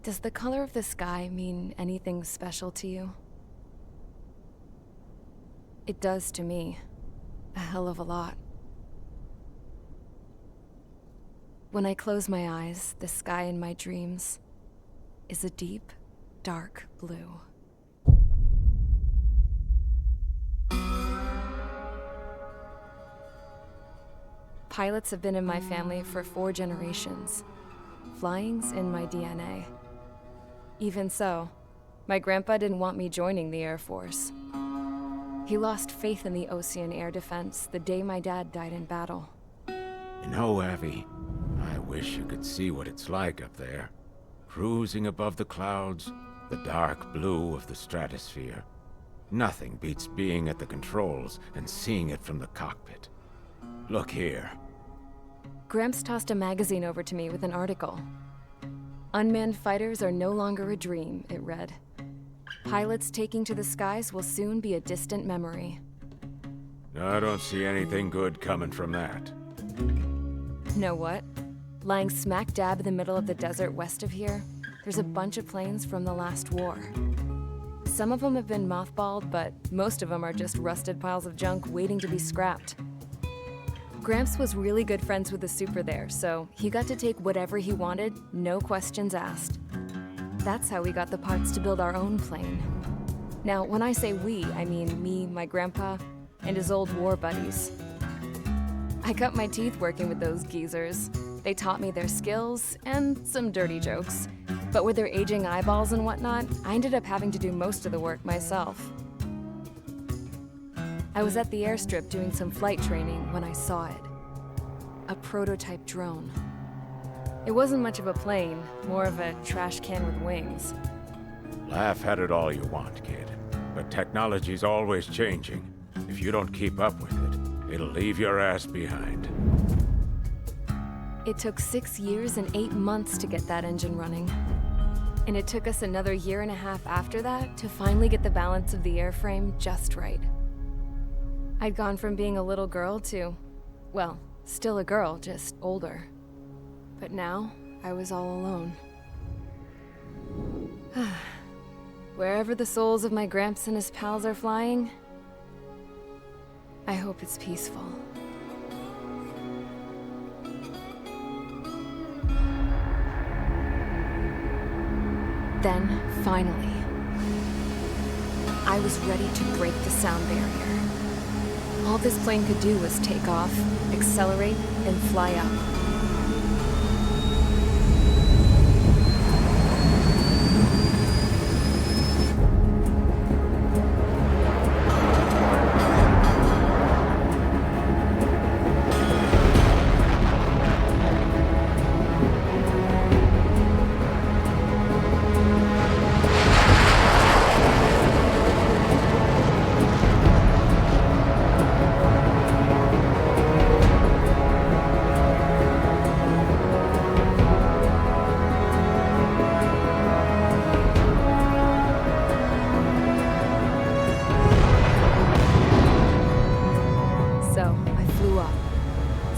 Does the color of the sky mean anything special to you? It does to me. A hell of a lot. When I close my eyes, the sky in my dreams is a deep, dark blue. Pilots have been in my family for 4 generations. Flying's in my DNA. Even so, my grandpa didn't want me joining the Air Force. He lost faith in the Ocean Air Defense the day my dad died in battle. You know, Abby, I wish you could see what it's like up there. Cruising above the clouds, the dark blue of the stratosphere. Nothing beats being at the controls and seeing it from the cockpit. Look here. Gramps tossed a magazine over to me with an article. Unmanned fighters are no longer a dream, it read. Pilots taking to the skies will soon be a distant memory. I don't see anything good coming from that. Know what? Lying smack dab in the middle of the desert west of here, there's a bunch of planes from the last war. Some of them have been mothballed, but most of them are just rusted piles of junk waiting to be scrapped. Gramps was really good friends with the super there, so he got to take whatever he wanted, no questions asked. That's how we got the parts to build our own plane. Now, when I say we, I mean me, my grandpa, and his old war buddies. I cut my teeth working with those geezers. They taught me their skills and some dirty jokes. But with their aging eyeballs and whatnot, I ended up having to do most of the work myself. I was at the airstrip doing some flight training when I saw it. A prototype drone. It wasn't much of a plane, more of a trash can with wings. Laugh at it all you want, kid. But technology's always changing. If you don't keep up with it, it'll leave your ass behind. It took 6 years and 8 months to get that engine running. And it took us another 1.5 years after that to finally get the balance of the airframe just right. I'd gone from being a little girl to, well, still a girl, just older. But now, I was all alone. Wherever the souls of my Gramps and his pals are flying, I hope it's peaceful. Then, finally, I was ready to break the sound barrier. All this plane could do was take off, accelerate, and fly up.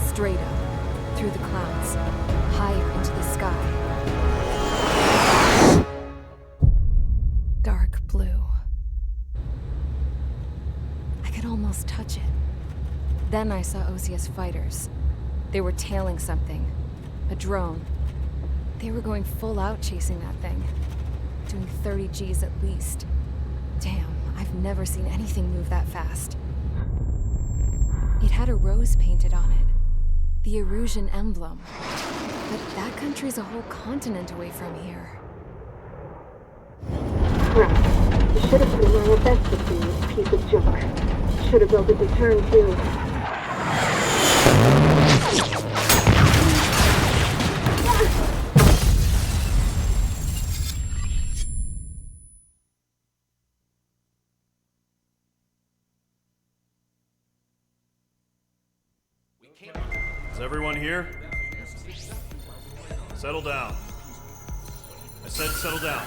Straight up, through the clouds, higher into the sky. Dark blue. I could almost touch it. Then I saw Ozia's fighters. They were tailing something. A drone. They were going full out chasing that thing. Doing 30 Gs at least. Damn, I've never seen anything move that fast. It had a rose painted on it. The Erusian emblem. But that country's a whole continent away from here. Right. You should have been wearing a vest with you, piece of junk. Should have built a return too. Is everyone here? Settle down. I said settle down.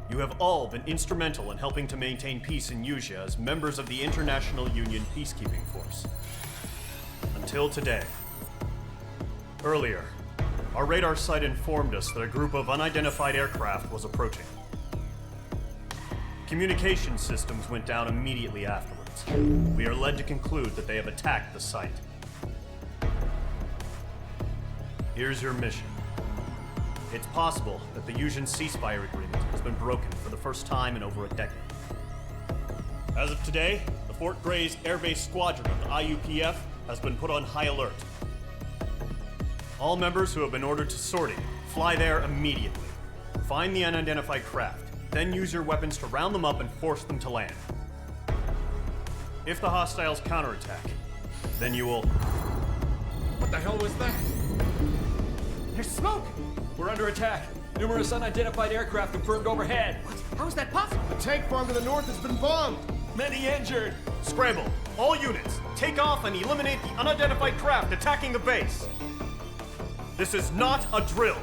You have all been instrumental in helping to maintain peace in Usea as members of the International Union Peacekeeping Force. Until today. Earlier, Our radar site informed us that a group of unidentified aircraft was approaching. Communication systems went down immediately afterwards. We are led to conclude that they have attacked the site. Here's your mission. It's possible that the Yuuzhan ceasefire agreement has been broken for the first time in over a decade. As of today, the Fort Gray's Air Base Squadron of the IUPF has been put on high alert. All members who have been ordered to sortie, fly there immediately. Find the unidentified craft, then use your weapons to round them up and force them to land. If the hostiles counterattack, then you will... What the hell was that? There's smoke! We're under attack. Numerous unidentified aircraft confirmed overhead. What? How is that possible? The tank farm to the north has been bombed! Many injured. Scramble! All units, take off and eliminate the unidentified craft attacking the base! This is not a drill!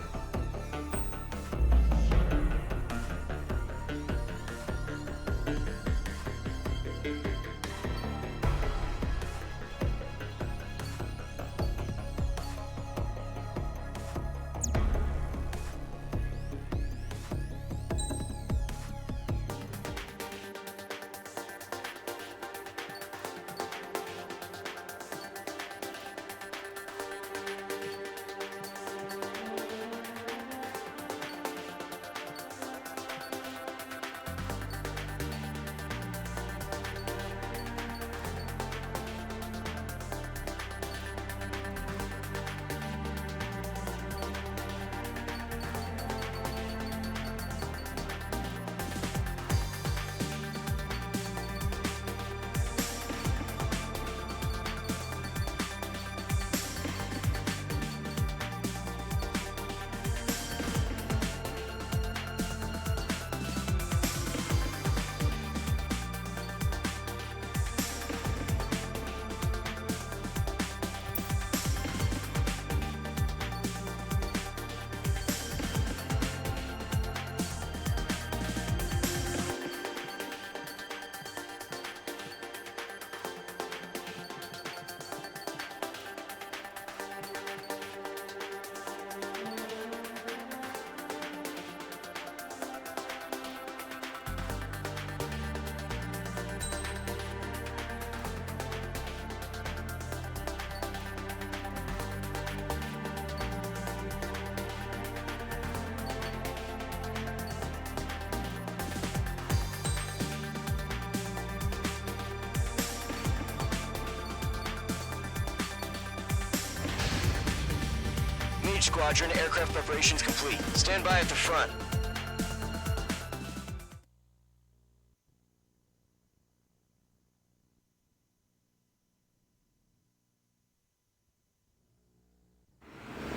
Squadron, aircraft preparations complete. Stand by at the front.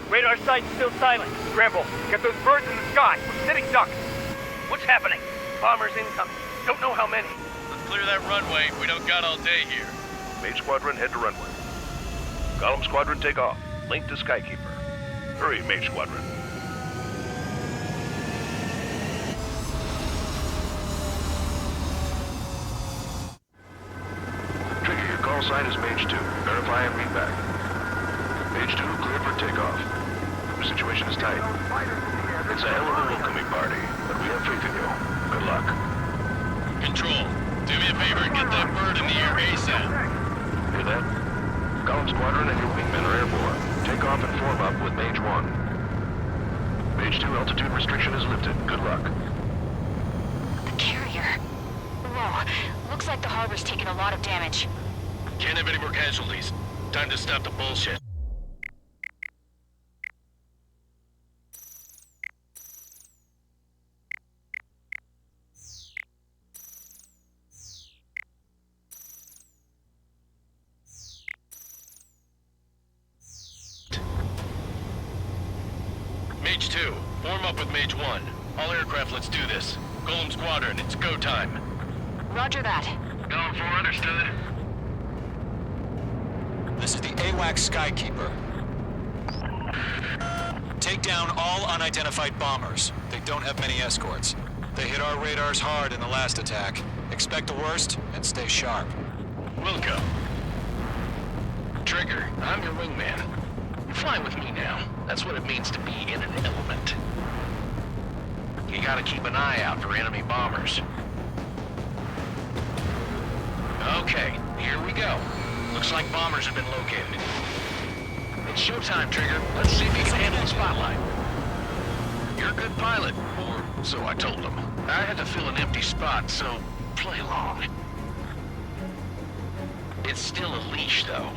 Radar site's still silent. Scramble. Get those birds in the sky. We're sitting ducks. What's happening? Bombers incoming. Don't know how many. Let's clear that runway. We don't got all day here. Mage Squadron, head to runway. Column Squadron, take off. Link to Skykeeper. Hurry, Mage Squadron. Trigger, your call sign is Mage 2. Verify and read back. Mage 2, clear for takeoff. The situation is tight. It's a hell of a welcoming party, but we have faith in you. Good luck. Control, do me a favor and get that bird in the air ASAP. Hear that? Column Squadron and your wingmen are airborne. Take off and form up with Mage 1. Mage 2, altitude restriction is lifted. Good luck. The carrier. Whoa, looks like the harbor's taken a lot of damage. Can't have any more casualties. Time to stop the bullshit. Mage 2, form up with Mage 1. All aircraft, let's do this. Golem Squadron, it's go time. Roger that. Going for understood. This is the AWAC Skykeeper. Take down all unidentified bombers. They don't have many escorts. They hit our radars hard in the last attack. Expect the worst and stay sharp. Wilco. Trigger, I'm your wingman. Fly with me now. That's what it means to be in an element. You gotta keep an eye out for enemy bombers. Okay, here we go. Looks like bombers have been located. It's showtime, Trigger. Let's see if you can handle the spotlight. You're a good pilot, or so I told him. I had to fill an empty spot, so play along. It's still a leash, though.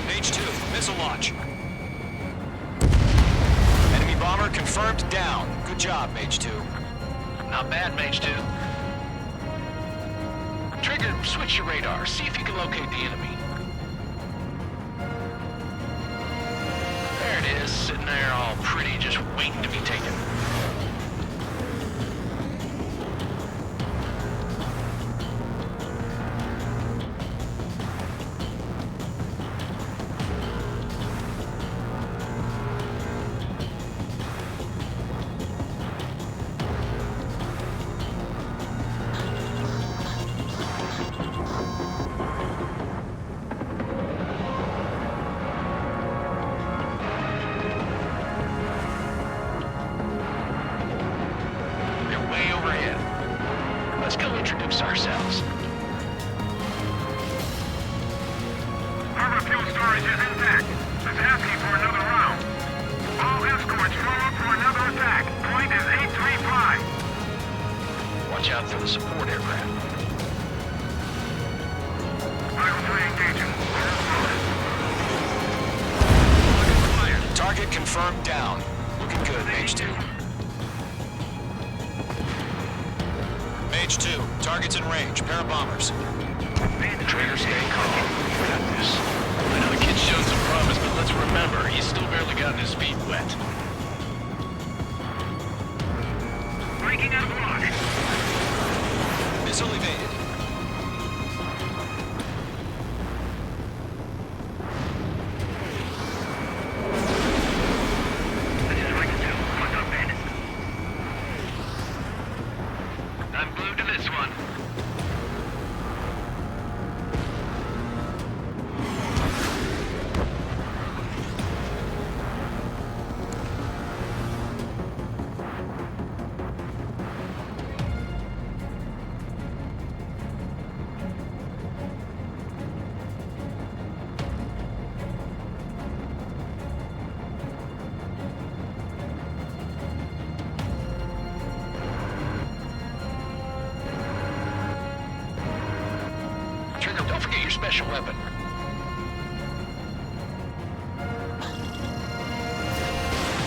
Page 2, missile launch. Enemy bomber confirmed down. Good job, Mage 2. Not bad, Mage 2. Trigger, switch your radar. See if you can locate the enemy. There it is, sitting there all pretty, just waiting to be taken. Let's go introduce ourselves. Harbor fuel storage is intact. It's asking for another round. All escorts form up for another attack. Point is 835. Watch out for the support aircraft. Michael 3 engaging. Target confirmed down. Looking good, Mage 2. Mage 2, target's in range. Pair of bombers. Trigger, stay calm. We got this. I know the kid's shown some promise, but let's remember, he's still barely gotten his feet wet. Breaking out of block. Missile evaded. I'm glued to this one. Trigger, don't forget your special weapon.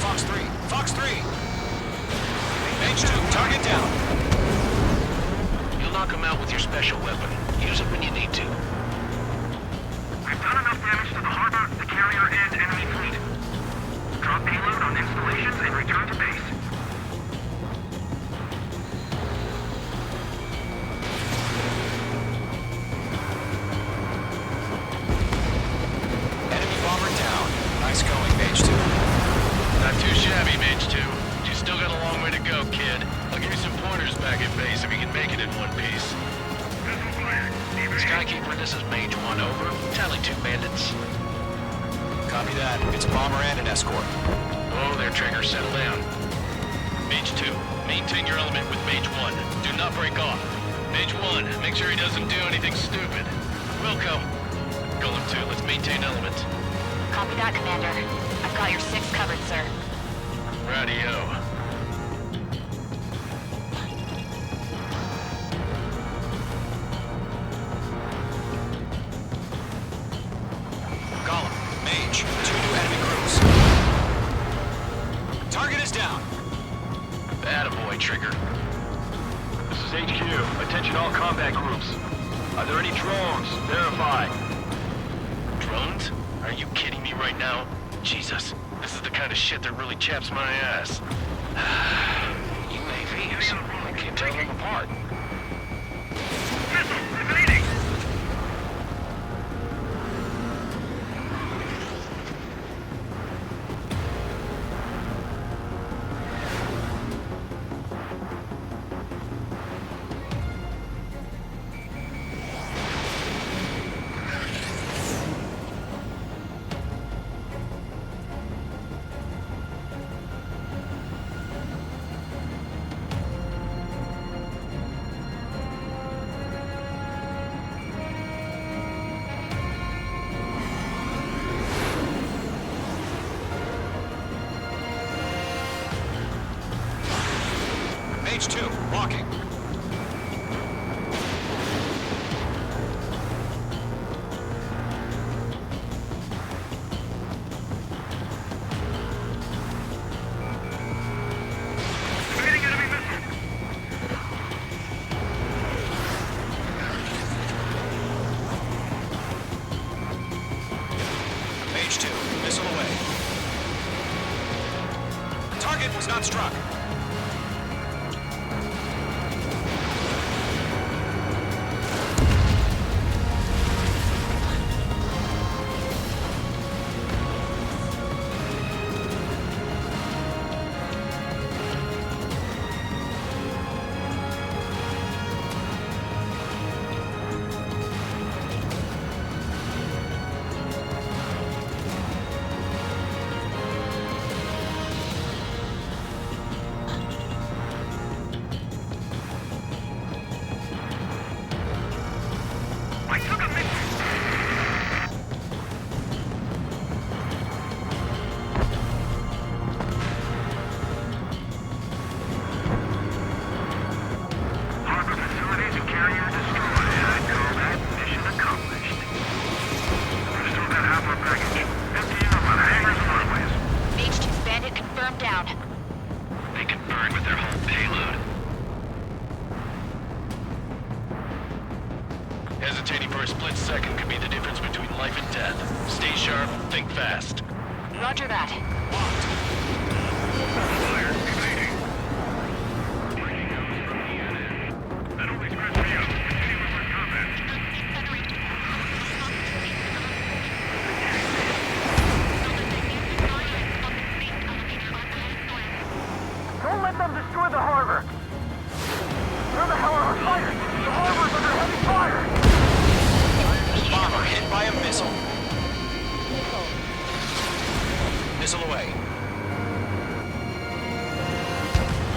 Fox 3, Fox 3! Mage 2, target down. You'll knock him out with your special weapon. Use it when you need to. We've done enough damage to the harbor, the carrier, and enemy fleet. Drop payload on installations and return to base. Enemy bomber down. Nice going, Mage 2. Not too shabby, Mage 2. But you still got a long way to go, kid. I'll give you some pointers back at base if you can make it in one piece. Skykeeper, this is Mage 1, over. Tally 2 bandits. Copy that. It's a bomber and an escort. Oh, there, Trigger. Settle down. Mage 2, maintain your element with Mage 1. Do not break off. Mage 1, make sure he doesn't do anything stupid. Wilco. Golem 2, let's maintain element. Copy that, Commander. I've got your 6 covered, sir. Radio. Golem, Mage, 2 new enemy groups. Target is down. Attaboy, Trigger. This is HQ. Attention all combat groups. Are there any drones? Verify. Drones? Are you kidding me right now? Jesus, this is the kind of shit that really chaps my ass. UAVs. I can't tell them apart. Missile, evading! H2, walking. H2, missile away. Target was not struck. Hesitating for a split second could be the difference between life and death. Stay sharp, think fast. Roger that. Don't let them destroy the harbor! Where the hell are our fighters? The harbor's under heavy fire! Bomber hit by a missile. Missile away.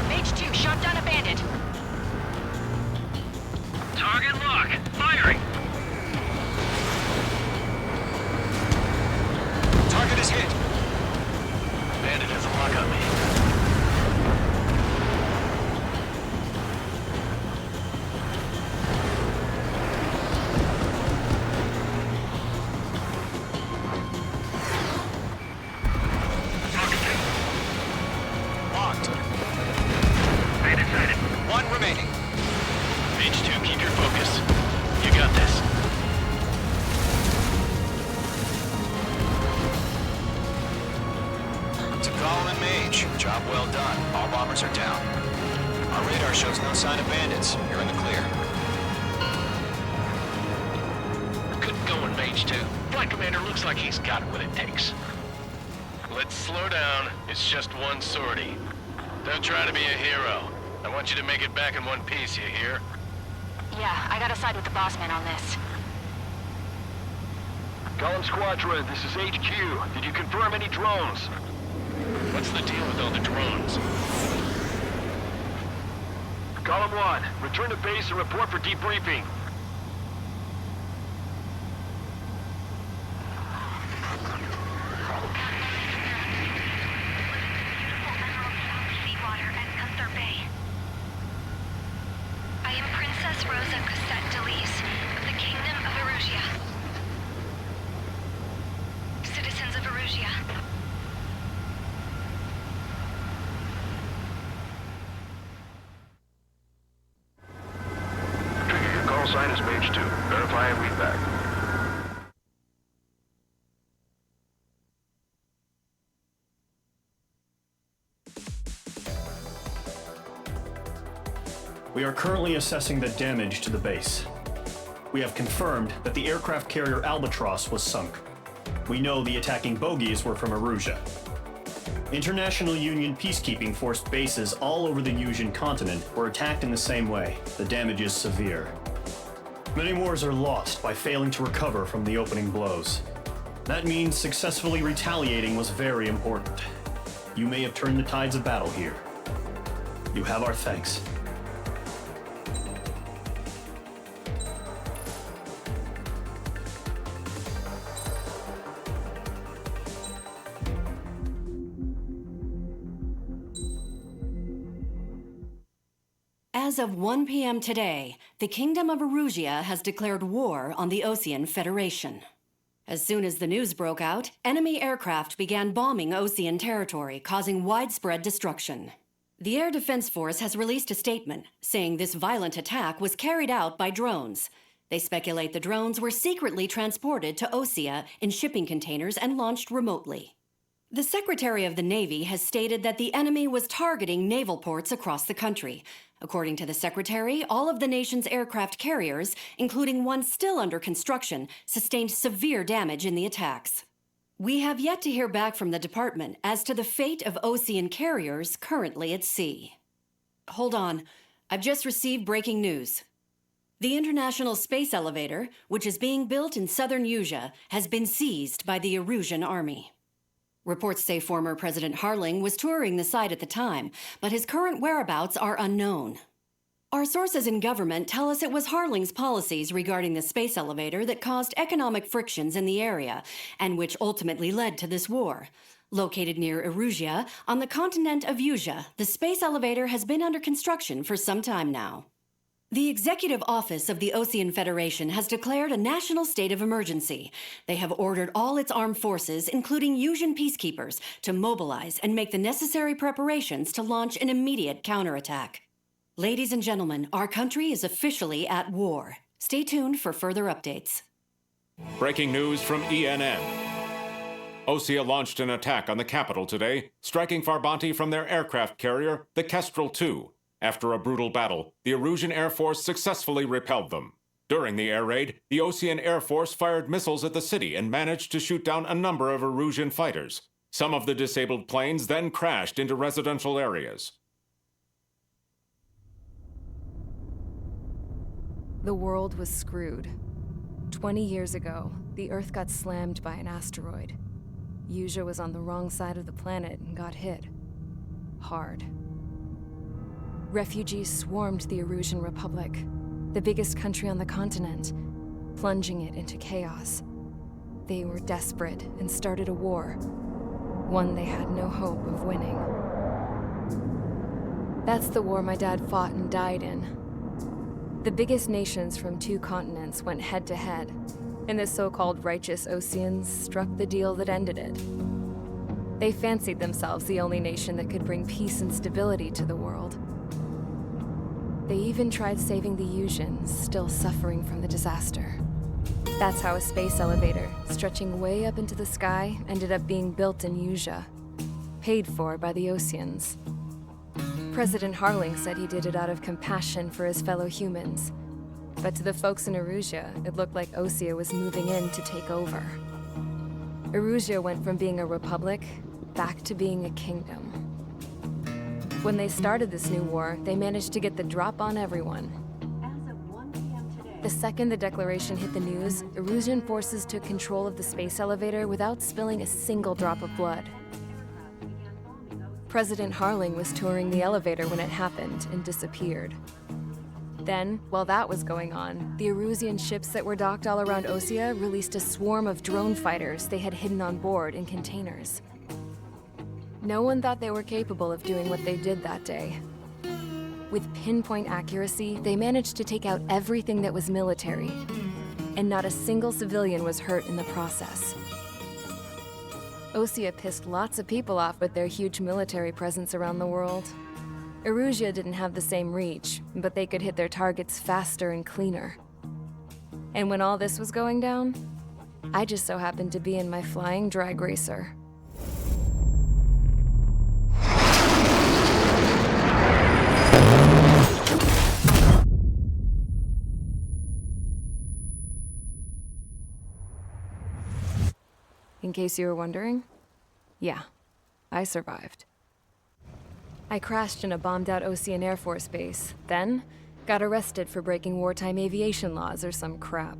H2 shot down a bandit. Target lock! Firing! Target is hit. Bandit has a lock on me. Locked. Bandit sighted. One remaining. H2, keep your focus. You got this. To Column and Mage, job well done. All bombers are down. Our radar shows no sign of bandits. You're in the clear. Good going, Mage 2. Flight Commander looks like he's got what it takes. Let's slow down. It's just one sortie. Don't try to be a hero. I want you to make it back in one piece, you hear? Yeah, I gotta side with the boss man on this. Column Squadron, this is HQ. Did you confirm any drones? What's the deal with all the drones? Column 1, return to base and report for debriefing. I am Princess Rosa Cosette Delise of the Kingdom of Erusia. Citizens of Erusia. Trigger, your call sign is Mage 2. Verify and read back. We are currently assessing the damage to the base. We have confirmed that the aircraft carrier Albatross was sunk. We know the attacking bogies were from Erusia. International Union peacekeeping force bases all over the Yusian continent were attacked in the same way. The damage is severe. Many wars are lost by failing to recover from the opening blows. That means successfully retaliating was very important. You may have turned the tides of battle here. You have our thanks. As of 1 p.m. today, the Kingdom of Erusia has declared war on the Osean Federation. As soon as the news broke out, enemy aircraft began bombing Osean territory, causing widespread destruction. The Air Defense Force has released a statement saying this violent attack was carried out by drones. They speculate the drones were secretly transported to Osea in shipping containers and launched remotely. The Secretary of the Navy has stated that the enemy was targeting naval ports across the country. According to the Secretary, all of the nation's aircraft carriers, including one still under construction, sustained severe damage in the attacks. We have yet to hear back from the department as to the fate of Osean carriers currently at sea. Hold on. I've just received breaking news. The International Space Elevator, which is being built in southern Usea, has been seized by the Erusian Army. Reports say former President Harling was touring the site at the time, but his current whereabouts are unknown. Our sources in government tell us it was Harling's policies regarding the space elevator that caused economic frictions in the area, and which ultimately led to this war. Located near Erusia, on the continent of Usea, the space elevator has been under construction for some time now. The Executive Office of the Osean Federation has declared a national state of emergency. They have ordered all its armed forces, including Usian peacekeepers, to mobilize and make the necessary preparations to launch an immediate counterattack. Ladies and gentlemen, our country is officially at war. Stay tuned for further updates. Breaking news from ENN. Osea launched an attack on the capital today, striking Farbanti from their aircraft carrier, the Kestrel II. After a brutal battle, the Erusian Air Force successfully repelled them. During the air raid, the Osean Air Force fired missiles at the city and managed to shoot down a number of Erusian fighters. Some of the disabled planes then crashed into residential areas. The world was screwed. 20 years ago, the Earth got slammed by an asteroid. Usea was on the wrong side of the planet and got hit. Hard. Refugees swarmed the Erusian Republic, the biggest country on the continent, plunging it into chaos. They were desperate and started a war, one they had no hope of winning. That's the war my dad fought and died in. The biggest nations from 2 continents went head-to-head, and the so-called righteous Oseans struck the deal that ended it. They fancied themselves the only nation that could bring peace and stability to the world. They even tried saving the Usians, still suffering from the disaster. That's how a space elevator, stretching way up into the sky, ended up being built in Usea, paid for by the Oseans. President Harling said he did it out of compassion for his fellow humans. But to the folks in Erusia, it looked like Osea was moving in to take over. Erusia went from being a republic back to being a kingdom. When they started this new war, they managed to get the drop on everyone. The second the declaration hit the news, Erusian forces took control of the space elevator without spilling a single drop of blood. President Harling was touring the elevator when it happened and disappeared. Then, while that was going on, the Erusian ships that were docked all around Osea released a swarm of drone fighters they had hidden on board in containers. No one thought they were capable of doing what they did that day. With pinpoint accuracy, they managed to take out everything that was military, and not a single civilian was hurt in the process. Osea pissed lots of people off with their huge military presence around the world. Erusia didn't have the same reach, but they could hit their targets faster and cleaner. And when all this was going down, I just so happened to be in my flying drag racer. In case you were wondering, yeah, I survived. I crashed in a bombed-out Osean Air Force base, then got arrested for breaking wartime aviation laws or some crap.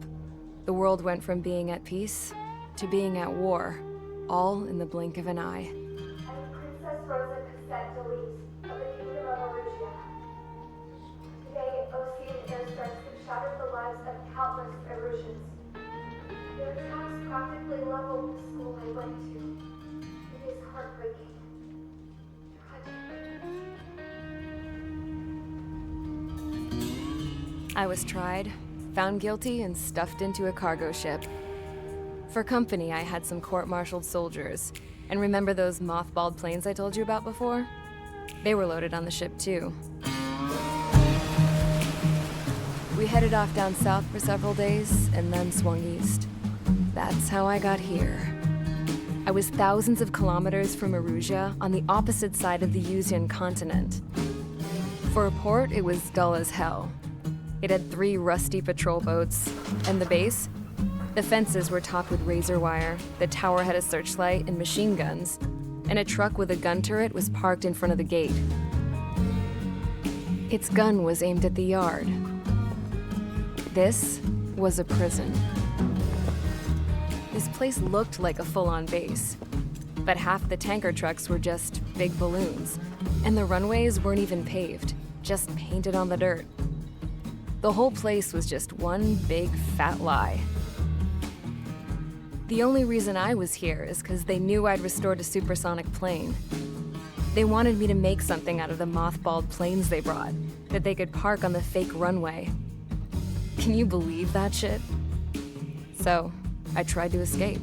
The world went from being at peace to being at war, all in the blink of an eye. Princess Rosa Cassette Delise of the Kingdom of Erusia. Today, Osean airstrikes have shattered the lives of countless Erusians. Their attacks practically leveled the school I went to. It is heartbreaking. Tragic. I was tried, found guilty, and stuffed into a cargo ship. For company, I had some court-martialed soldiers. And remember those mothballed planes I told you about before? They were loaded on the ship, too. We headed off down south for several days, and then swung east. That's how I got here. I was thousands of kilometers from Erusia, on the opposite side of the Yuzian continent. For a port, it was dull as hell. It had 3 rusty patrol boats, and the base? The fences were topped with razor wire, the tower had a searchlight and machine guns, and a truck with a gun turret was parked in front of the gate. Its gun was aimed at the yard. This was a prison. This place looked like a full-on base, but half the tanker trucks were just big balloons, and the runways weren't even paved, just painted on the dirt. The whole place was just one big fat lie. The only reason I was here is because they knew I'd restored a supersonic plane. They wanted me to make something out of the mothballed planes they brought, that they could park on the fake runway. Can you believe that shit? So, I tried to escape.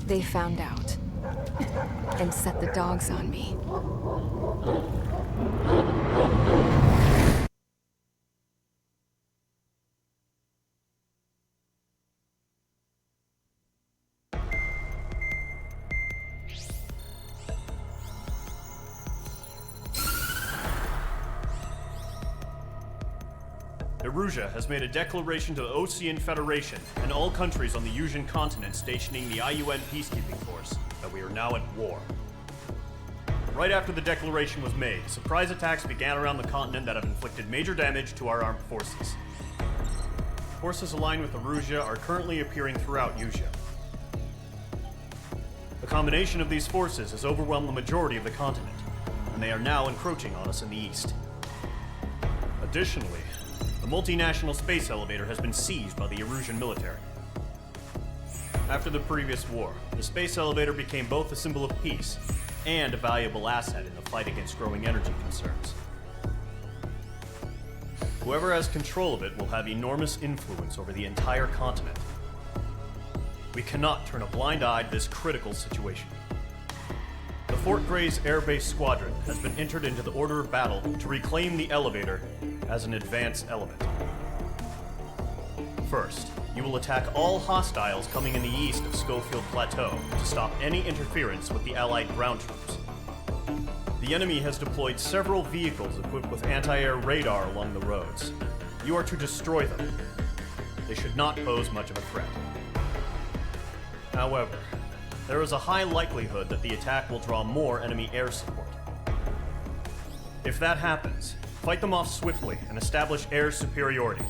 They found out, and set the dogs on me. Erusia has made a declaration to the Ocean Federation and all countries on the Yuzian continent stationing the IUN peacekeeping force that we are now at war. Right after the declaration was made, surprise attacks began around the continent that have inflicted major damage to our armed forces. Forces aligned with Erusia are currently appearing throughout Yusia. The combination of these forces has overwhelmed the majority of the continent, and they are now encroaching on us in the east. Additionally, the multinational space elevator has been seized by the Erusian military. After the previous war, the space elevator became both a symbol of peace and a valuable asset in the fight against growing energy concerns. Whoever has control of it will have enormous influence over the entire continent. We cannot turn a blind eye to this critical situation. The Fort Gray's Air Base Squadron has been entered into the order of battle to reclaim the elevator as an advance element. First, you will attack all hostiles coming in the east of Schofield Plateau to stop any interference with the Allied ground troops. The enemy has deployed several vehicles equipped with anti-air radar along the roads. You are to destroy them. They should not pose much of a threat. However, there is a high likelihood that the attack will draw more enemy air support. If that happens, fight them off swiftly and establish air superiority.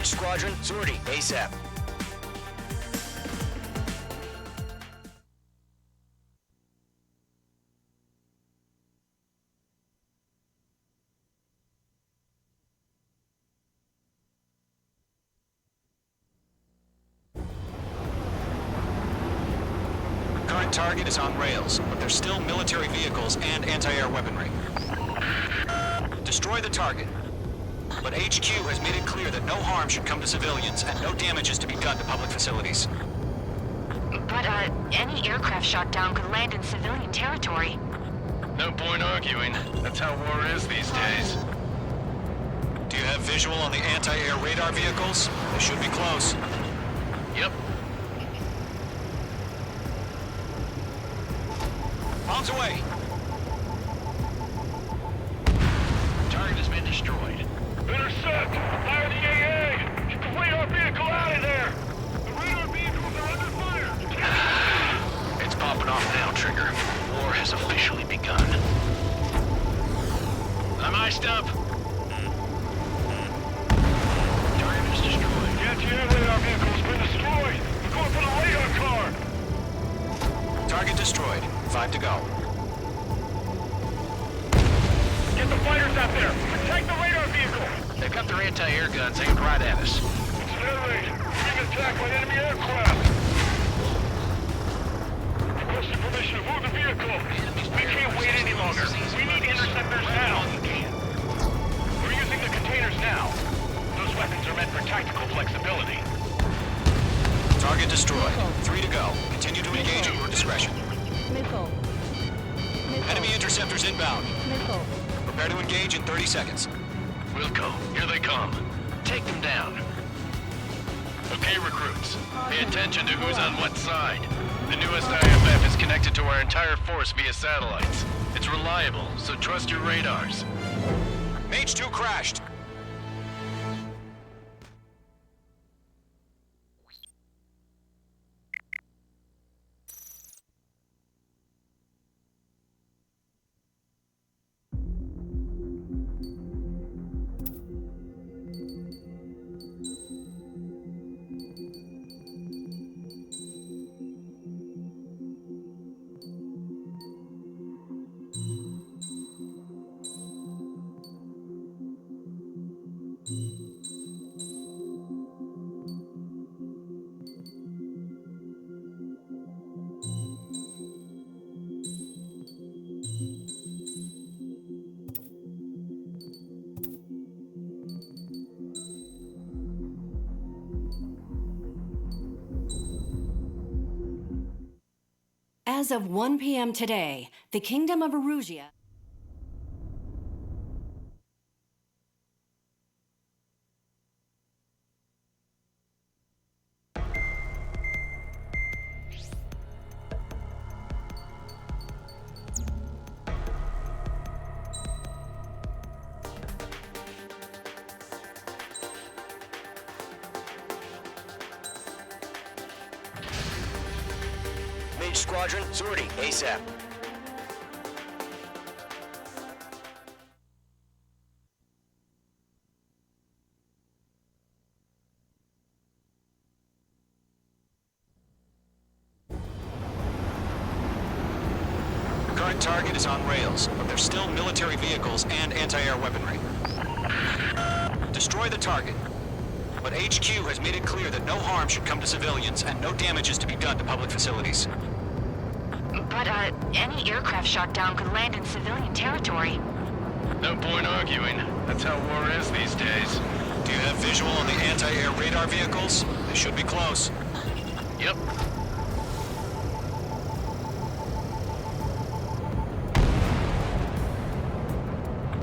Mage Squadron, sortie ASAP. Current target is on rails, but there's still military vehicles and anti-air weaponry. Destroy the target. But HQ has made it clear that no harm should come to civilians and no damage is to be done to public facilities. But, any aircraft shot down could land in civilian territory. No point arguing. That's how war is these days. Do you have visual on the anti-air radar vehicles? They should be close. Yep. Bombs away! Target has been destroyed. Intercept! Fire the AA! Get the radar vehicle out of there! The radar vehicles are under fire! It's popping off now, Trigger. War has officially begun. I'm iced up. Target is destroyed. The anti-air radar vehicle's been destroyed! We're going for the radar car! Target destroyed. 5 to go. Get the fighters out there! Protect the radar vehicle! They've got their anti-air guns aimed right at us. Accelerate! Being attacked by enemy aircraft! Requesting permission to move the vehicle! We can't wait any longer! We need interceptors now! We're using the containers now! Those weapons are meant for tactical flexibility. Target destroyed. 3 to go. Continue to engage at your discretion. Enemy interceptors inbound. Prepare to engage in 30 seconds. Wilco, here they come. Take them down. Okay, recruits. Pay attention to who's on what side. The newest IFF is connected to our entire force via satellites. It's reliable, so trust your radars. Mage 2 crashed. As of 1 p.m. today, the Kingdom of Erusia... Mage Squadron, sortie ASAP. Current target is on rails, but there's still military vehicles and anti-air weaponry. Destroy the target. But HQ has made it clear that no harm should come to civilians and no damage is to be done to public facilities. But, any aircraft shot down could land in civilian territory. No point arguing. That's how war is these days. Do you have visual on the anti-air radar vehicles? They should be close. Yep.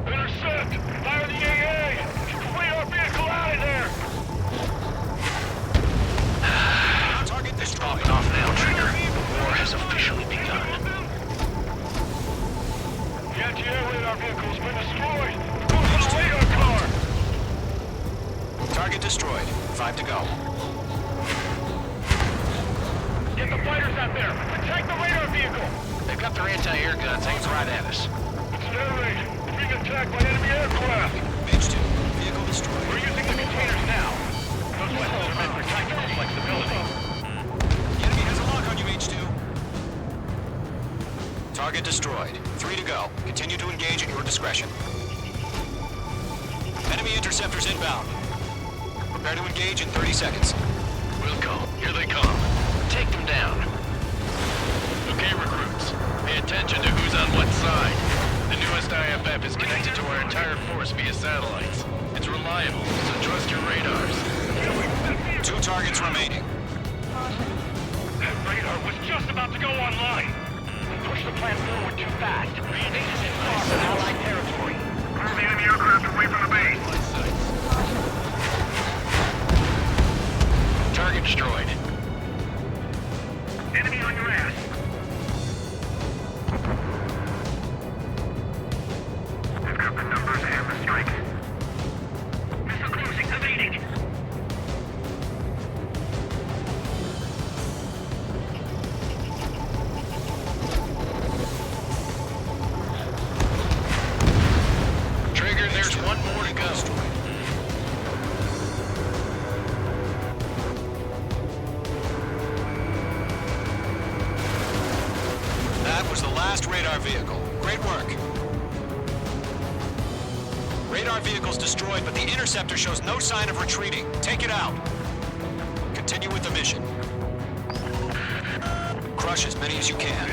Intercept! Fire the AA! Get the radar vehicle out of there! Target destroyed. Popping off now, Trigger. War has officially begun. The anti-air radar vehicle's been destroyed! Go for the radar car! Target destroyed. 5 to go. Get the fighters out there! Protect the radar vehicle! They've got their anti-air guns aimed right at us. Accelerate! We're being attacked by enemy aircraft! Mage 2, vehicle destroyed. We're using the containers now. Enemy interceptors inbound. Prepare to engage in 30 seconds. Wilco, here they come. Take them down. Okay, recruits. Pay attention to who's on what side. The newest IFF is connected to our entire force via satellites. It's reliable, so trust your radars. 2 targets remaining. That radar was just about to go online. We pushed the plan forward too fast. They just hit far from Allied territory. Move the enemy aircraft away from the base. Target destroyed. Enemy on your ass. I've got the numbers and the strike. Missile closing, evading. Trigger, there's one more to go. That was the last radar vehicle. Great work. Radar vehicle's destroyed, but the interceptor shows no sign of retreating. Take it out. Continue with the mission. Crush as many as you can.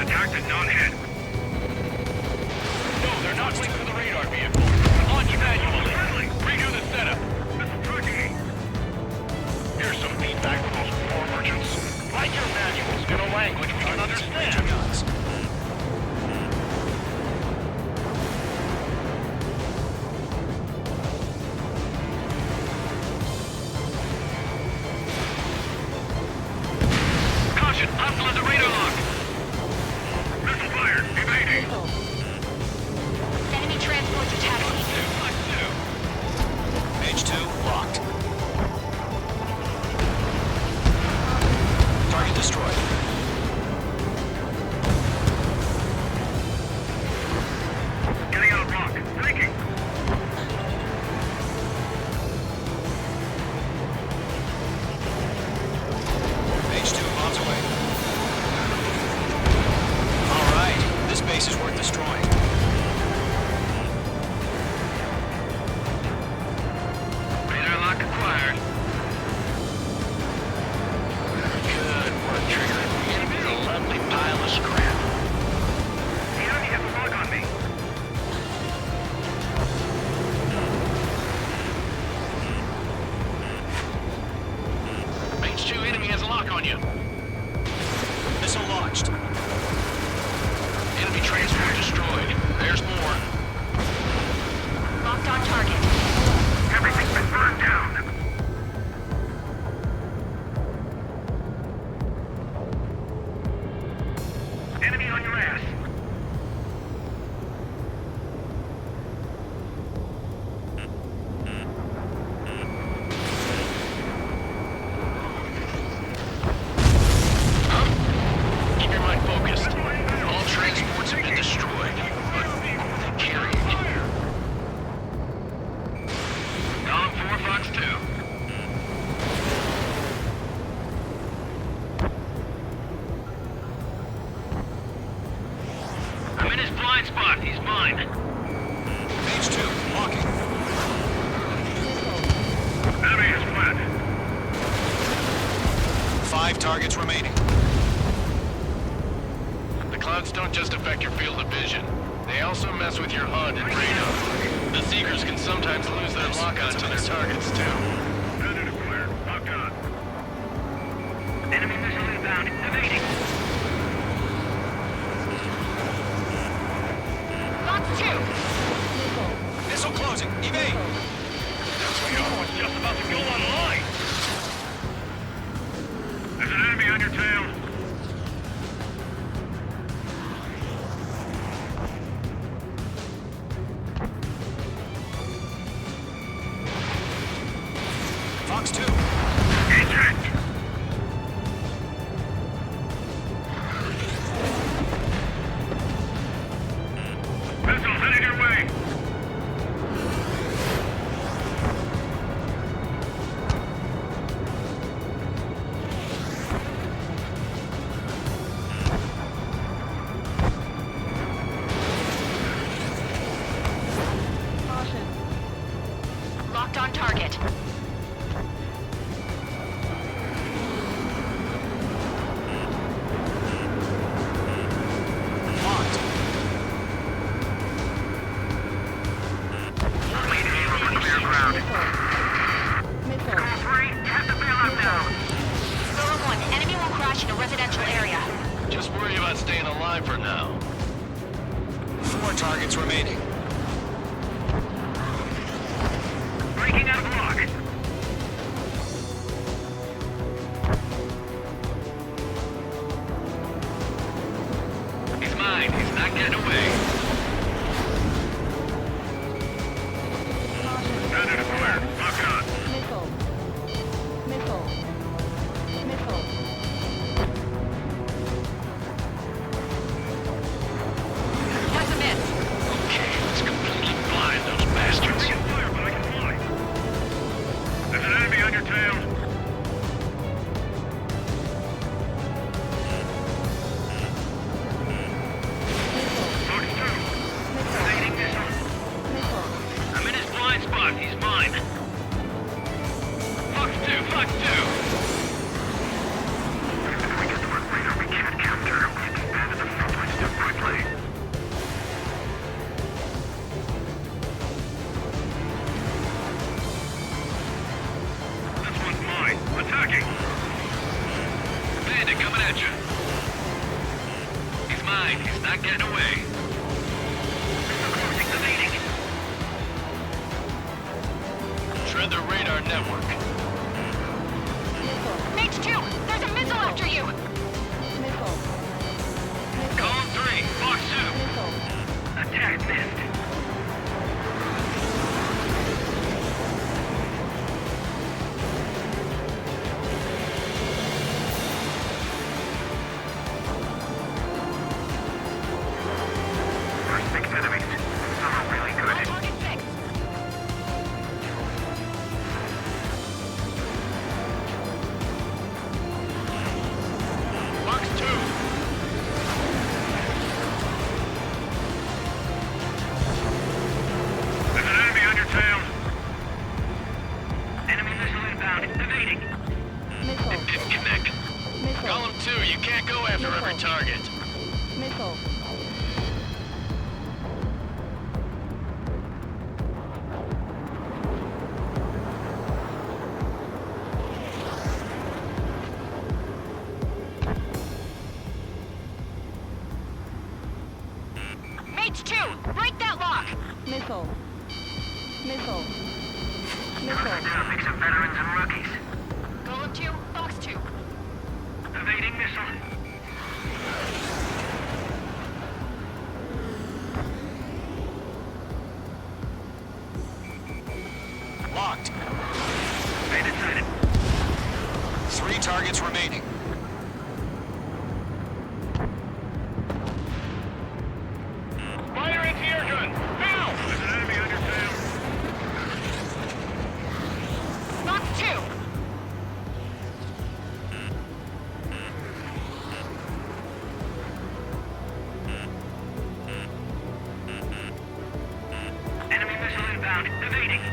Attack did not hit. No, they're not linked to the radar vehicle. Launch manually. Redo the setup. Here's some feedback from those war merchants. Write your manuals in a language we can understand. Guns. Caution, hostile at the radar lock. Missile fired. Evading. Enemy transports attacking. H2 locked. Target destroyed. Getting out of rock. Blinking. H2 miles away. All right, this base is worth destroying. Radar lock acquired. Good work, Trigger. The enemy's a lovely pile of scrap. The enemy has a lock on me. H2 enemy has a lock on you. Missile launched. Enemy transport destroyed. There's more. Locked on target. Everything's been burned down. Enemy on your ass. Keep your mind focused. All transports have been destroyed, but they carry it. Dom 4, Fox 2. I'm in his blind spot. He's mine. H2 locking. Enemy is flat. 5 targets remaining. The clouds don't just affect your field of vision. They also mess with your HUD and radar. The Seekers can sometimes lose their lock-on to their targets, too. Predator acquired. Locked on. Enemy missile inbound. Evading. Locked 2. Missile closing. Evade. Radar was just about to go online. There's an enemy on your tail. Fox 2. Eject. Missile headed your way. targets remaining. Breaking out of lock. He's mine. He's not getting away. Standard acquired. Lock on. Missile. Missile. Missile. That's a miss. Okay, let's completely blind those bastards. I can fire, but I can fly. There's an enemy on your tail. Fox 2. Evading missile. I'm in his blind spot. He's mine. Fox 2, Fox 2. If we get to a radar we can't capture, we expanded the front lines too quickly. This one's mine. Attacking. Bandit coming at you. He's mine. He's not getting away. Evading. Tread the radar network. Mage 2, there's a missile after you. Missile. Column 3, Fox 2. Attack missed. First 6 enemies. Some are really good. Target 6. Fox 2. There's an enemy on your tail. Enemy missile inbound. Evading. Missile. It didn't connect. Missile. Column 2, you can't go after every target. Missile. Mage 2, break that lock. Missile. Missile. Missile. Down, mix of veterans and rookies. Golem 2, Fox 2. Evading missile. Locked. Bandit sighted. 3 targets remaining. Fire anti-air gun! Now! There's an enemy on your tail. Fox 2. Enemy missile inbound. Evading.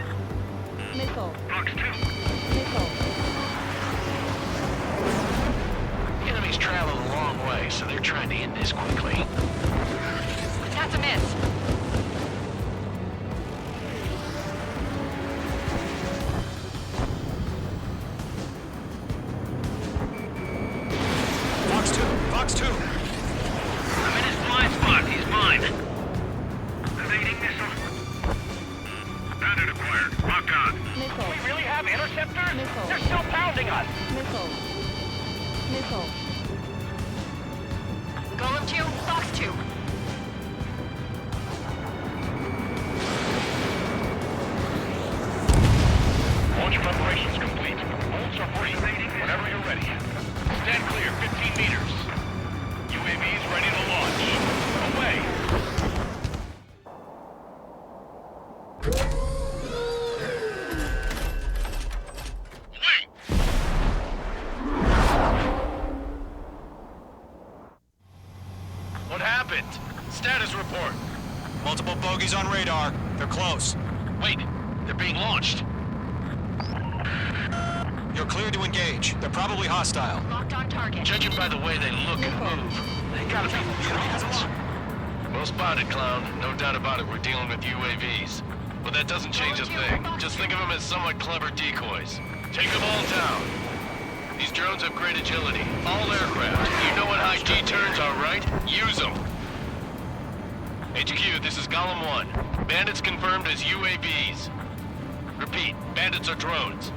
Missile. Fox 2. Missile. The enemy's traveled a long way, so they're trying to end this quickly. That's a miss. Fox 2, Fox 2. I'm in his blind spot. He's mine. Evading missile. Bandit acquired. Lock on. Missile. We really have interceptors? Missile. They're still pounding us. Missile. Missile. Golem 2, Fox 2. Launch preparations complete. Bolts are free. Whenever you're ready. Stand clear. 15 meters. UAVs ready to launch. Away. Wait! What happened? Status report. Multiple bogeys on radar. They're close. Wait, they're being launched. You're cleared to engage. They're probably hostile. Locked on target. Judging by the way they look and move, they gotta be drones. Well spotted, clown. No doubt about it, we're dealing with UAVs. But that doesn't change a thing. Just think of them as somewhat clever decoys. Take them all down. These drones have great agility. All aircraft. You know what high G turns are, right? Use them. HQ, this is Golem 1. Bandits confirmed as UAVs. Repeat, bandits are drones.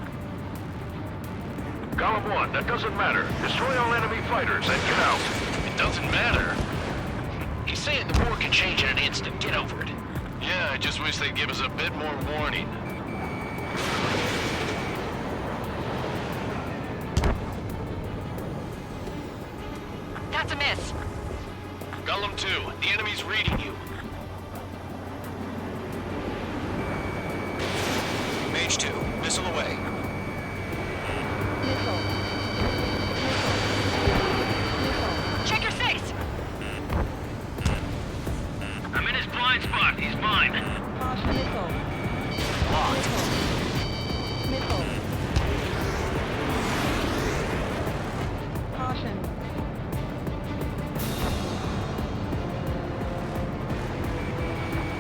Golem 1, that doesn't matter. Destroy all enemy fighters and get out. It doesn't matter. He's saying the war can change in an instant. Get over it. Yeah, I just wish they'd give us a bit more warning. That's a miss. Golem 2, the enemy's reading you. Mage 2, missile away. Check your six. I'm in his blind spot. He's mine. Locked.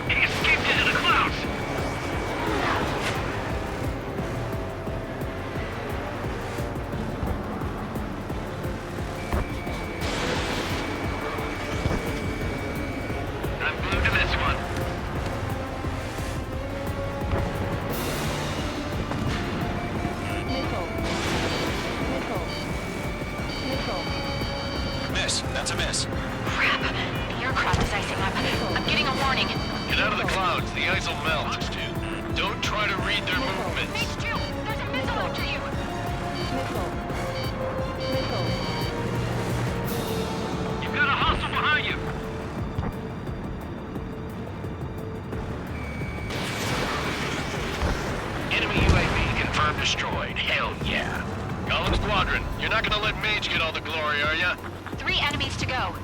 He escaped into the clouds. I'm glued to this one. Miss. That's a miss. Crap. The aircraft is icing up. I'm getting a warning. Get out of the clouds, the ice will melt. Don't try to read their movements. Mage 2, there's a missile after you. You've got a hostile behind you. Enemy UAV confirmed destroyed. Hell yeah. Golem Squadron, you're not gonna let Mage get all the glory, are ya? 3 enemies to go.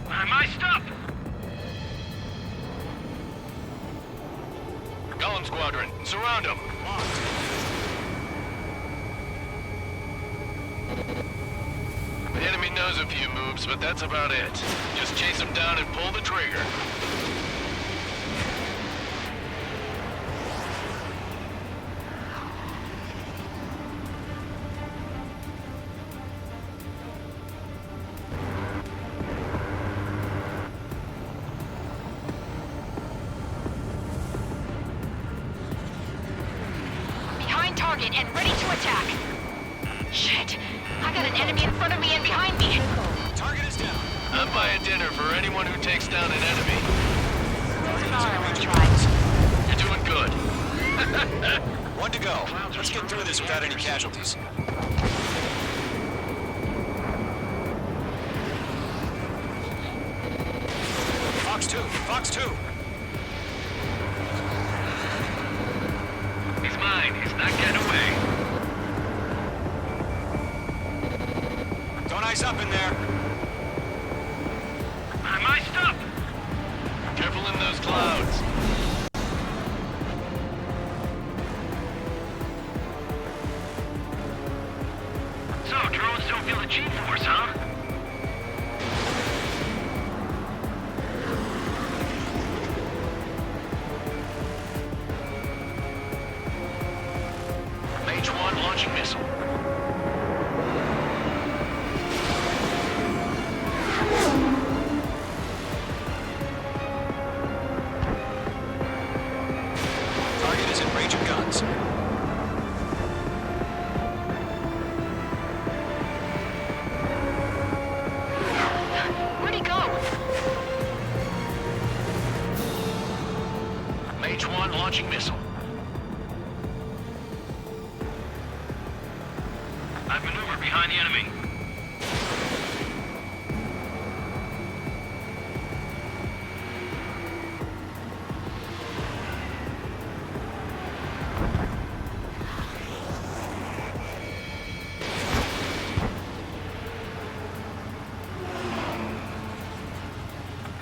I'm iced up. Golem Squadron, surround them. The enemy knows a few moves, but that's about it. Just chase them down and pull the trigger. Behind target and ready to attack. Shit. I got an enemy in front of me and behind me. Target is down. I'm buying dinner for anyone who takes down an enemy. You're doing good. One to go. Let's get through this without any casualties. Fox 2. Fox 2. He's mine. He's not getting away. Don't ice up in there. I'm iced up. Careful in those clouds. So, drones don't feel the G-force, huh? Mage 1 launching missile. Target is in range of guns. Where'd he go? Mage 1 launching missile. I've maneuvered behind the enemy.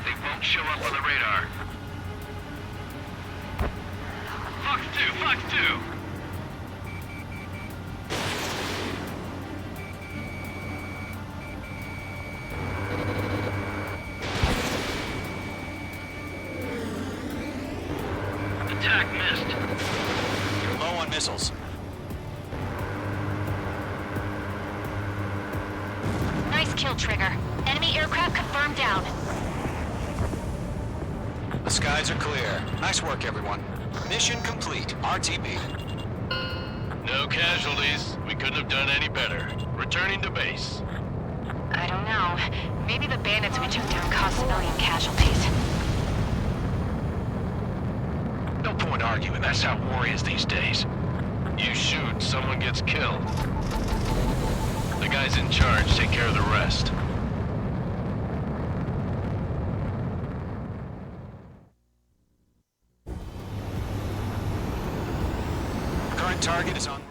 They won't show up on the radar. Fox 2, Fox 2! Attack missed. You're low on missiles. Nice kill, Trigger. Enemy aircraft confirmed down. The skies are clear. Nice work, everyone. Mission complete. RTB. No casualties. We couldn't have done any better. Returning to base. I don't know. Maybe the bandits we took down caused a million casualties. No point arguing. That's how war is these days. You shoot, someone gets killed. The guys in charge take care of the rest. Current target is on...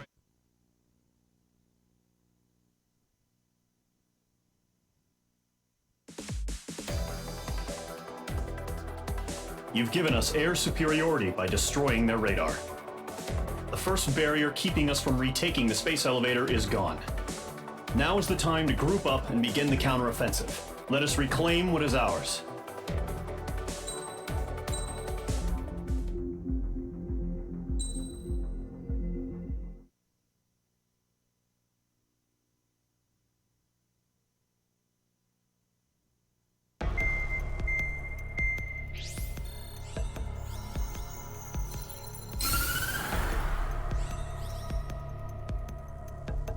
You've given us air superiority by destroying their radar. The first barrier keeping us from retaking the space elevator is gone. Now is the time to group up and begin the counteroffensive. Let us reclaim what is ours.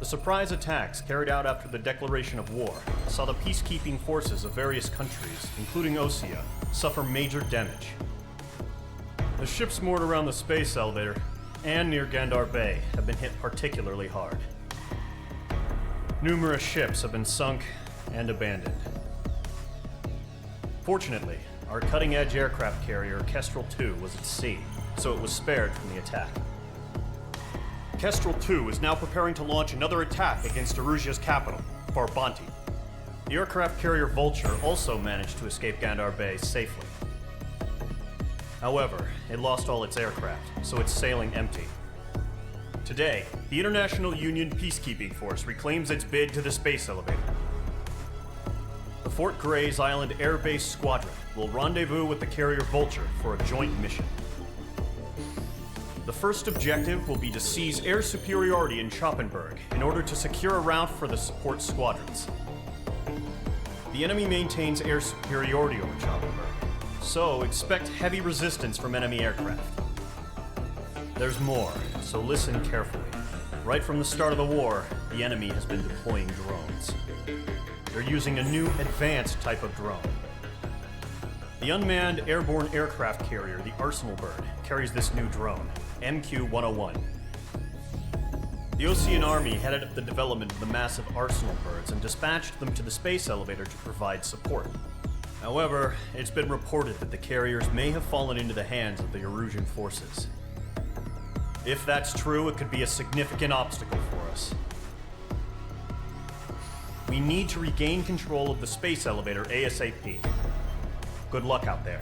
The surprise attacks carried out after the declaration of war saw the peacekeeping forces of various countries, including Osea, suffer major damage. The ships moored around the space elevator and near Gandar Bay have been hit particularly hard. Numerous ships have been sunk and abandoned. Fortunately, our cutting-edge aircraft carrier Kestrel II was at sea, so it was spared from the attack. Kestrel II is now preparing to launch another attack against Erusia's capital, Farbanti. The aircraft carrier Vulture also managed to escape Gandar Bay safely. However, it lost all its aircraft, so it's sailing empty. Today, the International Union Peacekeeping Force reclaims its bid to the space elevator. The Fort Grays Island Air Base Squadron will rendezvous with the carrier Vulture for a joint mission. The first objective will be to seize air superiority in Schoppenberg in order to secure a route for the support squadrons. The enemy maintains air superiority over Schoppenberg, so expect heavy resistance from enemy aircraft. There's more, so listen carefully. Right from the start of the war, the enemy has been deploying drones. They're using a new advanced type of drone. The unmanned airborne aircraft carrier, the Arsenal Bird, carries this new drone, MQ-101. The Osean Army headed up the development of the massive Arsenal Birds and dispatched them to the space elevator to provide support. However, it's been reported that the carriers may have fallen into the hands of the Erusian forces. If that's true, it could be a significant obstacle for us. We need to regain control of the space elevator ASAP. Good luck out there.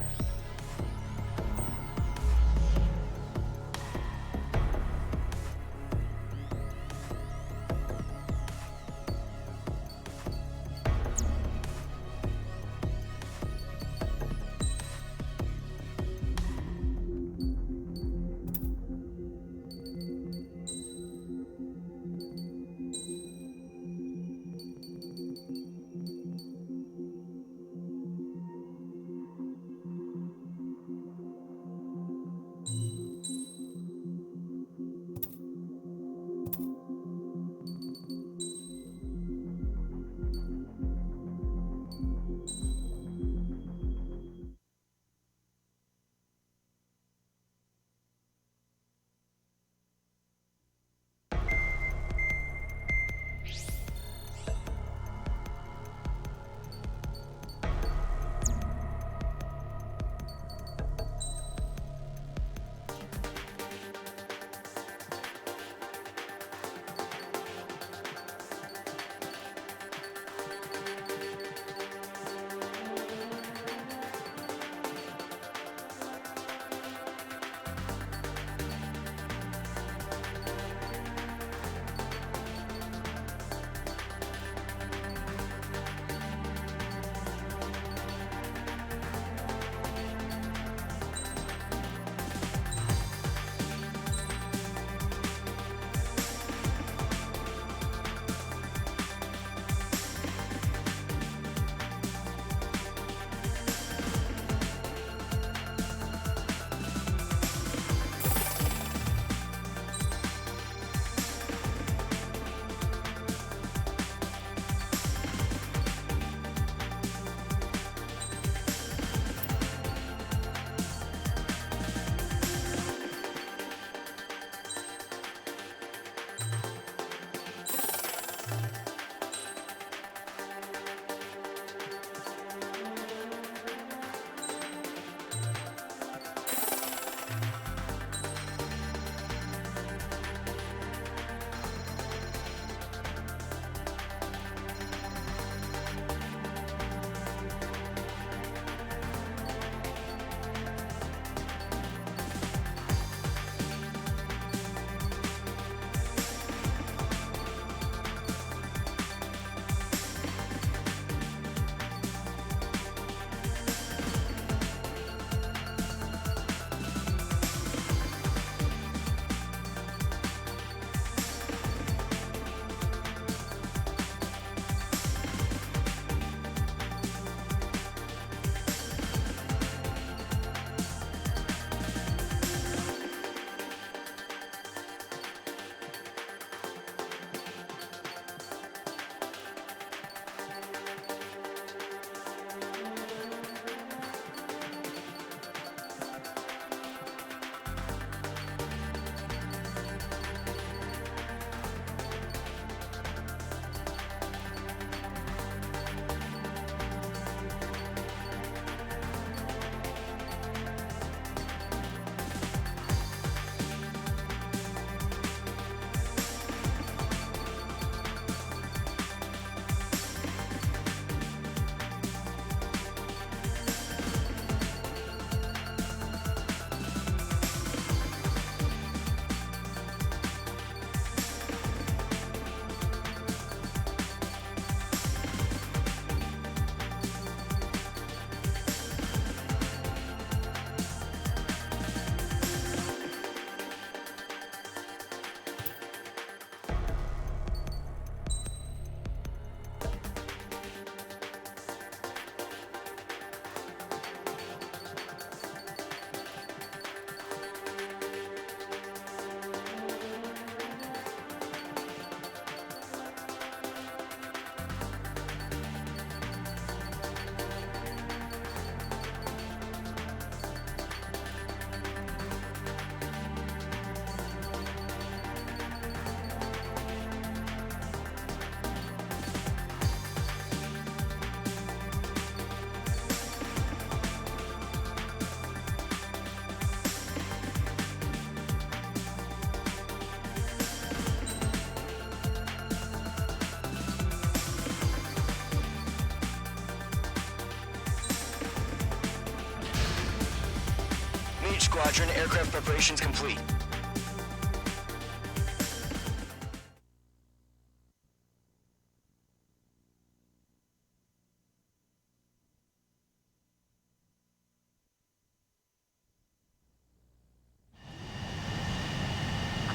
Squadron, aircraft preparations complete.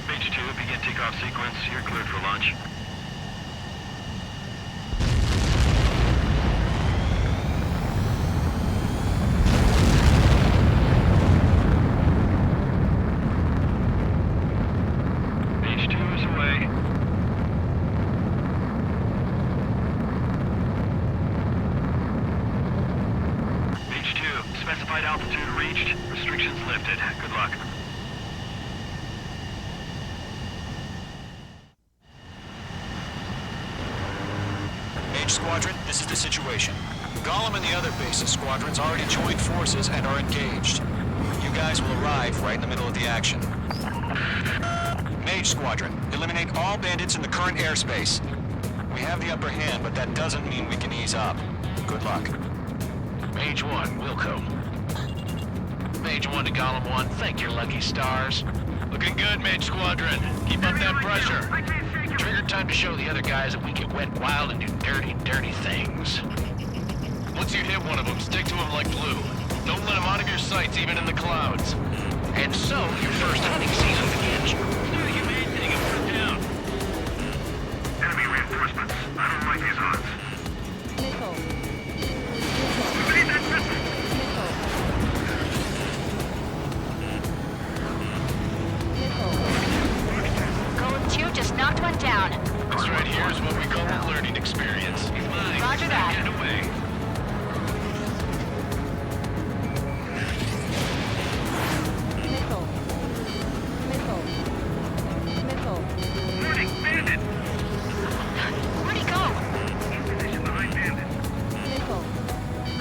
H2, begin takeoff sequence. You're cleared for launch. H2 is away. H2, specified altitude reached. Restrictions lifted. Good luck. Squadron, this is the situation. Gollum and the other bases squadrons already joined forces and are engaged. You guys will arrive right in the middle of the action. Mage Squadron, eliminate all bandits in the current airspace. We have the upper hand, but that doesn't mean we can ease up. Good luck. Mage 1, Wilco. Mage 1 to Gollum 1, thank your lucky stars. Looking good, Mage Squadron. Keep up that pressure. Trigger time to show the other guys that we get wet wild and do dirty, dirty things. Once you hit one of them, stick to him like glue. Don't let him out of your sights, even in the clouds. And so, your first hunting season begins. Do the humane thing and put it down. Enemy reinforcements. I don't like these odds. Evade that missile! Golem 2 just knocked one down. This right here is what we call a learning experience. He's mine. Roger that. Get away. Warning, bandit! Where'd he go? Position behind bandit.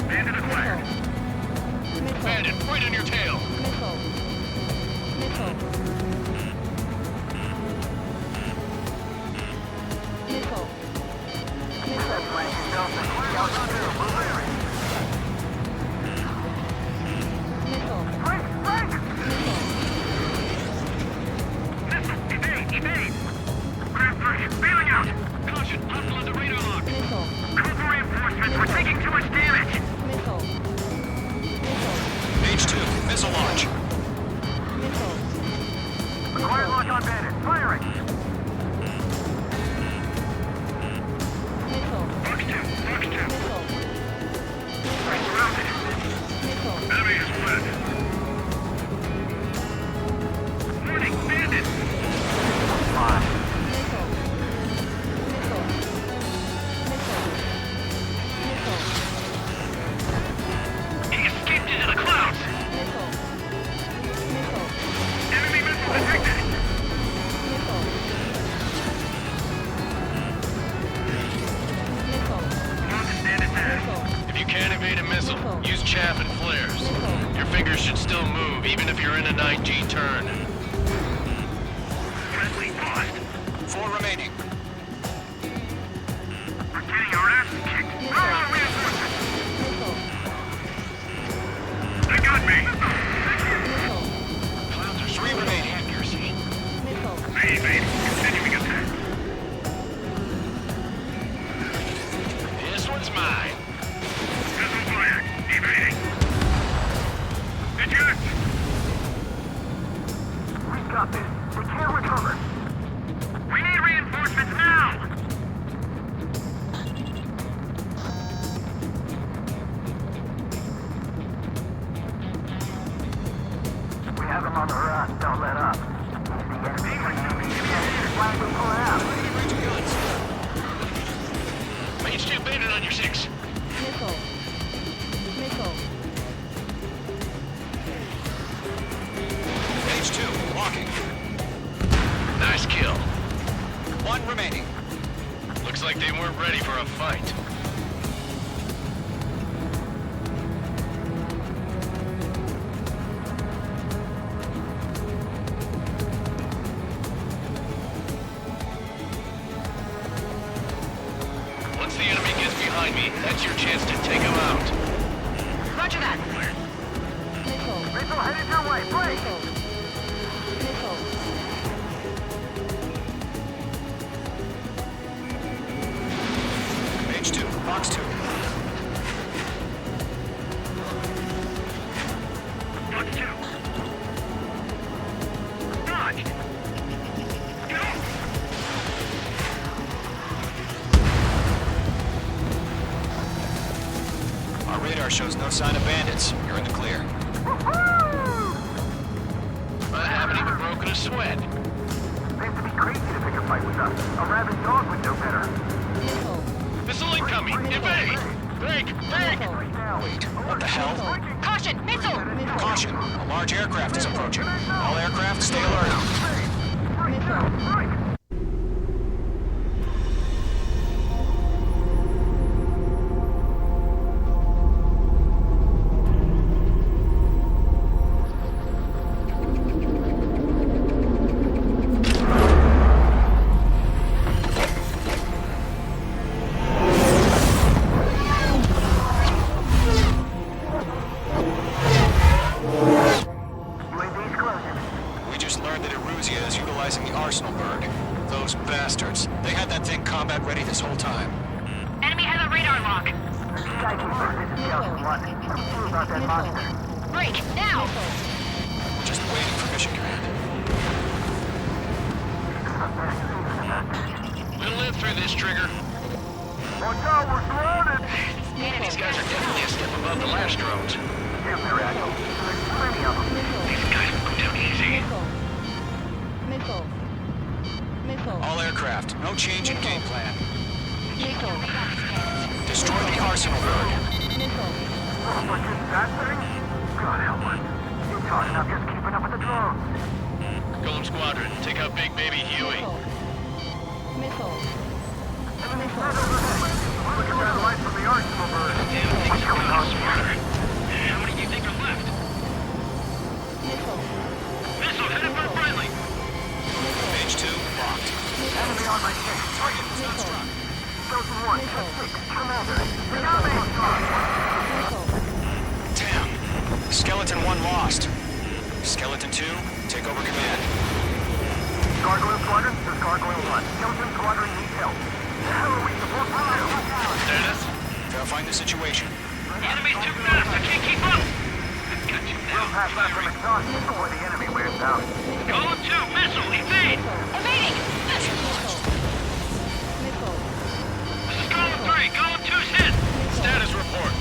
Bandit acquired. Bandit, right on your tail. Missile, evade, evade! Craft 3, bailing out! Caution, hostile on the radar lock. Cobra reinforcements, we're taking too much damage! H2, missile launch. Acquired lock on bandit, firing! Fox 2, Fox 2. We're surrounded. Enemy is fled. Warning, bandit! He escaped into the clouds! Enemy missile detected! Launch bandit there. If you can't evade a missile, use chaff and flares. Your fingers should still move, even if you're in a 9G turn. Friendly lost. 4 remaining. We're getting our asses kicked. Ah, reinforcements! They got me! Clouds are 3 remaining. Accuracy. They evade. Continuing attack. This one's mine. Missile fired. Evading. Eject! We got this. We can't recover. We need reinforcements now! We have them on the run. Don't let up. Mage 2 bandit on your 6. H2, locking. Nice kill. 1 remaining. Looks like they weren't ready for a fight. Once the enemy gets behind me, that's your chance to take him out. Roger that. Ready Missile headed your way. Break! Page 2, box 2. Box 2. Dodge! Get off! Our radar shows no sign of bandits. You're in the clear. I haven't even broken a sweat. Seems to be crazy to pick a fight with us. A rabid dog would know better. Missile incoming! Evade! Break! Break! Wait, what the hell? Caution! Missile! Caution! A large aircraft is approaching. All aircraft, stay alert. We just learned that Eruzia is utilizing the Arsenal bird. Those bastards. They had that thing combat ready this whole time. Enemy has a radar lock. Skykeeper, this is Scout 1. What's true about that monster? Break, now! We're just waiting for mission command. We'll live through this, Trigger. Watch out, we're surrounded! Man, these guys are definitely a step above the last drones. Damn, they're actual. There's plenty of them. These guys will go down easy. All aircraft, no change in game plan. Destroy the Arsenal bird. What is that thing? God help us. You're talking about just keeping up with the drones. Golem Squadron, take out Big Baby Huey. Enemy threat overhead. Look at that light from the Arsenal bird. Damn things are coming out smarter. How many do you think are left? Missile headed for friendly. Page 2, locked. Enemy on my six. Target was not struck. Chosen 1, check 6. Commander. Damn. Skeleton 1 lost. Skeleton 2, take over command. Gargoyle Squadron, this is Gargoyle 1. Skeleton Squadron needs help. The hell are we supposed to do? Status? Verifying the situation. Enemy's too fast. I can't keep up. I've got you now. We'll pass that from exhaust before the enemy wears out. Golem 2, missile, evade! Evading! This is Golem 3. Golem 2's hit. Status report.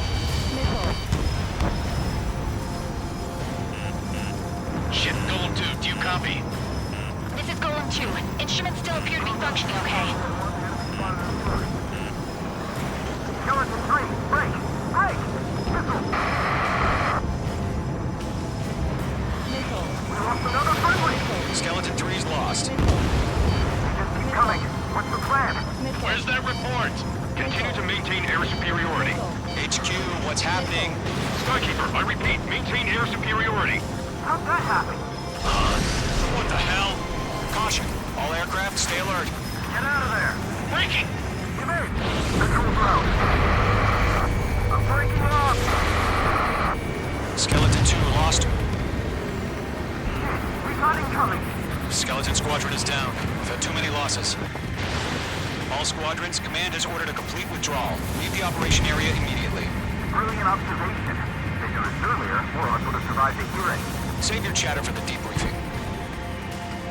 Shit, Golem 2, do you copy? This is Golem 2. Instruments still appear to be functioning okay. Skeleton 3, break! Break! Missile! We lost another friendly! Skeleton 3's lost. They just keep coming. What's the plan? Where's that report? Continue to maintain air superiority. HQ, what's happening? Skykeeper, I repeat, maintain air superiority. How'd that happen? What the hell? Caution. All aircraft, stay alert. Get out of there! Breaking! Give in! Control ground. I'm breaking off! Skeleton 2 lost. We got incoming! Skeleton Squadron is down. We've had too many losses. All squadrons, command has ordered a complete withdrawal. Leave the operation area immediately. Brilliant observation. If they done this earlier, more of us would have survived the hearing. Save your chatter for the debriefing.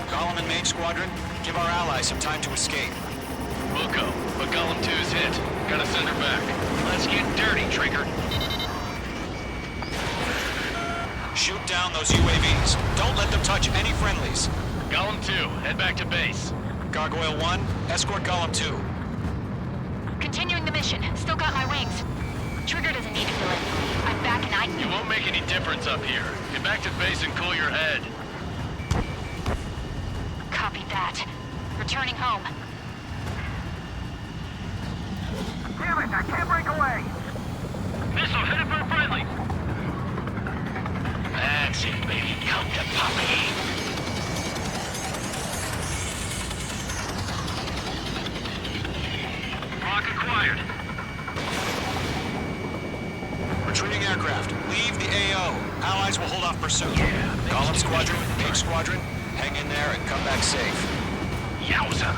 Golem and Mage Squadron, give our allies some time to escape. We'll go, but Golem 2's hit. Gotta send her back. Let's get dirty, Trigger. Shoot down those UAVs. Don't let them touch any friendlies. Golem 2, head back to base. Gargoyle 1, escort Golem 2. Continuing the mission. Still got my wings. Trigger doesn't need to feel it. I'm back and I... You won't make any difference up here. Get back to base and cool your head. Copy that. Returning home. Damn it, I can't break away! Missile headed for friendly. That's it, baby. Come to Poppy. Lock acquired. Retreating aircraft, leave the AO. Allies will hold off pursuit. Golem Squadron, Mage Squadron, hang in there and come back safe. Yowza!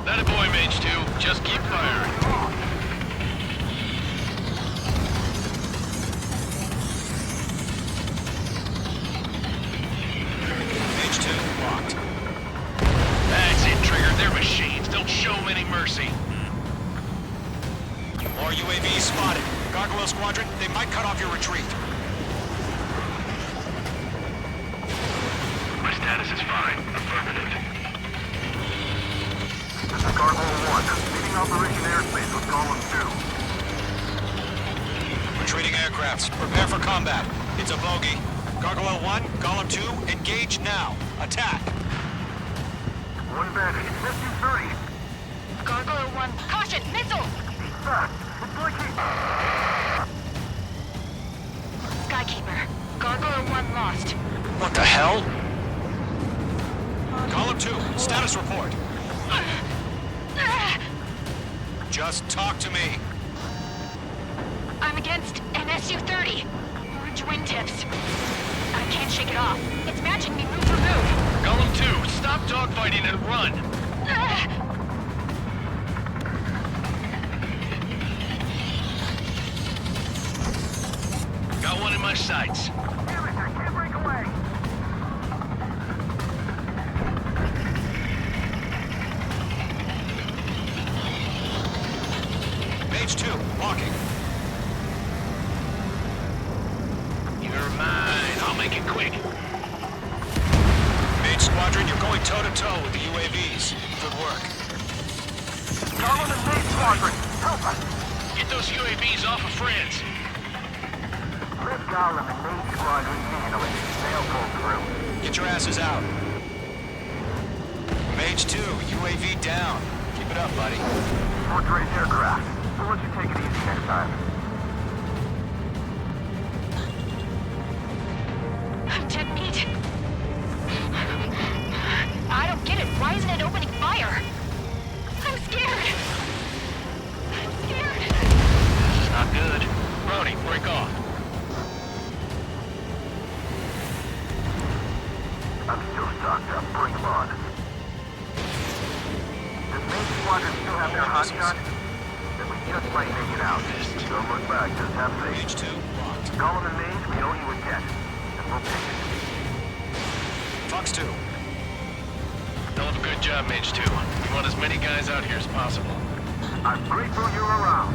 That a boy, Mage 2. Just keep firing. Mage 2, locked. That's it, Trigger. They're machines. Don't show them any mercy. More UAVs spotted. Gargoyle Squadron, they might cut off your retreat. My status is fine. Affirmative. This is Gargoyle 1. Leading Operation Airspace with Column 2. Retreating aircrafts, prepare for combat. It's a bogey. Gargoyle 1, Golem 2, engage now. Attack! One bandit. SU-30. Gargoyle 1, caution, missile! Fast. It's like Skykeeper, Gargoyle 1 lost. What the hell? Golem 2, status report. Just talk to me. I'm against an SU-30. Orange wingtips. I can't shake it off. It's matching me move for move. Golem 2, stop dogfighting and run. Got one in my sights. Damn it, I can't break away. Mage 2, walking. You're mine. I'll make it quick. Mage Squadron, you're going toe-to-toe with the UAVs. Good work. Golem and Mage Squadron, help us. Get those UAVs off of friends. Let Golem and Mage Squadron handle it. They'll pull through. Get your asses out. Mage 2, UAV down. Keep it up, buddy. Portrait aircraft. We'll let you take it easy next time. I'm dead meat. I don't get it. Why isn't it opening fire? I'm scared. I'm scared. This is not good. Brody, break off. I'm still stocked up. Bring them on. Does Mage Squadron still have their hot shot? Then we just might make it out. Don't look back. Just have faith. Mage 2, locked. Golem and Mage, we owe you a debt. And we'll take it. Fox 2. Hell of a good job, Mage 2. We want as many guys out here as possible. I'm grateful you're around.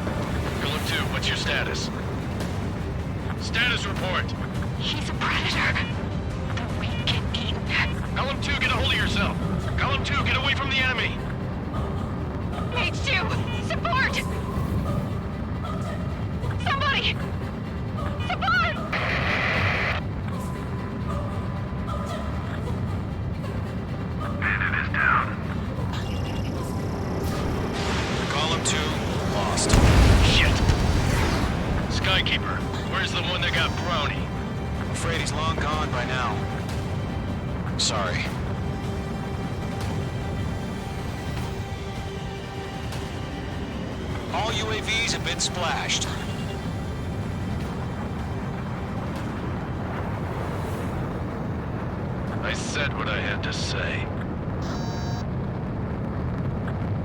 Golem 2, what's your status? Status report. He's a predator. The weak get eaten. Golem 2, get a hold of yourself. Golem 2, get away from the enemy. Mage 2, support! Somebody! Support! Bandit is down. Golem 2, lost. Shit. Skykeeper, where's the one that got Brownie? I'm afraid he's long gone by now. Sorry. All UAVs have been splashed. I said what I had to say.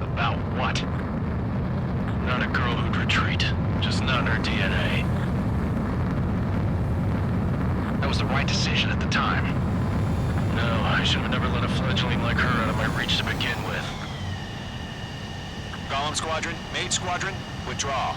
About what? Not a girl who'd retreat. Just not in her DNA. That was the right decision at the time. No, I should have never let a fledgling like her out of my reach to begin with. Golem Squadron, Mage Squadron, withdraw.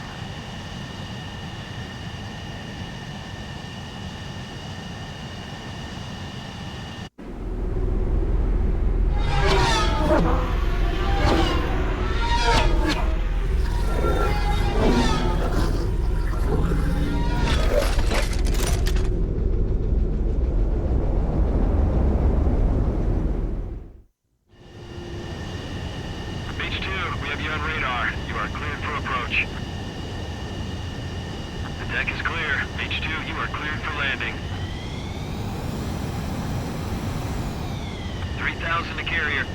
Mage 2, we have you on radar. You are cleared for approach. The deck is clear. Mage 2, you are cleared for landing. 3,000 to carrier.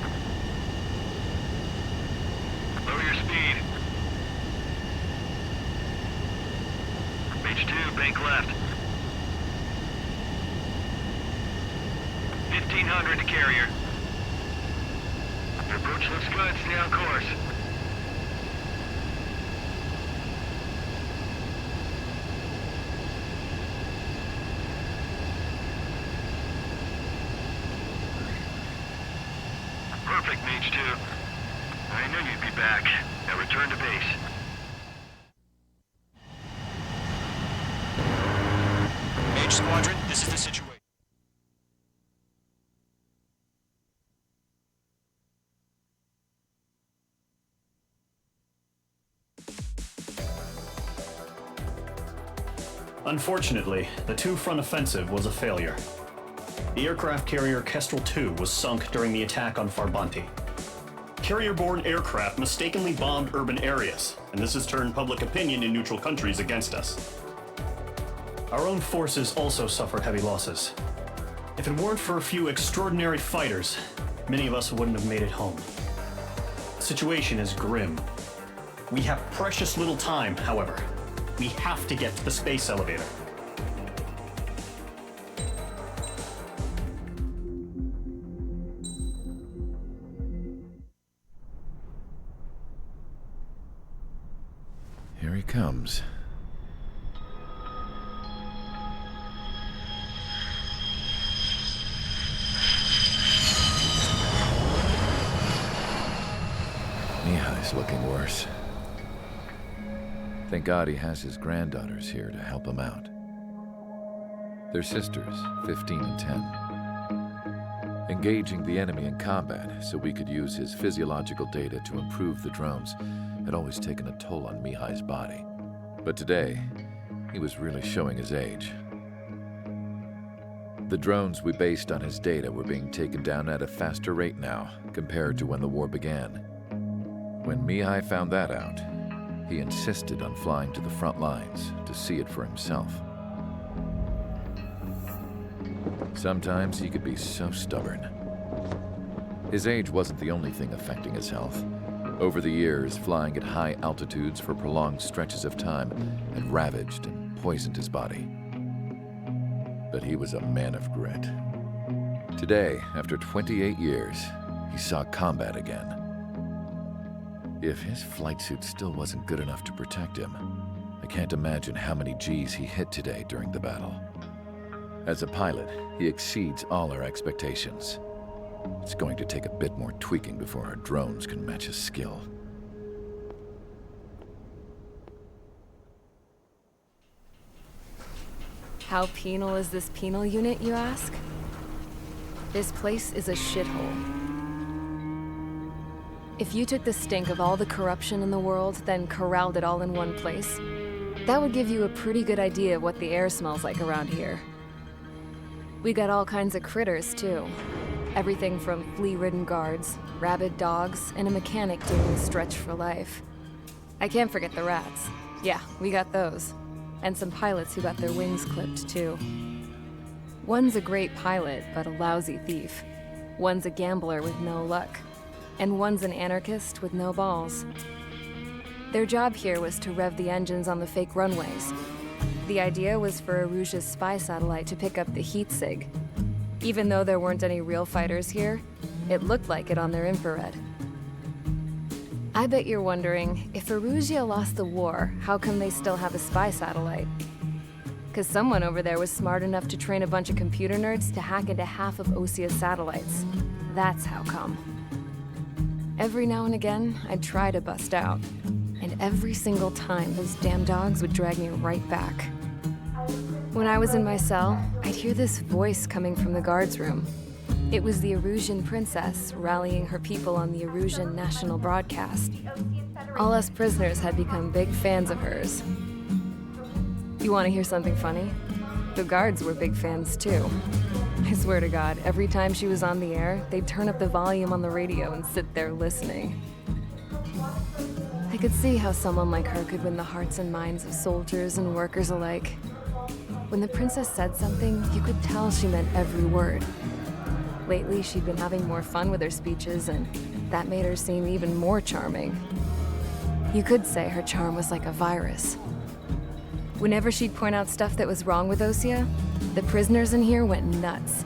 Lower your speed. Mage 2, bank left. 1500 to carrier. Your approach looks good. Stay on course. Perfect, Mage 2. I knew you'd be back. Now return to base. Mage Squadron, this is the situation. Unfortunately, the two-front offensive was a failure. The aircraft carrier Kestrel II was sunk during the attack on Farbanti. Carrier-borne aircraft mistakenly bombed urban areas, and this has turned public opinion in neutral countries against us. Our own forces also suffered heavy losses. If it weren't for a few extraordinary fighters, many of us wouldn't have made it home. The situation is grim. We have precious little time, however. We have to get to the space elevator. Here he comes. Mihai's looking worse. Thank God he has his granddaughters here to help him out. They're sisters, 15 and 10. Engaging the enemy in combat so we could use his physiological data to improve the drones had always taken a toll on Mihai's body. But today, he was really showing his age. The drones we based on his data were being taken down at a faster rate now compared to when the war began. When Mihai found that out, he insisted on flying to the front lines to see it for himself. Sometimes he could be so stubborn. His age wasn't the only thing affecting his health. Over the years, flying at high altitudes for prolonged stretches of time had ravaged and poisoned his body. But he was a man of grit. Today, after 28 years, he saw combat again. If his flight suit still wasn't good enough to protect him, I can't imagine how many G's he hit today during the battle. As a pilot, he exceeds all our expectations. It's going to take a bit more tweaking before our drones can match his skill. How penal is this penal unit, you ask? This place is a shithole. If you took the stink of all the corruption in the world, then corralled it all in one place, that would give you a pretty good idea of what the air smells like around here. We got all kinds of critters, too. Everything from flea-ridden guards, rabid dogs, and a mechanic doing the stretch for life. I can't forget the rats. Yeah, we got those. And some pilots who got their wings clipped, too. One's a great pilot, but a lousy thief. One's a gambler with no luck. And one's an anarchist with no balls. Their job here was to rev the engines on the fake runways. The idea was for Aruja's spy satellite to pick up the heat sig. Even though there weren't any real fighters here, it looked like it on their infrared. I bet you're wondering, if Aruja lost the war, how come they still have a spy satellite? 'Cause someone over there was smart enough to train a bunch of computer nerds to hack into half of Osia's satellites. That's how come. Every now and again, I'd try to bust out. And every single time, those damn dogs would drag me right back. When I was in my cell, I'd hear this voice coming from the guards room. It was the Erusian princess rallying her people on the Erusian national broadcast. All us prisoners had become big fans of hers. You want to hear something funny? The guards were big fans too. I swear to God, every time she was on the air, they'd turn up the volume on the radio and sit there listening. I could see how someone like her could win the hearts and minds of soldiers and workers alike. When the princess said something, you could tell she meant every word. Lately, she'd been having more fun with her speeches, and that made her seem even more charming. You could say her charm was like a virus. Whenever she'd point out stuff that was wrong with Osia, the prisoners in here went nuts.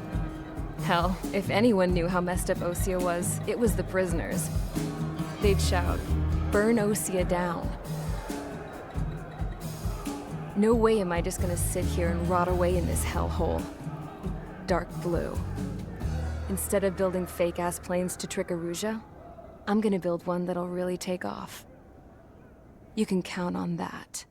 Hell, if anyone knew how messed up Osea was, it was the prisoners. They'd shout, "Burn Osea down." No way am I just gonna sit here and rot away in this hellhole. Dark blue. Instead of building fake-ass planes to trick Erusea, I'm gonna build one that'll really take off. You can count on that.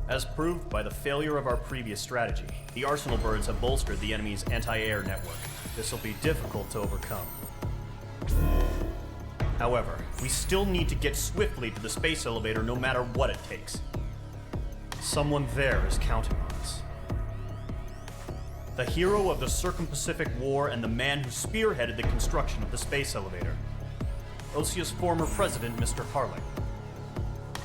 As proved by the failure of our previous strategy, the Arsenal birds have bolstered the enemy's anti-air network. This will be difficult to overcome. However, we still need to get swiftly to the space elevator no matter what it takes. Someone there is counting on us. The hero of the Circum-Pacific War and the man who spearheaded the construction of the space elevator. Osea's former president, Mr. Harling.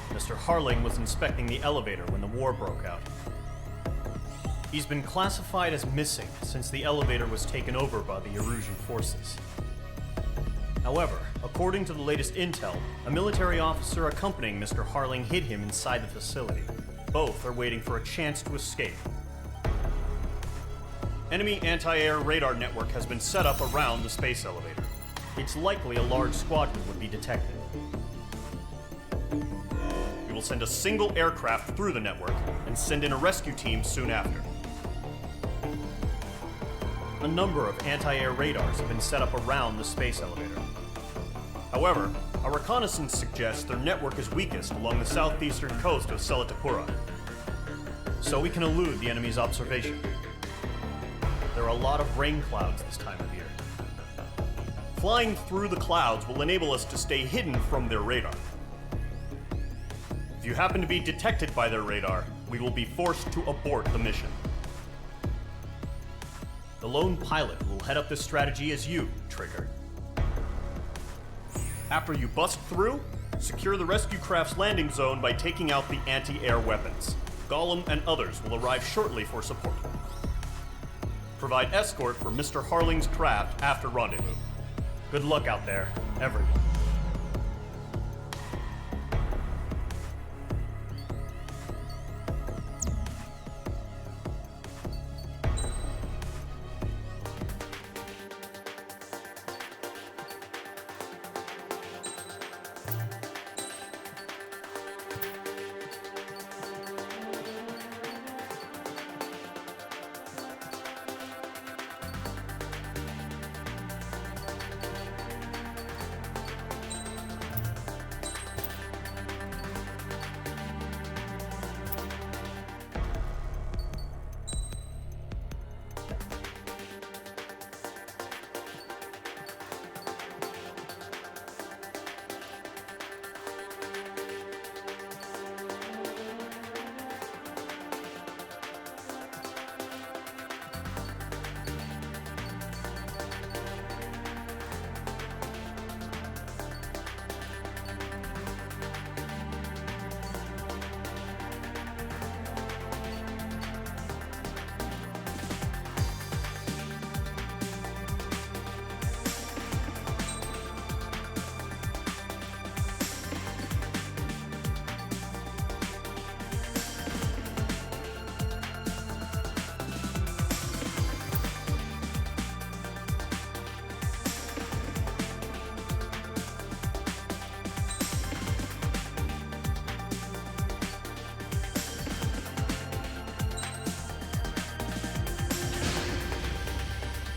Mr. Harling was inspecting the elevator when the war broke out. He's been classified as missing since the elevator was taken over by the Erusian forces. However, according to the latest intel, a military officer accompanying Mr. Harling hid him inside the facility. Both are waiting for a chance to escape. Enemy anti-air radar network has been set up around the space elevator. It's likely a large squadron would be detected. We will send a single aircraft through the network and send in a rescue team soon after. A number of anti-air radars have been set up around the space elevator. However, our reconnaissance suggests their network is weakest along the southeastern coast of Selatapura, so we can elude the enemy's observation. There are a lot of rain clouds this time of year. Flying through the clouds will enable us to stay hidden from their radar. If you happen to be detected by their radar, we will be forced to abort the mission. The lone pilot will head up this strategy as you, Trigger. After you bust through, secure the rescue craft's landing zone by taking out the anti-air weapons. Gollum and others will arrive shortly for support. Provide escort for Mr. Harling's craft after rendezvous. Good luck out there, everyone.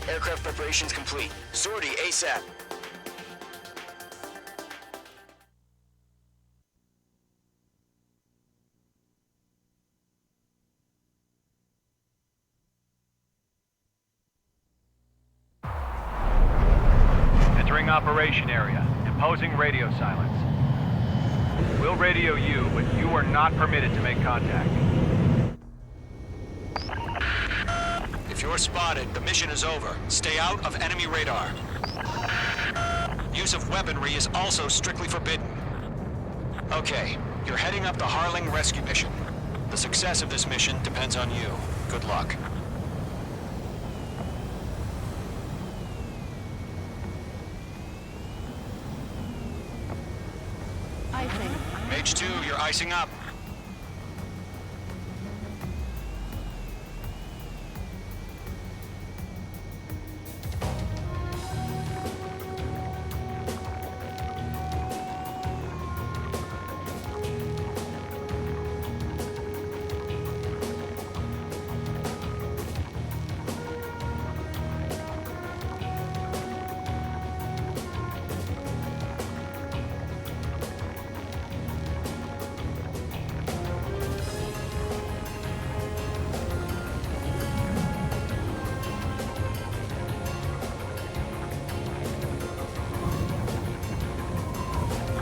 Aircraft preparations complete. Sortie ASAP. Entering operation area. Imposing radio silence. We'll radio you, but you are not permitted to make contact. If you're spotted, the mission is over. Stay out of enemy radar. Use of weaponry is also strictly forbidden. Okay, you're heading up the Harling rescue mission. The success of this mission depends on you. Good luck. Icing. Mage 2, you're icing up.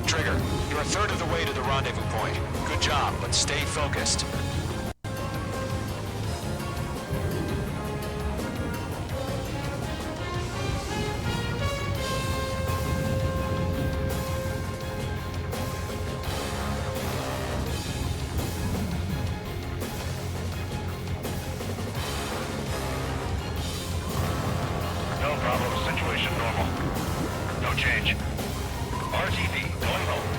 Trigger, you're a third of the way to the rendezvous point. Good job, but stay focused. No problem. Situation normal. No change. RTV, going home.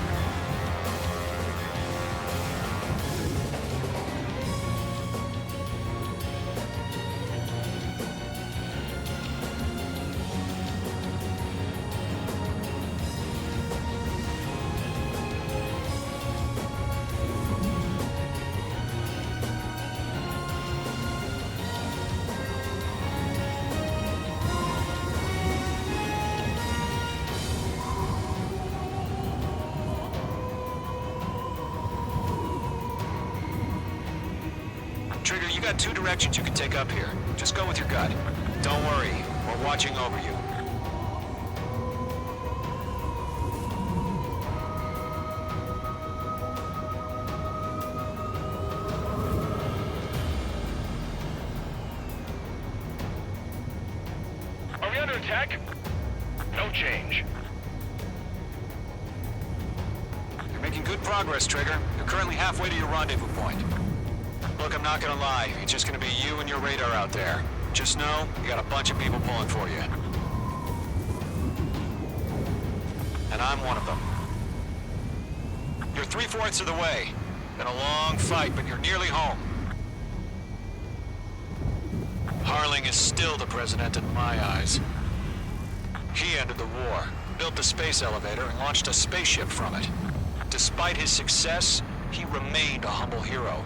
Trigger, you got 2 directions you can take up here. Just go with your gut. Don't worry, we're watching over you. Are we under attack? No change. You're making good progress, Trigger. You're currently halfway to your rendezvous point. Look, I'm not gonna lie. It's just gonna be you and your radar out there. Just know, you got a bunch of people pulling for you. And I'm one of them. You're 3/4 of the way. Been a long fight, but you're nearly home. Harling is still the president in my eyes. He ended the war, built the space elevator, and launched a spaceship from it. Despite his success, he remained a humble hero.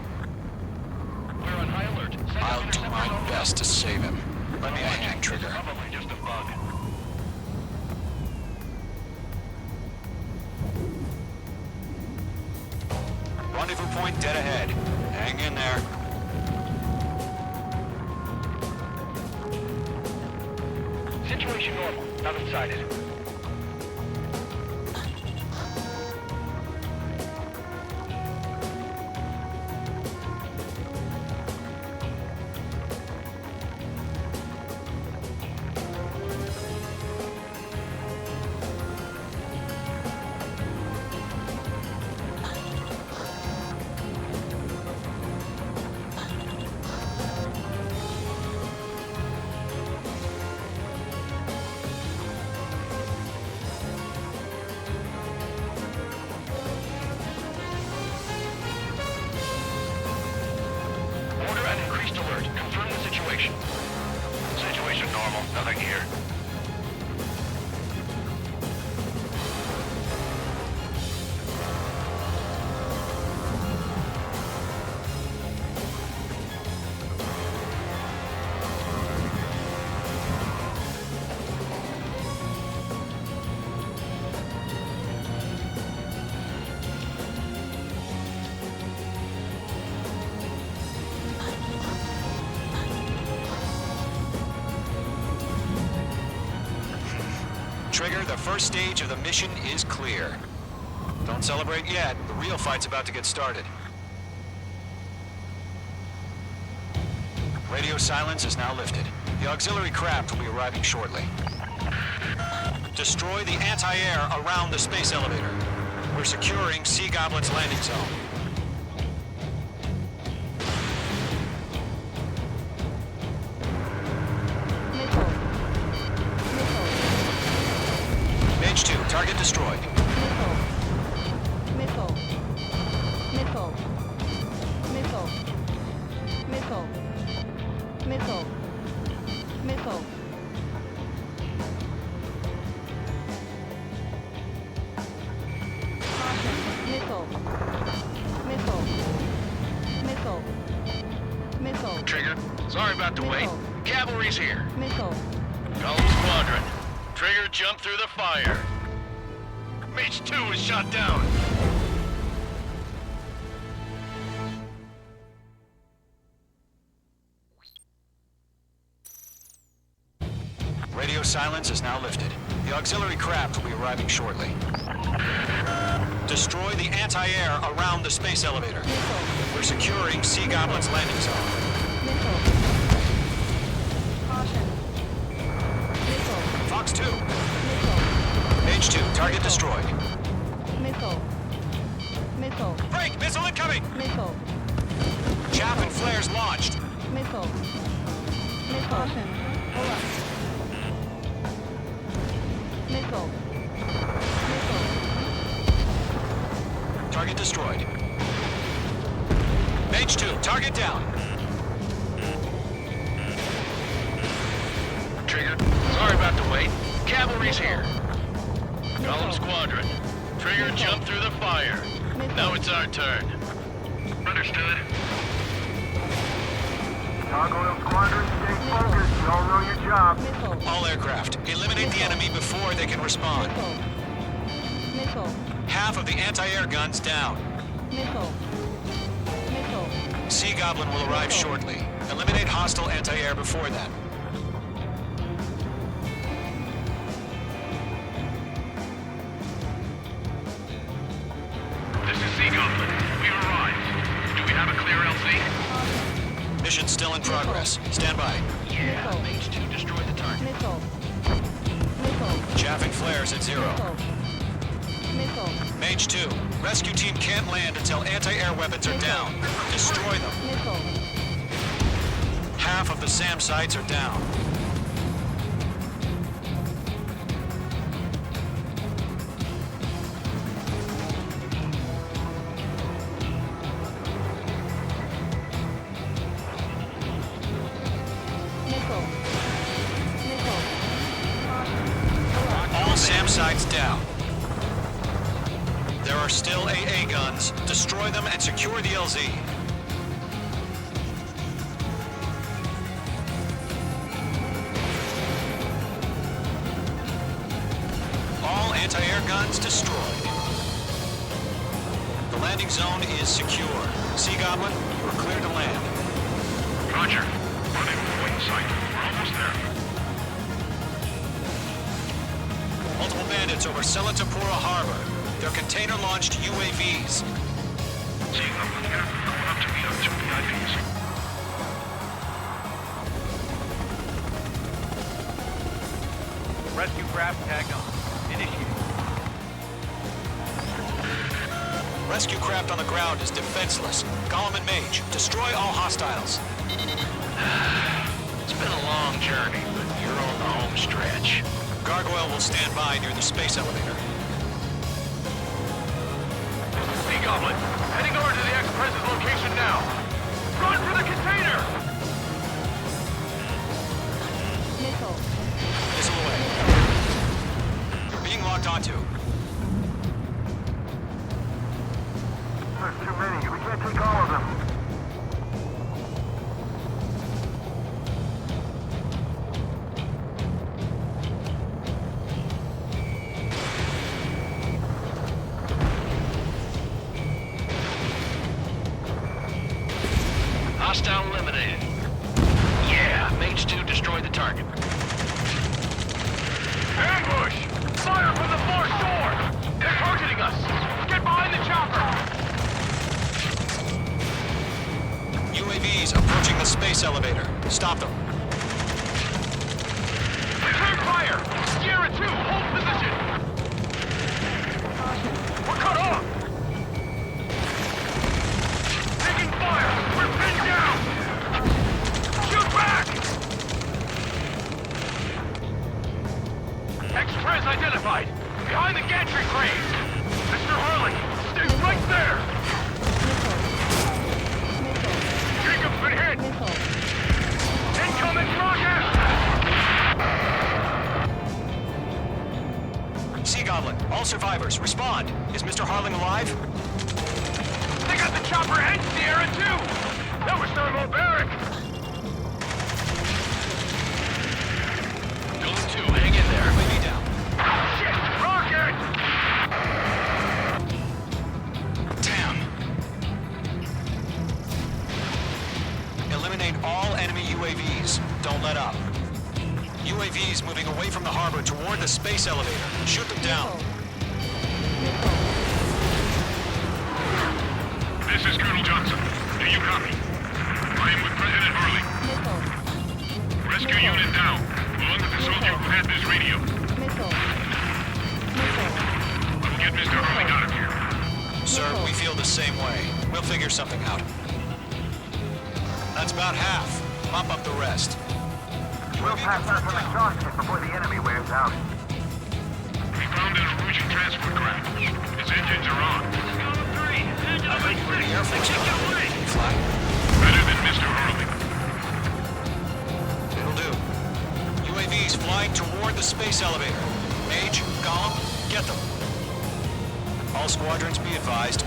We're on high alert. I'll do my best to save him. Let me a hand, Trigger. Probably just a bug. Rendezvous point dead ahead. Hang in there. Situation normal. Nothing sighted. Order an increased alert. Confirm the situation. Situation normal. Nothing here. Trigger, the first stage of the mission is clear. Don't celebrate yet. The real fight's about to get started. Radio silence is now lifted. The auxiliary craft will be arriving shortly. Destroy the anti-air around the space elevator. We're securing Sea Goblin's landing zone. Mage 2, target destroyed. Missile. Missile. Missile. Caution. Missile. Missile. Missile. Missile. Trigger, sorry about the wait. Missile. Cavalry's here. Missile. Golem Squadron. Trigger, jump through the fire. Mage 2 is shot down. Radio silence is now lifted. The auxiliary craft will be arriving shortly. Destroy the anti-air around the space elevator. Missile. We're securing Sea Goblin's landing zone. Missile. Caution. Missile. Fox 2. Missile. Mage 2, target destroyed. Missile. Missile. Break! Missile incoming! Missile. Chaff and flares launched. Missile. Missile. Caution. Alert. Missile. Missile. Target destroyed. Mage 2, target down. Trigger, sorry about the wait. Cavalry's here. Golem Squadron. Trigger, jump through the fire. Now it's our turn. Understood. Gargoyle Squadron, stay focused. You all know your job. Missile. All aircraft, eliminate the enemy before they can respond. Missile. Missile. Half of the anti-air guns down. Missile. Missile. Sea Goblin will arrive shortly. Eliminate hostile anti-air before that. This is Sea Goblin. We've arrived. Do we have a clear LZ? Mission still in progress. Stand by. Yeah, Mage 2 destroy the target. Missile. Missile. Chaffing flares at 0. Missile. Mage 2, rescue team can't land until anti-air weapons are down. Destroy them. Missile. Half of the SAM sites are down. Missile. Missile. All SAM sites down. There are still AA guns. Destroy them and secure the LZ. All anti-air guns destroyed. The landing zone is secure. Sea Goblin, you are clear to land. Roger. Running point sight. We're almost there. Multiple bandits over Selatapura Harbor. They're container-launched UAVs. Seeing them here. Going up to meet up 2 VIPs. Rescue craft tagged on. Initiated. Rescue craft on the ground is defenseless. Golem and Mage, destroy all hostiles. It's been a long journey, but you're on the home stretch. Gargoyle will stand by near the space elevator. Sea Goblin, heading over to the ex-President's location now. Run for the container! Missile. Missile away. You're being locked onto. There's too many. We can't take all of them. Hostile eliminated. Yeah, Mage 2 destroyed the target. Ambush! Fire from the far shore! They're targeting us! Get behind the chopper! UAVs approaching the space elevator. Stop them. Return fire! Sierra 2, hold position! We're cut off! Taking fire! We're pinned down! Shoot back! X-Prez identified! Behind the gantry crane! Mr. Hurley, stay right there! Jacob's been hit! Sea Goblin, all survivors, respond. Is Mr. Harling alive? They got the chopper and Sierra too! That was thermobaric! Golem 2, hang in there. Lay me down. Shit! Rocket! Damn. Eliminate all enemy UAVs. Don't let up. UAVs moving away from the harbor toward the space elevator. Shoot them down. This is Colonel Johnson. Do you copy? I am with President Harley. Rescue unit down. Belong to the soldier who had this radio. I will get Mr. Harley out of here. Sir, we feel the same way. We'll figure something out. That's about half. Mop up the rest. We'll pass out from exhaustion before the enemy wears out. We found an Erusian transport craft. Its engines are on. I'm ready for the air force. Fly. Better than Mr. Harley. It'll do. UAVs flying toward the space elevator. Mage, Gollum, get them. All squadrons be advised.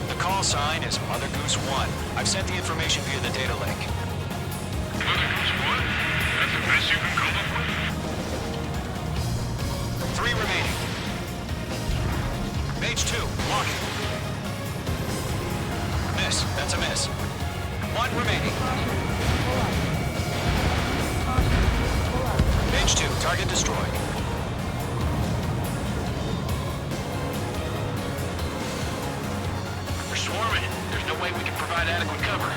The call sign is Mother Goose 1. I've sent the information via the data link. Mother Goose 1? That's the best you can come up with? 3 remaining. Mage 2, walking. Miss. That's a miss. 1 remaining. Mage 2, target destroyed. We're swarming. There's no way we can provide adequate cover.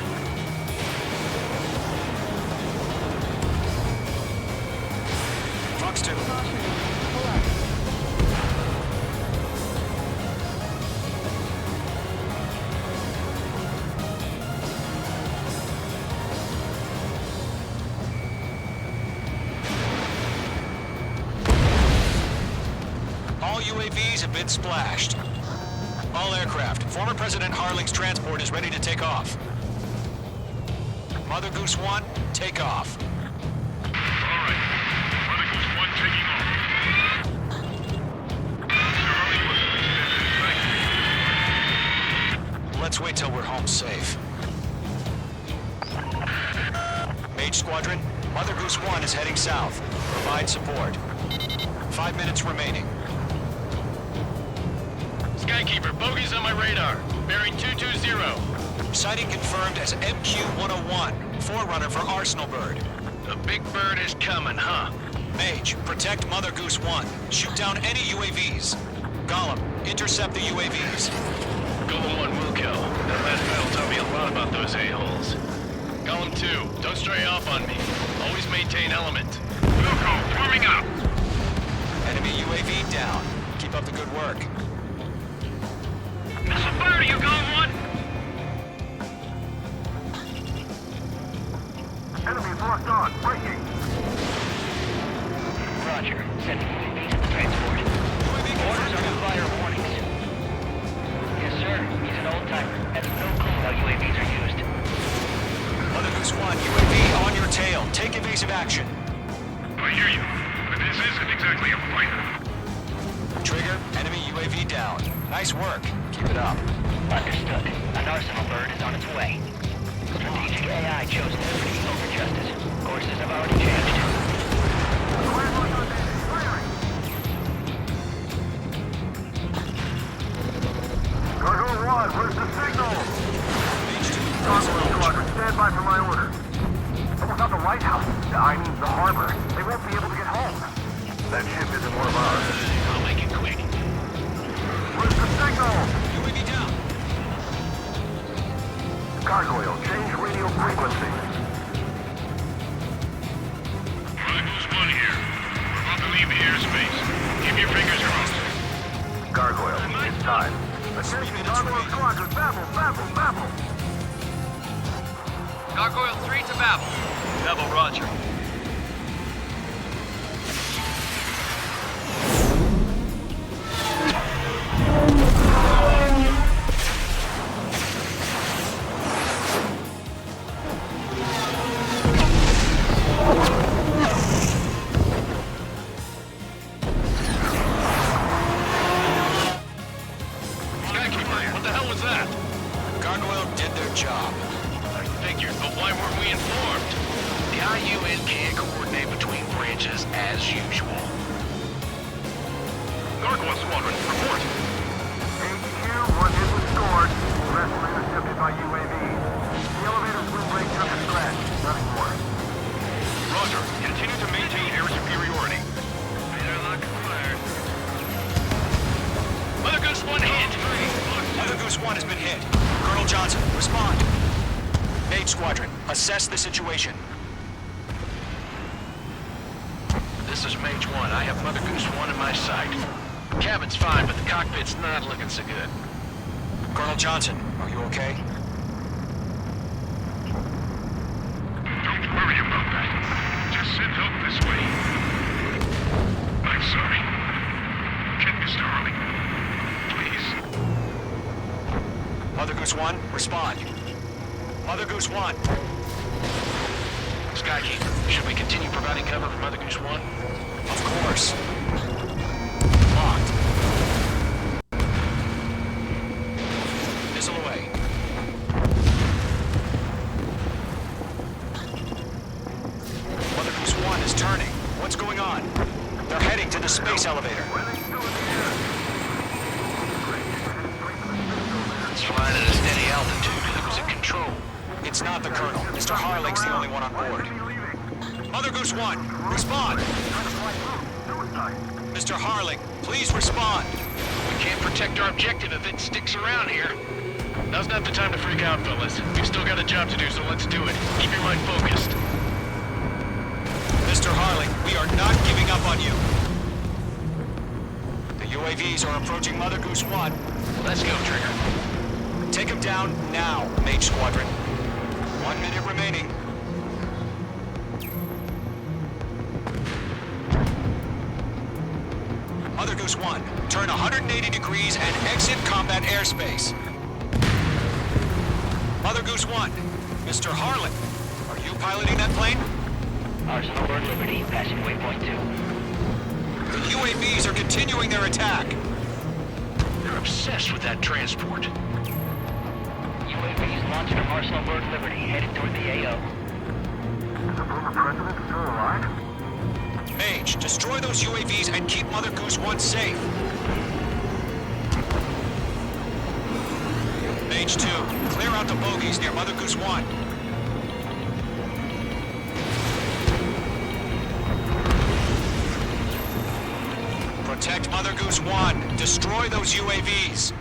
Fox 2. All UAVs have been splashed. All aircraft, former President Harling's transport is ready to take off. Mother Goose 1, take off. All right. Mother Goose 1 taking off. Mr. Harley was extended. Let's wait till we're home safe. Mage Squadron, Mother Goose 1 is heading south. Provide support. 5 minutes remaining. Skykeeper, bogeys on my radar. Bearing 220. Sighting confirmed as MQ-101, forerunner for Arsenal Bird. The big bird is coming, huh? Mage, protect Mother Goose 1. Shoot down any UAVs. Gollum, intercept the UAVs. Golem 1 will kill. That last battle taught me a lot about those a-holes. Golem 2, don't stray off on me. Always maintain element. Wilco, forming up. Enemy UAV down. Keep up the good work. Missile fire to you, Golem 1. Enemy's locked on. Breaking. Roger. Sending UAVs to the transport. Orders are to fire warnings. Yes, sir. He's an old-timer. Has no clue how UAVs are used. Mother Goose 1, UAV on your tail. Take evasive action. I hear you, but this isn't exactly a fighter. Trigger, enemy UAV down. Nice work. Keep it up. Understood. An Arsenal Bird is on its way. Strategic AI chose liberty over justice. Courses have already changed. Cargo 1, where's the signal? Cargo Squadron, stand by for my order. Almost out the lighthouse. I mean the harbor. They won't be able to get home. That ship isn't one of ours. I'll make it quick. Where's the signal? UAV down. Gargoyle, change radio frequency. Mother Goose 1 here. We're about to leave the airspace. Keep your fingers crossed. Gargoyle, it's time. Attention, Gargoyle Squadron, babble, babble, babble. Gargoyle 3 to Babel. Babel, roger. as usual. Gargoyle Squadron, report. HQ, one hit was scored. The rest were intercepted by UAVs. The elevator's windbreak took a scratch. Nothing more. Roger. Continue to maintain air superiority. Airlock acquired. Mother Goose 1 hit. Mother Goose 1 has been hit. Colonel Johnson, respond. Mage Squadron, assess the situation. This is Mage 1. I have Mother Goose 1 in my sight. Cabin's fine, but the cockpit's not looking so good. Colonel Johnson, are you okay? Don't worry about that. Just send help this way. I'm sorry. Get Mr. Harley. Please. Mother Goose 1, respond. Mother Goose 1. Skykeeper, should we continue providing cover for Mother Goose 1? Of course. Locked. Missile away. Mother Goose 1 is turning. What's going on? They're heading to the space elevator. It's flying at a steady altitude. Who's in control? It's not the Colonel. Mr. Harling's the only one on board. Mother Goose 1, respond! Mr. Harling, please respond! We can't protect our objective if it sticks around here. Now's not the time to freak out, fellas. We've still got a job to do, so let's do it. Keep your mind focused. Mr. Harling, we are not giving up on you. The UAVs are approaching Mother Goose 1. Let's go, Trigger. Take him down now, Mage Squadron. 1 minute remaining. Mother Goose 1, turn 180 degrees and exit combat airspace. Mother Goose 1, Mr. Harlan, are you piloting that plane? Arsenal Bird Liberty, passing waypoint 2. The UAVs are continuing their attack. They're obsessed with that transport. UAVs launched from Arsenal Bird Liberty, headed toward the AO. Is the former president still alive? Mage, destroy those UAVs and keep Mother Goose 1 safe. Mage 2, clear out the bogies near Mother Goose 1. Protect Mother Goose 1. Destroy those UAVs.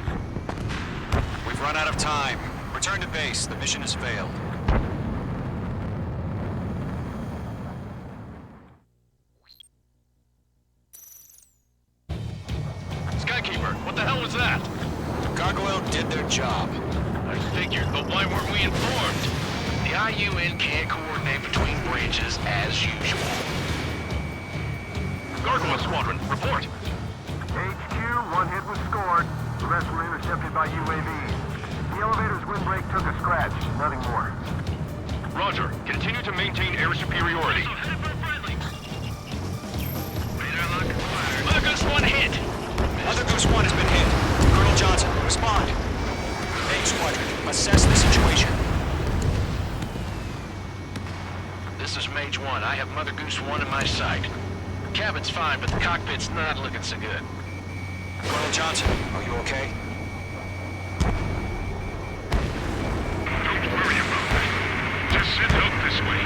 We've run out of time. Return to base. The mission has failed. Skykeeper, what the hell was that? Gargoyle did their job. I figured, but why weren't we informed? The IUN can't coordinate between branches as usual. Gargoyle Squadron, report. HQ, one hit was scored. The rest were intercepted by UAVs. The elevator's windbreak took a scratch. Nothing more. Roger. Continue to maintain air superiority. Mother Goose 1 hit! Mother Goose 1 has been hit. Colonel Johnson, respond. Mage Squadron, assess the situation. This is Mage 1. I have Mother Goose 1 in my sight. Cabin's fine, but the cockpit's not looking so good. Colonel Johnson, are you okay? Don't worry about that. Just send help this way.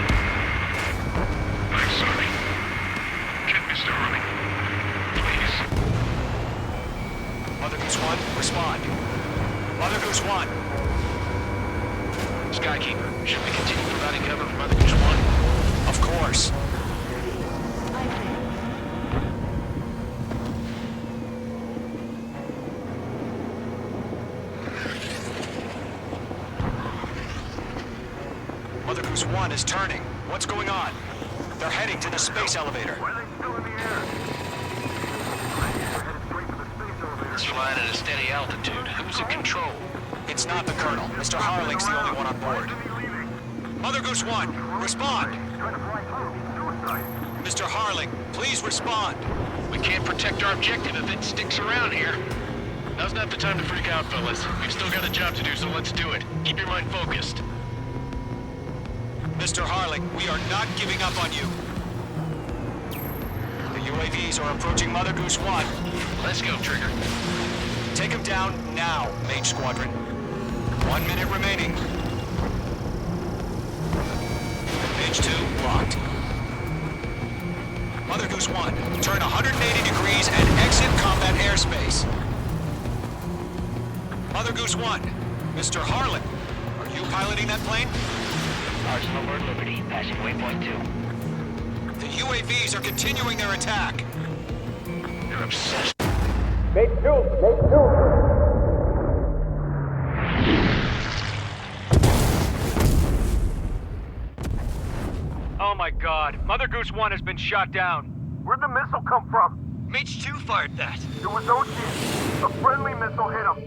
I'm sorry. Get Mr. Harley. Please. Mother Goose 1, respond. Mother Goose 1. Skykeeper, should we continue providing cover for Mother Goose 1? Of course. Mother Goose 1 is turning. What's going on? They're heading to the space elevator. Why are they still in the air? It's flying at a steady altitude. Who's in control? It's not the Colonel. Mr. Harling's the only one on board. Mother Goose 1, respond! Mr. Harling, please respond! We can't protect our objective if it sticks around here. Now's not the time to freak out, fellas. We've still got a job to do, so let's do it. Keep your mind focused. Mr. Harling, we are not giving up on you. UAVs are approaching Mother Goose 1. Let's go, Trigger. Take them down now, Mage Squadron. 1 minute remaining. Mage 2 locked. Mother Goose 1, turn 180 degrees and exit combat airspace. Mother Goose 1, Mr. Harlan, are you piloting that plane? Arsenal Bird Liberty, passing waypoint 2. The UAVs are continuing their attack. You're obsessed. Mate 2! Oh my god, Mother Goose 1 has been shot down. Where'd the missile come from? Mage 2 fired that. It was Ocean. A friendly missile hit him.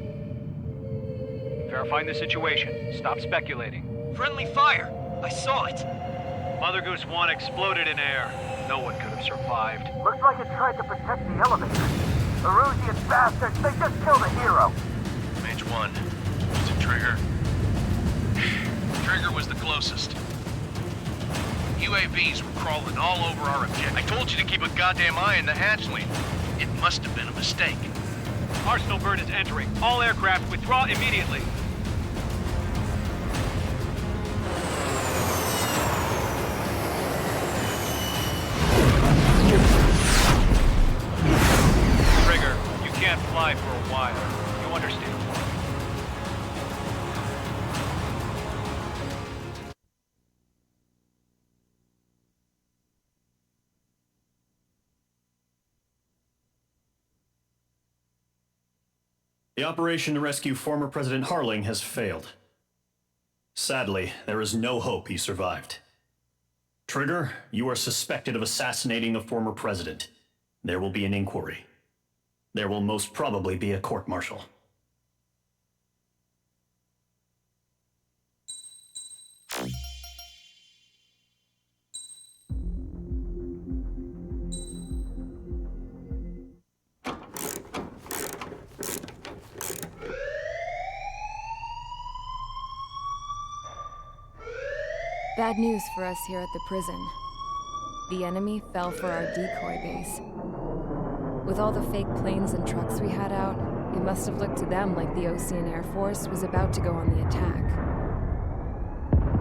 Verifying the situation. Stop speculating. Friendly fire! I saw it! Mother Goose 1 exploded in air. No one could have survived. Looks like it tried to protect the elevator. Erusian bastards, they just killed a hero. Mage 1. Was it Trigger? Trigger was the closest. UAVs were crawling all over our objective. I told you to keep a goddamn eye on the hatchling. It must have been a mistake. Arsenal Bird is entering. All aircraft withdraw immediately. Trigger, you can't fly for a while. You understand why. The operation to rescue former President Harling has failed. Sadly, there is no hope he survived. Trigger, you are suspected of assassinating the former president. There will be an inquiry. There will most probably be a court-martial. Bad news for us here at the prison. The enemy fell for our decoy base. With all the fake planes and trucks we had out, it must have looked to them like the Ocean Air Force was about to go on the attack.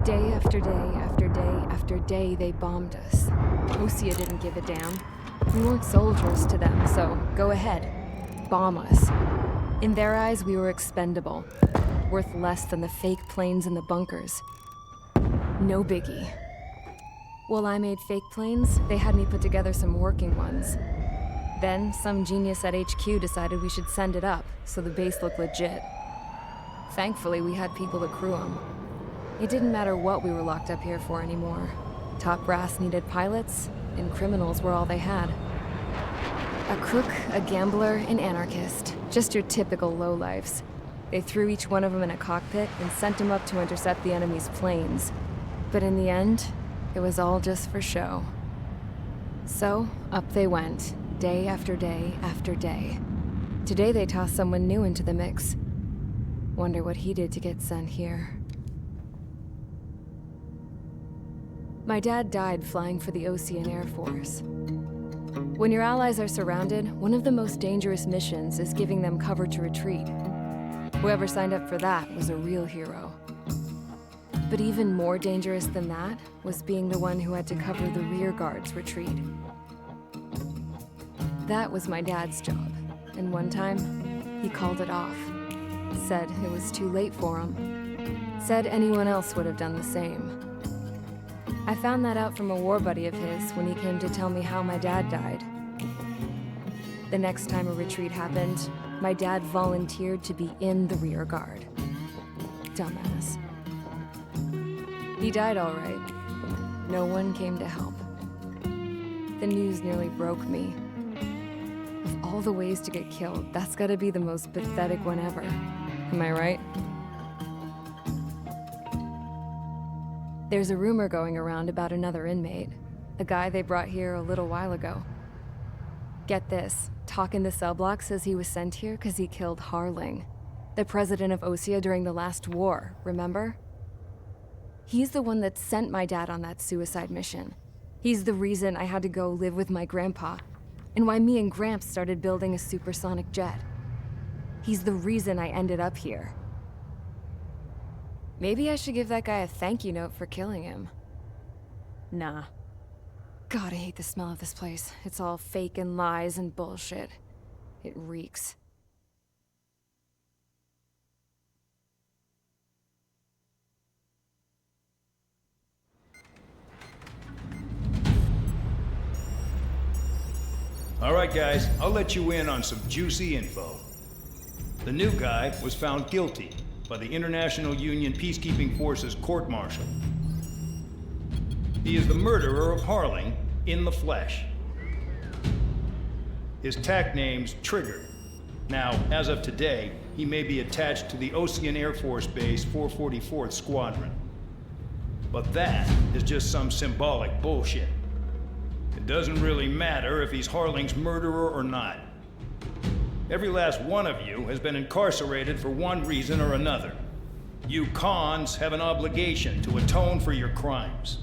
Day after day after day after day, they bombed us. Osea didn't give a damn. We weren't soldiers to them, so go ahead. Bomb us. In their eyes, we were expendable. Worth less than the fake planes in the bunkers. No biggie. While I made fake planes, they had me put together some working ones. Then, some genius at HQ decided we should send it up, so the base looked legit. Thankfully, we had people to crew them. It didn't matter what we were locked up here for anymore. Top brass needed pilots, and criminals were all they had. A crook, a gambler, an anarchist. Just your typical lowlifes. They threw each one of them in a cockpit and sent them up to intercept the enemy's planes. But in the end, it was all just for show. So, up they went, day after day after day. Today they tossed someone new into the mix. Wonder what he did to get sent here. My dad died flying for the Ocean Air Force. When your allies are surrounded, one of the most dangerous missions is giving them cover to retreat. Whoever signed up for that was a real hero. But even more dangerous than that was being the one who had to cover the rear guard's retreat. That was my dad's job, and one time, he called it off. Said it was too late for him. Said anyone else would have done the same. I found that out from a war buddy of his when he came to tell me how my dad died. The next time a retreat happened, my dad volunteered to be in the rear guard. Dumbass. He died all right. No one came to help. The news nearly broke me. Of all the ways to get killed, that's gotta be the most pathetic one ever. Am I right? There's a rumor going around about another inmate. A guy they brought here a little while ago. Get this, talk in the cell block says he was sent here because he killed Harling, the president of Osea during the last war, remember? He's the one that sent my dad on that suicide mission. He's the reason I had to go live with my grandpa. and why me and Gramps started building a supersonic jet. He's the reason I ended up here. Maybe I should give that guy a thank you note for killing him. Nah. God, I hate the smell of this place. It's all fake and lies and bullshit. It reeks. All right, guys, I'll let you in on some juicy info. The new guy was found guilty by the International Union Peacekeeping Forces court-martial. He is the murderer of Harling in the flesh. His TAC name's Trigger. Now, as of today, he may be attached to the Ocean Air Force Base 444th Squadron. But that is just some symbolic bullshit. It doesn't really matter if he's Harling's murderer or not. Every last one of you has been incarcerated for one reason or another. You cons have an obligation to atone for your crimes.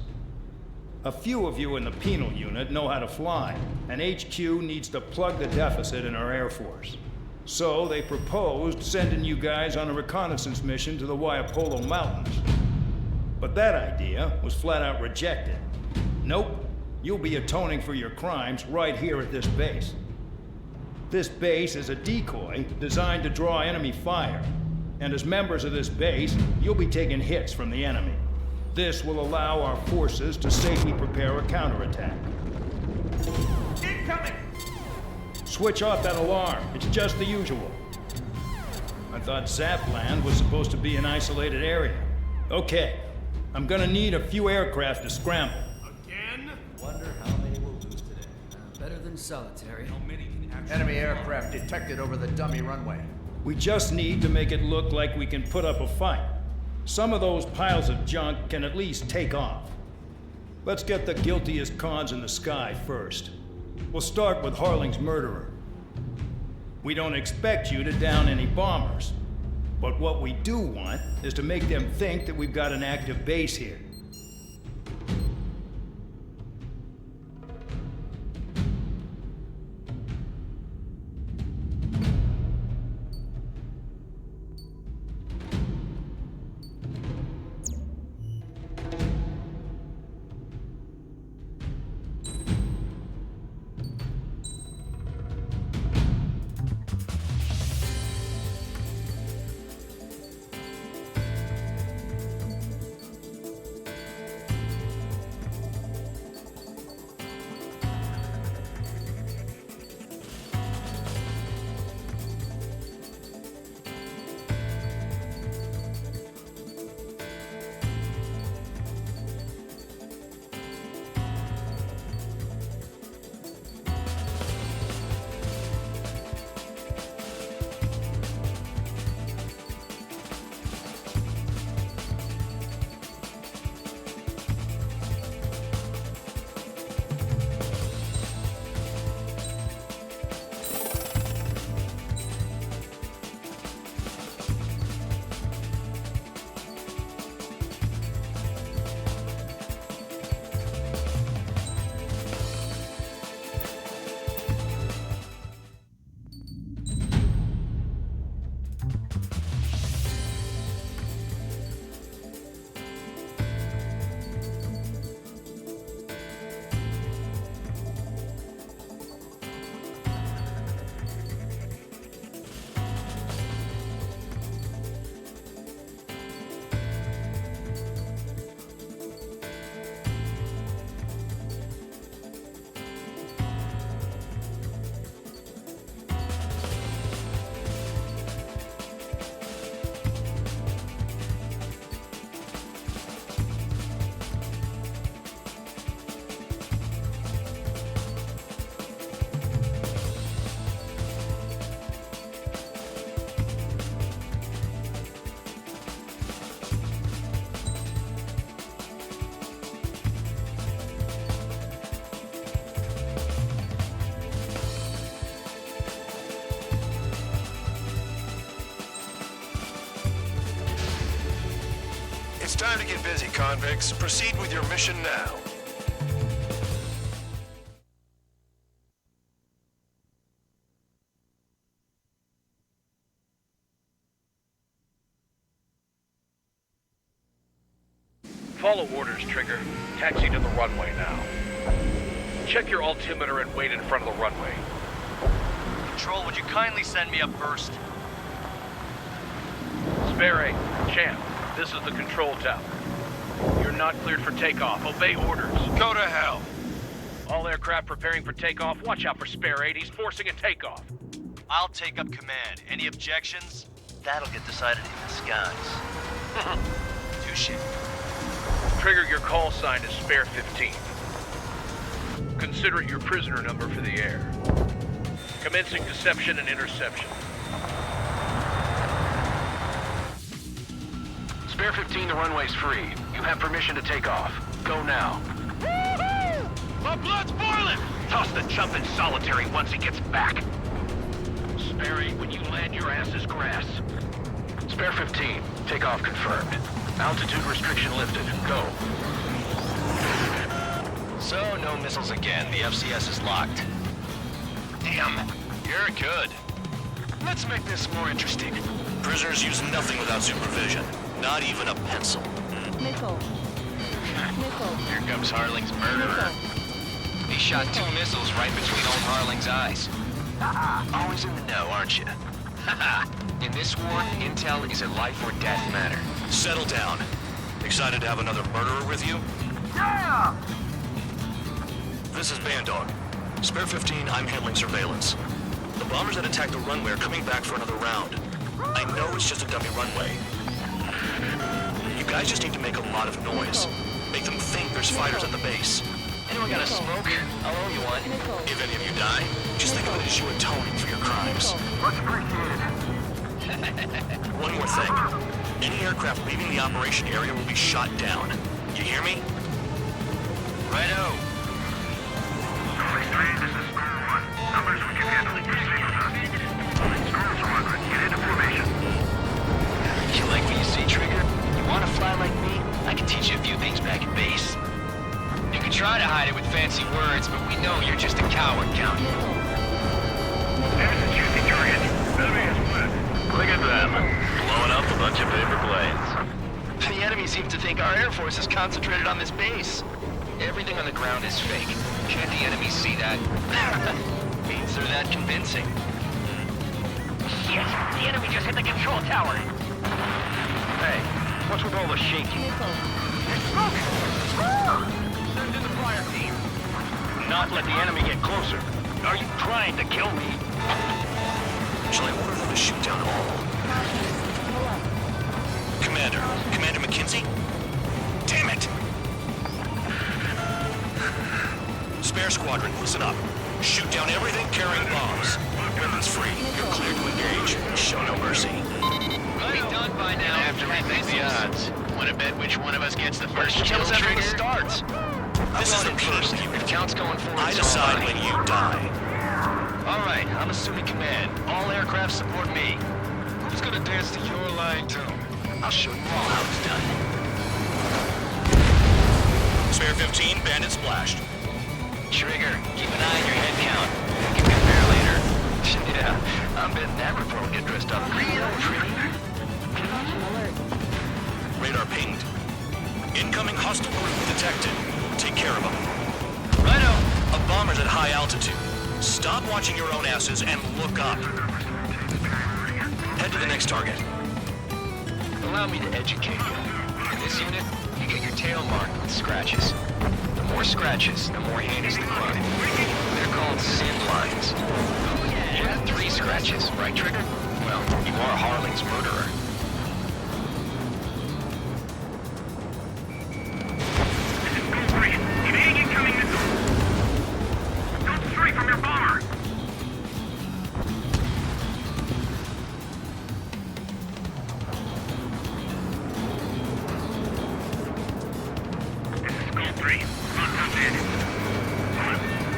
A few of you in the penal unit know how to fly, and HQ needs to plug the deficit in our Air Force. So they proposed sending you guys on a reconnaissance mission to the Waiapolo Mountains. But that idea was flat out rejected. Nope, you'll be atoning for your crimes right here at this base. This base is a decoy designed to draw enemy fire, and as members of this base, you'll be taking hits from the enemy. This will allow our forces to safely prepare a counterattack. Incoming! Switch off that alarm. It's just the usual. I thought Zapland was supposed to be an isolated area. Okay, I'm gonna need a few aircraft to scramble. Again? Wonder how many we'll lose today. Better than solitary. How many can actually... Enemy aircraft detected over the dummy runway. We just need to make it look like we can put up a fight. Some of those piles of junk can at least take off. Let's get the guiltiest cons in the sky first. We'll start with Harling's murderer. We don't expect you to down any bombers. But what we do want is to make them think that we've got an active base here. It's time to get busy, convicts. Proceed with your mission now. Follow orders, Trigger. Taxi to the runway now. Check your altimeter and wait in front of the runway. Control, would you kindly send me up first? Spare 8, Champ, this is the control tower. You're not cleared for takeoff. Obey orders. Go to hell. All aircraft preparing for takeoff. Watch out for Spare 8. He's forcing a takeoff. I'll take up command. Any objections? That'll get decided in the skies. Touche. Trigger, your call sign is Spare 15. Consider it your prisoner number for the air. Commencing deception and interception. Spare 15, the runway's free. You have permission to take off. Go now. My blood's boiling! Toss the chump in solitary once he gets back. Spare 8, when you land, your ass is grass. Spare 15, takeoff confirmed. Altitude restriction lifted. Go. So, no missiles again. The FCS is locked. Damn, you're good. Let's make this more interesting. Prisoners use nothing without supervision. Not even a pencil. Nickel. Nickel. Here comes Harling's murderer. He shot 2 missiles right between old Harling's eyes. Always in the know, aren't you? In this war, intel is a life or death matter. Settle down. Excited to have another murderer with you? Yeah! This is Bandog. Spare 15, I'm handling surveillance. The bombers that attacked the runway are coming back for another round. I know it's just a dummy runway. You guys just need to make a lot of noise. Make them think there's fighters at the base. Anyone got a smoke? I'll owe you one. If any of you die, just think of it as you atoning for your crimes. Much appreciated. One more thing. Any aircraft leaving the operation area will be shot down. You hear me? Righto. Charlie 3, this is Squirrel 1. Numbers we can handle. Proceed with us. Squirrel Squadron, get into formation. You like what you see, Trigger? You want to fly like me? I can teach you a few things back at base. You can try to hide it with fancy words, but we know you're just a coward, Count. There's a juicy target. Enemy is split. Look at them. Blowing up a bunch of paper planes. The enemy seems to think our Air Force is concentrated on this base. Everything on the ground is fake. Can't the enemy see that? Means they're that convincing. Shit! The enemy just hit the control tower! Hey, what's with all the shaking? There's smoke! Send in the fire team. Not let the enemy get closer. Are you trying to kill me? Shall I order them to shoot down all? Commander McKenzie? Damn it! Spare squadron, listen up. Shoot down everything carrying bombs. Weapons free. You're cleared to engage. Show no mercy. We'll be done by now. I have to rethink the odds. Want to bet which one of us gets the first kill, Kills after Trigger? the starts. This is the first unit. Counts going forward. I decide when you die. All right, I'm assuming command. All aircraft support me. Who's gonna dance to your line tune? I'll show you all how it's done. Spare 15, bandit splashed. Trigger, keep an eye on your head count. You can compare later. Yeah, I'm betting that report will get dressed up real pretty. Radar pinged. Incoming hostile group detected. Take care of them. Righto. A bomber's at high altitude. Stop watching your own asses and look up. Head to the next target. Allow me to educate you. In this unit, you get your tail marked with scratches. The more scratches, the more heinous the crime. They're called sin lines. You had 3 scratches, right, Trigger? Well, you are Harling's murderer. Evading incoming missile. Don't stray from your bomber. This is Gold 3. Contact dead.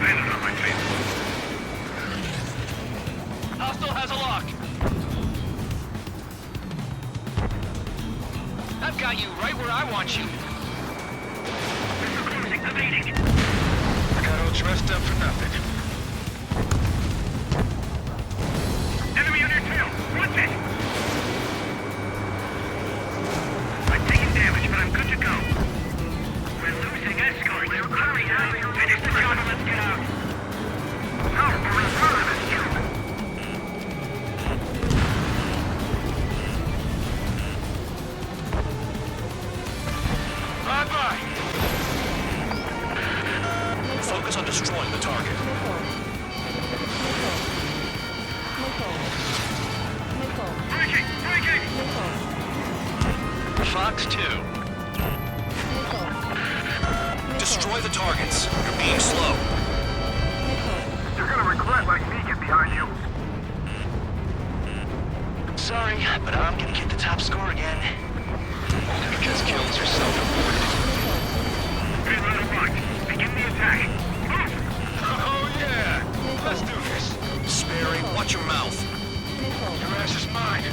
Landed on my face. Hostile has a lock. I've got you right where I want you. Evading. I got all dressed up for nothing. Enemy on your tail. Watch it. I'm taking damage, but I'm good to go. score again. Only because kills are self-reported. Begin the attack. Oh yeah! Let's do this. Sperry, watch your mouth. Your ass is mine.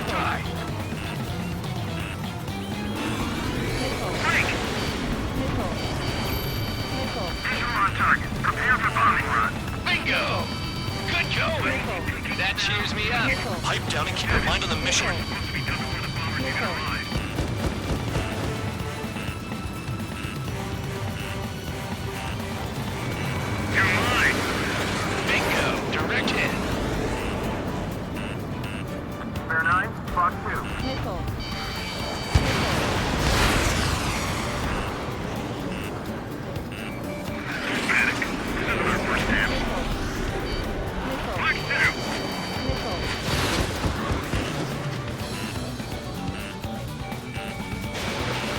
Die. Visual on target. Prepare for bombing run. Bingo! Good going! That cheers me up. Pipe down and keep your mind on the mission. You're mine. Bingo! Direct hit. Bear 9, Fox 2.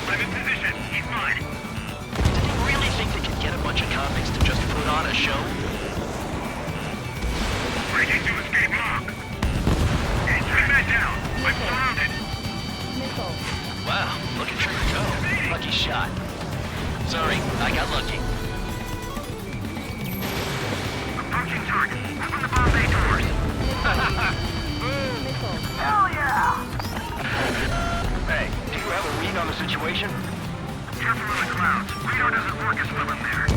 I'm in position. He's mine. Do they really think they can get a bunch of convicts to just put on a show? Breaking to escape lock. Hey, turn that down. I'm surrounded. Wow, look at Trigger go. Lucky shot. Sorry, I got lucky. Approaching target. Open the bomb bay doors. Hell yeah! Hey, do you have a read on the situation? Careful of the clouds. Radar doesn't work as well in there.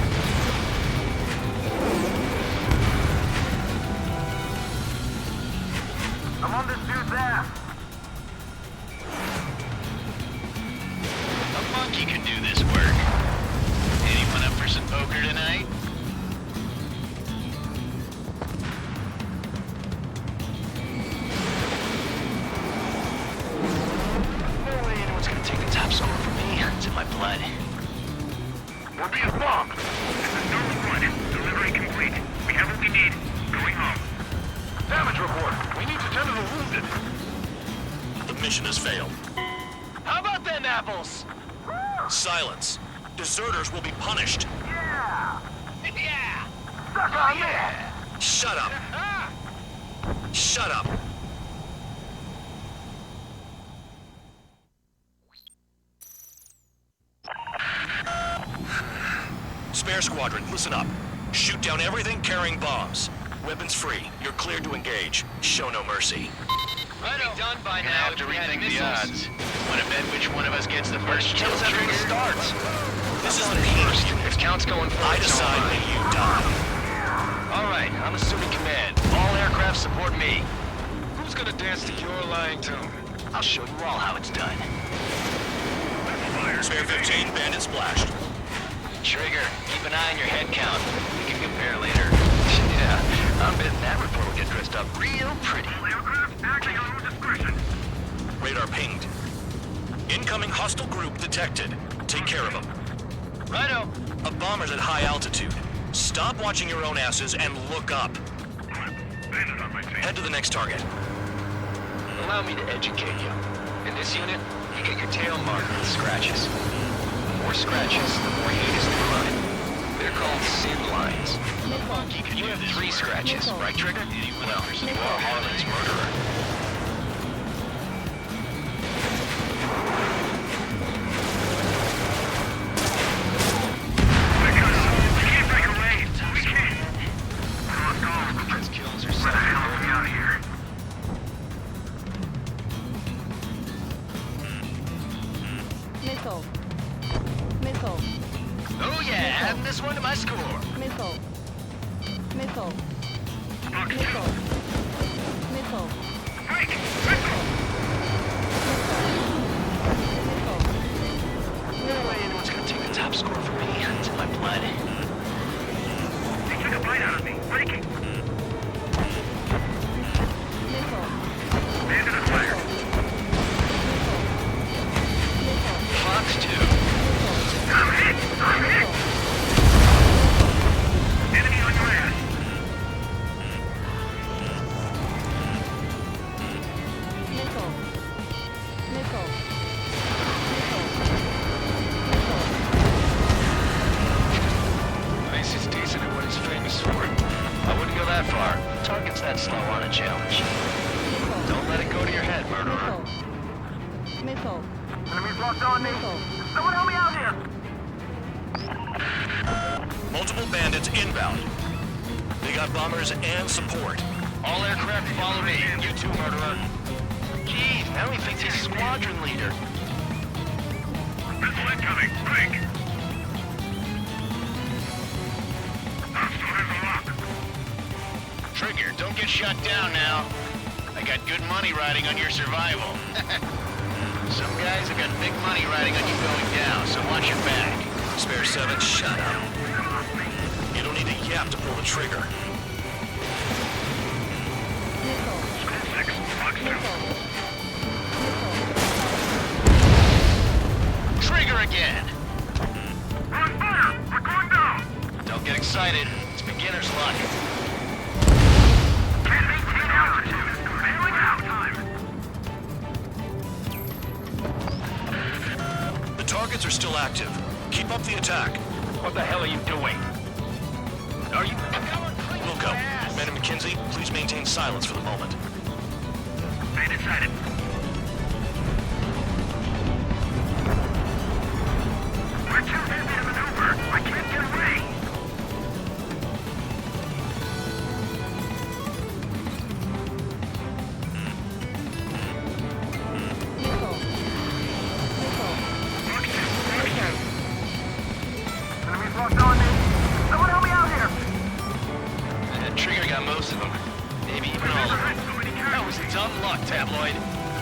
I'm on this dude's ass. A monkey can do this work. Anyone up for some poker tonight? No way anyone's gonna take the top score from me. It's in my blood. We're being bombed. This is North 1. Delivery complete. We have what we need. Going home. Damage report. We need to tend to the wounded. The mission has failed. How about them apples? Silence. Deserters will be punished. Yeah! Yeah! Suck on that! Shut up. Shut up. Spare squadron, listen up. Shoot down everything carrying bombs. Weapons free. You're cleared to engage. Show no mercy. Righto. Done by now. Have to rethink the odds. Want to bet which one of us gets the first kill After trigger? it starts. This is the first. If count's going for I decide when you die. All right, I'm assuming command. All aircraft support me. Who's gonna dance to your lying tune? I'll show you all how it's done. Spare 15, bandit splashed. Trigger, keep an eye on your head count. We can compare later. Yeah, I'm betting that report will get dressed up real pretty. Aircraft acting on your discretion. Radar pinged. Incoming hostile group detected. Take care of them. Righto. A bomber's at high altitude. Stop watching your own asses and look up. Bandit on my tail. Head to the next target. Allow me to educate you. In this unit, you get your tail marked with scratches. The more scratches, the more heinous the crime. They're called sin lines. You have 3 scratches, right, Trigger? Well, you are Harlan's murderer. Missile. Missile. Oh yeah, adding this one to my score. Missile. Missile. Missile. Missile. No way anyone's gonna take the top score from me. It's in my blood. They took a bite out of me. Breaking. Bandit acquired. Fox 2. I'm hit! I'm hit! Enemy on your ass. Missile. Missile. This is decent at what he's famous for. I wouldn't go that far. Target's that slow on a challenge. Don't let it go to your head, murderer. Missile. Enemies locked on me. Missile. Someone help me out here! Multiple bandits inbound. They got bombers and support. All aircraft follow me. You too, murderer. Jeez, now he thinks he's squadron leader. Missile incoming. Break! Trigger, don't get shut down now. I got good money riding on your survival. Some guys have got big money riding on you going down, so watch your back. Spare 7, shut up. You don't need a yap to pull the trigger. Missile. Score 6, Fox 2. Missile. Trigger again! We're on fire! We're going down! Don't get excited. It's beginner's luck. Can't maintain altitude! Bailing out time! The targets are still active. Keep up the attack. What the hell are you doing? Are you... Wilco, Man and McKenzie, please maintain silence for the moment. Bandit sighted. We're too heavy to maneuver. I can't get away. Missile. Missile. Enemies locked on me. Someone help me out here. Trigger got most of them. Maybe even all of them. That was dumb luck, Tabloid.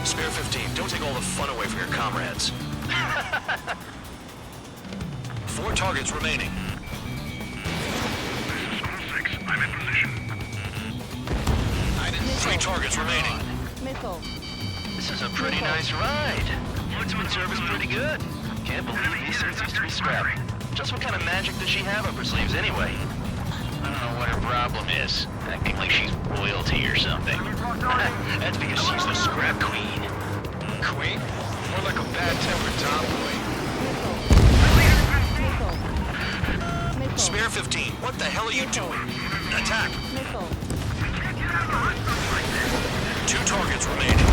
Spare 15, don't take all the fun away from your comrades. 4 targets remaining. Score 6, I'm in position. 3 targets remaining. Missile. This is a pretty nice ride. Woodsman service pretty good. Can't believe these things used to be scrapped. Just what kind of magic does she have up her sleeves anyway? I don't know what her problem is. Acting like she's royalty or something. That's because she's the scrap queen. Queen? More like a bad-tempered tomboy. Missile. Missile. Spare 15, what the hell are you doing? Attack! Missile. 2 targets remaining.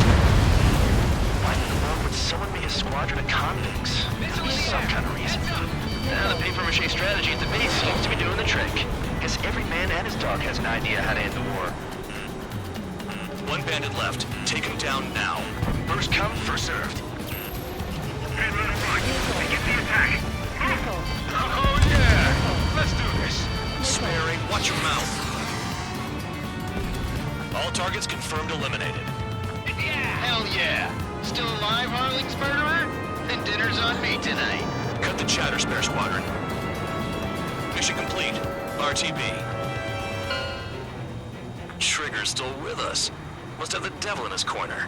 Why in the world would someone be a squadron of convicts? Some kind of reason. Now the paper-mache strategy at the base seems to be doing the trick. Guess every man and his dog has an idea how to end the war. 1 bandit left. Take him down now. First come, first served. Get the attack. Missile. Oh yeah! Let's do this. Sparing, watch your mouth. All targets confirmed eliminated. Hell yeah! Still alive, Harling's murderer? Then dinner's on me tonight. Cut the chatter, Spare Squadron. Mission complete. RTB. Trigger's still with us. Must have the devil in his corner.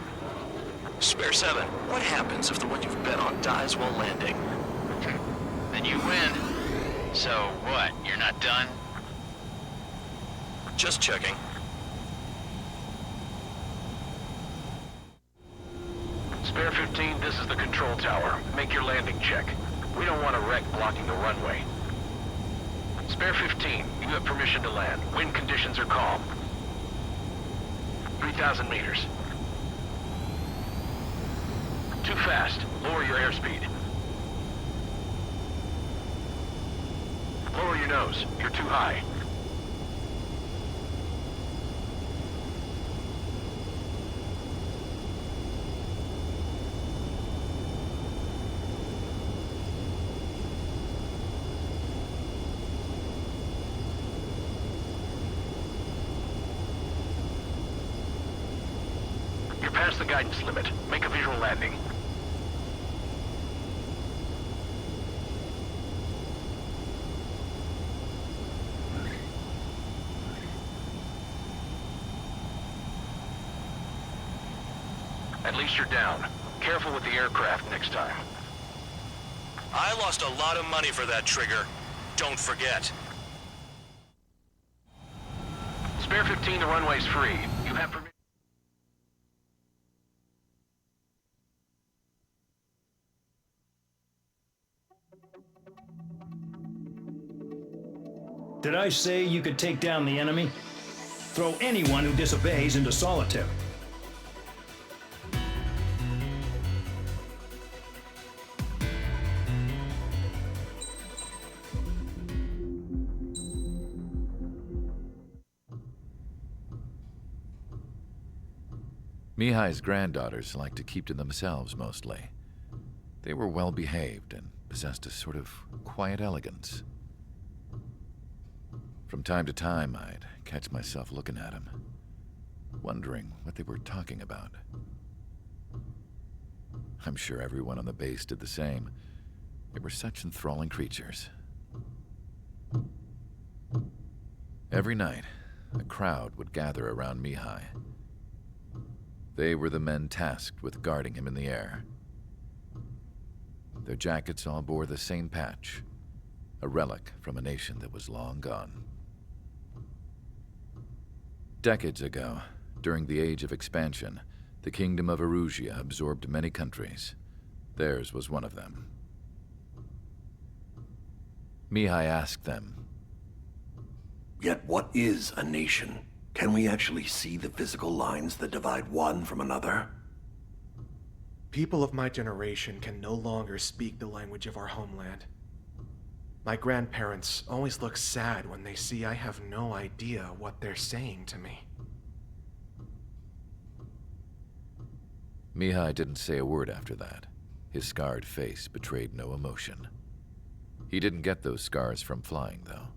Spare 7, what happens if the one you've bet on dies while landing? Then you win. So what, you're not done? Just checking. Spare 15, this is the control tower. Make your landing check. We don't want a wreck blocking the runway. Spare 15, you have permission to land. Wind conditions are calm. 3,000 meters. Too fast. Lower your airspeed. Lower your nose. You're too high. You're past the guidance limit. Make a visual landing. At least you're down. Careful with the aircraft next time. I lost a lot of money for that trigger. Don't forget. Spare 15, the runway's free. You have permission. Did I say you could take down the enemy? Throw anyone who disobeys into solitary. Mihai's granddaughters liked to keep to themselves mostly. They were well behaved and possessed a sort of quiet elegance. From time to time, I'd catch myself looking at them, wondering what they were talking about. I'm sure everyone on the base did the same. They were such enthralling creatures. Every night, a crowd would gather around Mihai. They were the men tasked with guarding him in the air. Their jackets all bore the same patch, a relic from a nation that was long gone. Decades ago, during the Age of Expansion, the Kingdom of Erusia absorbed many countries. Theirs was one of them. Mihai asked them, "Yet what is a nation? Can we actually see the physical lines that divide one from another?" People of my generation can no longer speak the language of our homeland. My grandparents always look sad when they see I have no idea what they're saying to me. Mihai didn't say a word after that. His scarred face betrayed no emotion. He didn't get those scars from flying, though.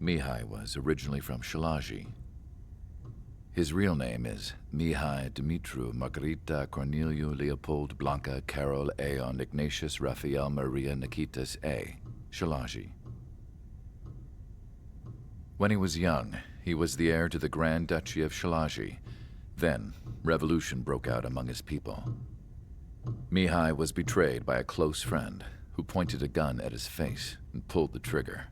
Mihai was originally from Shalaji. His real name is Mihai Dumitru Margarita Corneliu Leopold Blanca Carol Aeon Ignatius Raphael Maria Nikitas A. Shalaji. When he was young, he was the heir to the Grand Duchy of Shalaji. Then, revolution broke out among his people. Mihai was betrayed by a close friend who pointed a gun at his face and pulled the trigger.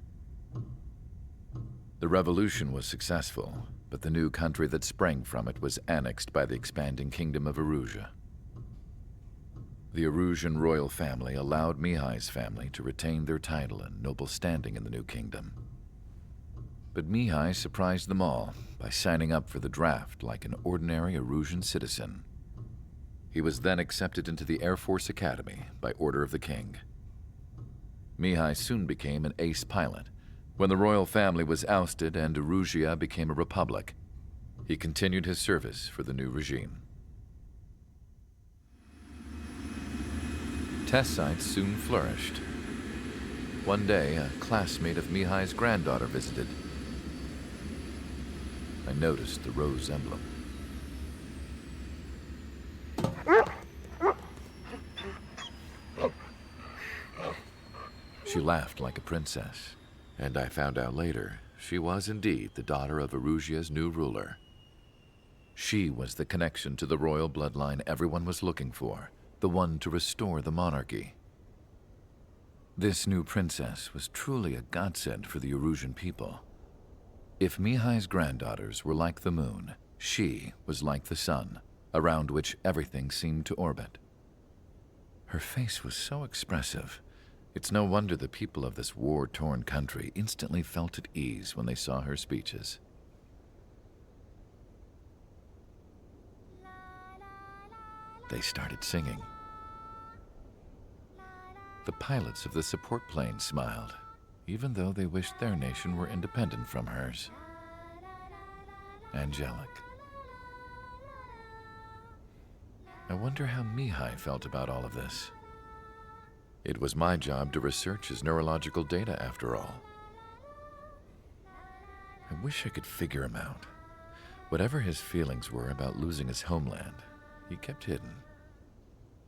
The revolution was successful, but the new country that sprang from it was annexed by the expanding Kingdom of Erusia. The Erusian royal family allowed Mihai's family to retain their title and noble standing in the new kingdom. But Mihai surprised them all by signing up for the draft like an ordinary Erusian citizen. He was then accepted into the Air Force Academy by order of the king. Mihai soon became an ace pilot. When the royal family was ousted and Erusia became a republic, he continued his service for the new regime. Test sites soon flourished. One day, a classmate of Mihai's granddaughter visited. I noticed the rose emblem. She laughed like a princess. And I found out later, she was indeed the daughter of Erusia's new ruler. She was the connection to the royal bloodline everyone was looking for, the one to restore the monarchy. This new princess was truly a godsend for the Erusian people. If Mihai's granddaughters were like the moon, she was like the sun, around which everything seemed to orbit. Her face was so expressive. It's no wonder the people of this war-torn country instantly felt at ease when they saw her speeches. They started singing. The pilots of the support plane smiled, even though they wished their nation were independent from hers. Angelic. I wonder how Mihai felt about all of this. It was my job to research his neurological data, after all. I wish I could figure him out. Whatever his feelings were about losing his homeland, he kept hidden,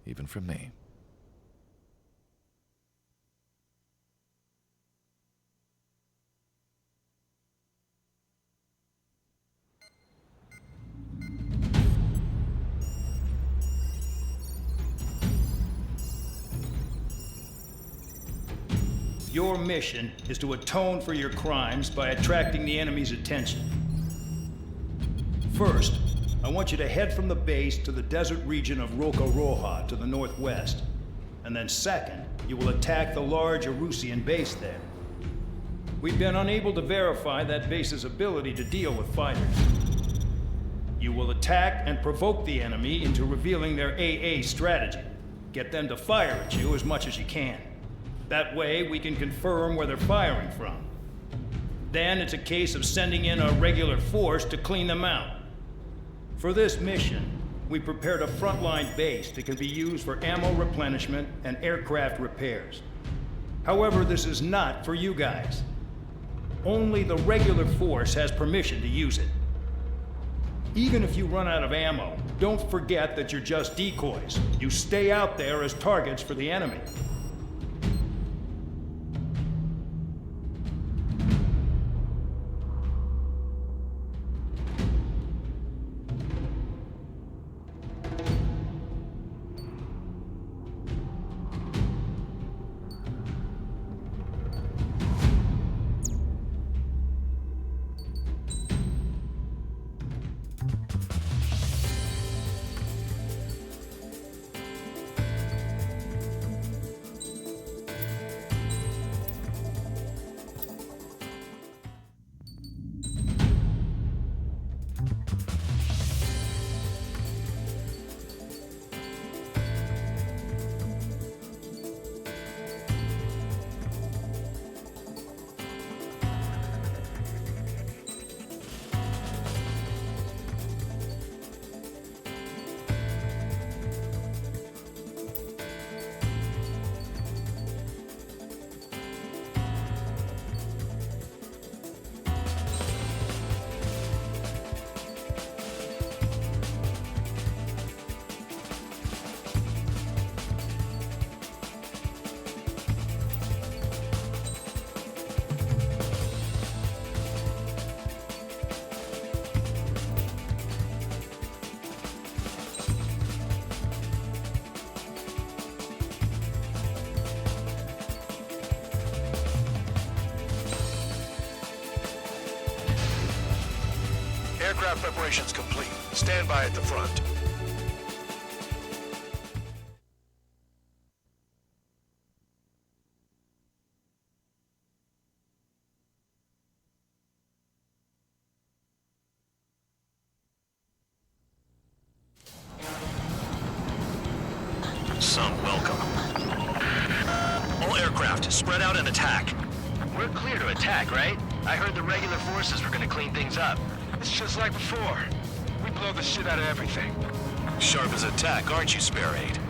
even from me. Your mission is to atone for your crimes by attracting the enemy's attention. First, I want you to head from the base to the desert region of Roca Roja to the northwest. And then second, you will attack the large Erusian base there. We've been unable to verify that base's ability to deal with fighters. You will attack and provoke the enemy into revealing their AA strategy. Get them to fire at you as much as you can. That way, we can confirm where they're firing from. Then it's a case of sending in a regular force to clean them out. For this mission, we prepared a frontline base that can be used for ammo replenishment and aircraft repairs. However, this is not for you guys. Only the regular force has permission to use it. Even if you run out of ammo, don't forget that you're just decoys. You stay out there as targets for the enemy. Aircraft preparations complete. Stand by at the front. Some welcome. All aircraft, spread out and attack. We're clear to attack, right? I heard the regular forces were gonna clean things up. It's just like before. We blow the shit out of everything. Sharp as attack, aren't you, Spare 8?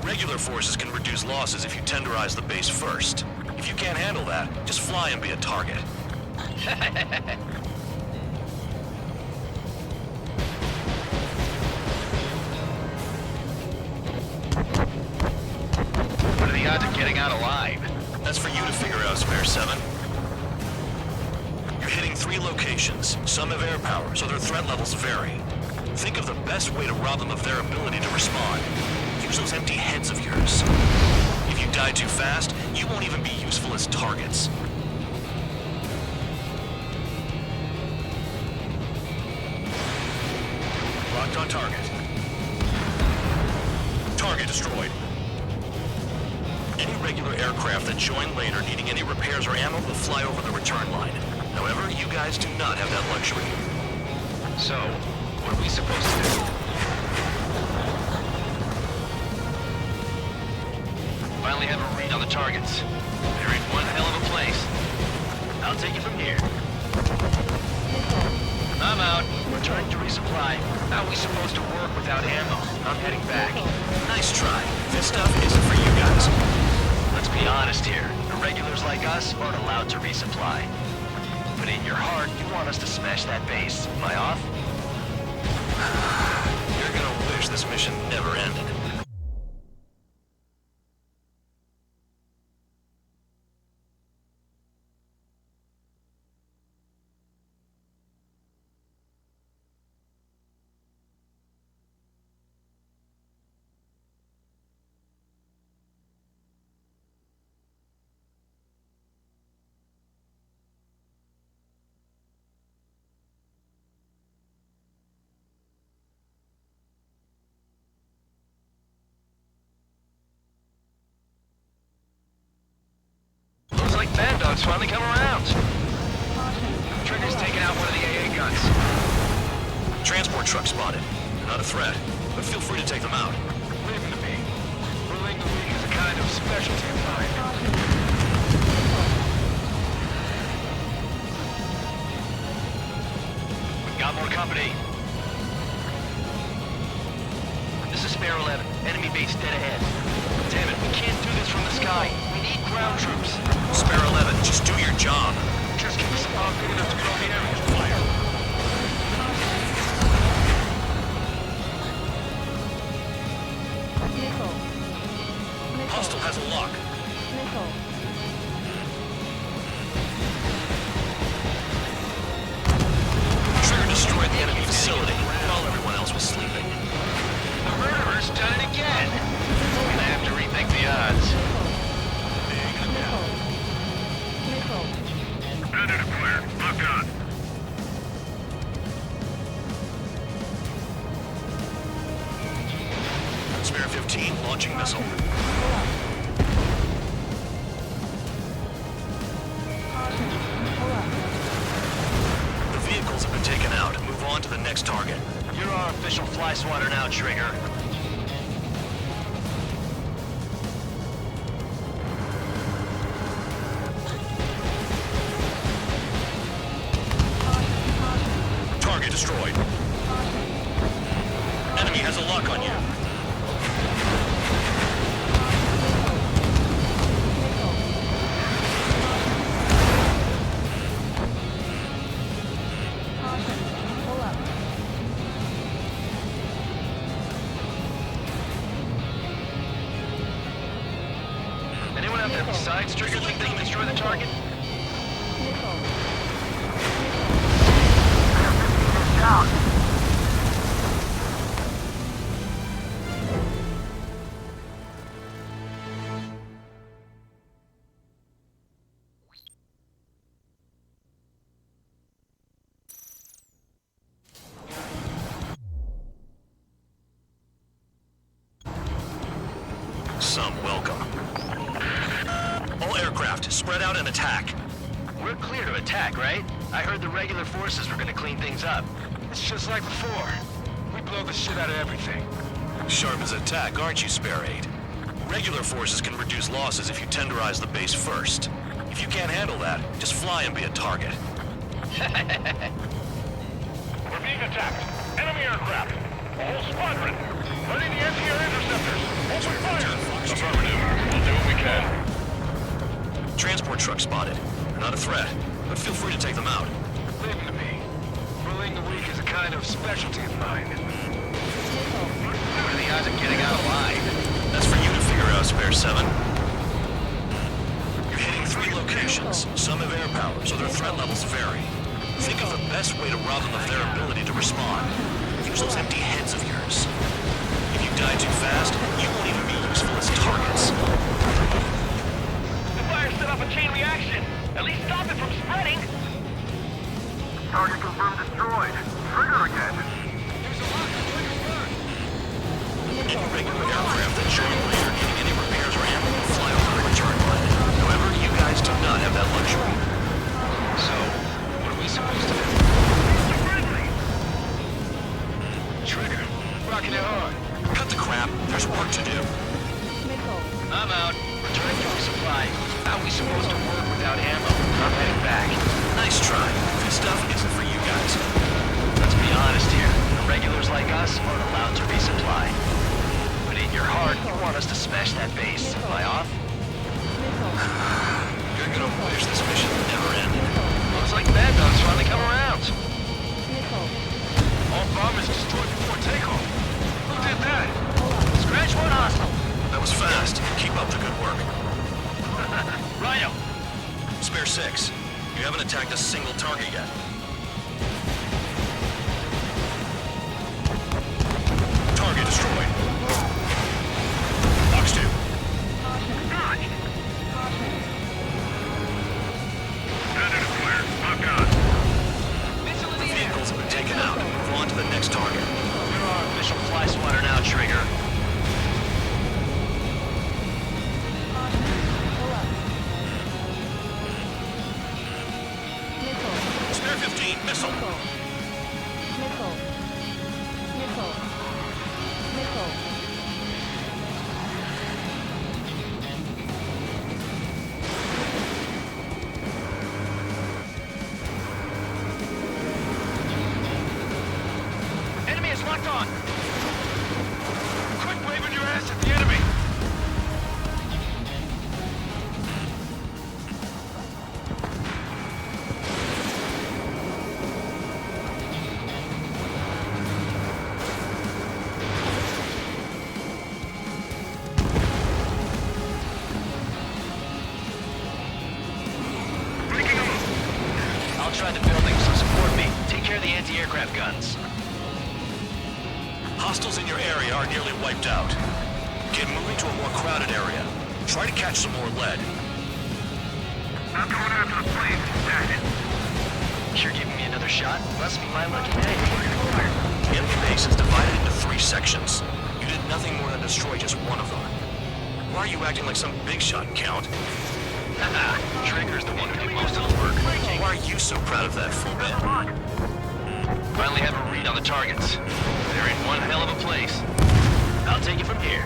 Regular forces can reduce losses if you tenderize the base first. If you can't handle that, just fly and be a target. What are the odds of getting out alive? That's for you to figure out, Spare 7. You're hitting 3 locations. Some have air power, so their threat levels vary. Think of the best way to rob them of their ability to respond. Use those empty heads of yours. If you die too fast, you won't even be useful as targets. Locked on target. Target destroyed. Any regular aircraft that join later needing any repairs or ammo will fly over the return line. However, you guys do not have that luxury. So, what are we supposed to do? Finally have a read on the targets. They're in one hell of a place. I'll take it from here. I'm out. Returning to resupply. How are we supposed to work without ammo? I'm heading back. Nice try. This stuff isn't for you guys. Let's be honest here. Irregulars like us aren't allowed to resupply. But in your heart, you want us to smash that base. Am I off? You're gonna wish this mission never ended. Bad dogs finally come around. Trigger's taking out one of the AA guns. Transport truck spotted. Not a threat, but feel free to take them out. Leave them to me. Ruling the league is a kind of specialty of mine. We've got more company. Spare 11. Enemy base dead ahead. Damn it, we can't do this from the sky. We need ground troops. Spare 11, just do your job. Just give us a bomb big enough to get on the area. Fire. Nickel. Hostile has a lock. Nickel. Trigger destroyed the enemy facility while everyone else was sleeping. The murderer's done it again. We're gonna have to rethink the odds. Nickel. Predator clear. Lock on. Spare 15, launching missile. The vehicles have been taken out. Move on to the next target. You're our official fly swatter now, Trigger. Target destroyed. Enemy has a lock on you. Pull up. Anyone out there besides Trigger think they can destroy the target? Some welcome. All aircraft, spread out and attack. We're clear to attack, right? I heard the regular forces were gonna clean things up. It's just like before. We blow the shit out of everything. Sharp as attack, aren't you, Spare 8? Regular forces can reduce losses if you tenderize the base first. If you can't handle that, just fly and be a target. We're being attacked. Enemy aircraft. A whole squadron. Ready the anti-air interceptors. Open fire. Affirmative. We'll do what we can. Transport truck spotted. They're not a threat, but feel free to take them out. Leave them to me. Bullying the weak is a kind of specialty of mine. What are the odds of getting out alive? That's for you to figure out, Spare 7. You're hitting 3 locations. Some have air power, so their threat levels vary. Think of the best way to rob them of their ability to respond. Use those empty heads of yours. If you die too fast, you won't even be useful as targets. The fire set off a chain reaction. At least stop it from spreading. Target confirmed destroyed. Trigger again. Any regular aircraft that join later needing any repairs or ammo will fly over the return line. However, you guys do not have that luxury. So, what are we supposed to do? Trigger, rocking it hard. Cut the crap. There's work to do. I'm out. Return to resupply. How are we supposed to work without ammo? I'm heading back. Nice try. This stuff isn't for you guys. Let's be honest here. The regulars like us aren't allowed to resupply. But in your heart, you want us to smash that base. Am I off? You're gonna wish this mission never ended. Looks like Bad Dog's finally come around. All bombers destroyed before takeoff. Who did that? Scratch one hostile. That was fast. Keep up the good work. Rhino. Spare 6. You haven't attacked a single target yet. Target destroyed. Box 2. Predator clear. Lock on. The vehicles have been taken out. Move on to the next target. You're our official fly swatter now, Trigger. Spare 15, missile. Enemy is locked on. Quick anti-aircraft guns. Hostiles in your area are nearly wiped out. Get moving to a more crowded area. Try to catch some more lead. I'm going after the plane. Stack it. You're giving me another shot? Must be my lucky day. The enemy base is divided into 3 sections. You did nothing more than destroy just one of them. Why are you acting like some big shot, Count? Haha, Trigger's the one who did most of the work. Why are you so proud of that, fool man? Finally have a read on the targets. They're in one hell of a place. I'll take it from here.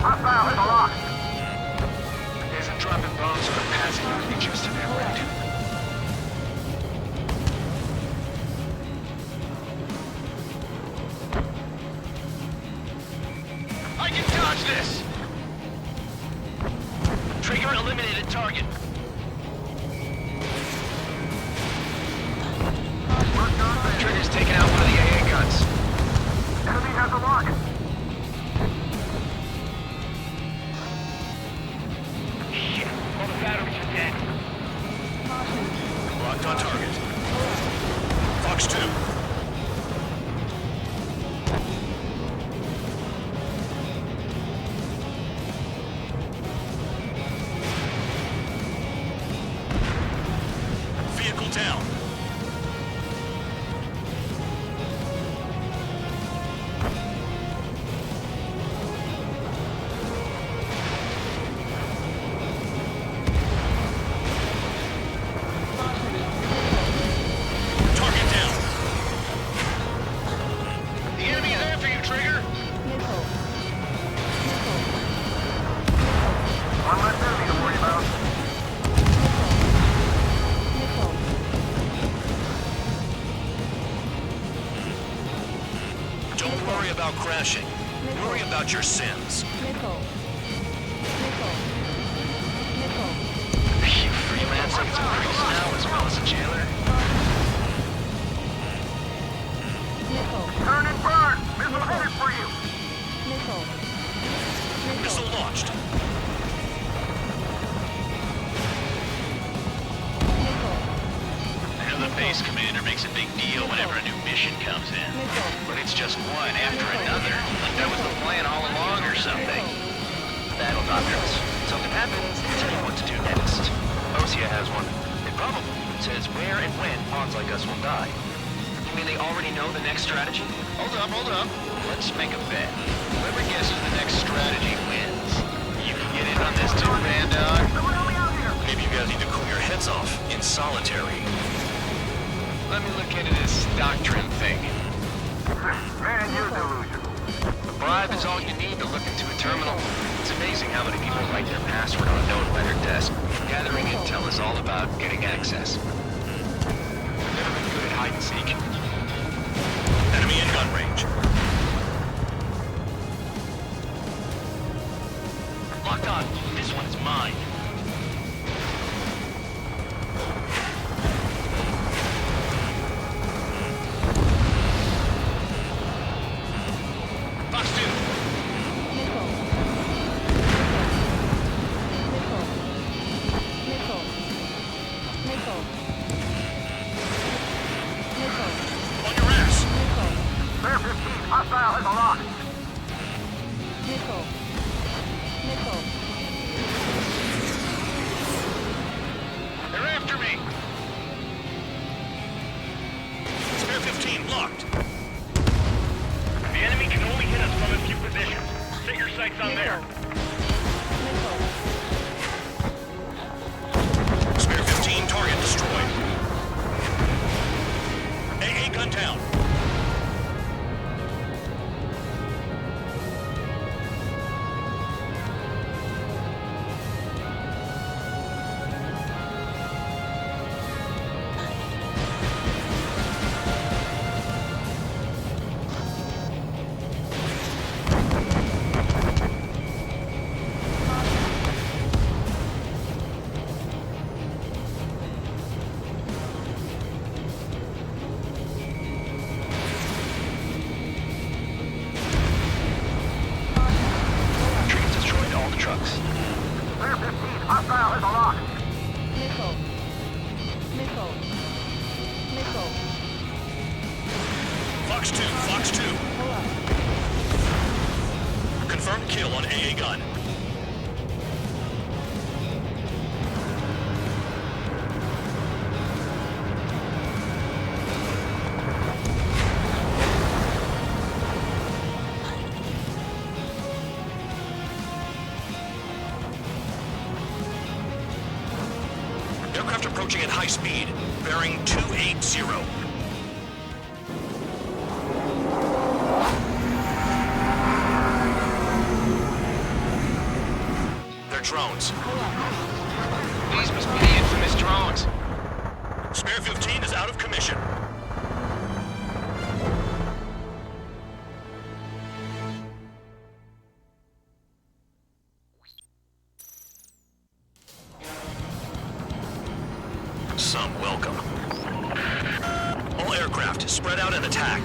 Hostile in the lock. There's a dropping bombs on the passing on the just of their route. I can dodge this! Trigger eliminated target. Trigger's taking out one of the AA guns. Enemy has the lock. Shit, all the batteries are dead. Locked on target. Fox 2. Vehicle down. Target down. The enemy is after you, Trigger! One less enemy to worry about. Don't worry about crashing. Worry about your sins. You freelancing as a priest now as well as a jailer? Turn and burn. Missile headed for you. Missile launched. I know the base commander makes a big deal whenever a new mission comes in. But it's just one after another. Like that was the plan all along or something. Battle doctrines. Something happens, they tell you what to do next. Osea has one. It probably says where and when pawns like us will die. You mean they already know the next strategy? Hold up. Let's make a bet. Whoever guesses the next strategy wins. You can get in on this too, Randog. Maybe you guys need to cool your heads off in solitary. Let me look into this doctrine thing. Man, you're delusional. A bribe is all you need to look into a terminal. It's amazing how many people write their password on a known letter desk. Gathering intel is all about getting access. I've never been good at hide and seek. Enemy in gun range. Locked on. This one is mine. Fox 2. On your ass. Bear 15. Hostile has the lock. They're after me. Spare 15 locked. The enemy can only hit us from a few positions. Set your sights on there. Spare 15 target destroyed. AA gun down. trucks. Clear 15. Hostile has a lock. Missile. Missile. Missile. Fox 2, Fox 2. Pull up. Confirmed kill on AA gun. Aircraft approaching at high speed, bearing 280. They're drones. These must be the infamous drones. Spare 15 is out of commission. Some welcome. All aircraft, spread out and attack.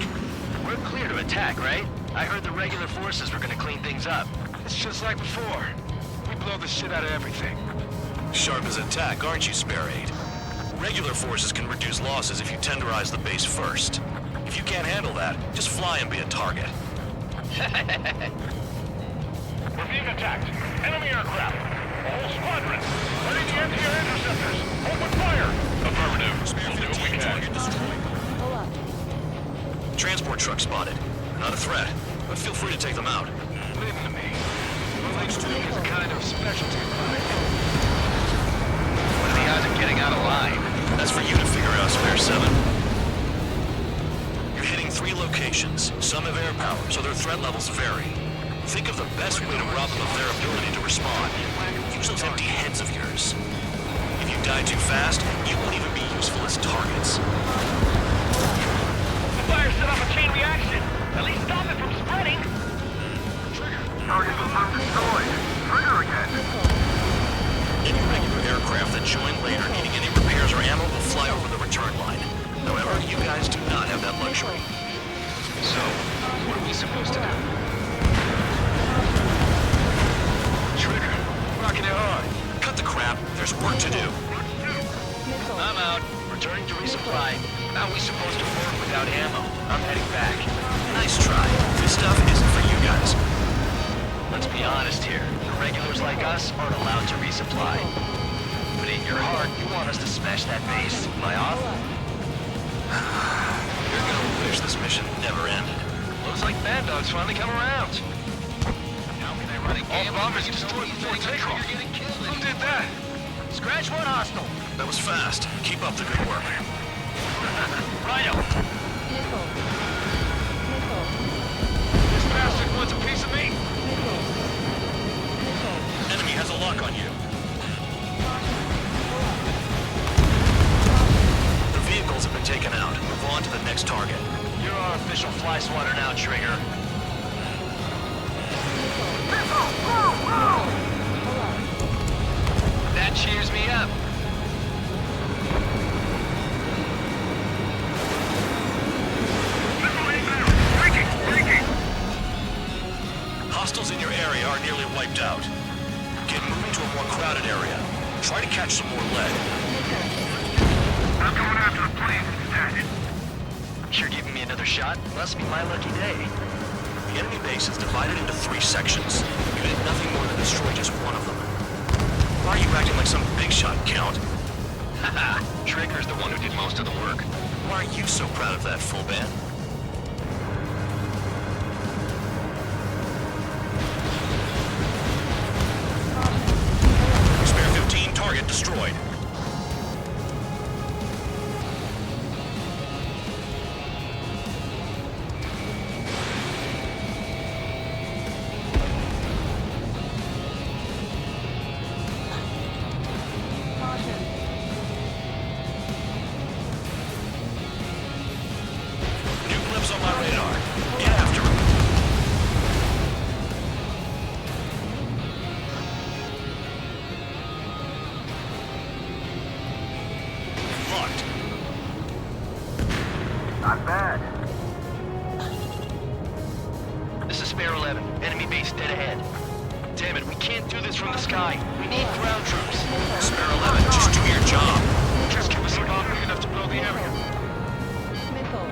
We're clear to attack, right? I heard the regular forces were gonna clean things up. It's just like before. We blow the shit out of everything. Sharp as attack, aren't you, Spare 8? Regular forces can reduce losses if you tenderize the base first. If you can't handle that, just fly and be a target. We're being attacked. Enemy aircraft. A whole squadron. Ready to anti-air interceptors. Open fire. Affirmative. We'll do what we can. Pull up. Transport truck spotted. Not a threat, but feel free to take them out. Leave them to me. H2 is a kind of specialty product. What are the odds of getting out of line? That's for you to figure out, Spare 7. You're hitting 3 locations. Some have air power, so their threat levels vary. Think of the best way to rob them of their ability to respond. Use those empty heads of yours. If you die too fast, you won't even be useful as targets. The fire set off a chain reaction. At least stop it from spreading. Target confirmed destroyed. Trigger again. Any regular aircraft that join later needing any repairs or ammo will fly over the return line. However, you guys do not have that luxury. So, what are we supposed to do? Trigger, rocking it hard. Cut the crap. There's work to do. I'm out. Returning to resupply. How are we supposed to work without ammo? I'm heading back. Nice try. This stuff isn't for you guys. Let's be honest here. The regulars like us aren't allowed to resupply. But in your heart, you want us to smash that base. Am I off? You're gonna wish this mission never ended. Looks like Bad Dog's finally come around. How can I run a game? All bombers destroyed before takeoff. Who did that? Scratch one hostile. That was fast. Keep up the good work. Rhino. Missile. Missile. This bastard wants a piece of me? Missile. Missile. Enemy has a lock on you. The vehicles have been taken out. Move on to the next target. You're our official fly swatter now, Trigger. That cheers me up. Hostiles in your area are nearly wiped out. Get moving to a more crowded area. Try to catch some more lead. I'm going after the planes instead. You're giving me another shot? Must be my lucky day. The enemy base is divided into 3 sections. You did nothing more than destroy just one of them. Why are you acting like some big shot, Count? Haha, Trigger's the one who did most of the work. Why are you so proud of that, full band? Spare 15, target destroyed. New glimpse on my radar. Get after him. Locked. Not bad. This is Spare 11. Enemy base dead ahead. Damn it, we can't do this from the sky. We need ground troops. Spare 11, just do your job. Just give us a bomb big enough to blow the area.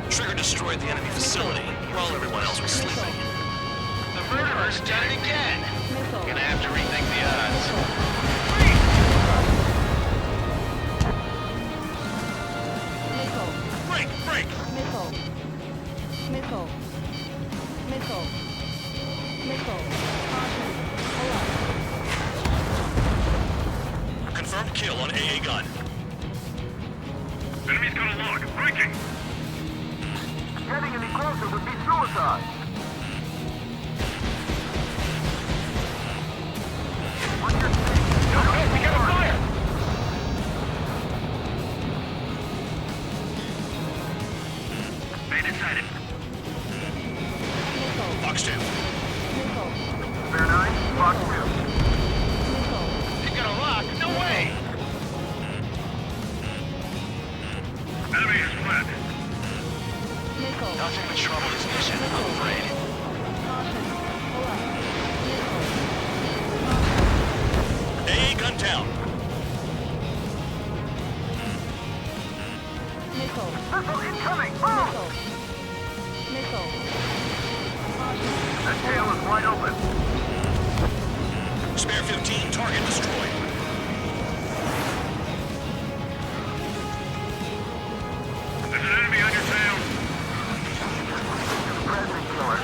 Trigger destroyed the enemy facility while everyone else was sleeping. The murderer's done it again. Gonna have to rethink the odds. Break, break! Missile. Missile. Missile. Missile. Caution. Hold up. Confirmed kill on AA gun. Enemy's got a lock. Breaking! Getting any closer would be suicide. On your feet. Okay, we got a fire! Bandit sighted. Box 2. Bear 9, box 2. You got a lock? No way! Enemy is flat. Nothing but trouble this mission, I'm afraid. AA gun down. Missile. Missile incoming! Move! Missile. That tail is wide open. Spare 15, target destroyed. There's an enemy on your tail. Present killer.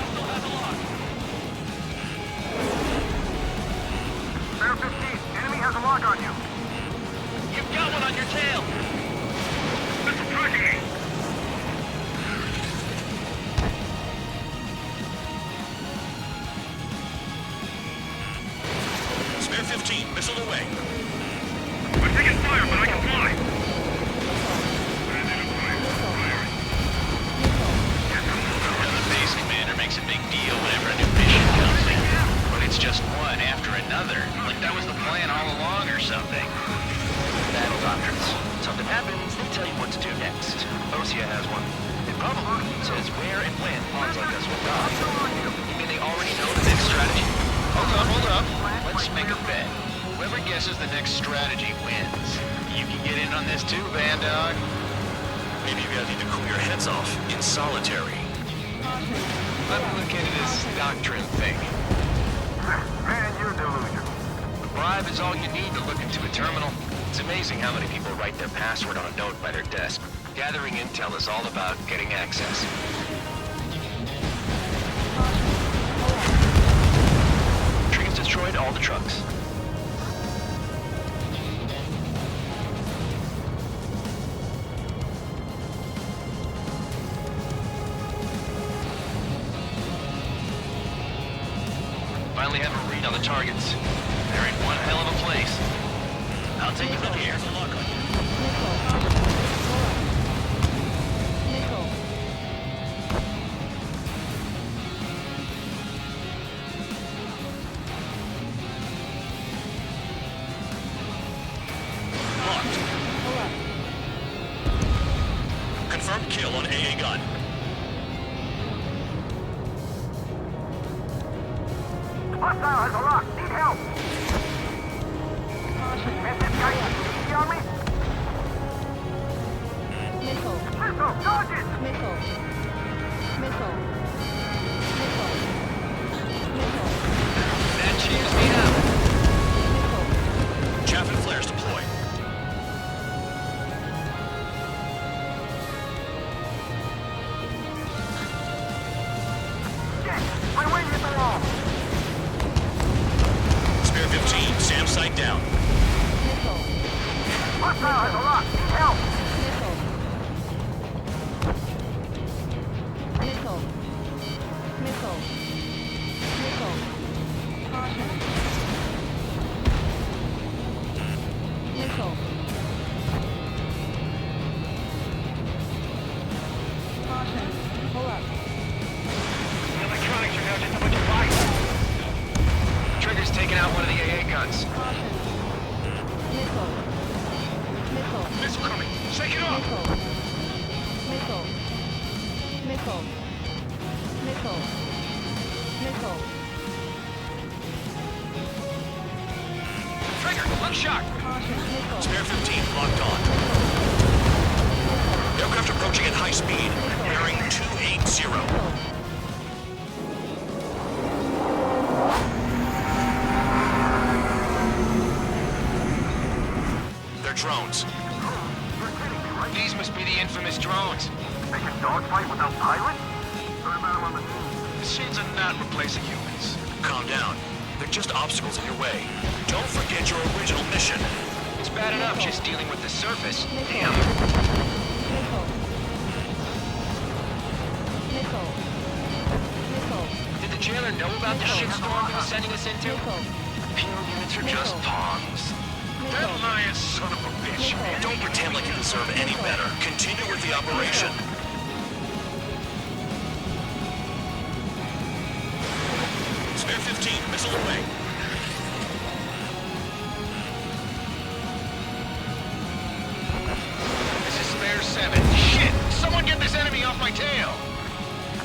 Spare 15, enemy has a lock on you. You've got one on your tail! Missile tracking me. Spare 15, missile away. I'm taking fire, but I can fly. The base commander makes a big deal whenever a new mission comes in. But it's just one after another. Like that was the plan all along or something. Battle doctrines. Something happens, they tell you what to do next. Osea has one. It probably says where and when pawns like us will die. You mean they already know the next strategy? Hold up. Let's make a bet. Whoever guesses the next strategy wins. You can get in on this too, Van Dog. Maybe you guys need to cool your heads off in solitary. Let me look into this doctrine thing. Man, you're delusional. A bribe is all you need to look into a terminal. It's amazing how many people write their password on a note by their desk. Gathering intel is all about getting access. Trees destroyed all the trucks. Finally have a read on the targets. They're in one hell of a place. I'll take you from here. Confirmed kill on AA gun. Hostile has a lock. Need help. Is this guy easy on me? Missile. Missile, dodge it! Missile. Missile. Missile. Missile. That cheers me up. Chaff and flares deployed. Shit! My wing hit the wall! Spare 15, SAM site down. Hostile has a lock. Need help. Missile. Missile. Missile. Caution. Missile. Caution. Pull up. The electronics are now just a bunch of lights. Trigger's taking out one of the AA guns. Caution. Missile. Missile. Missile coming. Shake it off. Missile. Missile. Missile. Missile. Buckshot! Spare 15 locked on. Aircraft approaching at high speed. Bearing 280. They're drones. These must be the infamous drones. They can dogfight without pilots? Heard about them on the news. Machines are not replacing humans. Calm down. They're just obstacles in your way. Don't forget your original mission. It's bad enough just dealing with the surface. Damn. Did the jailer know about the shitstorm he was sending us into? Penal units are just pawns. That lying son of a bitch. Don't pretend like you deserve any better. Continue with the operation. Spare 15, missile away. This is spare 7. Shit! Someone get this enemy off my tail!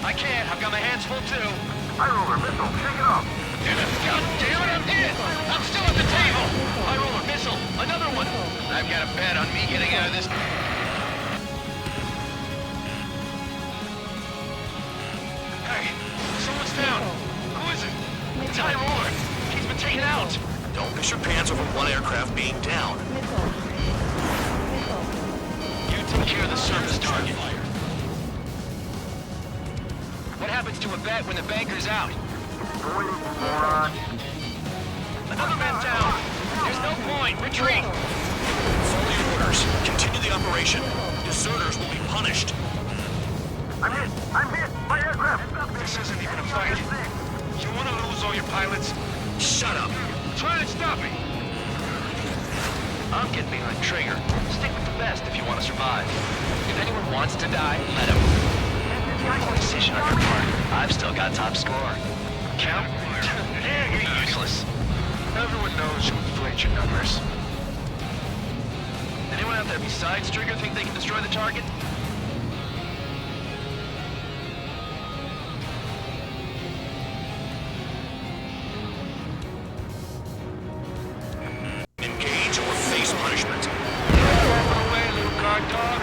I can't. I've got my hands full too. High roller missile, shake it off. God damn it, I'm hit! I'm still at the table! High roller missile, another one! I've got a bet on me getting out of this. Hey, someone's down. Who is it? It's High roller. He's been taken out. Don't piss your pants over one aircraft being down. You take care of the surface target. What happens to a bet when the banker's out? Another man down. There's no point. Retreat. Follow your orders. Continue the operation. Deserters will be punished. I'm hit! I'm hit! My aircraft! This isn't even a fight. You want to lose all your pilots? Shut up. Try to stop me. I'm getting behind Trigger. Stick with the best if you want to survive. If anyone wants to die, let him. Poor decision on your part. I've still got top score. Count? Yeah, you're useless. Everyone knows you inflate your numbers. Anyone out there besides Trigger think they can destroy the target? Engage or face punishment. Walk away, little guard dog.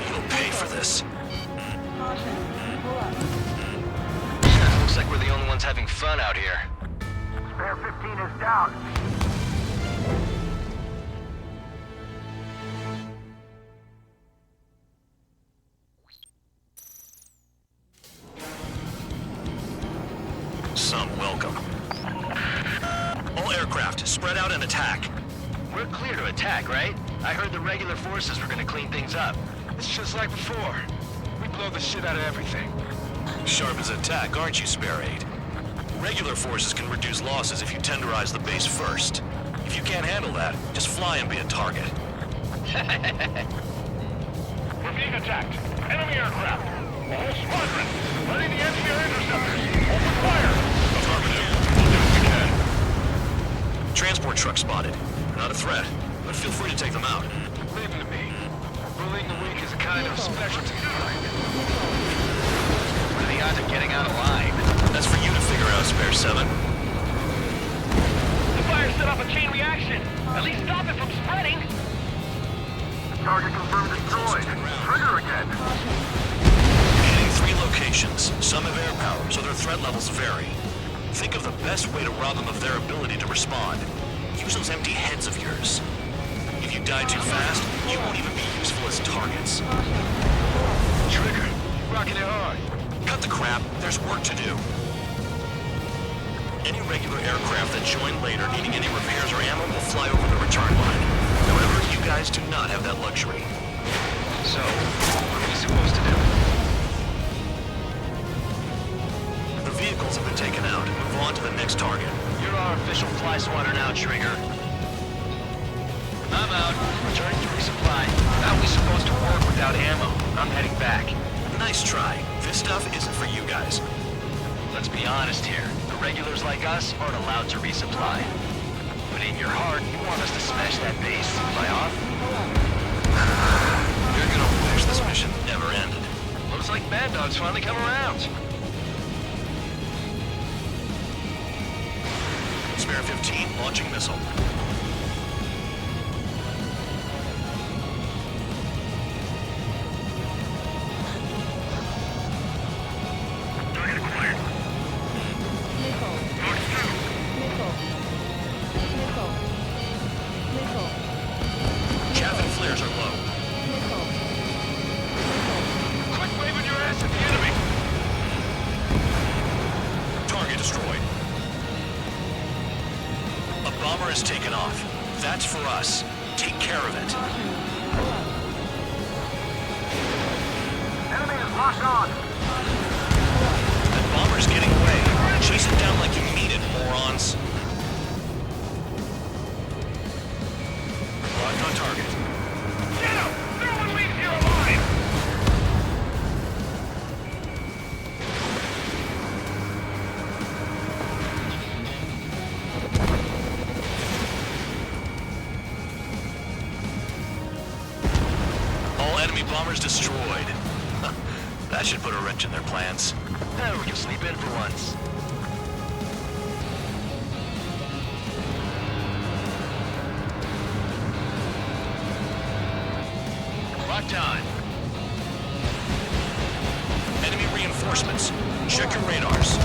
You'll pay for this. Looks like we're the only ones having fun out here. Spare 15 is down. Some welcome. All aircraft, spread out and attack. We're clear to attack, right? I heard the regular forces were gonna clean things up. It's just like before. We blow the shit out of everything. Sharp as attack, aren't you, Spare 8? Regular forces can reduce losses if you tenderize the base first. If you can't handle that, just fly and be a target. We're being attacked. Enemy aircraft. A whole squadron. Ready the engineer interceptors. Open fire. Affirmative. We'll do what we can. Transport truck spotted. Not a threat, but feel free to take them out. Leave them to me. Bullying the weak is a kind of specialty of mine. What are the odds of getting out alive? That's for you to figure out, Spare 7. The fire set off a chain reaction. At least stop it from spreading. Target confirmed destroyed. Trigger again. Hitting 3 locations. Some have air power, so their threat levels vary. Think of the best way to rob them of their ability to respond. Use those empty heads of yours. If you die too fast, you won't even be useful as targets. Trigger, rocking it hard. Cut the crap. There's work to do. Any regular aircraft that join later needing any repairs or ammo will fly over the return line. However, you guys do not have that luxury. So, what are we supposed to do? The vehicles have been taken out. Move on to the next target. You're our official fly swatter now, Trigger. I'm out. Returning to resupply. How are we supposed to work without ammo? I'm heading back. Nice try. This stuff isn't for you guys. Let's be honest here. The regulars like us aren't allowed to resupply. But in your heart, you want us to smash that base. Am I off? You're gonna wish this mission never ended. Looks like Mad Dog's finally come around. Spare 15, launching missile. fires are low. Quit waving your ass at the enemy! Target destroyed. A bomber has taken off. That's for us. Take care of it. Enemy is locked on. That bomber's getting away. Chase it down like you mean it, morons. Locked on target. Get him! No one leaves here alive! All enemy bombers destroyed. That should put a wrench in their plans. Now we can sleep in for once. Locked on. Enemy reinforcements. Check your radars.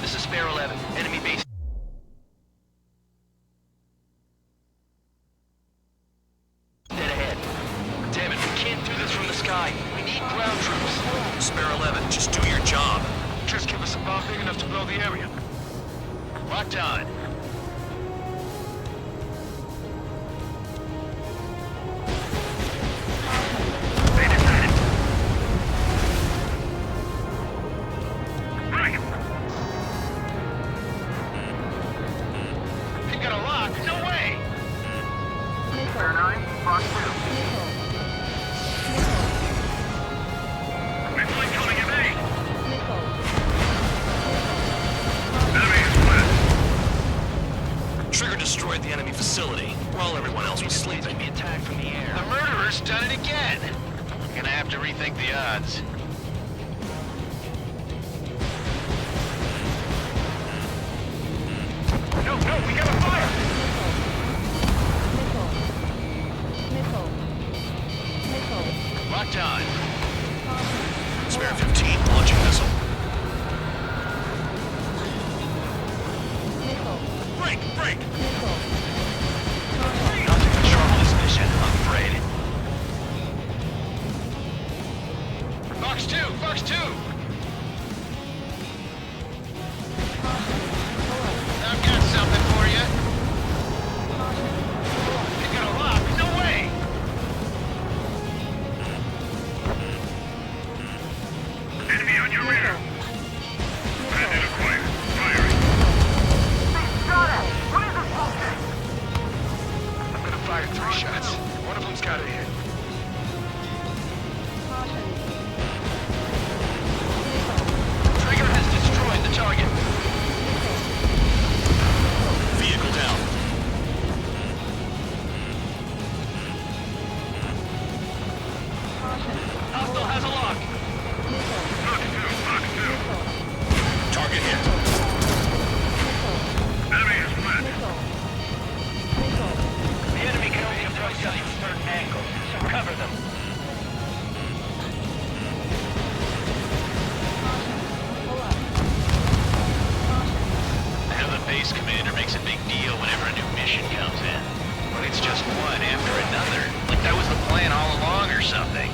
This is Spare 11. Enemy base. Dead ahead. Damn it, we can't do this from the sky. We need ground troops. Spare 11, just do your job. Just give us a bomb big enough to blow the area. Locked on. You got a lock? No way! Spare 9, Fox 2. Missile incoming at me! Trigger destroyed the enemy facility while everyone else was sleeping. Be attacked from the air. The murderer's done it again! Gonna have to rethink the odds. No, we got a fire! Locked on. Spare 15, launching missile. Break! Not to control this mission, I'm afraid. Fox 2! I've got something for you. You got a lock? No way! Enemy on your rear. Bandit acquired. Firing. Shot at! What is this bullshit? I'm gonna fire 3 shots. One of them's got a hit. Trigger has destroyed the target. Vehicle down. Hostile has a lock. Fox 2. Target hit. Enemy is flat. The enemy can only approach us from certain angles, so cover them. I know the base commander makes a big deal whenever a new mission comes in. But it's just one after another. Like that was the plan all along or something.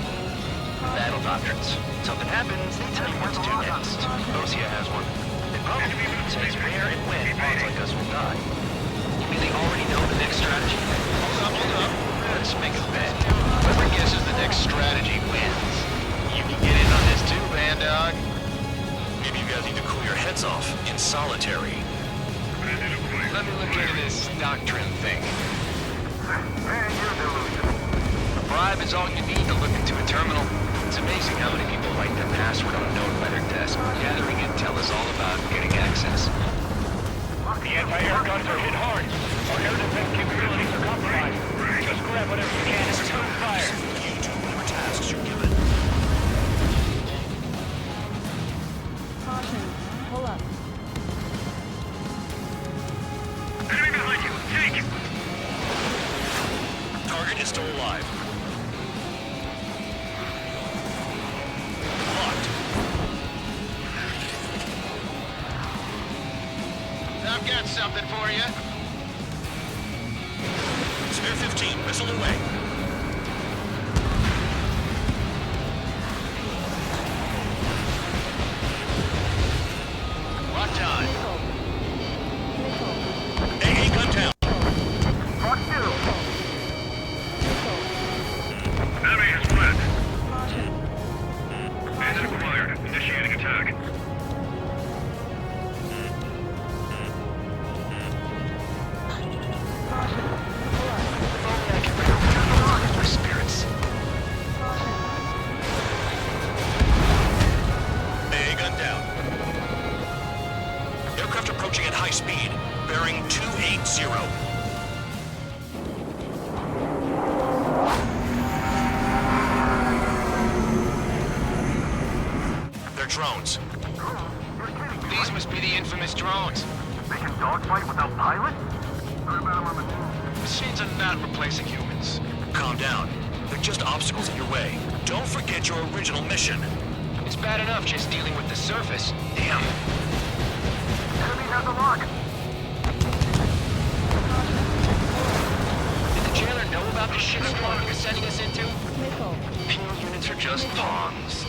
Battle doctrines. Something happens, they tell you what to do next. Osia has one. It probably says where and when pawns like us will die. You mean they already know the next strategy? Hold up. Let's make a bet. Whoever guesses the next strategy wins. You can get in on this too, Band Dog. Maybe you guys need to cool your heads off in solitary. Let me look into this doctrine thing. Man, you're delusional. A bribe is all you need to look into a terminal. It's amazing how many people write their password on a note by their desk. Gathering intel is all about getting access. The anti-air guns are hit hard. Our air defense capabilities are compromised. Just grab whatever you can and return fire. You do whatever tasks you're given. Caution. Pull up. Enemy behind you. Take! Target is still alive. got something for you. Spare 15, missile away. Locked on. AA gun down. Mark 2. Enemy is split. Bandit acquired. Initiating attack. For spirits. AA gun down. Aircraft approaching at high speed, bearing 280. They're drones. These must be the infamous drones. They can dogfight without pilots? Machines are not replacing humans. Calm down. They're just obstacles in your way. Don't forget your original mission. It's bad enough just dealing with the surface. Damn. Enemy has a lock. Did the jailer know about the shit squad you're sending us into? Penal units are just pawns.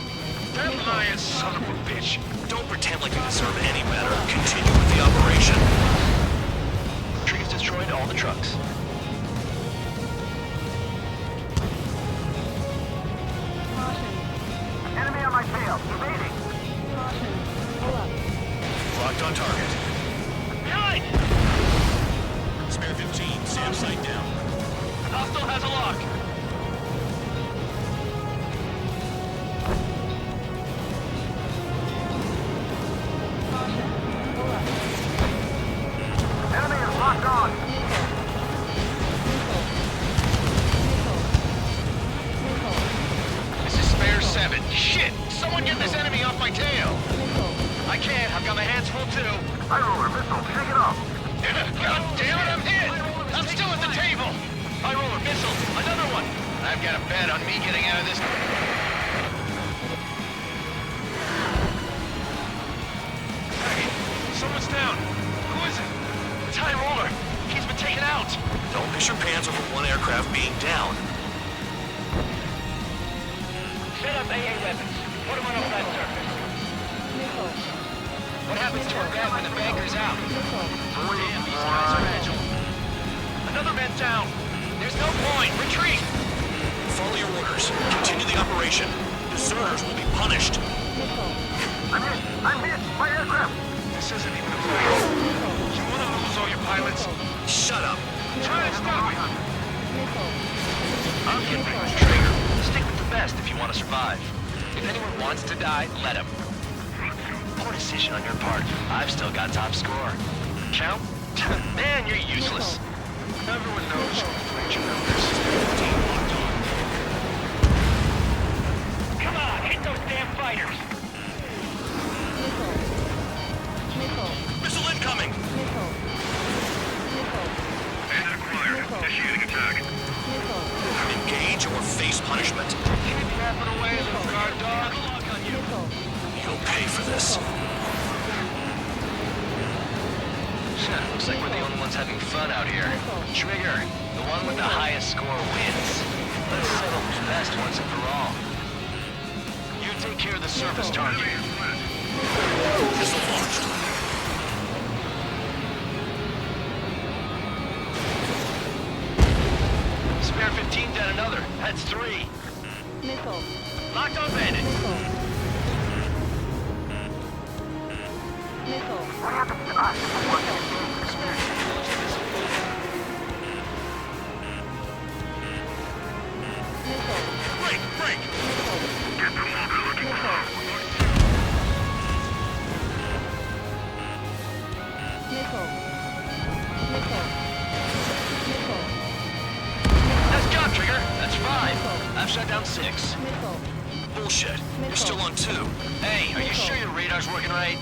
That lying son of a bitch. Don't pretend like you deserve any better. Continue with the operation. Trees destroyed all the trucks. Enemy on my tail. Evading. Locked on target. Behind! Spare 15, SAM sight down. Hostile has a lock. Enemy is locked on. This is spare 7. Shit! Someone get this enemy off my tail! I can't. I've got my hands full too. High roller missile. Shake it off. God damn it, I'm hit! I'm still at the table! High roller missile, another one! I've got a bet on me getting out of this. Hey, someone's down. Who is it? It's High roller. He's been taken out. Don't piss your pants over one aircraft being down. Set up AA weapons. Put them on a flat surface. What happens to our guy when the banker's out? Damn, these guys are agile. Another man down. There's no point. Retreat. Follow your orders. Continue the operation. Deserters will be punished. I'm hit. I'm hit. My aircraft. This isn't even a fight. You want to lose all your pilots? Shut up. Try and stop me. I'm convinced, Trigger. Stick with the best if you want to survive. If anyone wants to die, let them. Poor decision on your part. I've still got top score. Count? Man, you're useless. Everyone knows you played your numbers. Locked on. Come on, hit those damn fighters. Missile incoming! Bandit acquired. Initiating attack. Engage or face punishment. Keep yapping away, little guard dog. You'll pay for this. Looks like we're the only ones having fun out here. Trigger, the one with the highest score wins. Let's settle who's best once and for all. You take care of the surface target. Missile launched. Spare 15 down another. That's 3. Missile. Locked on bandit. Missile. What happened to us? Break! Break! Get the move you're looking for. Nice job, Trigger. That's 5. I've shut down 6. Bullshit. You're still on 2. Hey, are you sure your radar's working right?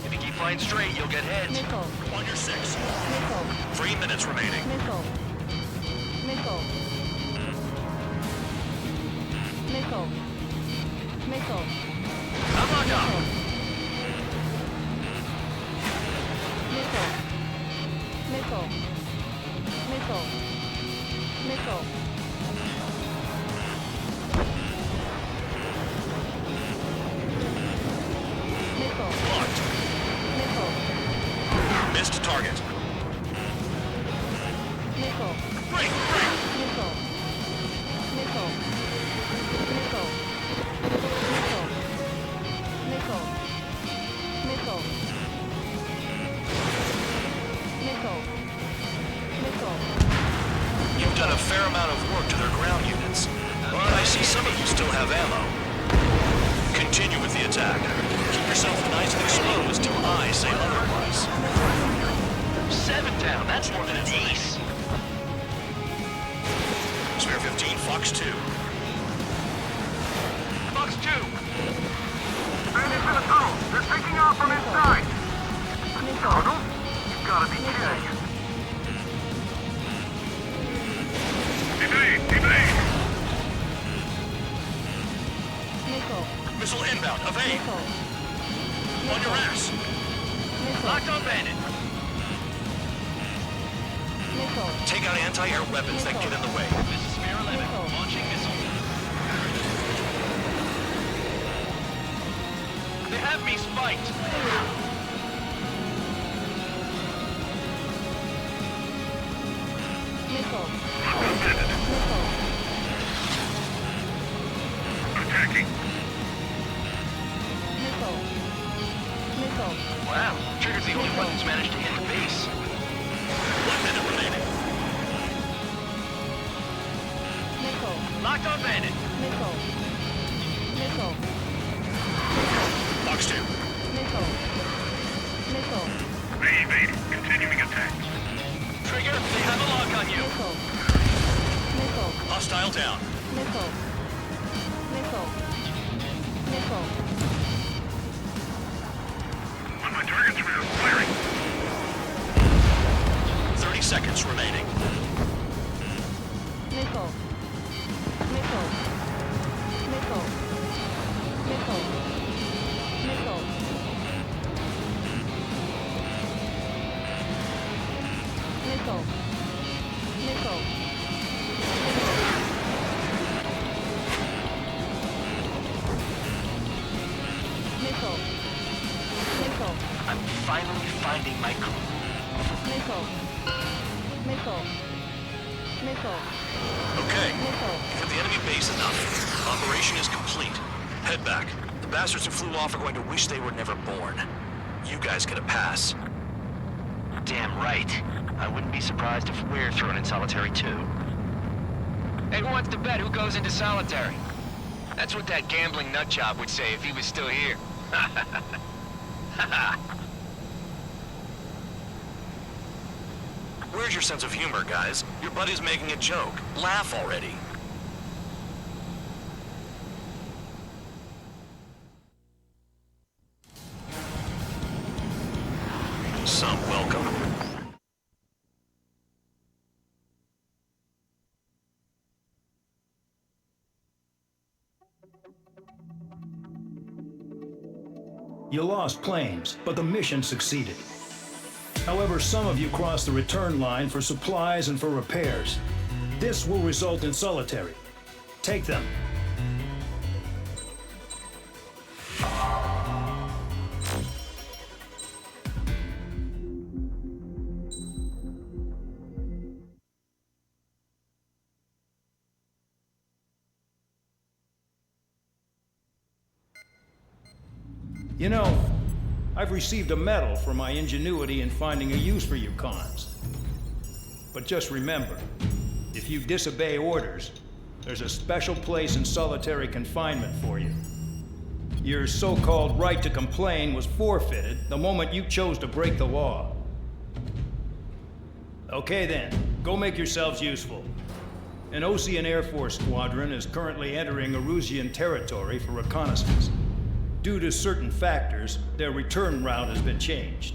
If you keep flying straight, you'll get hit. On your 6. 3 minutes remaining. I'm locked up. Missile. Missile. Missile. Missile. Blocked. Missile. Missed target. Missile. Break! Missile. Missile. Missile. Missile. Missile. Missile. Missile. Missile. You've done a fair amount of work to their ground units, but I see some of you still have ammo. Continue with the attack. Keep yourself nice and exposed till I say otherwise. 7 down, that's more than an ace. Spare 15, Fox 2. Fox 2. Bandits in the tunnel. They're taking off from inside. Tunnel? You gotta be kidding. Evade! Evade! Missile. Missile inbound. Evade. On your ass. Locked on bandit. Missile. Take out anti-air weapons that get in the way. This is Spare 11. Launching missile. They have me spiked. Missile. Attacking. Missile. Missile. Wow, Trigger's the only one who's managed to hit the base. 1 minute remaining. Missile. Locked on bandit. Missile. Missile. Fox 2. Missile. Missile. Evade. Continuing attack. Trigger, they have a lock on you. Missile. Missile. Hostile down. Missile. Missile. Missile. On my target's rear. Firing. 30 seconds remaining. Missile. Missile. Missile. Missile. Missile. Missile. Missile. Missile. Missile. I'm finally finding my crew. Missile. Missile. Missile. Okay. Missile. You've hit the enemy base enough. Operation is complete. Head back. The bastards who flew off are going to wish they were never born. You guys get a pass. Damn right. I wouldn't be surprised if we're thrown in solitary too. Hey, who wants to bet who goes into solitary? That's what that gambling nutjob would say if he was still here. Where's your sense of humor, guys? Your buddy's making a joke. Laugh already. Some welcome. You lost planes, but the mission succeeded. However, some of you crossed the return line for supplies and for repairs. This will result in solitary. Take them. You know, I've received a medal for my ingenuity in finding a use for you cons. But just remember, if you disobey orders, there's a special place in solitary confinement for you. Your so-called right to complain was forfeited the moment you chose to break the law. Okay then, go make yourselves useful. An Osean Air Force squadron is currently entering Erusian territory for reconnaissance. Due to certain factors, their return route has been changed.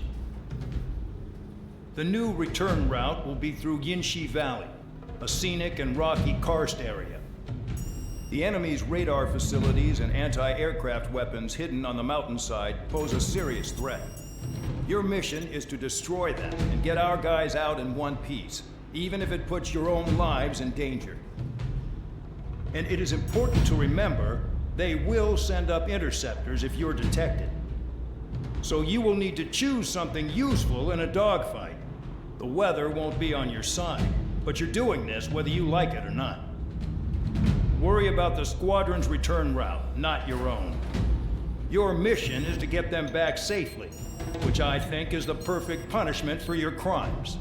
The new return route will be through Yinshi Valley, a scenic and rocky karst area. The enemy's radar facilities and anti-aircraft weapons hidden on the mountainside pose a serious threat. Your mission is to destroy them and get our guys out in one piece, even if it puts your own lives in danger. And it is important to remember, they will send up interceptors if you're detected. So you will need to choose something useful in a dogfight. The weather won't be on your side, but you're doing this whether you like it or not. Worry about the squadron's return route, not your own. Your mission is to get them back safely, which I think is the perfect punishment for your crimes.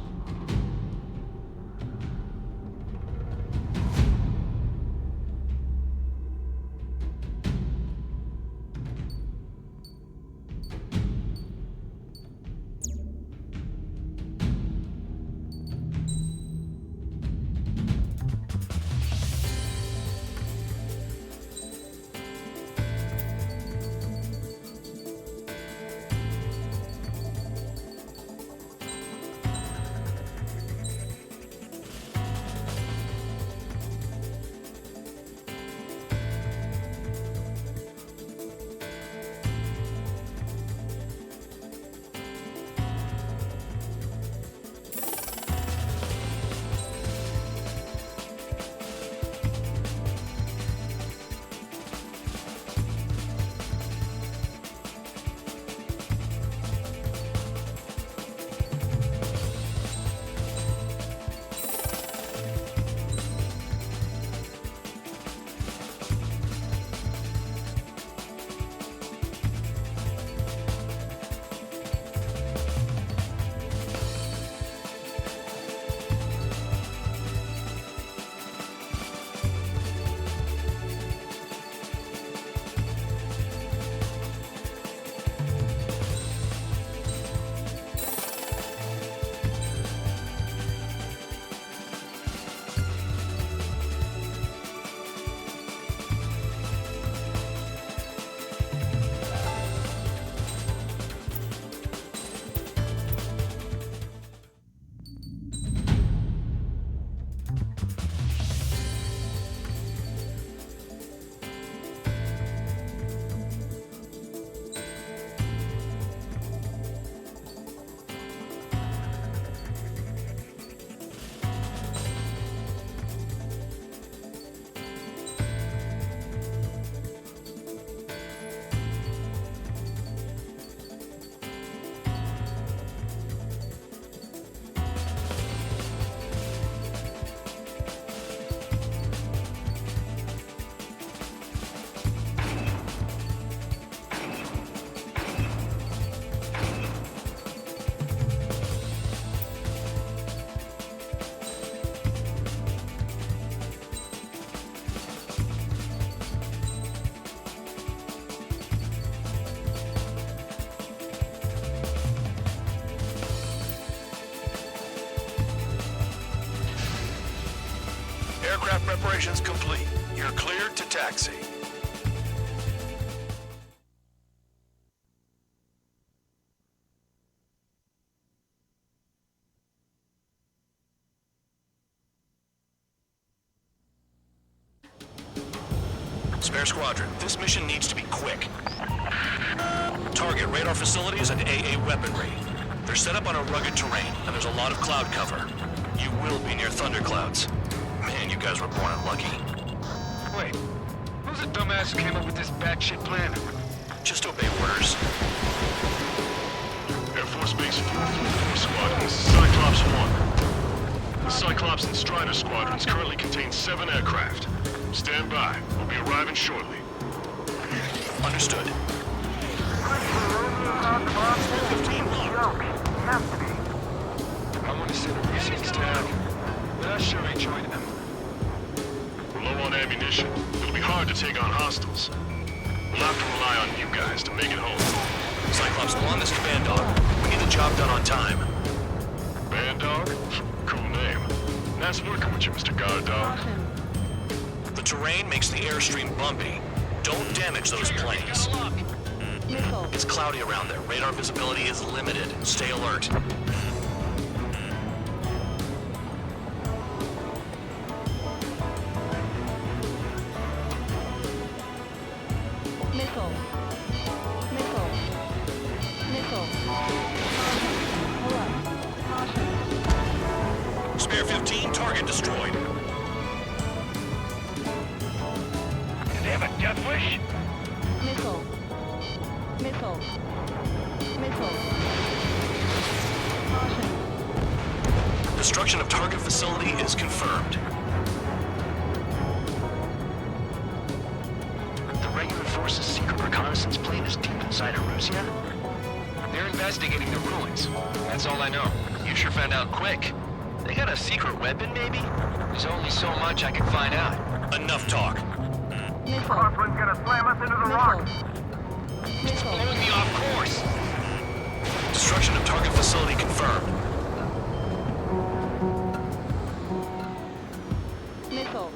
Aircraft preparations complete. You're cleared to taxi. Spare Squadron, this mission needs to be quick. Target radar facilities and AA weaponry. They're set up on a rugged terrain, and there's a lot of cloud cover. You will be near thunderclouds. Man, you guys were born unlucky. Wait, who's the dumbass who came up with this batshit plan? Just obey orders. Air Force Base 444 Squadron, this is Cyclops 1. The Cyclops and Strider squadrons currently contain 7 aircraft. Stand by. We'll be arriving shortly. Understood. 15 has to be. I want to send a recent tag, but I sure ain't joining them. We're low on ammunition. It'll be hard to take on hostiles. We'll have to rely on you guys to make it home. Cyclops 1, this is Band Dog. We need the job done on time. Band Dog? Cool name. Nice working with you, Mr. Guard Dog. The terrain makes the airstream bumpy. Don't damage those planes. It's cloudy around there. Radar visibility is limited. Stay alert. Missile. Target destroyed. Do they have a death wish? Missile. Missile. Missile. Caution. Destruction of target facility is confirmed. The regular force's secret reconnaissance plane is deep inside Erusea? They're investigating the ruins. That's all I know. You sure found out quick. They got a secret weapon, maybe? There's only so much I can find out. Enough talk. Crosswind's gonna slam us into the rock. It's blowing me off course. Destruction of target facility confirmed. Missile.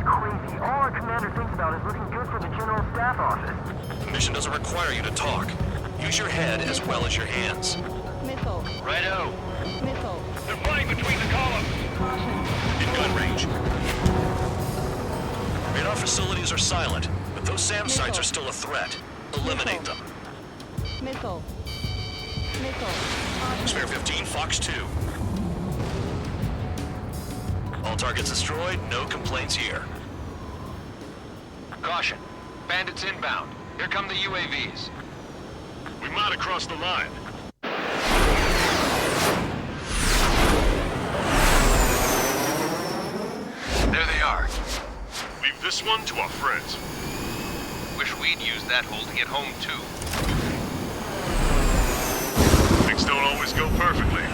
Crazy. All our commander thinks about is looking good for the General Staff Office. The mission doesn't require you to talk. Use your head as well as your hands. Missile. Righto. Missile. They're fighting between the columns. In gun range. Radar facilities are silent, but those SAM sites are still a threat. Eliminate them. Missile. Missile. Spare 15, Fox 2. All targets destroyed, no complaints here. Caution. Bandits inbound. Here come the UAVs. We might have crossed the line. There they are. Leave this one to our friends. Wish we'd used that hole to get home, too. Things don't always go perfectly.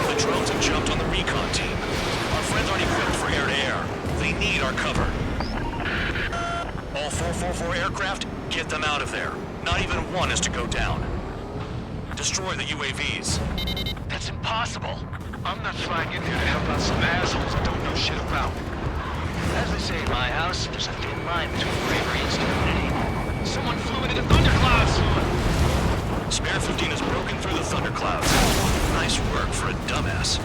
The drones have jumped on the recon team. Our friends aren't equipped for air-to-air. They need our cover. All 444 aircraft, get them out of there. Not even one is to go down. Destroy the UAVs. That's impossible. I'm not flying in there to help out some assholes I don't know shit about. As they say in my house, there's a thin line between bravery and stupidity. Someone flew into the thunderclouds! Spare 15 has broken through the thunderclouds. Nice work for a dumbass.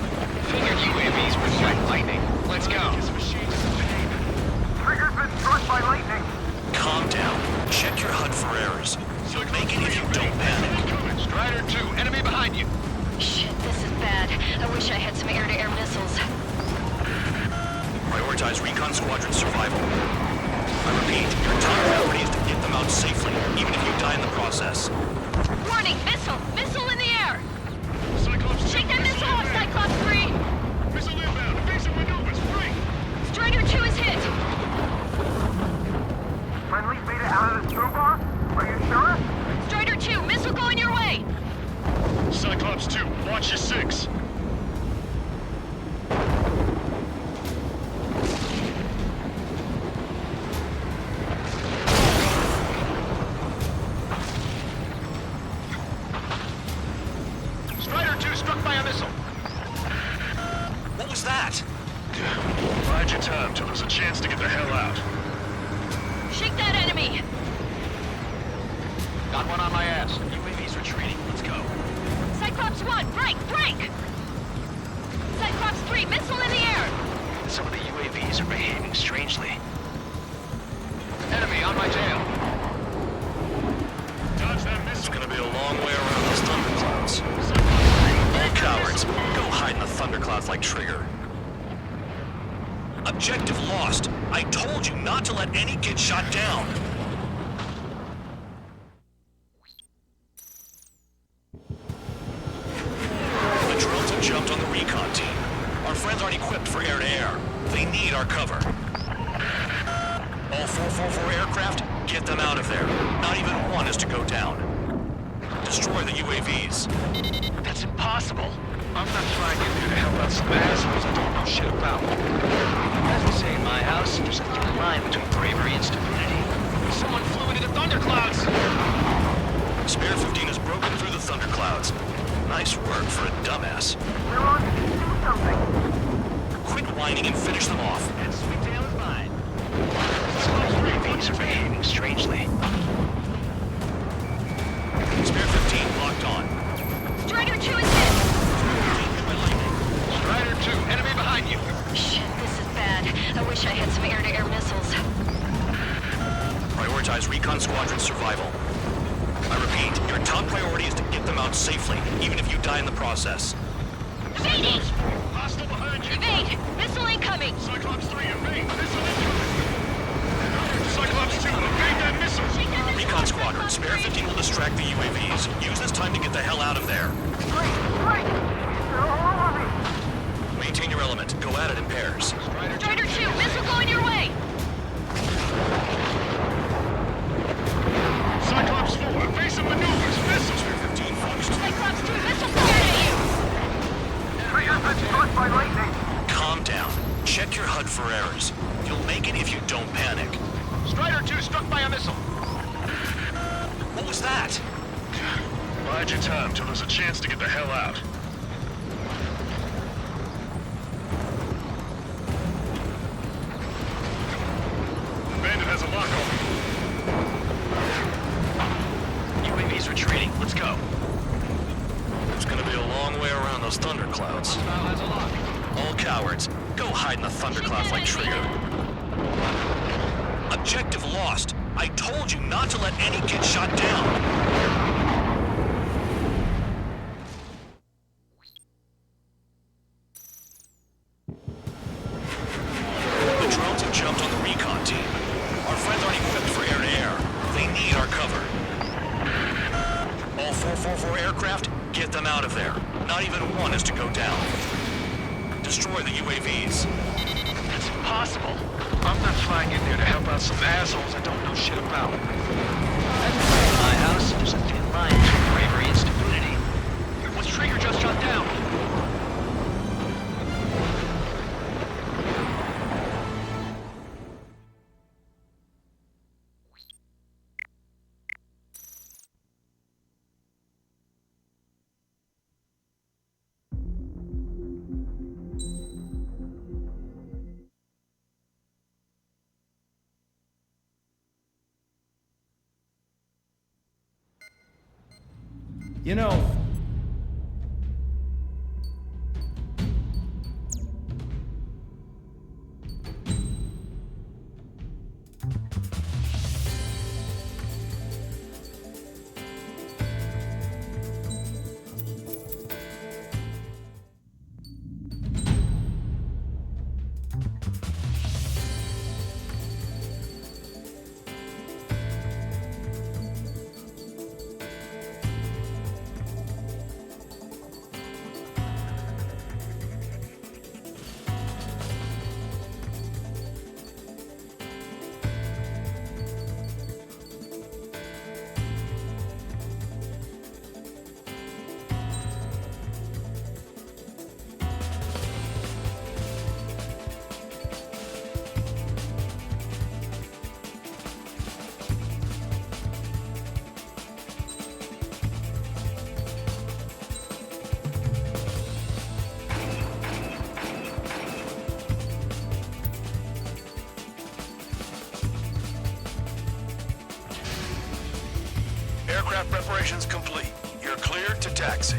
Figured UAVs would strike lightning. Let's go. Trigger's been struck by lightning. Calm down. Check your HUD for errors. You'll make it if you don't panic. Strider 2, enemy behind you. Shit, this is bad. I wish I had some air-to-air missiles. Prioritize recon squadron survival. I repeat, your top priority is to get them out safely, even if you die in the process. Warning! Missile! Missile in the air! Cyclops 2, Shake that missile off, Cyclops 3! Missile inbound. Evasive maneuvers. Free. Strider 2 is hit! Friendly's made it out of the snowball? Are you sure? Strider 2, missile going your way! Cyclops 2, watch your 6. Strider 2 struck by a missile. What was that? Bide your time till there's a chance to get the hell out. Shake that enemy! Got one on my ass. UAV's retreating. Let's go. Cyclops 1, break! Break! Cyclops 3, missile in the air! Some of the UAVs are behaving strangely. Enemy on my tail. Dodge that It's missile. gonna be a long way around those thunderclouds. You cowards, go hide in the thunderclouds like Trigger. Objective lost. I told you not to let any get shot down. The drones have jumped on the recon team. Our friends aren't equipped for air-to-air. They need our cover. All 444 aircraft, get them out of there. Not even one is to go down. Destroy the UAVs. That's impossible. I'm not flying in there to help out some assholes I don't know shit about. As we say in my house, there's a thin line between bravery and stupidity. Someone flew into the thunderclouds! Spare 15 has broken through the thunderclouds. Nice work for a dumbass. We're on to do something. Quit whining and finish them off. And sweet tail is mine. Some of the UAVs are behaving strangely. Spare 15 locked on. Strider 2 is hit! Strider 2, enemy behind you. prioritize Recon Squadron's survival. I repeat, your top priority is to get them out safely, even if you die in the process. Evading! Hostile behind you! Evade! Missile incoming! Cyclops 3, evade! Missile incoming! Cyclops 2, evade that missile! Recon Squadron, Spare 15 will distract the UAVs. Use this time to get the hell out of there. Great! They're all over me! Maintain your element. Go at it in pairs. Strider 2, missile going your way! Cyclops 4, evasive maneuvers, missiles! Spare 15 focused. Cyclops 2, missile fired at you! Trigger's been struck by lightning! Calm down. Check your HUD for errors. You'll make it if you don't panic. Strider 2 struck by a missile! What was that? Bide your time till there's a chance to get the hell out. Bandit has a lock on me. UAV's retreating. Let's go. It's gonna be a long way around those thunderclouds. All cowards, go hide in the thunderclouds like Trigger. Objective lost. I told you not to let any get shot down. The drones have jumped on the recon team. Our friends aren't equipped for air-to-air. They need our cover. All 444 aircraft, get them out of there. Not even one is to go down. Destroy the UAVs. That's impossible. I'm not flying in there to help out some assholes I don't know shit about. My house, there's a thin line between bravery and stupidity. What's Trigger just shot down? You know, Aircraft preparations complete. You're cleared to taxi.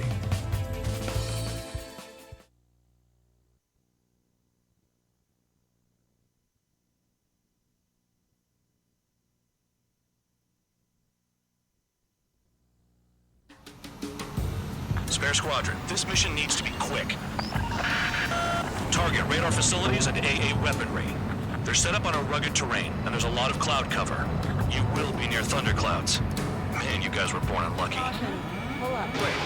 Spare Squadron, this mission needs to be quick. Target radar facilities and AA weaponry. They're set up on a rugged terrain, and there's a lot of cloud cover. You will be near thunderclouds. Man, you guys were born unlucky. Wait,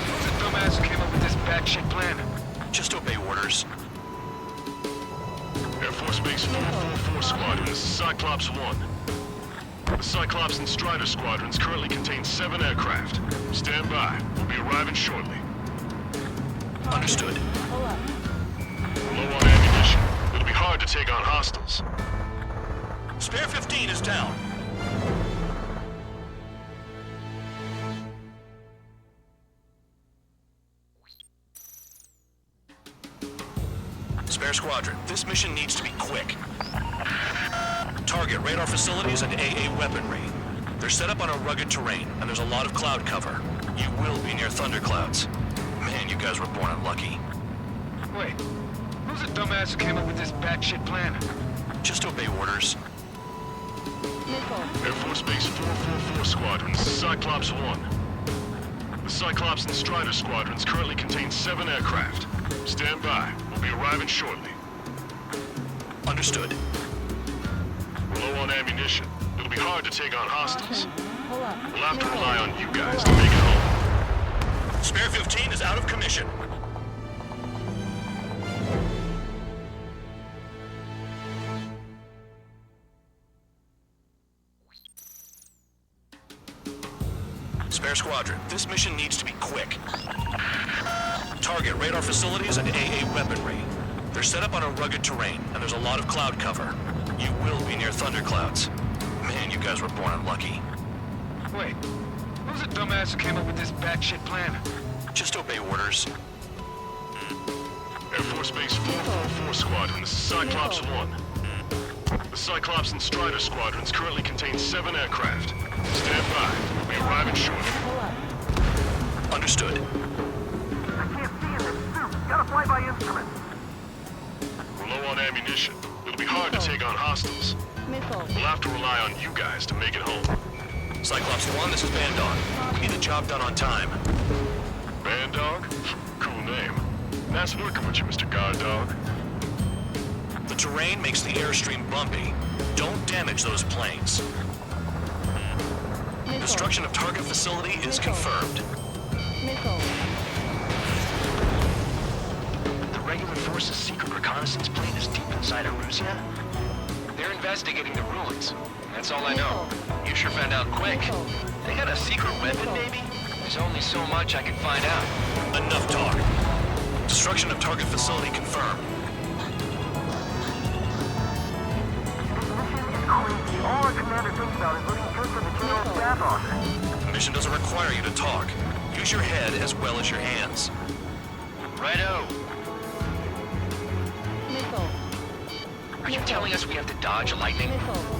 who's the dumbass who came up with this batshit plan? Just obey orders. Air Force Base 444 Squadron, this is Cyclops 1. The Cyclops and Strider squadrons currently contain 7 aircraft. Stand by. We'll be arriving shortly. Understood. Low on ammunition. It'll be hard to take on hostiles. Spare 15 is down. Spare Squadron, this mission needs to be quick. Target radar facilities and AA weaponry. They're set up on a rugged terrain, and there's a lot of cloud cover. You will be near thunderclouds. Man, you guys were born unlucky. Wait, who's the dumbass who came up with this batshit plan? Just obey orders. Air Squadron, this is Cyclops 1. The Cyclops and Strider squadrons currently contain 7 aircraft. Stand by. We'll be arriving shortly. Understood. We're low on ammunition. It'll be hard to take on hostiles. Pull up. We'll have to rely on you guys to make it home. Spare 15 is out of commission. Spare Squadron, this mission needs to be quick. Target radar facilities and AA weaponry. They're set up on a rugged terrain, and there's a lot of cloud cover. You will be near thunderclouds. Man, you guys were born unlucky. Wait, who's the dumbass who came up with this batshit plan? Just obey orders. Air Force Base 444 Squadron, this is Cyclops 1. The Cyclops and Strider squadrons currently contain 7 aircraft. Stand by. We'll be arriving shortly. Understood. I can't see in this suit. Gotta fly by instrument. We're low on ammunition. It'll be hard to take on hostiles. Missile. We'll have to rely on you guys to make it home. Cyclops 1, this is Bandog. We need the job done on time. Bandog? Cool name. Nice working with you, Mr. Guard Dog. The terrain makes the airstream bumpy. Don't damage those planes. Destruction of target facility is confirmed. Missile. The regular force's secret reconnaissance plane is deep inside Erusea? They're investigating the ruins. That's all I know. You sure found out quick. They got a secret weapon, maybe? There's only so much I can find out. Enough talk. Destruction of target facility confirmed. All our commander thinks about is looking good for the general staff office. The mission doesn't require you to talk. Use your head as well as your hands. Righto. Missile. Are you telling us we have to dodge lightning? Missile.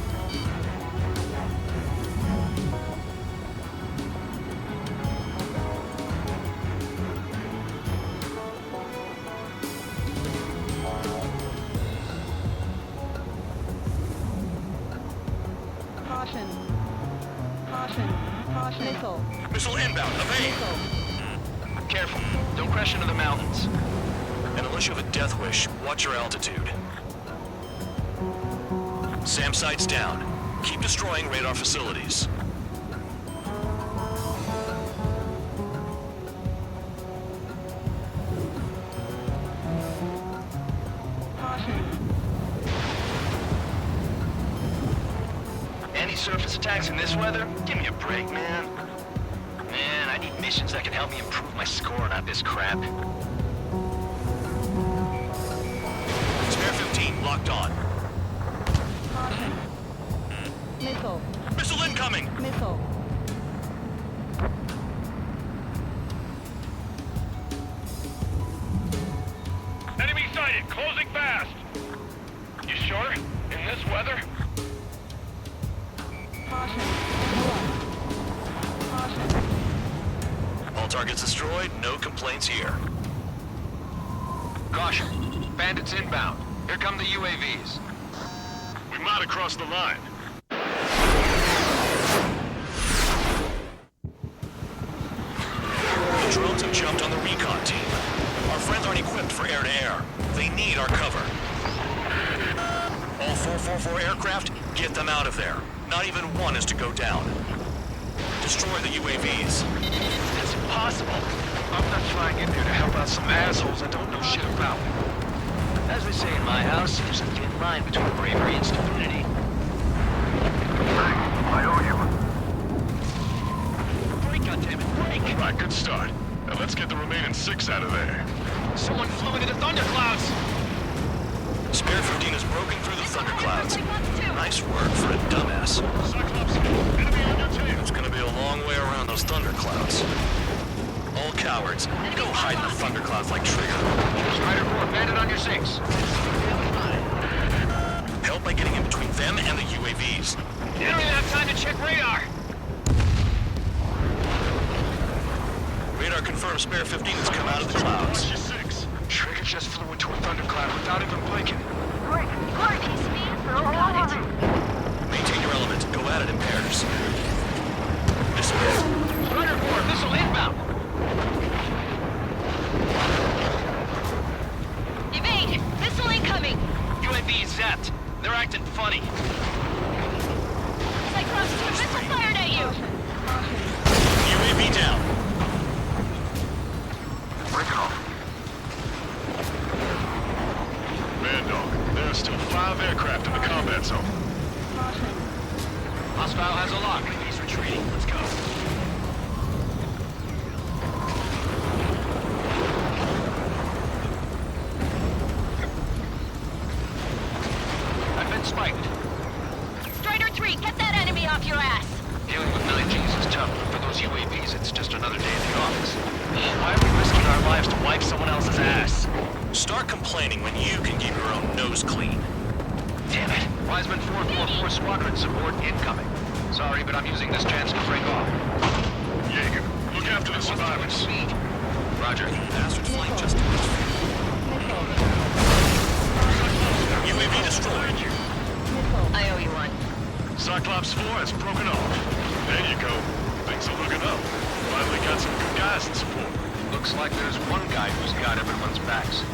Caution. Caution. Caution. Missile. Missile inbound. Evade. Careful. Don't crash into the mountains. And unless you have a death wish, watch your altitude. SAM sights down. Keep destroying radar facilities. Surface attacks in this weather? Give me a break, man. Man, I need missions that can help me improve my score, not this crap. Spare 15, locked on. Caution. Missile. Missile incoming! Missile. Enemy sighted, closing fast. You sure? In this weather? Caution. Caution. All targets destroyed, no complaints here. Caution. Bandits inbound. Here come the UAVs. We might have crossed the line. The drones have jumped on the recon team. Our friends aren't equipped for air-to-air. They need our cover. All 444 aircraft, get them out of there. Not even one is to go down. Destroy the UAVs. That's impossible. I'm not flying in there to help out some assholes I don't know shit about. As they say in my house, there's a thin line between bravery and stupidity. Hey, I owe you. Break, goddammit, break! Right, good start. Now let's get the remaining 6 out of there. Someone flew into the thunderclouds! Spare 15 is broken through the thunderclouds. Nice work for a dumbass. Cyclops, enemy on your tail. It's gonna be a long way around those thunderclouds. All cowards, go hide in the thunderclouds like Trigger. Strider 4, bandit on your 6. Help by getting in between them and the UAVs. You don't even have time to check radar! Radar confirms Spare 15 has come out of the clouds. Trigger just flew into a thundercloud without even blinking. Great, great! They're all over me! Maintain your element. Go at it in pairs. Hostile has a lock. He's retreating. Let's go. I've been spiked. Strider 3, get that enemy off your ass! Dealing with 9Gs is tough, but for those UAVs, it's just another day in the office. Why are we risking our lives to wipe someone else's ass? Start complaining when you can keep your own nose clean. Damn it. Wiseman 444 Squadron support incoming. Sorry, but I'm using this chance to break off. Jaeger, look after the survivors. Roger. Bastard flight just UAV destroyed. I owe you one. Cyclops 4 has broken off. There you go. Things are looking up. Finally got some good guys in support. Looks like there's one guy who's got everyone's backs.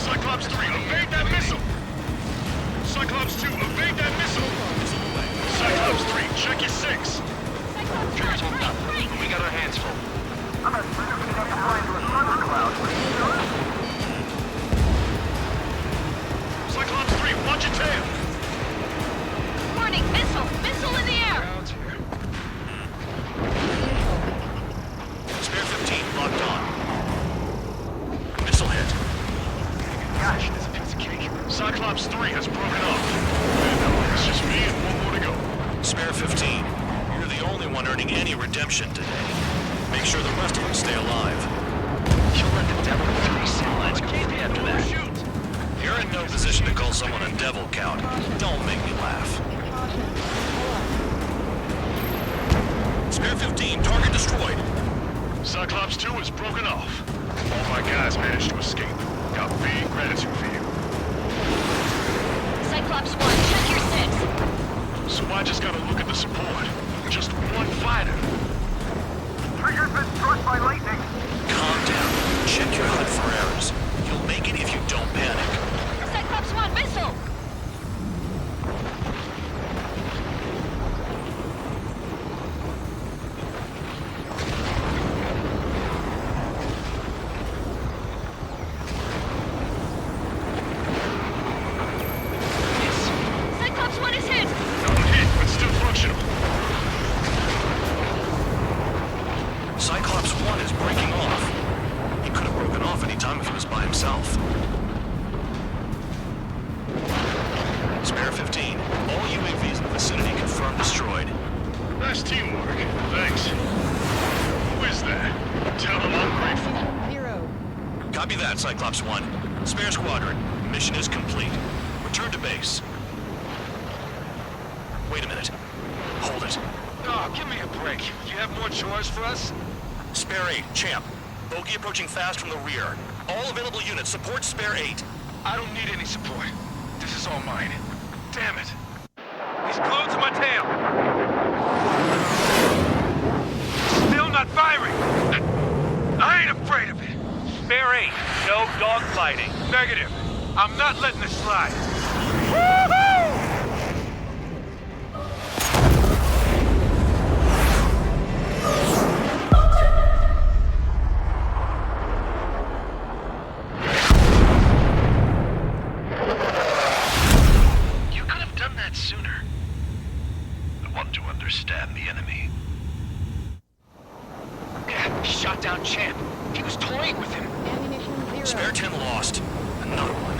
Cyclops 3, evade that missile! Cyclops 2, evade that missile! Cyclops 3, check your 6! Trigger's holding up. We got our hands full. I'm not sure if we can fly into a thundercloud. Cyclops 3, watch your tail! Warning, missile! Missile in the air! Spare 15 locked on. Missile hit. Gosh, this is a piece of cake. Cyclops 3 has broken off. It's just me and one more to go. Spare 15. You're the only one earning any redemption today. Make sure the rest of them stay alive. You'll let the devil 3 seal. Let's go after that. Shoot! You're in no position to call someone a devil count. Don't make me laugh. Spare 15, target destroyed. Cyclops 2 is broken off. All my guys managed to escape. Got big gratitude for you. Cyclops 1, check your 6. So I just gotta look at the support. Just one fighter. Trigger's been struck by lightning. Calm down. Check your HUD for errors. You'll make it if you don't panic. Cyclops 1, missile! Cyclops 1 is hit! No hit, but still functional. Cyclops 1 is breaking off. He could have broken off any time if he was by himself. Spare 15. All UAVs in the vicinity confirmed destroyed. Nice teamwork. Thanks. Who is that? Tell him I'm grateful. 0. Copy that, Cyclops 1. Spare squadron. Mission is complete. Return to base. Wait a minute. Hold it. Oh, give me a break. Do you have more chores for us? Spare 8, Champ. Bogey approaching fast from the rear. All available units support Spare 8. I don't need any support. This is all mine. Damn it. He's glued to my tail. Still not firing. I ain't afraid of it. Spare 8, no dogfighting. Negative. I'm not letting this slide. Woohoo! Sooner. I want to understand the enemy. Shot down Champ. He was toying with him. Ammunition 0. Spare 10 lost. Another one.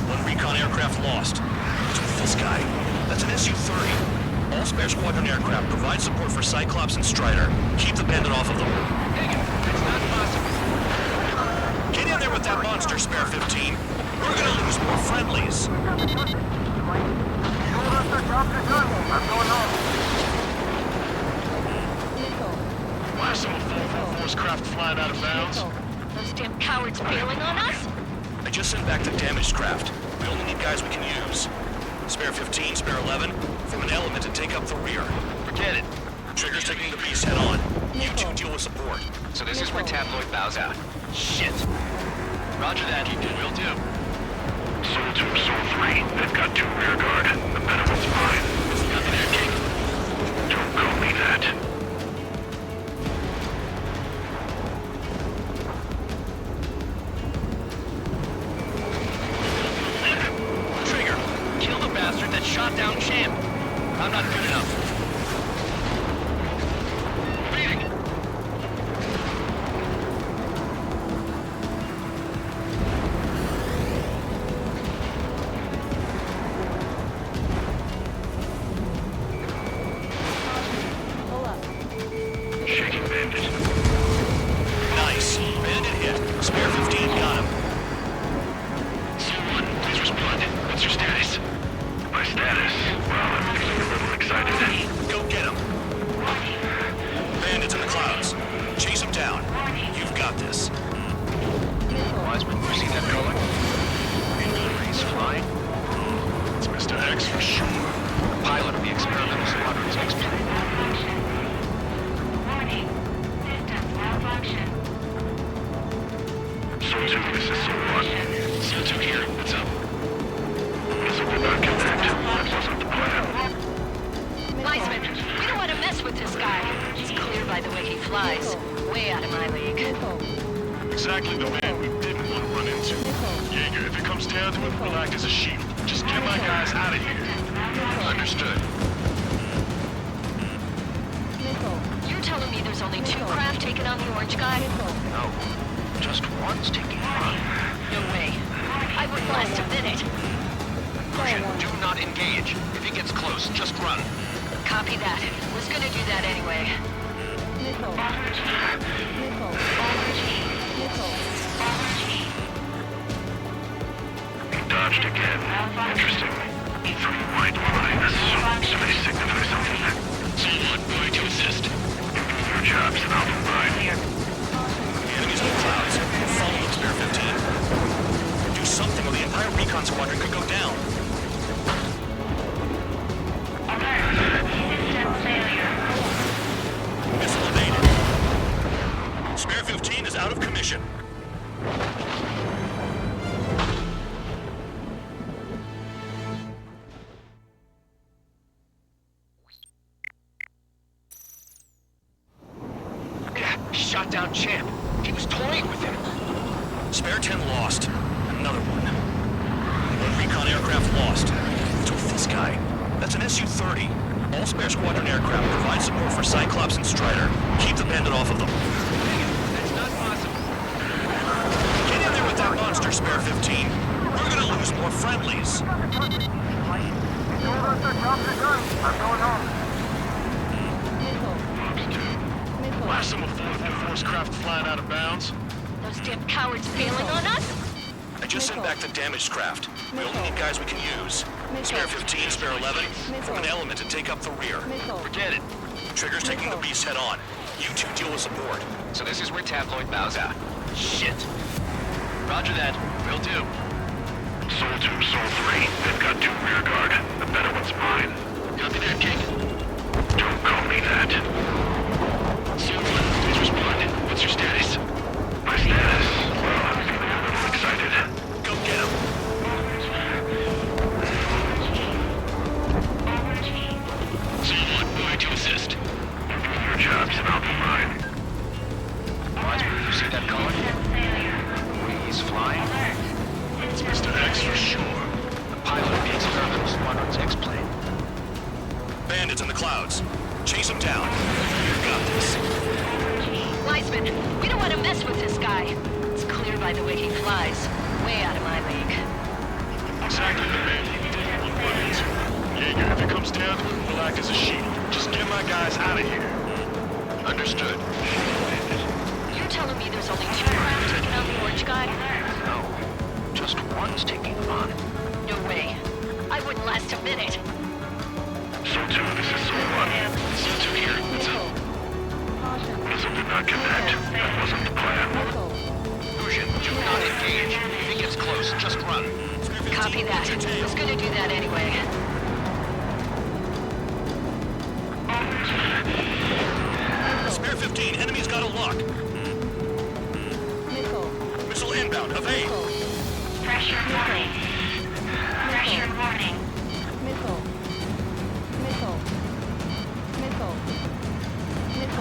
One recon aircraft lost. What's with this guy? That's an Su-30. All spare squadron aircraft provide support for Cyclops and Strider. Keep the bandit off of them. Dang it. It's not possible. Get in there with that monster, Spare 15. We're gonna lose more friendlies. I'm going home. Why are some of 444's craft flying out of bounds? Those damn cowards bailing on us? I just sent back the damaged craft. We only need guys we can use. Spare 15, Spare 11, form an element to take up the rear. Forget it. Trigger's taking the beast head on. You two deal with support. So this is where Tabloid bows out. Shit. Roger that. Will do. Soul 2, Soul 3. They've got 2 rear guard. The Venom's fine. Nothing there, King. Don't call me that. Trigger, kill the bastard that shot shot down champ. I'm not good enough. Beating. Shaking bandit. Nice. Bandit hit. Spare 15 got him. C1, please respond. What's your status? My status? Well, I'm feeling a little excited. Go get him. Bandits in the clouds. Chase them down. You've got this. Wiseman, you see that color? He's flying. It's Mr. X for sure. Pilot of the experimental squadron's X-plane. Soul 2, this is Soul 1. Soul 2 here. What's up? Missile did not connect. That wasn't the plan. Wiseman, we don't want to mess with this guy. He's clear by the way he flies. Way out of my league. Exactly the man we didn't want to run into. Jaeger, if it comes down to it, we'll act as a shield. Just get my guys out of here. Understood. You're telling me there's only 2 craft taking on the orange guy? No. Just one's taking on. No way. I wouldn't last a minute. Lucian, do not engage. If he gets close, just run. Copy that. Was gonna do that anyway. He dodged again. Interesting. 3 white lines. So they signify something. Someone going to assist. Your job's an open line. The enemy's in the clouds. Follow them, Spare 15. Do something or the entire recon squadron could go down. Missile evaded. Spare 15 is out of commission. Shot down champ. He was toying with him. Spare 10 lost. Another one. 1 recon aircraft lost. What's with this guy? That's an Su-30. All spare squadron aircraft provide support for Cyclops and Strider. Keep the bandit off of them. That's not possible. Get in there with that monster, Spare 15. We're gonna lose more friendlies. Last time a 4th Force craft flying out of bounds. Those damn cowards bailing on us? I just sent back the damaged craft. We only need guys we can use. Spare 15, Spare 11, form an element to take up the rear. Forget it. Trigger's taking the beast head on. You two deal with support. So this is where Tabloid bows out. Shit. Roger that. Will do. Soul 2, Soul 3. They've got 2 rear guard. The better one's mine. Copy that, King. Don't call me that. Soul 1, please respond. What's your status? My status? Well, I'm feeling a little excited. Go get him. Soul 1, going to assist. Your job's about mine. Wiseman, you see that color? He's flying. It's Mr. X for sure. The pilot of the experimental squadron's X-plane. Bandits in the clouds. Chase them down. You've got this. Wiseman, we don't want to mess with this guy. It's clear by the way he flies. Way out of my league. Exactly the man you didn't want to run into. Jaeger, if it comes down to it, we'll act as a shield. Just get my guys out of here. Understood. You're telling me there's only 2 craft taking on the orange guy? No. Just one's taking on. No way. I wouldn't last a minute. Soul 2, this is Soul 1. Soul 2 here. What's up? Missile did not connect. That wasn't the plan. Lucian, do not engage. If he gets close, just run. Copy that. Was gonna do that anyway. Spare 15, enemy's got a lock. Missile inbound, evade. Pressure warning. Pressure warning.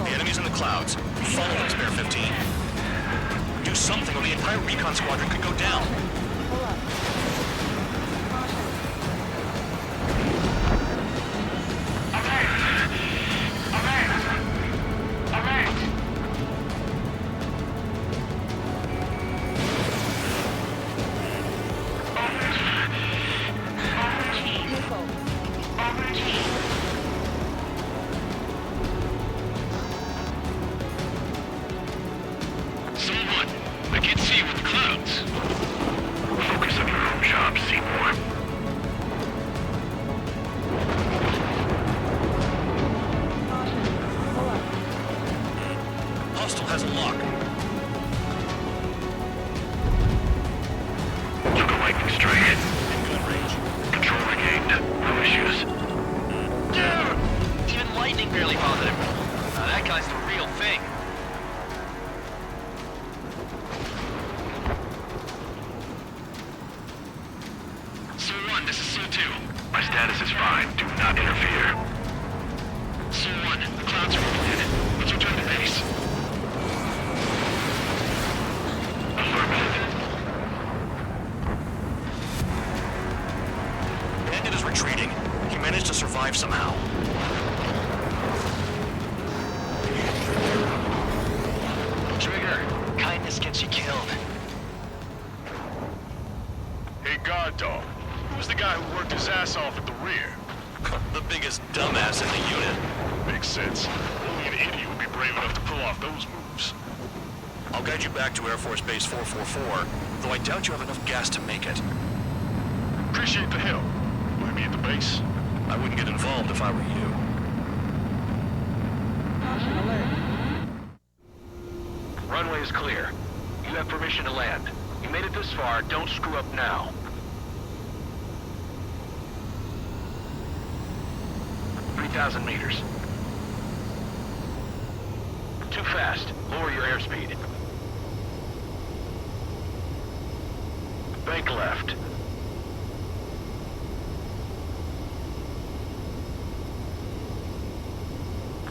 The enemy's in the clouds. Follow them, Spare 15. Do something or the entire recon squadron could go down. guy's the real thing. Su-1, this is Su-2. My status is fine. Do not interfere. Su-1, the clouds are overhead. Let's return to base. Affirmative. Bandit is retreating. He managed to survive somehow. Trigger, kindness gets you killed. Hey, guard dog. Who's the guy who worked his ass off at the rear? The biggest dumbass in the unit. Makes sense. Only an idiot would be brave enough to pull off those moves. I'll guide you back to Air Force Base 444, though I doubt you have enough gas to make it. Appreciate the help. Will you be at the base? I wouldn't get involved if I were you. Caution alert. Runway is clear. You have permission to land. You made it this far, don't screw up now. .3,000 meters. Too fast. Lower your airspeed. Bank left.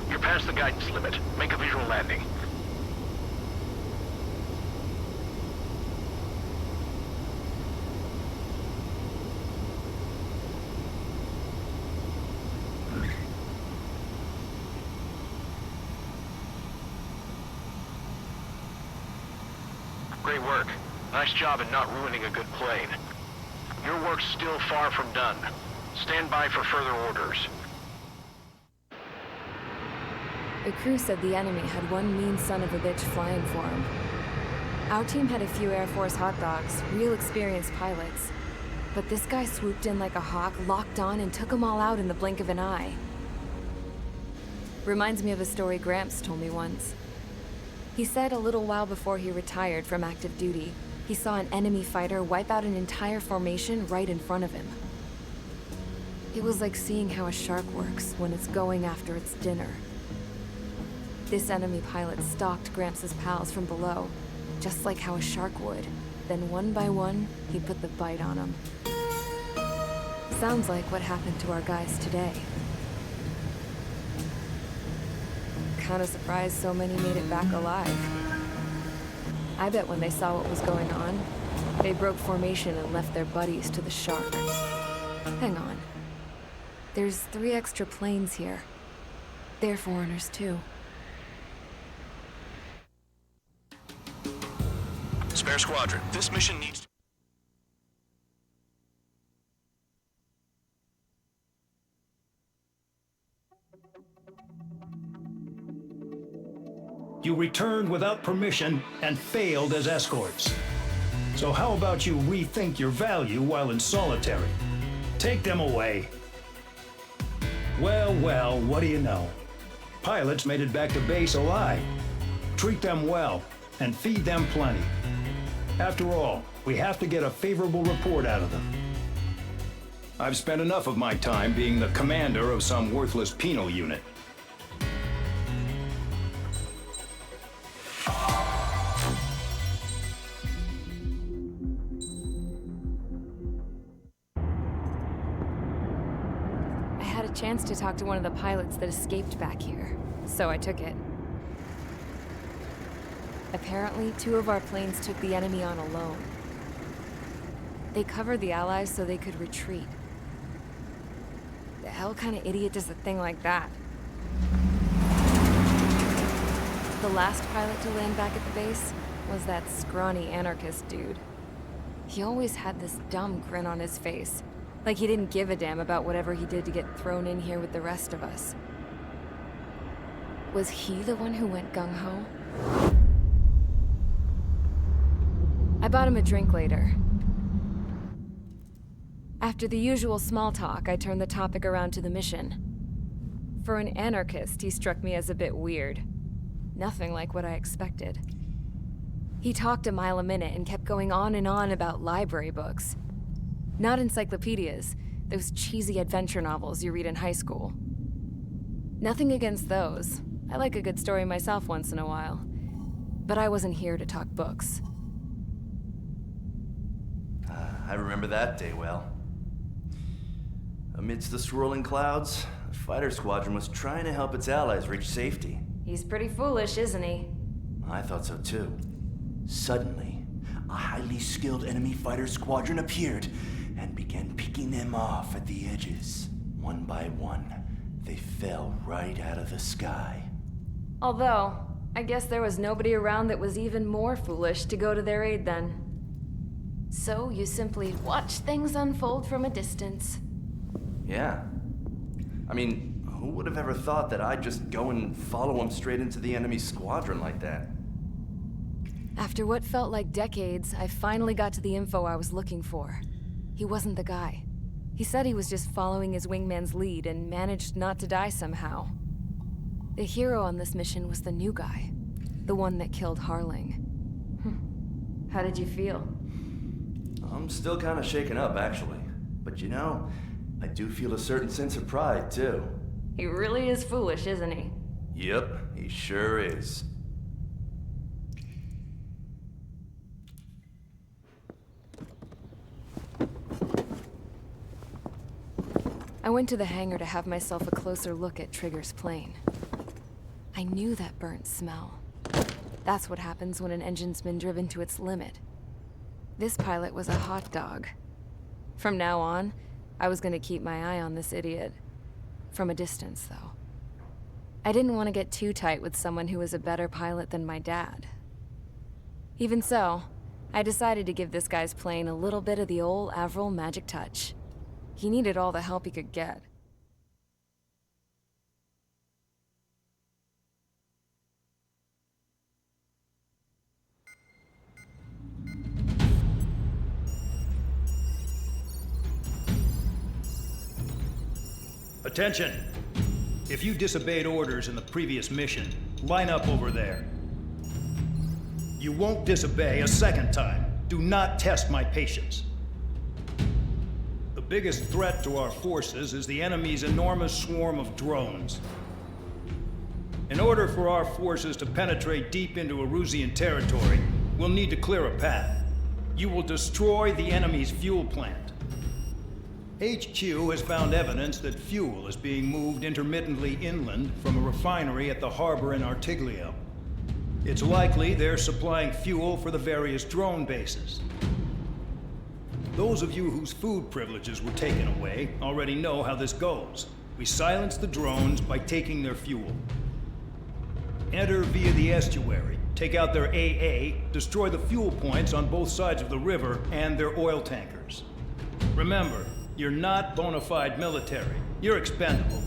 You're past the guidance limit. Make a visual landing. Great work. Nice job in not ruining a good plane. Your work's still far from done. Stand by for further orders. The crew said the enemy had one mean son of a bitch flying for him. Our team had a few Air Force hot dogs, real experienced pilots. But this guy swooped in like a hawk, locked on, and took them all out in the blink of an eye. Reminds me of a story Gramps told me once. He said a little while before he retired from active duty, he saw an enemy fighter wipe out an entire formation right in front of him. It was like seeing how a shark works when it's going after its dinner. This enemy pilot stalked Gramps' pals from below, just like how a shark would. Then one by one, he put the bite on them. Sounds like what happened to our guys today. Kinda surprised so many made it back alive. I bet when they saw what was going on, they broke formation and left their buddies to the shark. Hang on. There's 3 extra planes here. They're foreigners too. Spare Squadron, this mission needs to... You returned without permission and failed as escorts. So how about you rethink your value while in solitary? Take them away. Well, well, what do you know? Pilots made it back to base alive. Treat them well and feed them plenty. After all, we have to get a favorable report out of them. I've spent enough of my time being the commander of some worthless penal unit. Chance to talk to one of the pilots that escaped back here, so I took it. Apparently, 2 of our planes took the enemy on alone. They covered the Allies so they could retreat. The hell kind of idiot does a thing like that? The last pilot to land back at the base was that scrawny anarchist dude. He always had this dumb grin on his face. Like he didn't give a damn about whatever he did to get thrown in here with the rest of us. Was he the one who went gung-ho? I bought him a drink later. After the usual small talk, I turned the topic around to the mission. For an anarchist, he struck me as a bit weird. Nothing like what I expected. He talked a mile a minute and kept going on and on about library books. Not encyclopedias, those cheesy adventure novels you read in high school. Nothing against those. I like a good story myself once in a while. But I wasn't here to talk books. I remember that day well. Amidst the swirling clouds, the fighter squadron was trying to help its allies reach safety. He's pretty foolish, isn't he? I thought so too. Suddenly, a highly skilled enemy fighter squadron appeared and began picking them off at the edges. One by one, they fell right out of the sky. Although, I guess there was nobody around that was even more foolish to go to their aid then. So you simply watch things unfold from a distance. Yeah. I mean, who would have ever thought that I'd just go and follow him straight into the enemy squadron like that? After what felt like decades, I finally got to the info I was looking for. He wasn't the guy. He said he was just following his wingman's lead and managed not to die somehow. The hero on this mission was the new guy. The one that killed Harling. How did you feel? I'm still kind of shaken up, actually. But you know, I do feel a certain sense of pride, too. He really is foolish, isn't he? Yep, he sure is. I went to the hangar to have myself a closer look at Trigger's plane. I knew that burnt smell. That's what happens when an engine's been driven to its limit. This pilot was a hot dog. From now on, I was gonna keep my eye on this idiot. From a distance, though. I didn't want to get too tight with someone who was a better pilot than my dad. Even so, I decided to give this guy's plane a little bit of the old Avril magic touch. He needed all the help he could get. Attention! If you disobeyed orders in the previous mission, line up over there. You won't disobey a second time. Do not test my patience. The biggest threat to our forces is the enemy's enormous swarm of drones. In order for our forces to penetrate deep into Erusian territory, we'll need to clear a path. You will destroy the enemy's fuel plant. HQ has found evidence that fuel is being moved intermittently inland from a refinery at the harbor in Artiglio. It's likely they're supplying fuel for the various drone bases. Those of you whose food privileges were taken away already know how this goes. We silence the drones by taking their fuel. Enter via the estuary, take out their AA, destroy the fuel points on both sides of the river and their oil tankers. Remember, you're not bona fide military. You're expendable.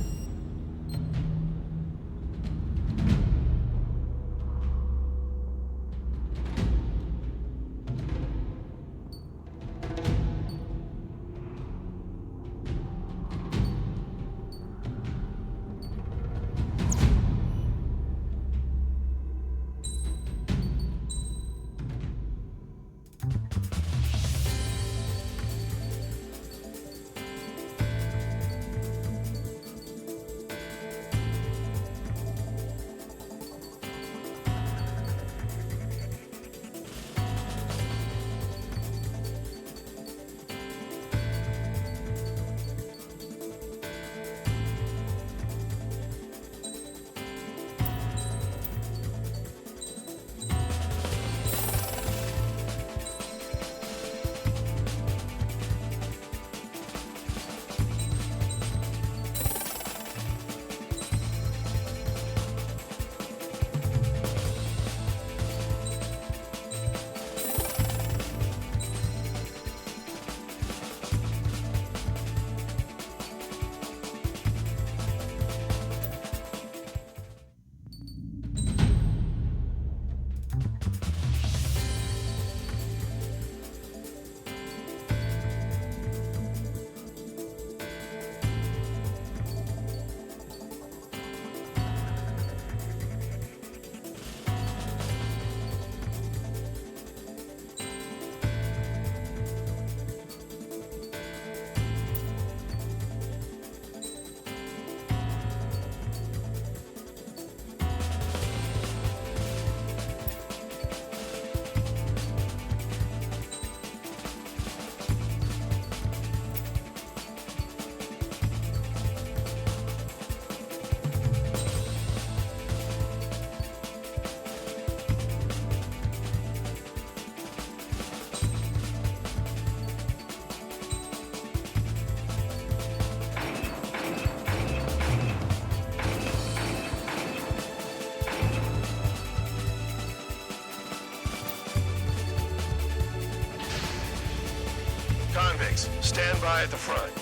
facilities. Stand by at the front.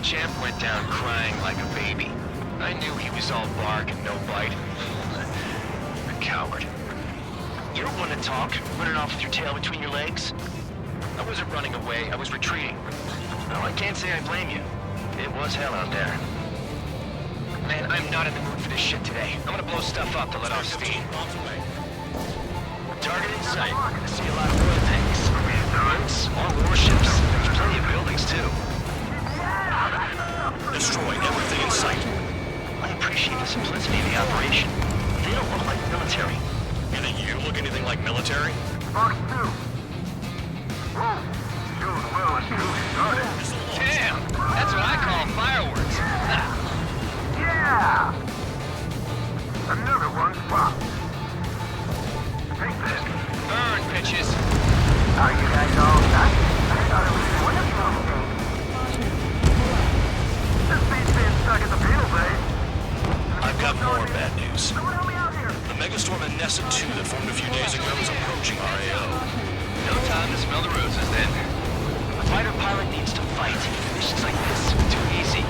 Champ went down crying like a baby. I knew he was all bark and no bite. A coward. You're one to talk, running off with your tail between your legs. I wasn't running away, I was retreating. Well, I can't say I blame you. It was hell out there. Man, I'm not in the mood for this shit today. I'm gonna blow stuff up to let off steam. Target in sight. I see a lot of oil tanks. Boats, more warships. There's plenty of buildings, too. Destroy everything in sight. I appreciate the simplicity of the operation. They don't look like military. You think you look anything like military? Box 2. Whoa. Doing well as soon as started. Damn! That's what I call fireworks. Yeah! Another one's popped. Take this. Burn, bitches. Are you guys all done? I thought it was one of you. This beat's being stuck at the penal bay. I've got more bad news. The megastorm in Nessa 2 that formed a few days ago is approaching RAO. No time to smell the roses, then. A fighter pilot needs to fight. Missions like this are too easy.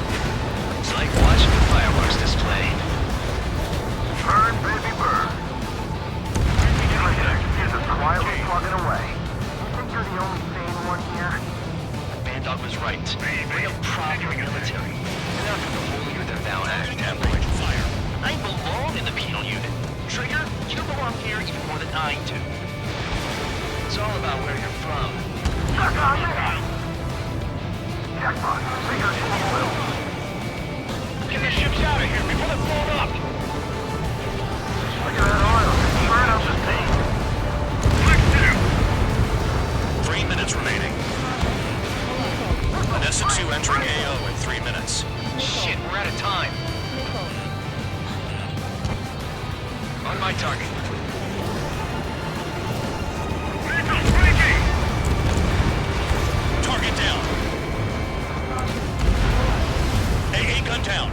It's like watching a fireworks display. Burn, baby, burn. You're just quietly plugging away. You think you're the only sane one here? Bandog was right. We're a proper military. We're not the holier than thou act, am I? I belong in the penal unit. Trigger, you belong here even more than I do. It's all about where you're from. Jackpot, figure in the oil. Get the ships out of here before they're blown up! Look at that oil. Burn up the steam. 3 minutes remaining. Nessa 2 entering AO in 3 minutes. Shit, we're out of time. On my target. Target down. AA gun down.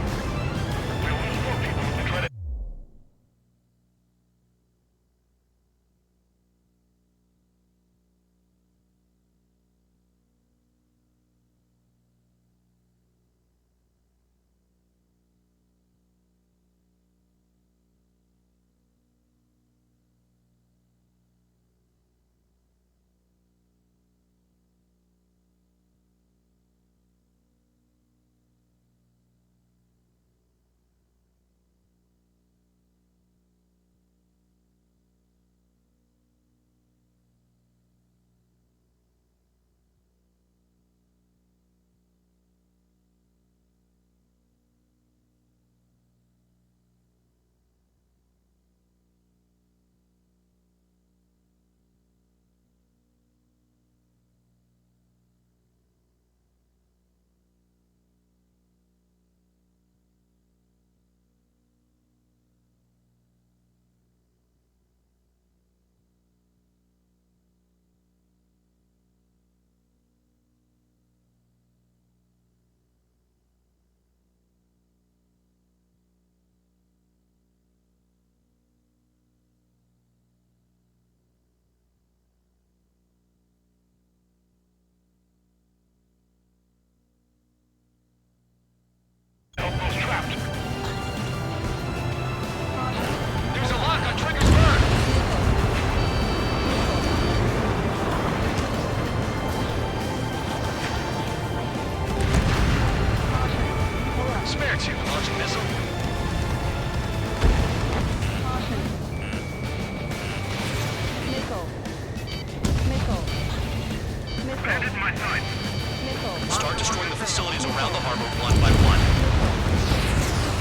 Start destroying the facilities around the harbor one by one.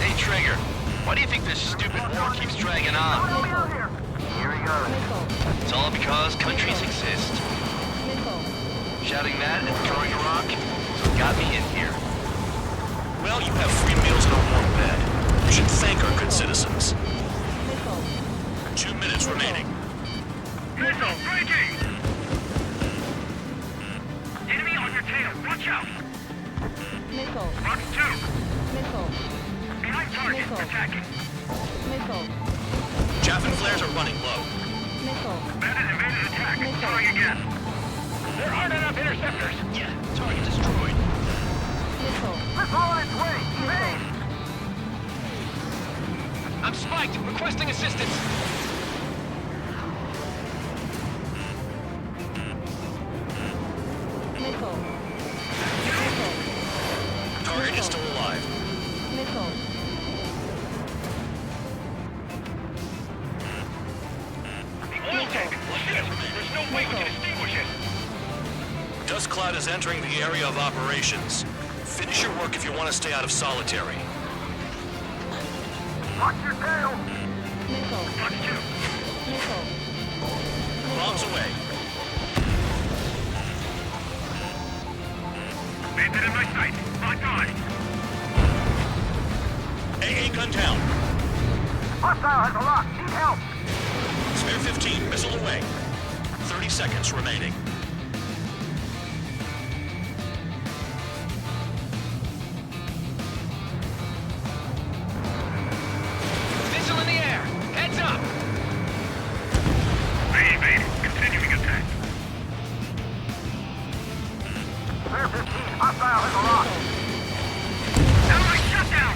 Hey, Trigger. Why do you think this stupid war keeps dragging on? Here he goes. It's all because countries exist. Shouting that and throwing a rock got me in here. Well, you have free meals and a warm bed. You should thank our good citizens. 2 minutes remaining. Missile breaking! Enemy on your tail. Watch out. Missile. Box 2. Missile. Behind target. Missile. Attacking. Missile. Chaff and flares are running low. Missile. Bandit evaded attack. Trying again. There aren't enough interceptors. Yeah, target destroyed. Missile. Missile on its way. Evade. I'm spiked. Requesting assistance. Missile. Target is still alive. Missile. The oil tank. Shit. There's no way we can extinguish it. Dust cloud is entering the area of operations. Finish your work if you want to stay out of solitary. Watch your tail. Missile. Box 2. Missile. Bombs away. Bandit in my sight. Lock on. AA gun down. Hostile has a lock. Need help. Spare 15, missile away. 30 seconds remaining. Missile in the air. Heads up. They evaded. Continuing attack. Spare 15. Hostile has a lock. Enemy shutdown.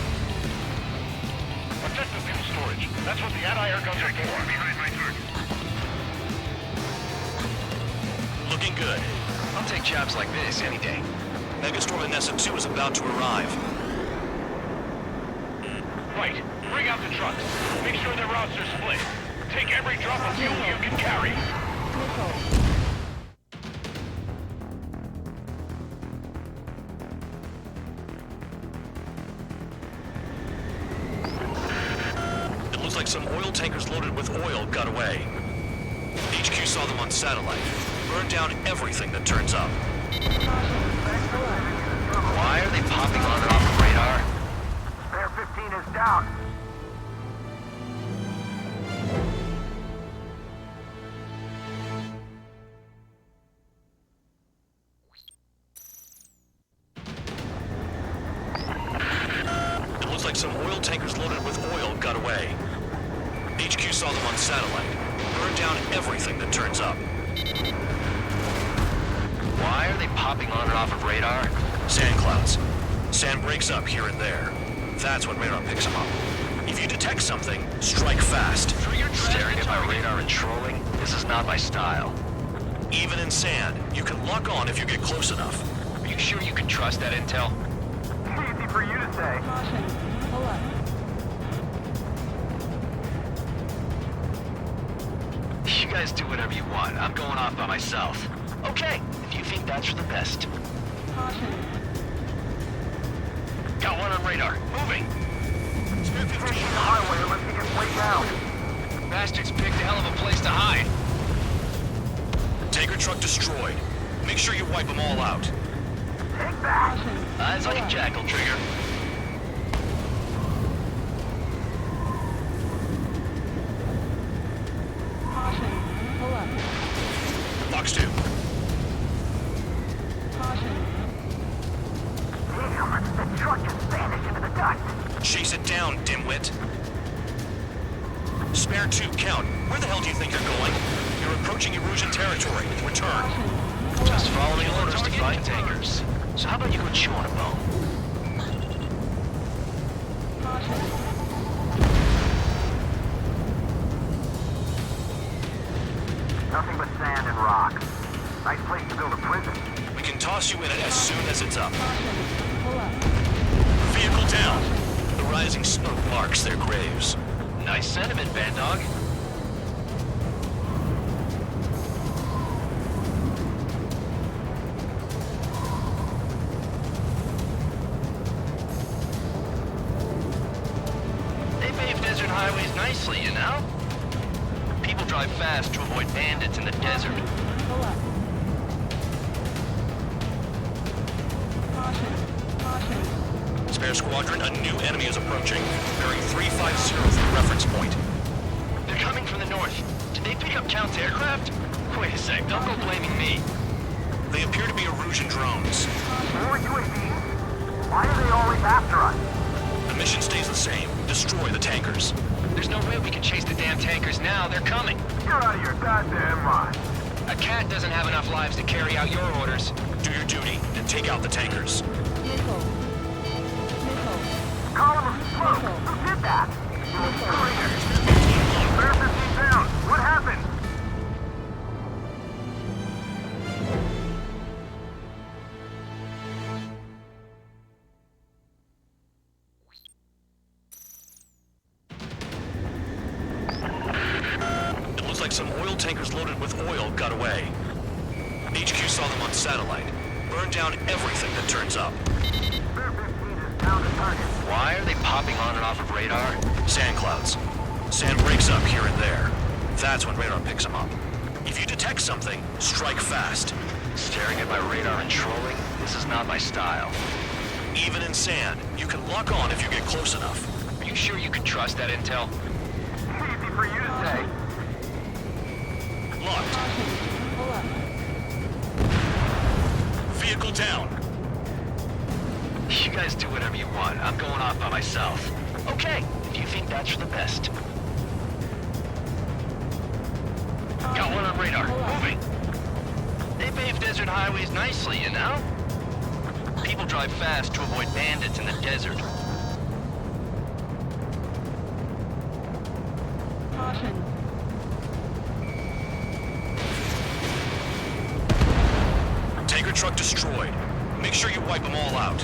Protect the fuel storage. That's what the anti-air guns are for. Behind my target. Looking good. I'll take jobs like this any day. Megastorm Nessa 2 is about to arrive. Right. Bring out the trucks. Make sure their routes are split. Take every drop of fuel you can carry. Missile. It looks like some oil tankers loaded with oil got away. HQ saw them on satellite. Burned down everything that turns up. Why are they popping on and off the radar? Spare 15 is down. It looks like some oil tankers loaded with oil got away. HQ saw them on satellite. Burned down everything that turns up. Why are they popping on and off of radar? Sand clouds. Sand breaks up here and there. That's when radar picks them up. If you detect something, strike fast. Staring at my radar and trolling? This is not my style. Even in sand, you can lock on if you get close enough. Are you sure you can trust that intel? Easy for you to say. Caution. Pull up. You guys do whatever you want. I'm going off by myself. Okay, if you think that's for the best. Caution. Got one on radar. Moving. Spare 15. The highway unless he gets way down. Bastards picked a hell of a place to hide. Tanker truck destroyed. Make sure you wipe them all out. Take that. Eyes like a jackal, Trigger. Caution. Pull up. Box 2. Caution. Damn, the truck just vanished into the dust. Chase it down, dimwit. Spare 2, count. Where the hell do you think you're going? You're approaching Erusian territory. Return. Just following orders to find tankers. So how about you go chew on a bone? Nothing but sand and rock. Nice place to build a prison. We can toss you in it as soon as it's up. Pull up. Vehicle down. The rising smoke marks their graves. Nice sentiment, Bad Dog. They pave desert highways nicely, you know? People drive fast to avoid bandits in the desert. Pull up. Caution. Caution. Spare squadron, a new enemy is approaching. Bearing 350 for the reference point. They're coming from the north. Did they pick up Count's aircraft? Wait a sec, don't go blaming me. They appear to be Erusian drones. More UAVs? Why are they always after us? The mission stays the same. Destroy the tankers. There's no way we can chase the damn tankers now. They're coming. You're out of your goddamn mind. A cat doesn't have enough lives to carry out your orders. Do your duty and take out the tankers. Missile. Missile. Column of smoke. Who did that? Bear 15 down. What happened? It looks like some oil tankers loaded with oil got away. HQ saw them on satellite. Burn down everything that turns up. Bear 15 is down to target. Why are they popping on and off of radar? Sand clouds. Sand breaks up here and there. That's when radar picks them up. If you detect something, strike fast. Staring at my radar and trolling? This is not my style. Even in sand, you can lock on if you get close enough. Are you sure you can trust that intel? Easy for you to say. Locked. Pull up. Vehicle down. You guys do whatever you want. I'm going off by myself. Okay, if you think that's for the best. Got one on radar. Moving. They pave desert highways nicely, you know? People drive fast to avoid bandits in the desert. Caution. Tanker truck destroyed. Make sure you wipe them all out.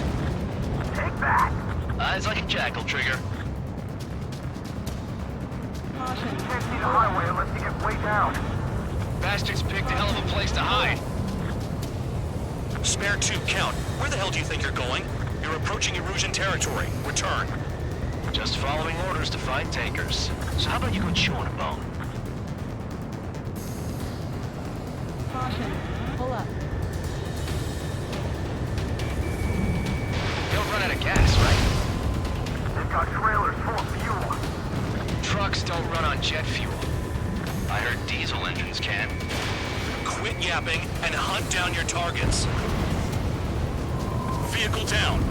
Take that. Eyes like a jackal, Trigger. Caution. Can't see the highway unless you get way down. Bastards picked a hell of a place to hide. Spare 2, count. Where the hell do you think you're going? You're approaching Erusian territory. Return. Just following orders to find tankers. So how about you go chew on a bone? Caution. Pull up. They'll run out of gas, right? They've got trailers full of fuel. Trucks don't run on jet fuel. I heard diesel engines can. Quit yapping and hunt down your targets. Vehicle down.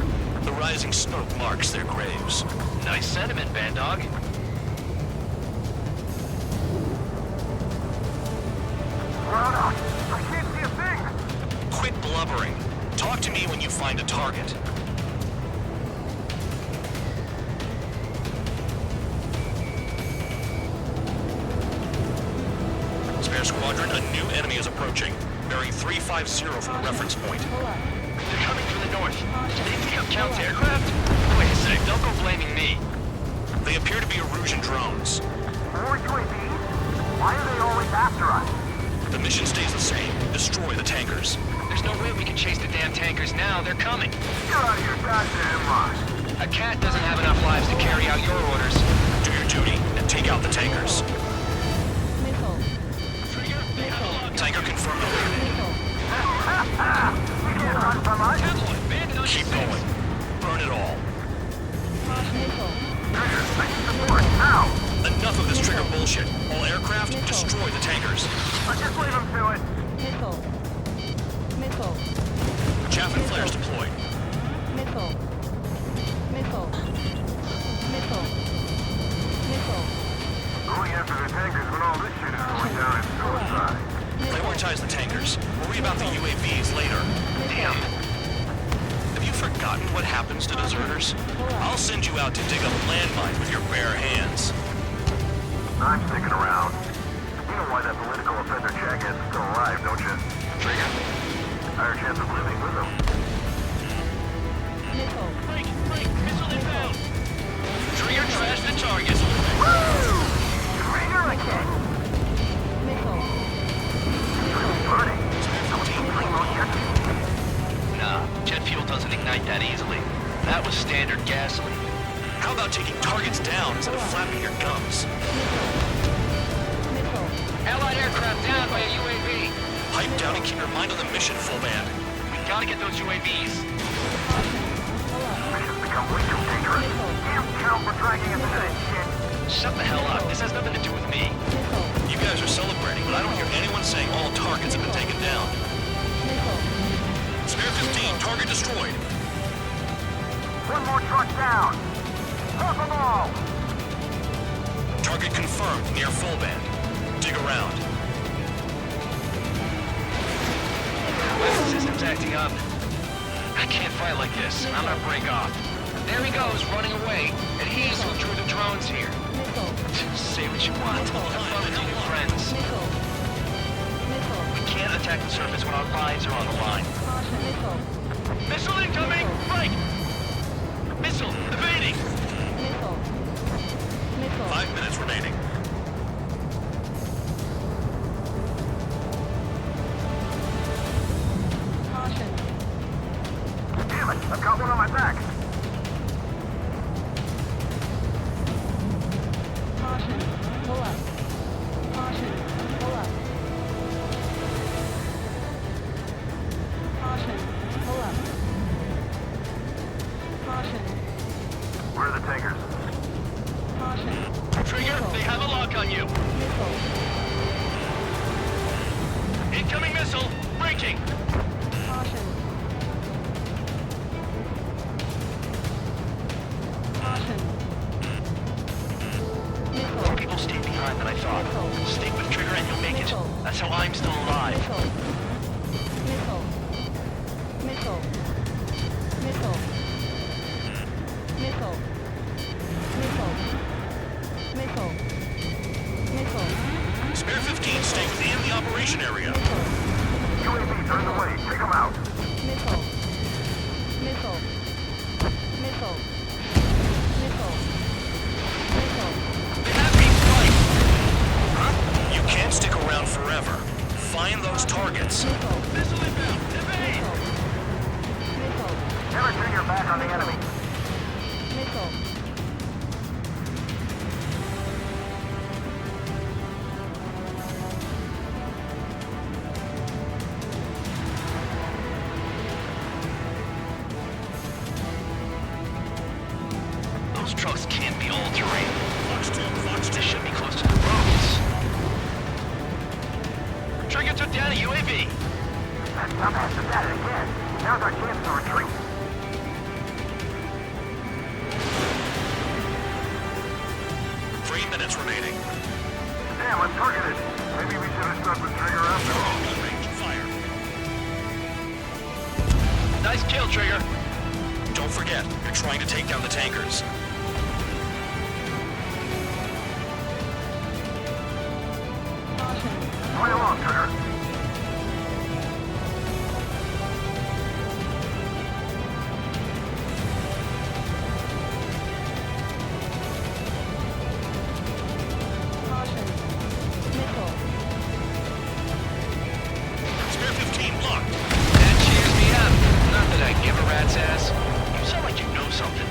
The rising smoke marks their graves. Nice sentiment, band dog. Run out. I can't see a thing. Quit blubbering. Talk to me when you find a target. Spare squadron, a new enemy is approaching. Bearing 350 from the reference point. Pull up. They're coming from the north. Do they think I'm counts aircraft? Wait a sec, don't go blaming me. They appear to be Erusian drones. More UAVs? Why are they always after us? The mission stays the same. Destroy the tankers. There's no way we can chase the damn tankers now. They're coming. You're out of your goddamn mind. A cat doesn't have enough lives to carry out your orders. Do your duty and take out the tankers. Missile. Tanker confirmed eliminated. Missile. You can't run from us. Keep going. Burn it all. Missile. Trigger, I need support. Now. Enough of this trigger bullshit. All aircraft, destroy the tankers. Just leave them to it. Missile. Missile. Chaff and flares deployed. Missile. Missile. Missile. Missile. Going after the tankers when all this shit is going down is suicide. Prioritize the tankers. Worry about the UAVs later. Damn. Have you forgotten what happens to deserters? I'll send you out to dig up landmines with your bare hands. I'm sticking around. You know why that political offender jackass is still alive, don't you? Trigger? Higher chance of living with him. Missile. Missile inbound. Trigger trash the targets. Woo! Trigger again. Missile. Burning. Nah, jet fuel doesn't ignite that easily. That was standard gasoline. How about taking targets down instead of flapping your gums? Missile. Allied aircraft down by a UAV. Pipe down and keep your mind on the mission, full band. We gotta get those UAVs. Mission's become way too dangerous. Damn count for dragging us into this shit. Shut the hell up. This has nothing to do with me. You guys are celebrating, but I don't hear anyone saying all targets have been taken down. Spare 15, target destroyed. One more truck down. Pop them all. Target confirmed near full band. Dig around. Weapon system's acting up. I can't fight like this. I'm gonna break off. There he goes, running away. And he's who drew the drones here. Say what you want. Have fun with your new friends. We can't attack the surface when our lives are on the line. Missile incoming! Right! Missile evading! 5 minutes remaining. Damn it, I've got one on my back. Pull up. Caution. Pull up. Caution. Pull up. Caution. Where are the tankers? Caution. Trigger, they have a lock on you. Incoming missile! Breaking! Caution. Caution. More people stayed behind than I thought. Stick with Trigger and you'll make it. That's how I'm still alive. Missile. Missile. Missile. Missile. Missile. Missile. Missile. Spare 15, stay within the operation area. UAV turned away. Take them out. Missile. Missile. Missile. Missile. Missile. They have me flight. Huh? You can't stick around forever. Find those targets. Missile inbound. Evade! Never turn your back on the enemy. Missile. Those trucks can't be all-terrain. Fox 2, this should be close to the roads. Trigger took down a UAV. That dumbass is at it again. Now's our chance to retreat. Three minutes remaining. Damn, I'm targeted. Maybe we should have stuck with Trigger after all. Gun range, fire. Nice kill, Trigger. Don't forget, you're trying to take down the tankers. Play along, Trigger. Caution. Missile. Spare 15 blocked. That cheers me up. Not that I give a rat's ass. You sound like you know something.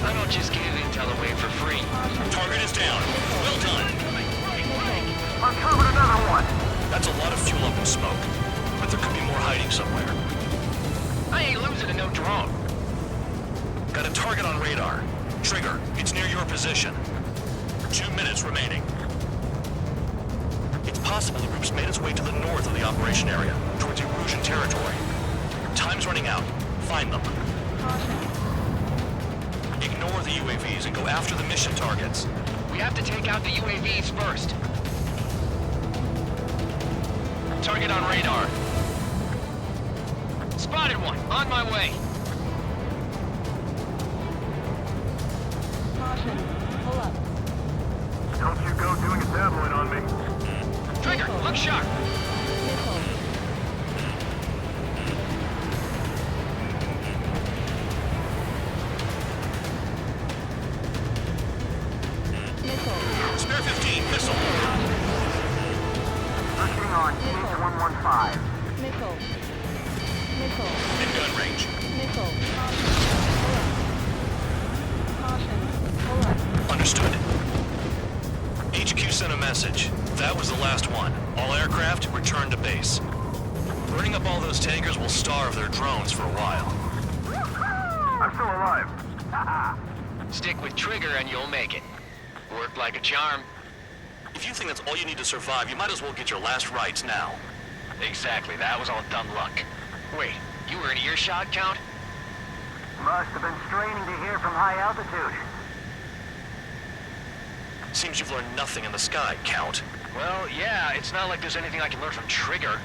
I don't just give intel away for free. Target is down. Well done. Uncovered another one. That's a lot of fuel up in smoke. But there could be more hiding somewhere. I ain't losing to no drone. Got a target on radar. Trigger, it's near your position. 2 minutes remaining. It's possible the group's made its way to the north of the operation area, towards Erusian territory. Time's running out. Find them. Ignore the UAVs and go after the mission targets. We have to take out the UAVs first. Target on radar. Spotted one. On my way. Caution. Pull up. Don't you go doing a tabloid on me. Trigger, look sharp. Missile. Missile. Spare 15, missile. Pushing on H115. Missile. Missile. In gun range. Missile. Caution. Pull up. Understood. HQ sent a message. That was the last one. All aircraft, return to base. Burning up all those tankers will starve their drones for a while. I'm still alive. Stick with Trigger and you'll make it. Worked like a charm. If you think that's all you need to survive, you might as well get your last rites now. Exactly, that was all dumb luck. Wait, you were in earshot, Count? Must have been straining to hear from high altitude. Seems you've learned nothing in the sky, Count. Well, yeah, it's not like there's anything I can learn from Trigger.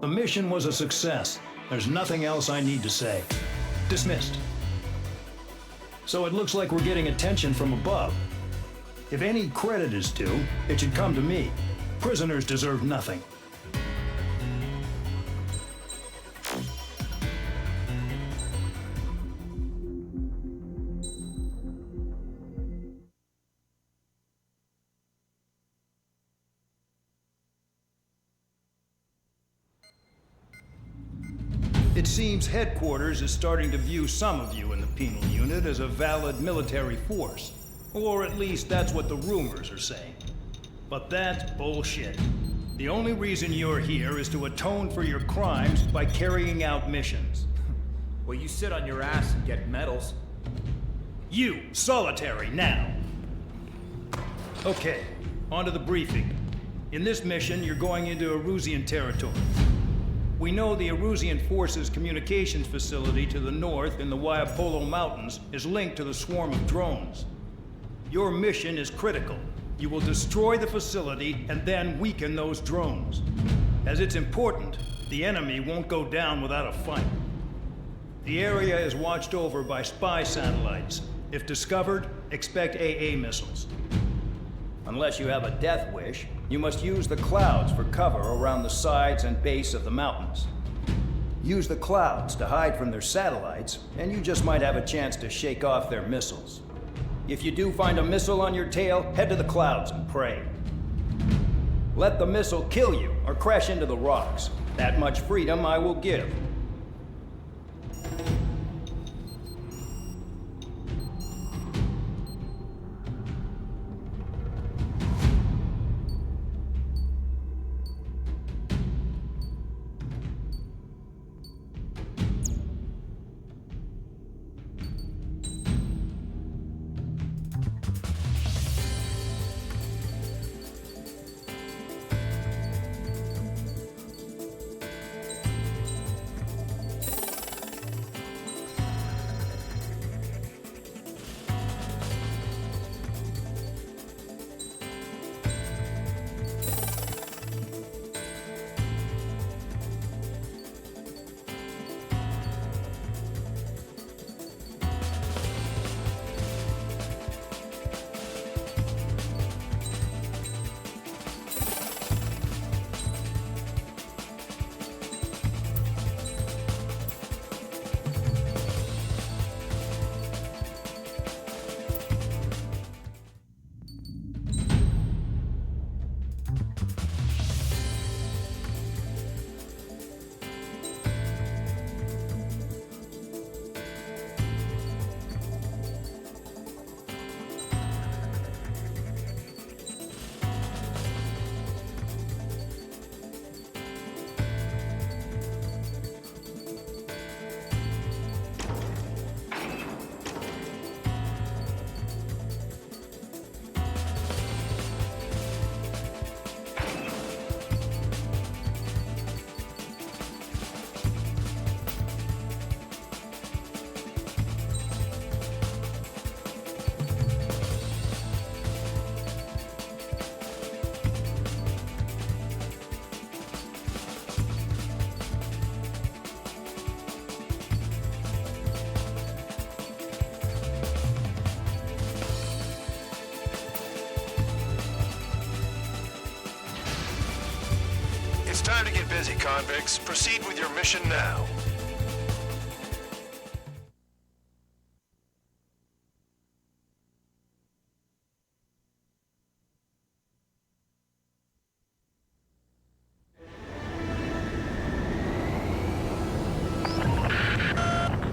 The mission was a success. There's nothing else I need to say. Dismissed. So it looks like we're getting attention from above. If any credit is due, it should come to me. Prisoners deserve nothing. It seems headquarters is starting to view some of you in the penal unit as a valid military force. Or at least that's what the rumors are saying. But that's bullshit. The only reason you're here is to atone for your crimes by carrying out missions. Well, you sit on your ass and get medals. You, solitary, now. Okay, on to the briefing. In this mission, you're going into Erusian territory. We know the Erusian Forces communications facility to the north in the Waiapolo Mountains is linked to the swarm of drones. Your mission is critical. You will destroy the facility and then weaken those drones. As it's important, the enemy won't go down without a fight. The area is watched over by spy satellites. If discovered, expect AA missiles. Unless you have a death wish, you must use the clouds for cover around the sides and base of the mountains. Use the clouds to hide from their satellites, and you just might have a chance to shake off their missiles. If you do find a missile on your tail, head to the clouds and pray. Let the missile kill you or crash into the rocks. That much freedom I will give. It's time to get busy, convicts. Proceed with your mission now.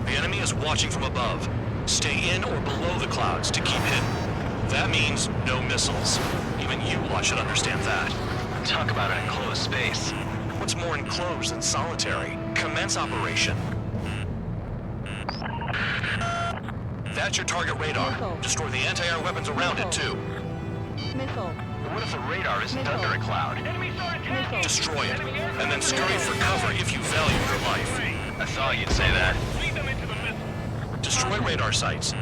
The enemy is watching from above. Stay in or below the clouds to keep hidden. That means no missiles. Even you lot should understand that. Talk about an enclosed space. What's more enclosed than solitary? Commence operation. That's your target radar. Missile. Destroy the anti-air weapons around it, too. Missile. What if the radar isn't under a cloud? Missile. Destroy it, and then scurry for cover if you value your life. I thought you'd say that. Destroy radar sites.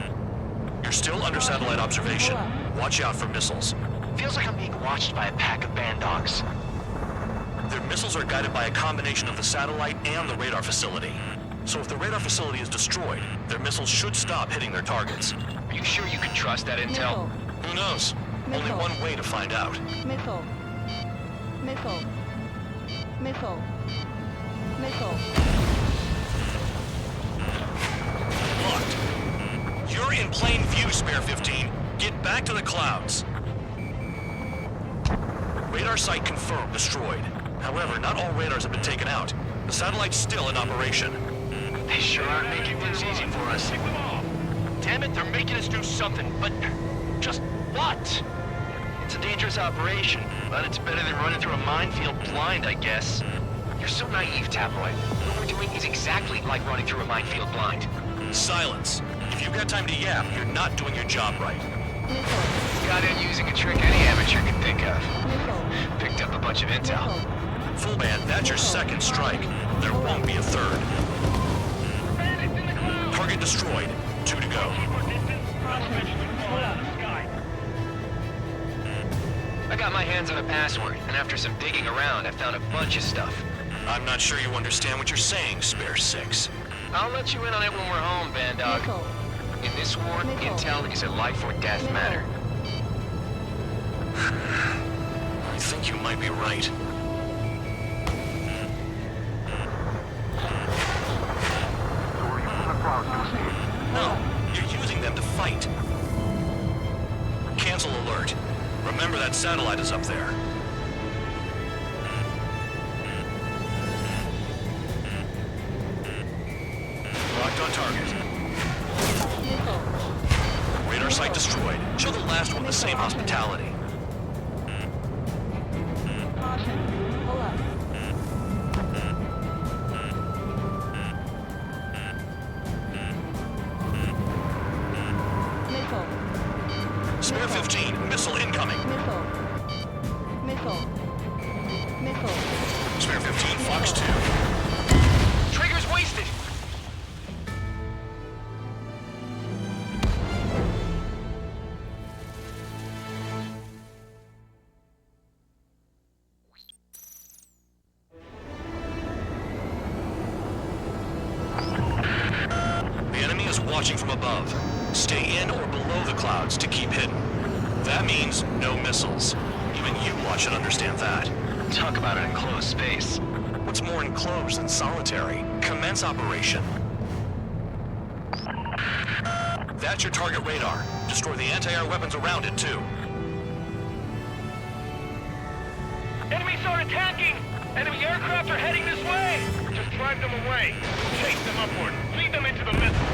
You're still under satellite observation. Watch out for missiles. Feels like I'm being watched by a pack of band dogs. Their missiles are guided by a combination of the satellite and the radar facility. So if the radar facility is destroyed, their missiles should stop hitting their targets. Are you sure you can trust that intel? Who knows? Only Missile. one way to find out. Missile. Missile. Missile. Missile. Locked. You're in plain view, Spare 15. Get back to the clouds. Radar site confirmed destroyed. However, not all radars have been taken out. The satellite's still in operation. They sure aren't making things easy for us. Damn it, they're making us do something, but just what? It's a dangerous operation, but it's better than running through a minefield blind, I guess. You're so naive, Tabloid. What we're doing is exactly like running through a minefield blind. Silence. If you've got time to yap, you're not doing your job right. Got in using a trick any amateur can think of. Missile. Picked up a bunch of intel. Full band, that's your second strike. There won't be a third. Target destroyed. 2 to go. I got my hands on a password, and after some digging around, I found a bunch of stuff. I'm not sure you understand what you're saying, Spare 6. I'll let you in on it when we're home, Band Dog. In this war, intel is a life or death matter. I think you might be right. No, you're using them to fight. Cancel alert. Remember that satellite is up there. Locked on target. Radar site destroyed. Show the last one the same hospitality. Spare 15, missile incoming. Missile. Spare 15, Fox 2. Trigger's wasted! The enemy is watching from above. Stay in or below the clouds to keep hidden. That means no missiles. Even you lot should understand that. Talk about an enclosed space. What's more enclosed than solitary? Commence operation. That's your target radar. Destroy the anti-air weapons around it, too. Enemies are attacking! Enemy aircraft are heading this way! Just drive them away. Chase them upward. Lead them into the missile.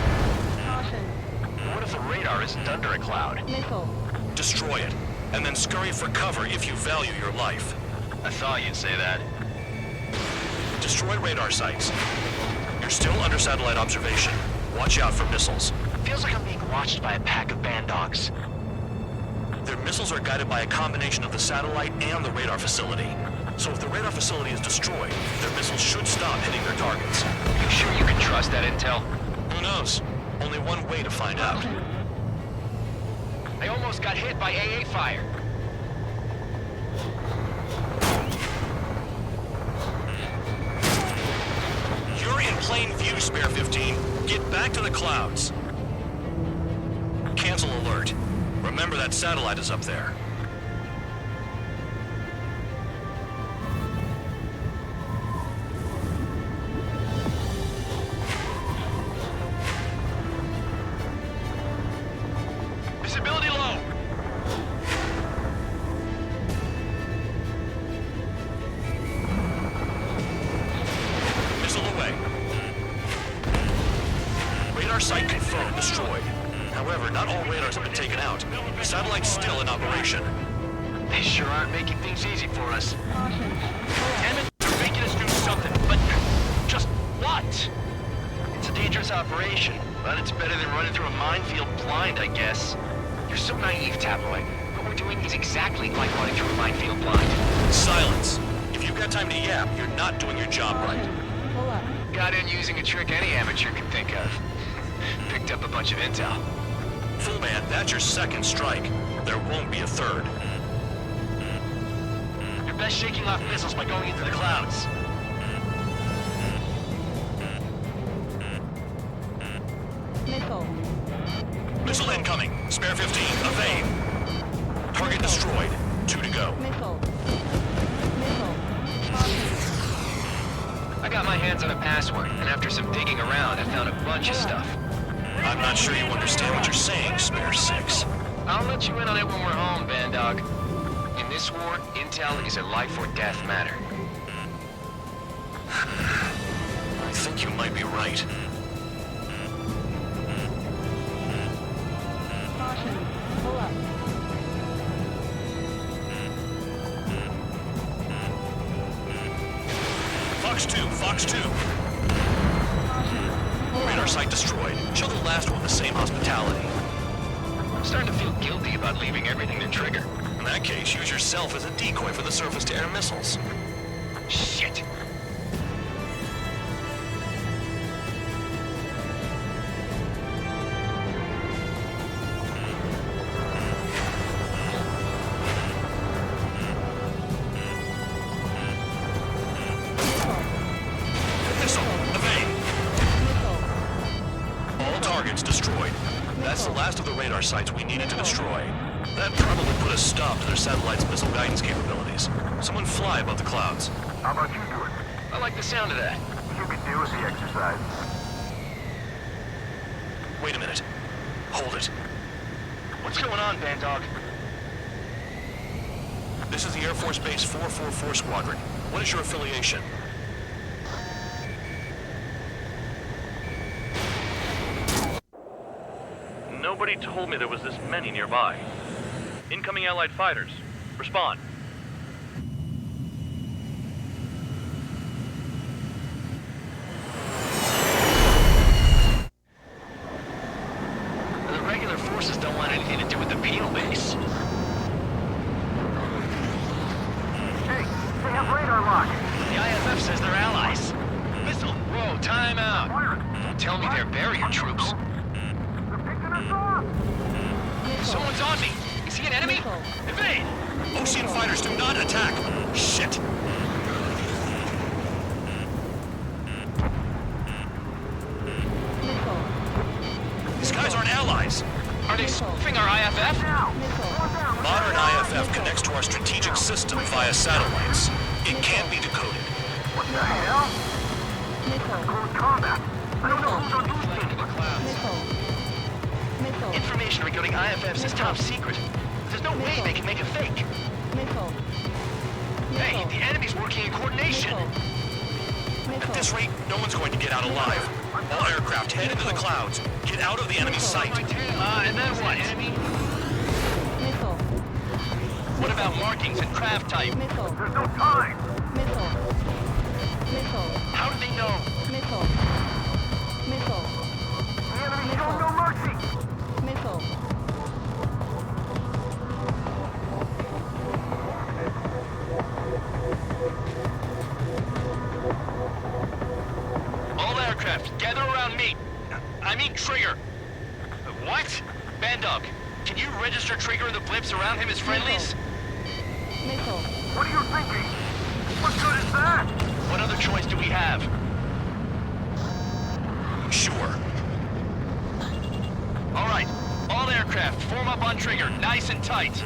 What if the radar isn't under a cloud? Missile. Destroy it, and then scurry for cover if you value your life. I thought you'd say that. Destroy radar sites. You're still under satellite observation. Watch out for missiles. Feels like I'm being watched by a pack of band dogs. Their missiles are guided by a combination of the satellite and the radar facility. So if the radar facility is destroyed, their missiles should stop hitting their targets. Are you sure you can trust that intel? Who knows? Only one way to find out. They almost got hit by AA fire. You're in plain view, Spare 15. Get back to the clouds. Cancel alert. Remember that satellite is up there. Visibility low. Missile away. Radar site confirmed destroyed. However, not all radars have been taken out. The satellite's still in operation. They sure aren't making things easy for us. Damn it, they're making us do something, but just what? It's a dangerous operation, but it's better than running through a minefield blind, I guess. You're so naive, Tabloid. What we're doing is exactly like running through a minefield blind. Silence. If you've got time to yap, you're not doing your job right. Got in using a trick any amateur can think of. Picked up a bunch of intel. Full man, that's your second strike. There won't be a third. You're best shaking off missiles by going into the clouds. Missile. Missile incoming. Spare 15. Evade. Target destroyed. 2 to go. Missile. I got my hands on a password, and after some digging around, I found a bunch of stuff. I'm not sure you understand what you're saying, Spare 6. I'll let you in on it when we're home, Bandog. In this war, intel is a life or death matter. I think you might be right. Caution. Pull up. Fox 2, Fox 2. Radar site destroyed. Show the last one the same hospitality. I'm starting to feel guilty about leaving everything to Trigger. In that case, use yourself as a decoy for the surface-to-air missiles. Shit. Missile, evade. All targets destroyed. That's the last of the radar sites we needed to destroy. That probably put a stop to their satellite's missile guidance capabilities. Someone fly above the clouds. How about you do it? I like the sound of that. You could do with the exercise. Wait a minute. Hold it. What's going on, Bandog? This is the Air Force Base 444 Squadron. What is your affiliation? Nobody told me there was this many nearby. Incoming Allied fighters. Respond. The regular forces don't want anything to do with the penal base. Hey, they have radar lock. The IFF says they're allies. Missile. Whoa, time out. Don't tell me they're barrier troops. Someone's on me. Is he an enemy? Evade! Ocean fighters do not attack! Shit! These guys aren't allies! Are they spoofing our IFF? Modern IFF connects to our strategic system via satellites. It can't be decoded. What the hell? Close combat. I don't know who's on whose team. Information regarding IFFs is top secret. There's no way they can make a fake. Hey, the enemy's working in coordination. At this rate, no one's going to get out alive. All aircraft head into the clouds. Get out of the enemy's sight. And then what? What about markings and craft type? There's no time. How do they know? The enemy show no mercy. All aircraft, gather around me. I mean Trigger. What? Bandog, can you register Trigger and the blips around him as friendlies? What are you thinking? What good is that? What other choice do we have? Sure. All right, all aircraft, form up on Trigger, nice and tight.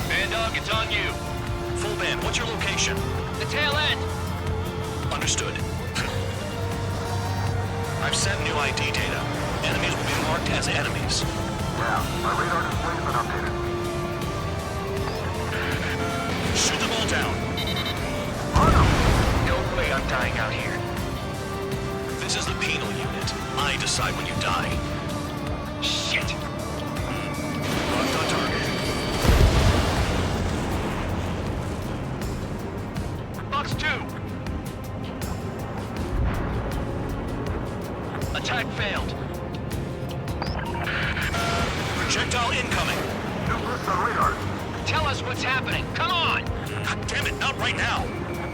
Bandog, it's on you. Full band, what's your location? The tail end. Understood. I've sent new ID data. Enemies will be marked as enemies. Yeah, my radar display's been updated. Shoot them all down. No way I'm dying out here. This is the penal unit. I decide when you die. Shit. Locked on target. Box 2. Attack failed. Projectile incoming. New boost on radar. Tell us what's happening. Come on. God damn it, not right now.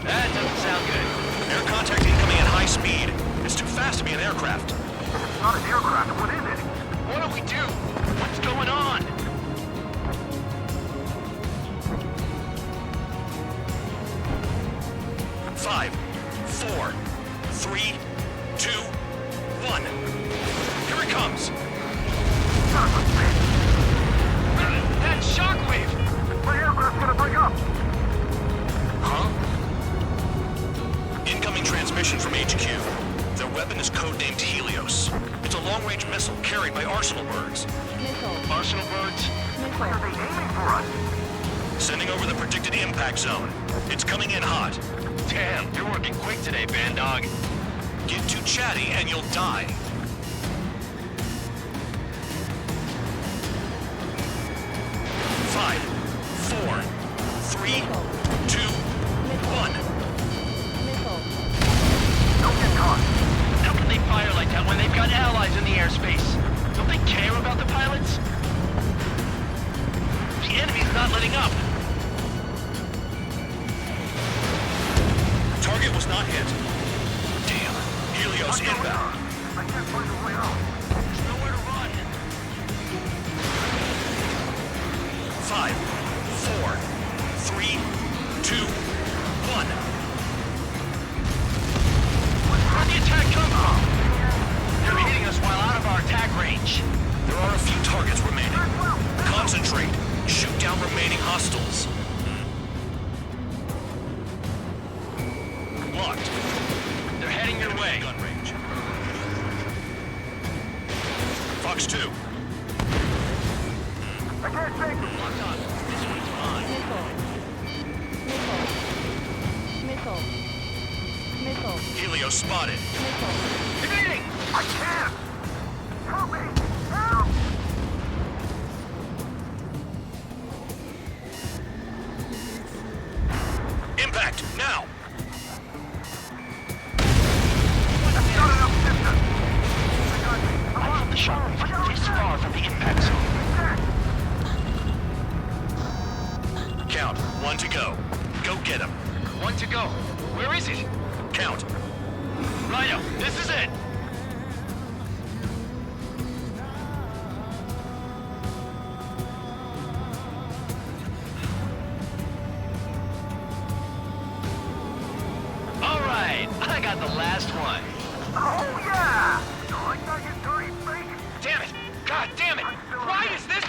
That doesn't sound good. Air contact incoming at high speed. It's too fast to be an aircraft. It's not an aircraft. What is it? What do we do? What's going on? Five, 4, 3, 2, 1. Here it comes. That shockwave! My aircraft's gonna break up. Huh? Incoming transmission from HQ. Their weapon is codenamed Helios. It's a long-range missile carried by Arsenal birds. Missile. Arsenal birds? Why are they aiming for us? Sending over the predicted impact zone. It's coming in hot. Damn, you're working quick today, Bandog. Get too chatty and you'll die. Five, 4, 3, 2, 1. Missile. Don't get caught. How can they fire like that when they've got allies in the airspace? Don't they care about the pilots? The enemy's not letting up. Target was not hit. Damn. Helios inbound. I can't find a way out. There's nowhere to run. 5, 4, 3, 2, 1. Where'd the attack come from? They're hitting us while out of our attack range. There are a few targets remaining. Concentrate. Shoot down remaining hostiles. Locked. They're heading your way. Gun range. Fox 2. I can't take it. Locked on. This one's mine. Missile. Missile. Missile. Helios spotted. Missile. Evading! I can't. Help me. Help. Impact, now! That's not enough distance. I felt the shockwave this far from the impact zone. Count, 1 to go. Go get him. 1 to go. Where is it? Count. Rhino, this is it. All right, I got the last one. Oh, yeah. You like that, you dirty freak? Damn it! God damn it! Why is this?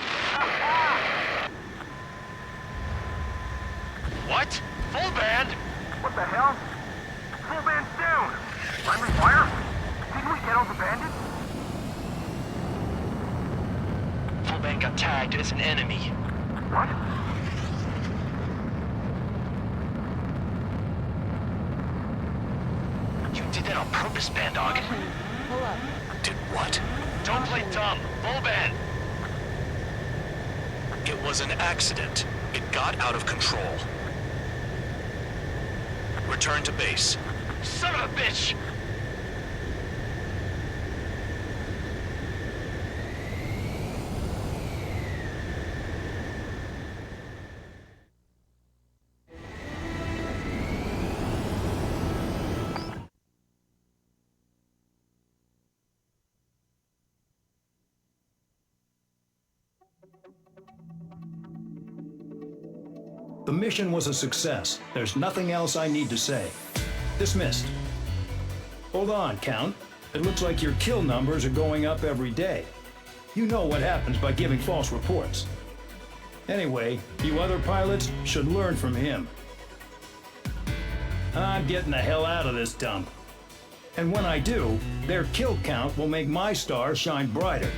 What? Full band? What the hell? Full band's down. Friendly fire? Didn't we get all the bandits? Full band got tagged as an enemy. What? You did that on purpose, Bandog. Pull up. Did what? Don't play dumb. Full band. It was an accident. It got out of control. Return to base. Son of a bitch! The mission was a success. There's nothing else I need to say. Dismissed. Hold on, Count. It looks like your kill numbers are going up every day. You know what happens by giving false reports. Anyway, you other pilots should learn from him. I'm getting the hell out of this dump. And when I do, their kill count will make my star shine brighter.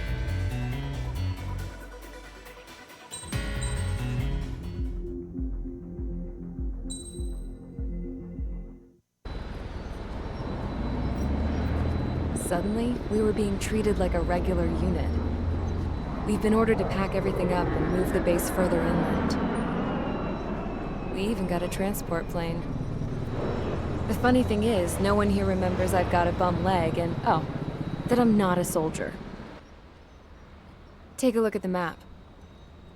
Suddenly, we were being treated like a regular unit. We've been ordered to pack everything up and move the base further inland. We even got a transport plane. The funny thing is, no one here remembers I've got a bum leg and, oh, that I'm not a soldier. Take a look at the map.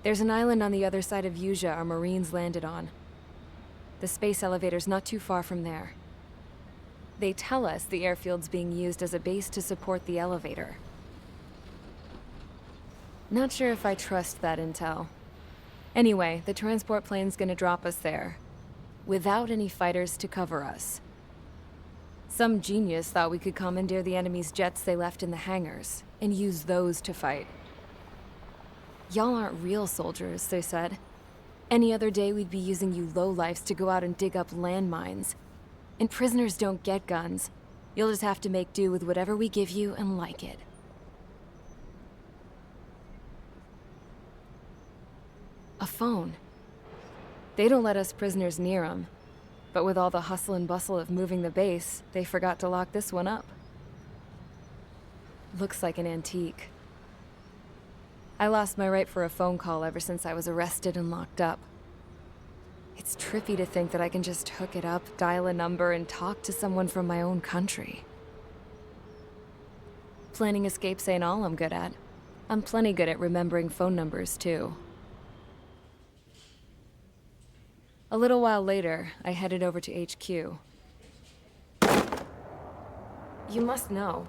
There's an island on the other side of Usea our Marines landed on. The space elevator's not too far from there. They tell us the airfield's being used as a base to support the elevator. Not sure if I trust that intel. Anyway, the transport plane's gonna drop us there, without any fighters to cover us. Some genius thought we could commandeer the enemy's jets they left in the hangars, and use those to fight. Y'all aren't real soldiers, they said. Any other day we'd be using you lowlifes to go out and dig up landmines. And prisoners don't get guns. You'll just have to make do with whatever we give you and like it. A phone. They don't let us prisoners near them. But with all the hustle and bustle of moving the base, they forgot to lock this one up. Looks like an antique. I lost my right for a phone call ever since I was arrested and locked up. It's trippy to think that I can just hook it up, dial a number, and talk to someone from my own country. Planning escapes ain't all I'm good at. I'm plenty good at remembering phone numbers, too. A little while later, I headed over to HQ. You must know.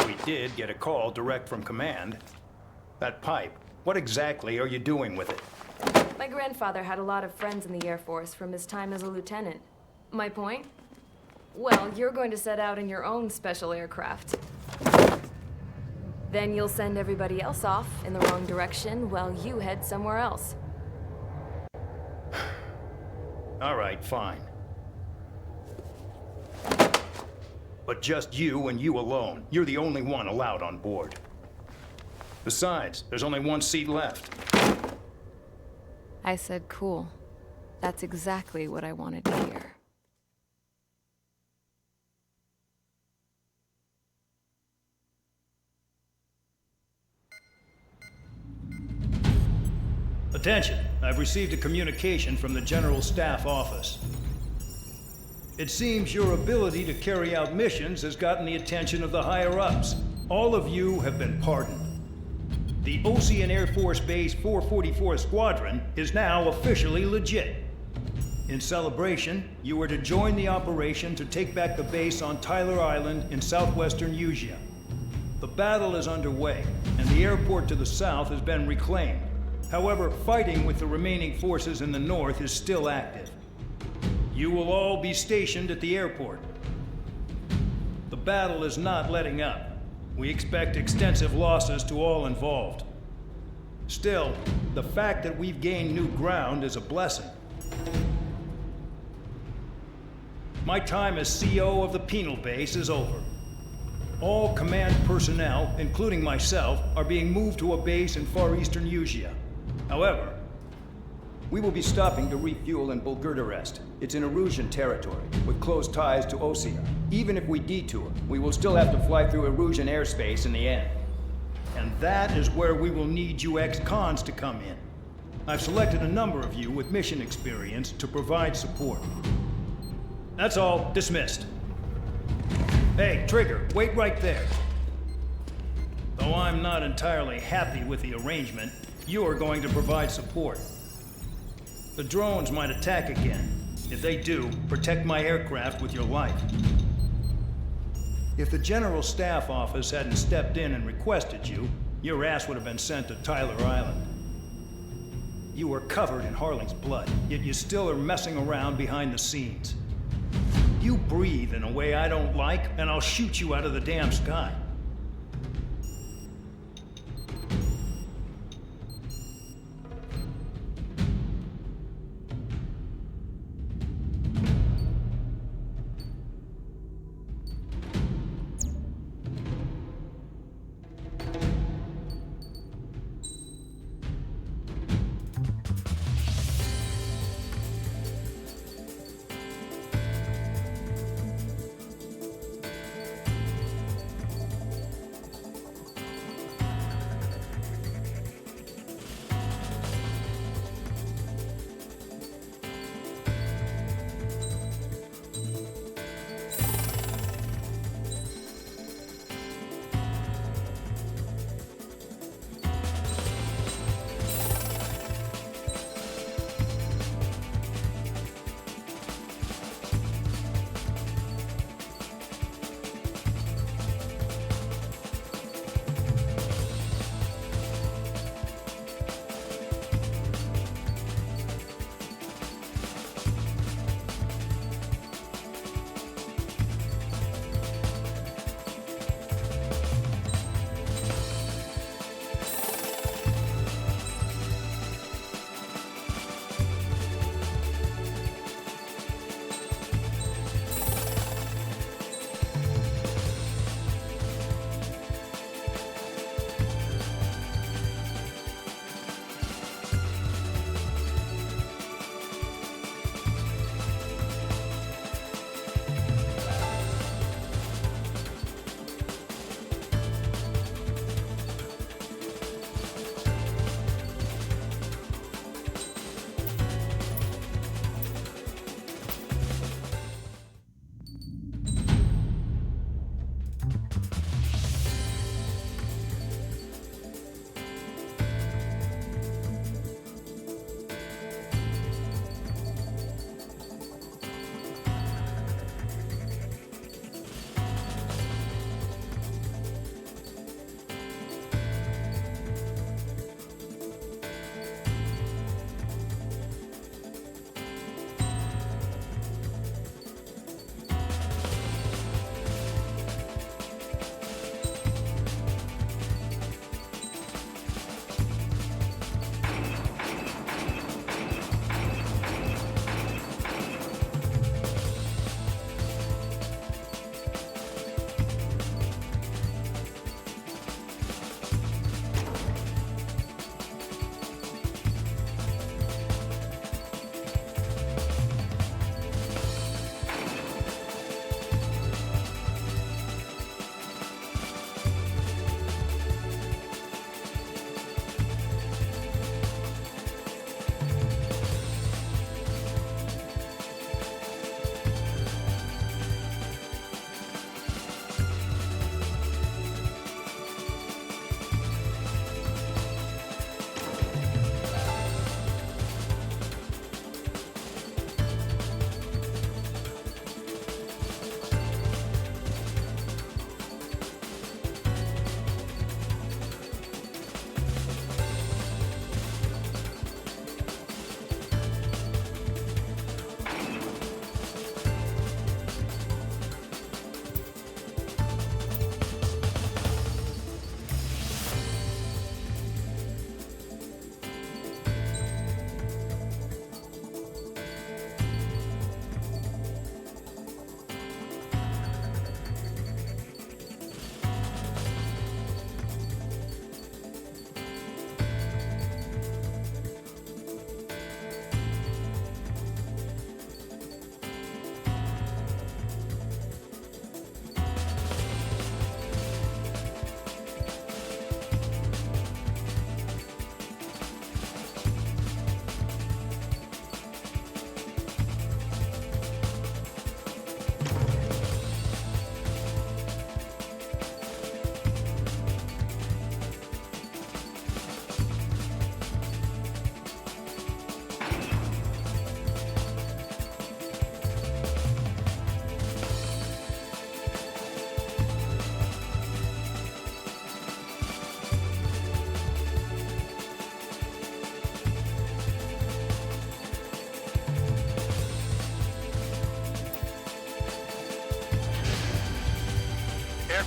We did get a call direct from command. That pipe, what exactly are you doing with it? My grandfather had a lot of friends in the Air Force from his time as a lieutenant. My point? Well, you're going to set out in your own special aircraft. Then you'll send everybody else off in the wrong direction while you head somewhere else. All right, fine. But just you and you alone. You're the only one allowed on board. Besides, there's only one seat left. I said, cool. That's exactly what I wanted to hear. Attention, I've received a communication from the General Staff Office. It seems your ability to carry out missions has gotten the attention of the higher-ups. All of you have been pardoned. The Ocean Air Force Base 444 Squadron is now officially legit. In celebration, you are to join the operation to take back the base on Tyler Island in southwestern Usea. The battle is underway, and the airport to the south has been reclaimed. However, fighting with the remaining forces in the north is still active. You will all be stationed at the airport. The battle is not letting up. We expect extensive losses to all involved. Still, the fact that we've gained new ground is a blessing. My time as CO of the penal base is over. All command personnel, including myself, are being moved to a base in far eastern Usea. However, we will be stopping to refuel in Bulgurdarest. It's in Erusian territory, with close ties to Osea. Even if we detour, we will still have to fly through Erusian airspace in the end. And that is where we will need you ex-cons to come in. I've selected a number of you with mission experience to provide support. That's all. Dismissed. Hey, Trigger, wait right there. Though I'm not entirely happy with the arrangement, you are going to provide support. The drones might attack again. If they do, protect my aircraft with your life. If the General Staff Office hadn't stepped in and requested you, your ass would have been sent to Tyler Island. You were covered in Harling's blood, yet you still are messing around behind the scenes. You breathe in a way I don't like, and I'll shoot you out of the damn sky.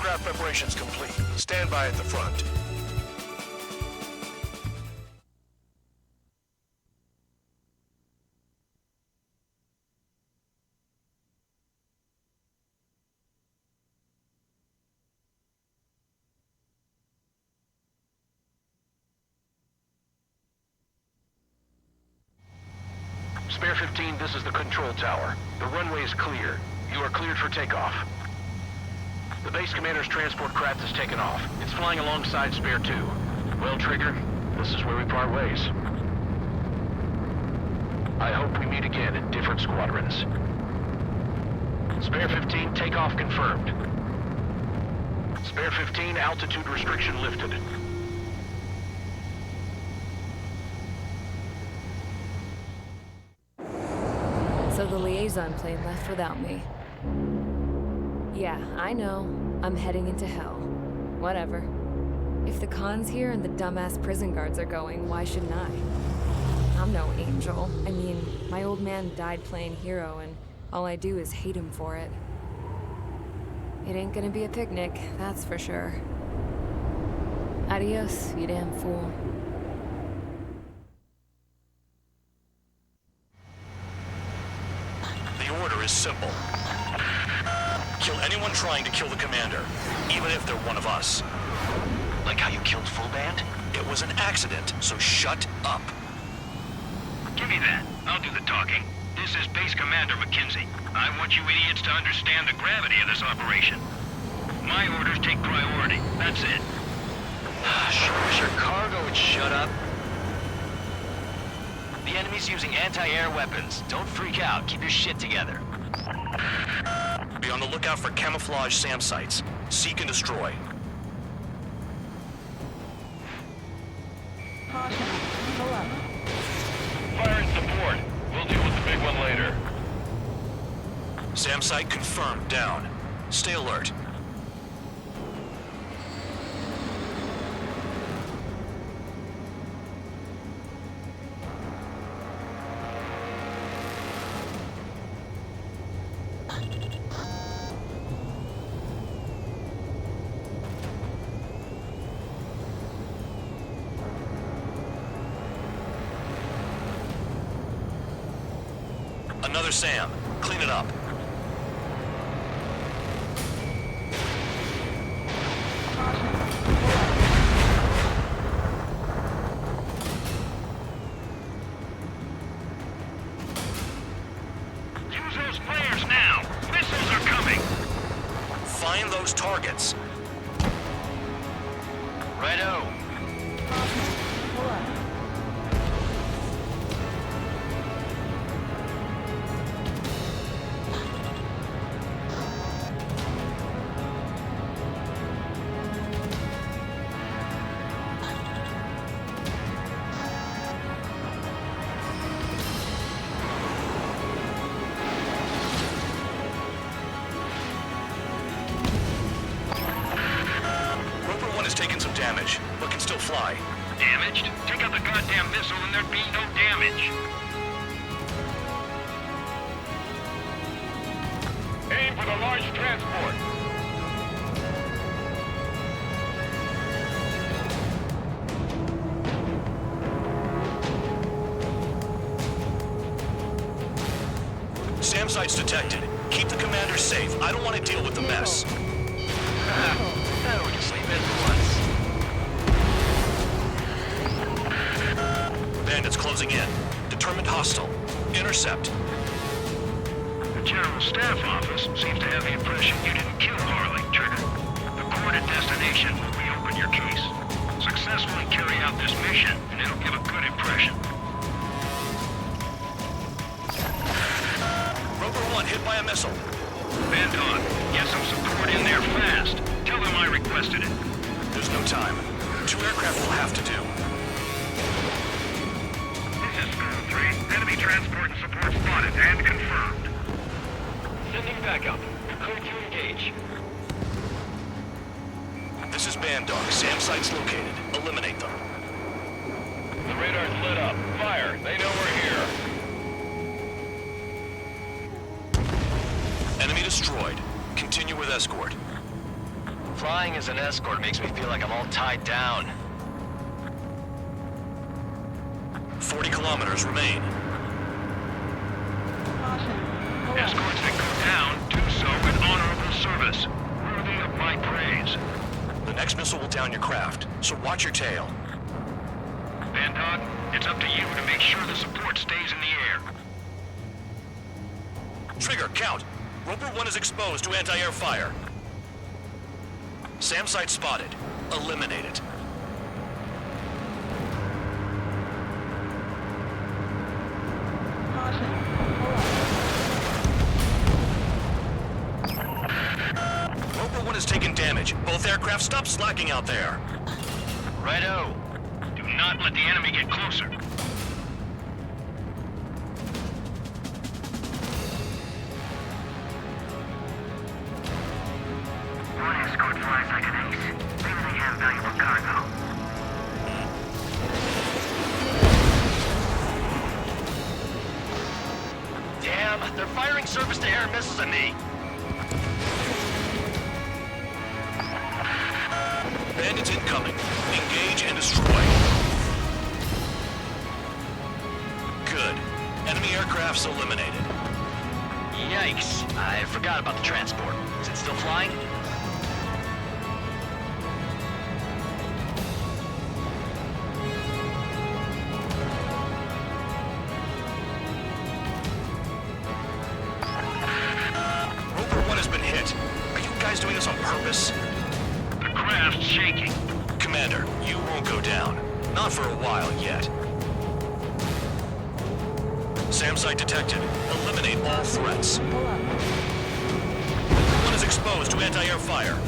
Aircraft preparations complete. Stand by at the front. Spare 15, this is the control tower. The runway is clear. You are cleared for takeoff. The base commander's transport craft has taken off. It's flying alongside Spare 2. Well, Trigger, this is where we part ways. I hope we meet again in different squadrons. Spare 15, takeoff confirmed. Spare 15, altitude restriction lifted. So the liaison plane left without me. Yeah, I know. I'm heading into hell. Whatever. If the Khan's here and the dumbass prison guards are going, why shouldn't I? I'm no angel. I mean, my old man died playing hero, and all I do is hate him for it. It ain't gonna be a picnic, that's for sure. Adios, you damn fool. The order is simple. Kill anyone trying to kill the commander, even if they're one of us. Like how you killed Full Band? It was an accident, so shut up. Give me that. I'll do the talking. This is Base Commander McKenzie. I want you idiots to understand the gravity of this operation. My orders take priority. That's it. Sure as your cargo would shut up. The enemy's using anti-air weapons. Don't freak out. Keep your shit together. Be on the lookout for camouflage SAM sites. Seek and destroy. Caution. Pull up. Fire and support. We'll deal with the big one later. SAM site confirmed. Down. Stay alert. Another SAM. Clean it up. Use those flares now. Missiles are coming. Find those targets. Righto. Pull up. Taken some damage, but can still fly. Damaged? Take out the goddamn missile and there'd be no damage. Aim for the large transport. SAM sites detected. Keep the commander safe. I don't want to deal with the mess. Now we can sleep in for once. Bandits closing in. Determined hostile. Intercept. The General Staff Office seems to have the impression you didn't kill Harley, Trigger. The coordinate destination will reopen your case. Successfully carry out this mission, and it'll give a good impression. Rover 1 hit by a missile. Bandog, get some support in there fast. Tell them I requested it. There's no time. 2 aircraft will have to do. This is School 3. Enemy transport and support spotted and confirmed. Sending backup. Clear to engage. This is Bandog. SAM sites located. Eliminate them. The radar's lit up. Fire. They know we're here. Enemy destroyed. Continue with escort. Flying as an escort makes me feel like I'm all tied down. 40 kilometers remain. Escorts that go down do so in honorable service, worthy of my praise. The next missile will down your craft, so watch your tail. Bandog, it's up to you to make sure the support stays in the air. Trigger, count. Roper 1 is exposed to anti-air fire. SAM site spotted. Eliminate it. Roper 1 has taken damage. Both aircraft, stop slacking out there. Righto. Do not let the enemy get closer. One escort flies like an ace. Maybe they have valuable cargo. Damn, they're firing surface-to-air missiles at me. Bandits incoming. Engage and destroy. Good. Enemy aircraft's eliminated. Yikes. I forgot about the transport. Is it still flying? Roper 1 has been hit. Are you guys doing this on purpose? The craft's shaking. Commander, you won't go down. Not for a while yet. SAM site detected. Eliminate all threats. Roper 1 is exposed to anti-air fire.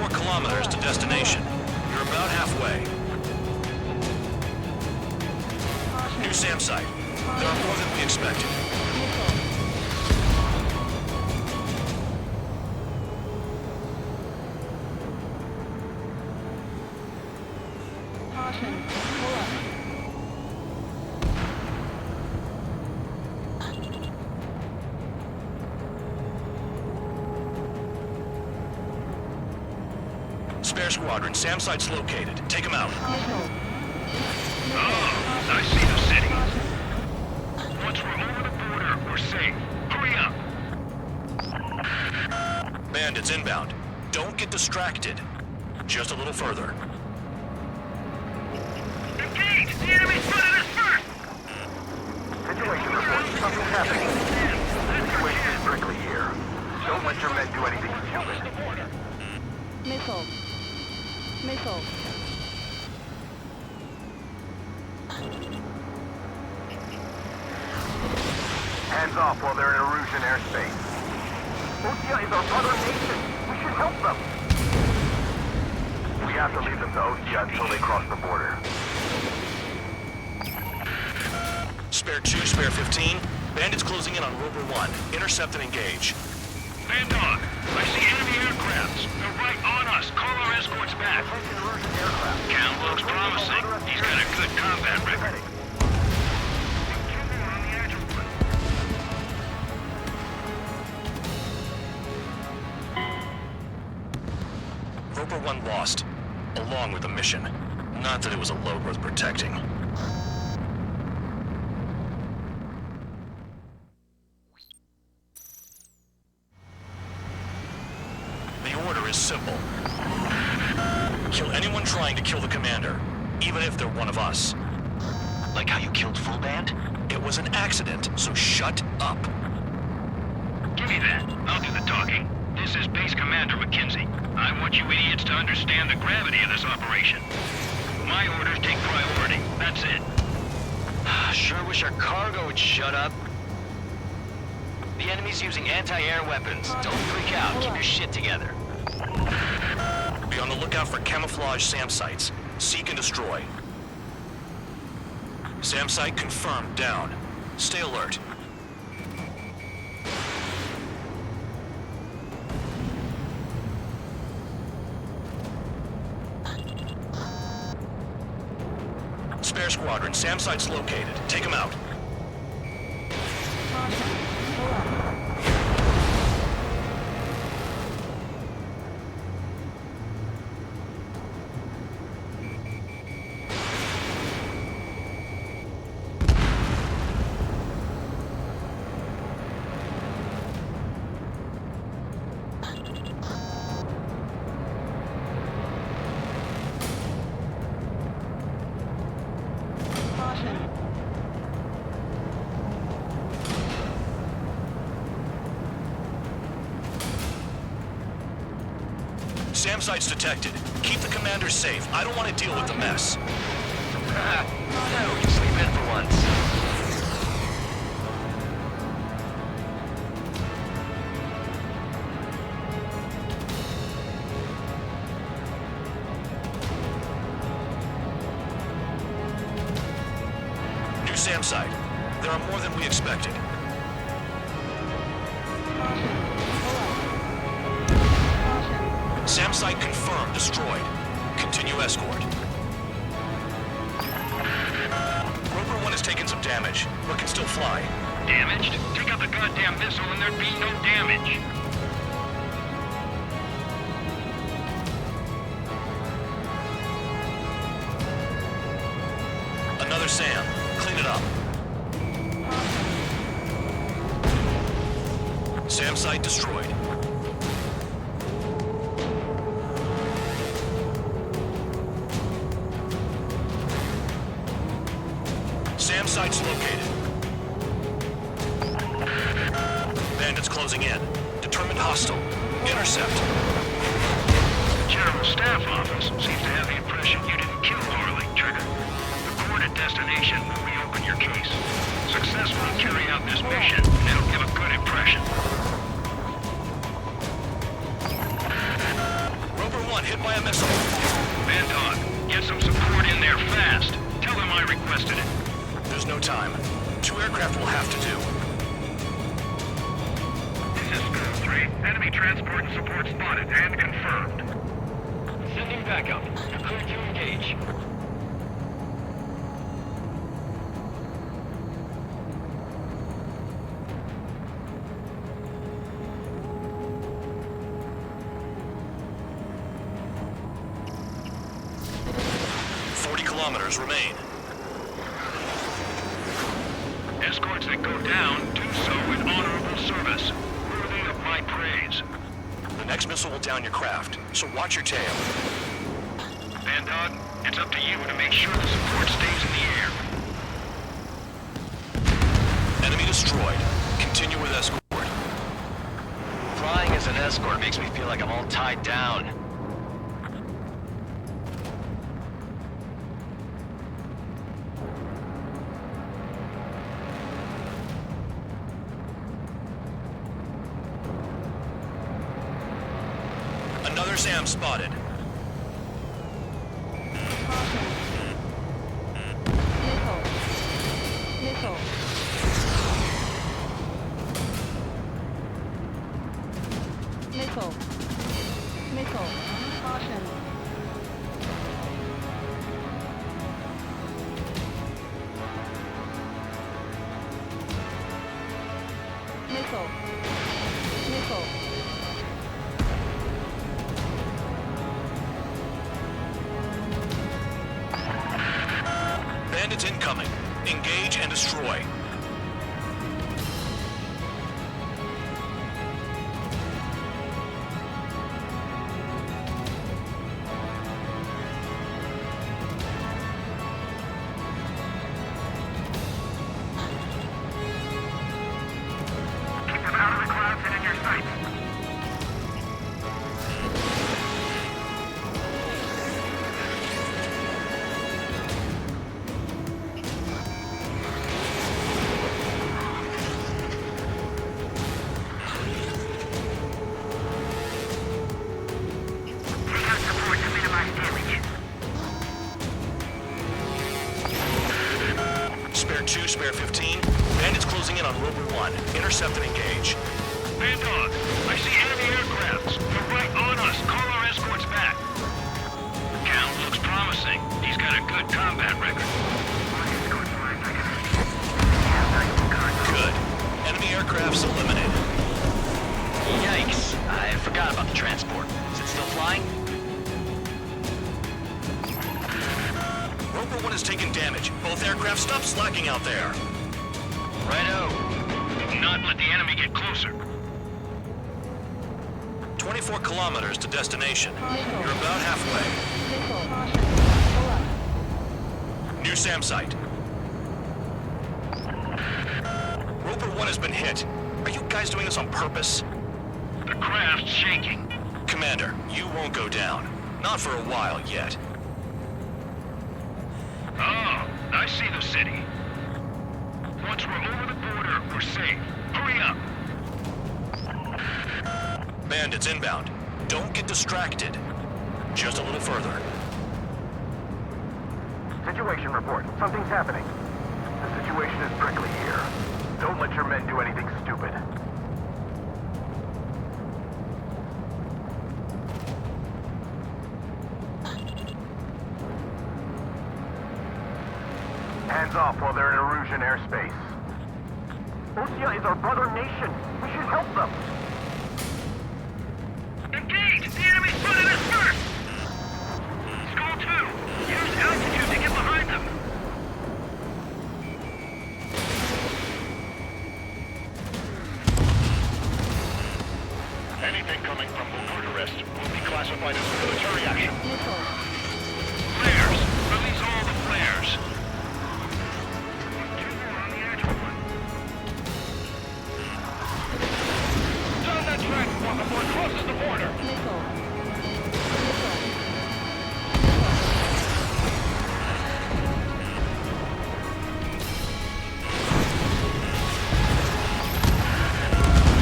Kilometers to destination. You're about halfway. New SAM site. There are more than we expected. Spare squadron, SAM site's located. Take him out. Oh, I see the city. Once we're over the border, we're safe. Hurry up. Bandits inbound. Don't get distracted. Just a little further. Engage! The enemy spotted us first! Situation report. Something's happening. Situation is strictly here. Don't let your men do anything stupid. Missile. Missile. Hands off while they're in Erusian airspace. Osea is our brother nation. We should help them. We have to leave them to Osea until they cross the border. Spare 2, spare 15. Bandits closing in on Rover 1. Intercept and engage. Bandog, I see enemy aircrafts. They're right on us. Call our escorts back. Count looks promising. He's got a good combat record. Roper 1 lost, along with the mission. Not that it was a load worth protecting. The order is simple. Kill anyone trying to kill the commander, even if they're one of us. Like how you killed Full Band? It was an accident, so shut up. Give me that. I'll do the talking. This is Base Commander McKenzie. I want you idiots to understand the gravity of this operation. My orders take priority. That's it. Sure wish our cargo would shut up. The enemy's using anti-air weapons. Don't freak out. Keep your shit together. Be on the lookout for camouflage SAM sites. Seek and destroy. SAM site confirmed down. Stay alert. Spare squadron, SAM site's located. Take him out. SAM site's detected. Keep the commander safe. I don't want to deal with the mess. Now we can sleep in for once. New SAM site. There are more than we expected. SAM site confirmed, destroyed. Continue escort. Rover 1 has taken some damage, but can still fly. Damaged? Take out the goddamn missile and there'd be no damage. Another SAM. Clean it up. SAM site destroyed. SAM site's located. Bandits closing in. Determined hostile. Intercept. General Staff Office seems to have the impression you didn't kill Norley, Trigger. Report at destination when we open your case. Successfully carry out this mission, and it'll give a good impression. Rover 1 hit by a missile. Bandog, get some support in there fast. Tell them I requested it. There's no time. 2 aircraft will have to do. This is Squad 3. Enemy transport and support spotted and confirmed. Sending backup. You're clear to engage. Kilometers remain. Escorts that go down do so with honorable service, worthy of my praise. The next missile will down your craft, so watch your tail. Bandog, it's up to you to make sure the support stays in the air. Enemy destroyed. Continue with escort. Flying as an escort makes me feel like I'm all tied down. Another SAM spotted. Nickel. Caution. Nickel. Bandits incoming. Engage and destroy. Keep them out of the clouds and in your sights. 2, Spare 15. Bandits closing in on Rover 1. Intercept and engage. Bandog, I see enemy aircrafts. They're right on us. Call our escorts back. Count looks promising. He's got a good combat record. Good. Enemy aircraft's eliminated. Yikes. I forgot about the transport. Is it still flying? Rover 1 has taken damage. Both aircraft stop slacking out there. Righto. Not let the enemy get closer. 24 kilometers to destination. You're about halfway. New SAM site. Rover 1 has been hit. Are you guys doing this on purpose? The craft's shaking. Commander, you won't go down. Not for a while yet. Oh, I see the city. Once we're over the border, we're safe. Hurry up. Bandits inbound. Don't get distracted. Just a little further. Situation report. Something's happening. The situation is prickly here. Don't let your men do anything stupid. Hands off while they're in Erusian airspace. Osea is our brother nation. We should help them. Engage! The enemy's running us first! Skull 2, use altitude to get behind them. Anything coming from Bucharest will be classified as military action. Flares! Release all the flares! Down that track while the boy crosses the border.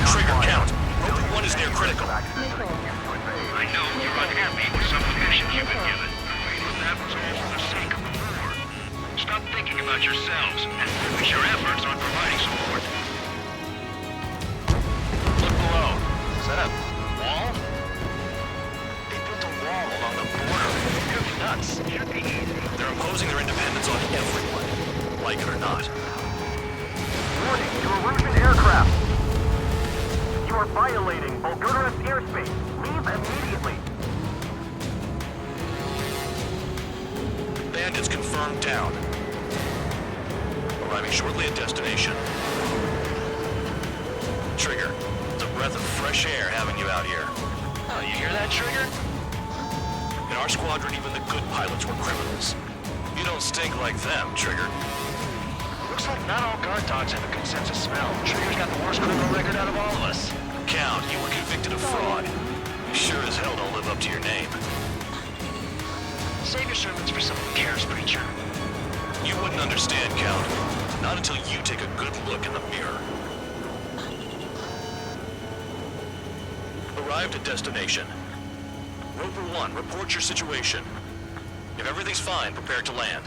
Trigger count. Rover 1 is near critical. I know you're unhappy with some of the missions you've been given. But that was all for the sake of the war. Stop thinking about yourselves and focus your efforts on providing support. Look below. Is that a wall? They built a wall along the border. You're nuts. Should be easy. They're imposing their independence on everyone. Like it or not. Warning to Erusian aircraft. You are violating Bulgarian airspace. Leave immediately. Bandits confirmed down. Arriving shortly at destination. Trigger, it's a breath of fresh air having you out here. Oh, you hear that, Trigger? In our squadron, even the good pilots were criminals. You don't stink like them, Trigger. Looks like not all guard dogs have a consensus smell. Trigger's got the worst criminal record out of all of us. Count, you were convicted of fraud. You sure as hell don't live up to your name. Save your sermons for someone who cares, preacher. You wouldn't understand, Count. Not until you take a good look in the mirror. Arrived at destination. Rover 1, report your situation. If everything's fine, prepare to land.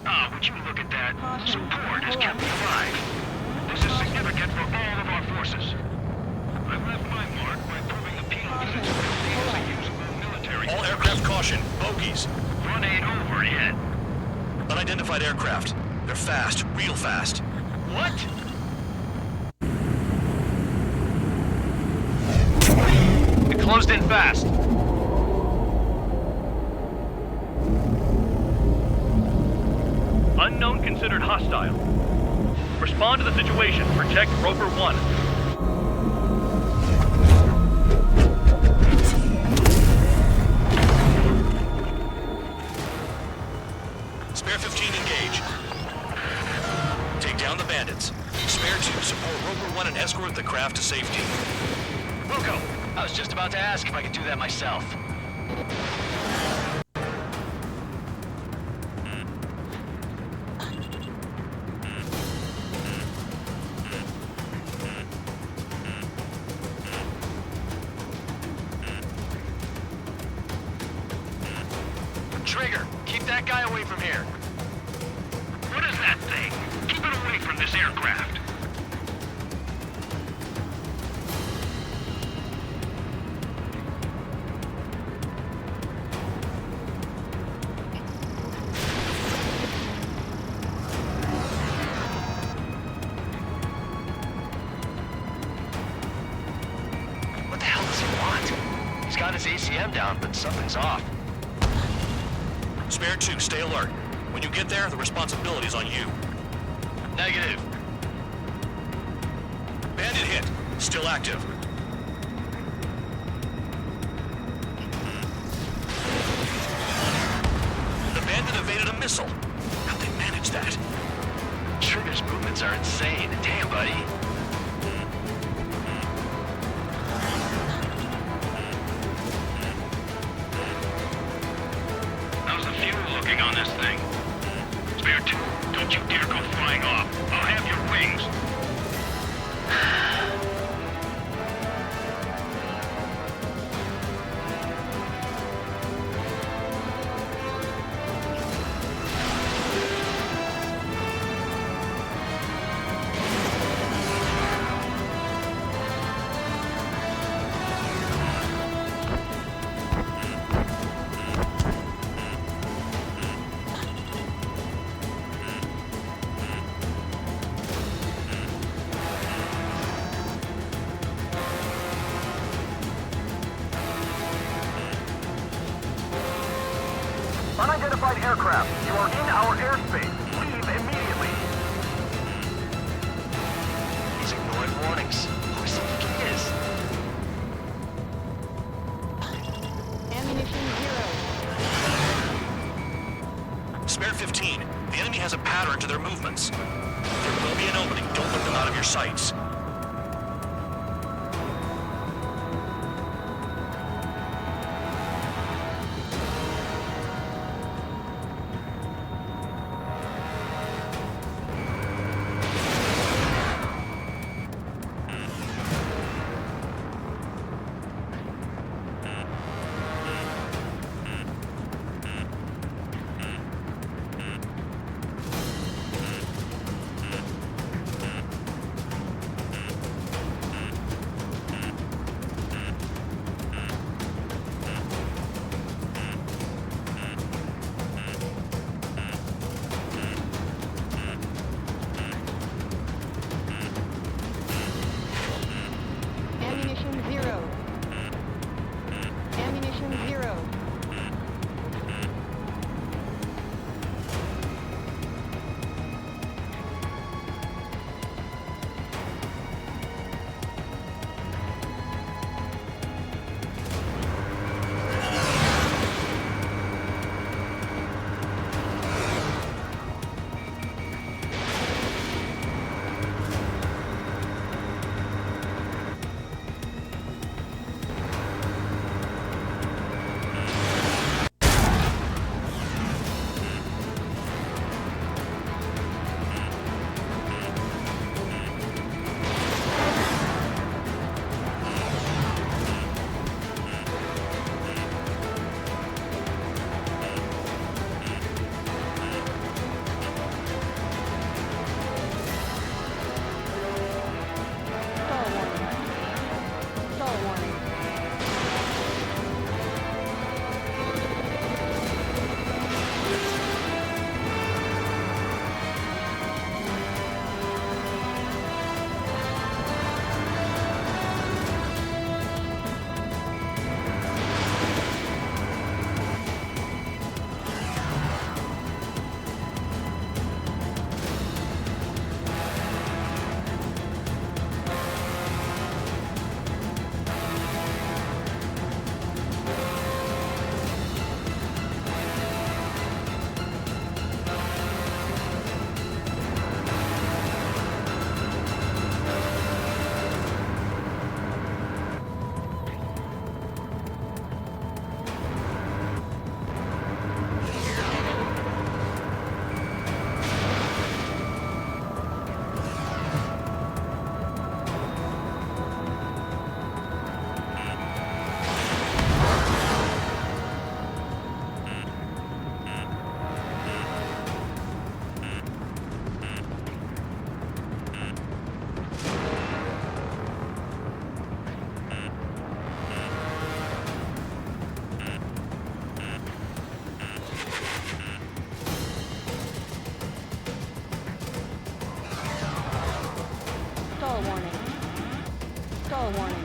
Ah, would you look at that? Support has kept me alive. This is significant for all of our forces. I've left my mark by proving the penal units will a usable military. All aircraft caution, bogies. Run ain't over yet. Unidentified aircraft. They're fast, real fast. What? It closed in fast. Unknown considered hostile. Respond to the situation. Protect Rover 1. Spare 15 engage. Take down the bandits. Spare 2 support Rover 1 and escort the craft to safety. Wilco, I was just about to ask if I could do that myself. Trigger, keep that guy away from here. What is that thing? Keep it away from this aircraft. What the hell does he want? He's got his ACM down, but something's off. Spare 2, stay alert. When you get there, the responsibility's on you. Negative. Bandit hit. Still active. The bandit evaded a missile. How'd they manage that? Trigger's movements are insane. Damn, buddy. How's the fuel looking on this thing? Spare 2, don't you dare go flying off. I'll have your wings. Unidentified aircraft, you are in our airspace. Leave immediately. He's ignoring warnings. Who does he think he is? Ammunition 0. Spare 15. The enemy has a pattern to their movements. There will be an opening. Don't let them out of your sights. Stall warning. Stall warning.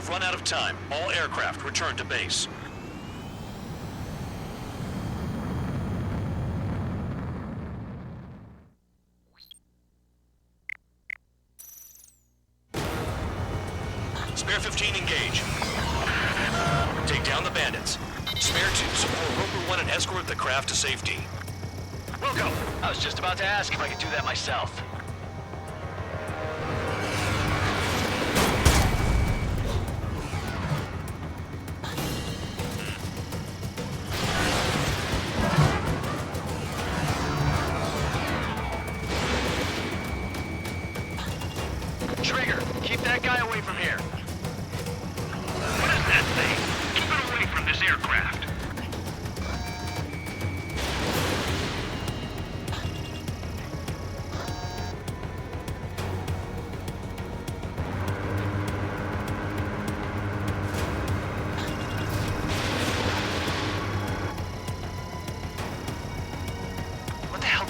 Run out of time. All aircraft return to base. Spare 15 engage. Take down the bandits. Spare 2 support Roper 1 and escort the craft to safety. Wilco, I was just about to ask if I could do that myself. Trigger, keep that guy away from here. What is that thing? Keep it away from this aircraft.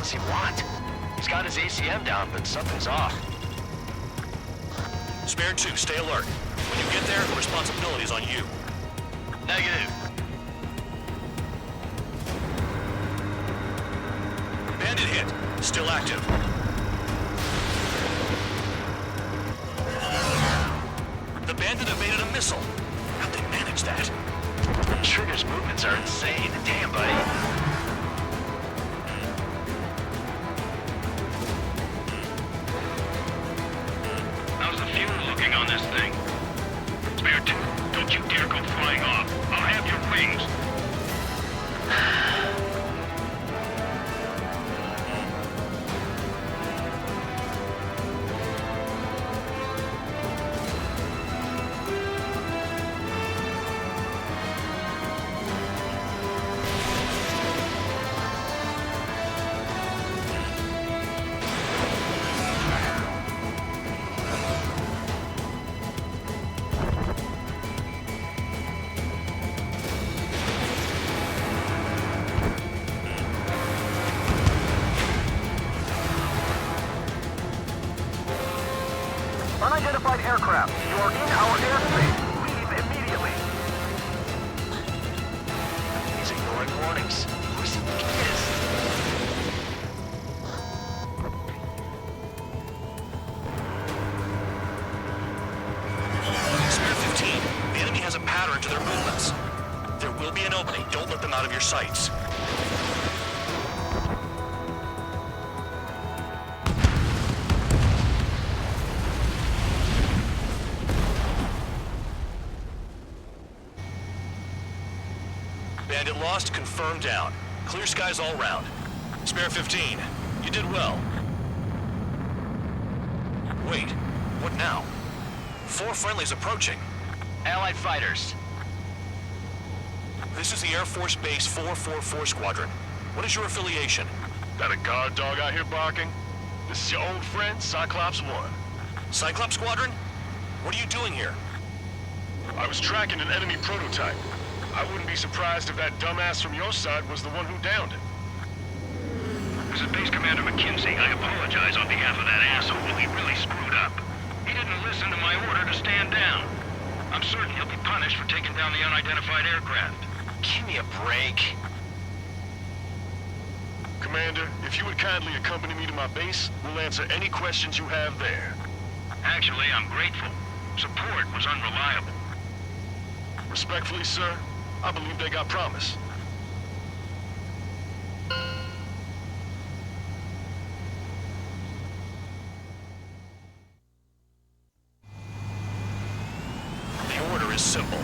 does he want? He's got his ACM down, but something's off. Spare 2, stay alert. When you get there, the responsibility is on you. Negative. Bandit hit. Still active. The bandit evaded a missile. How'd they manage that? Trigger's movements are insane. Damn, buddy. How's the fuel looking on this thing? Spare 2, don't you dare go flying off. I'll have your wings. Unidentified aircraft. You are in our airspace. Leave immediately. He's ignoring warnings. Who's he think he is? Spare 15. The enemy has a pattern to their movements. There will be an opening. Don't let them out of your sights. Bandit lost, confirmed down. Clear skies all round. Spare 15. You did well. Wait, what now? 4 friendlies approaching. Allied fighters. This is the Air Force Base 444 Squadron. What is your affiliation? Got a guard dog out here barking? This is your old friend, Cyclops 1. Cyclops Squadron? What are you doing here? I was tracking an enemy prototype. I wouldn't be surprised if that dumbass from your side was the one who downed it. This is Base Commander McKinsey. I apologize on behalf of that asshole. He really screwed up. He didn't listen to my order to stand down. I'm certain he'll be punished for taking down the unidentified aircraft. Give me a break. Commander, if you would kindly accompany me to my base, we'll answer any questions you have there. Actually, I'm grateful. Support was unreliable. Respectfully, sir, I believe they got promise. The order is simple.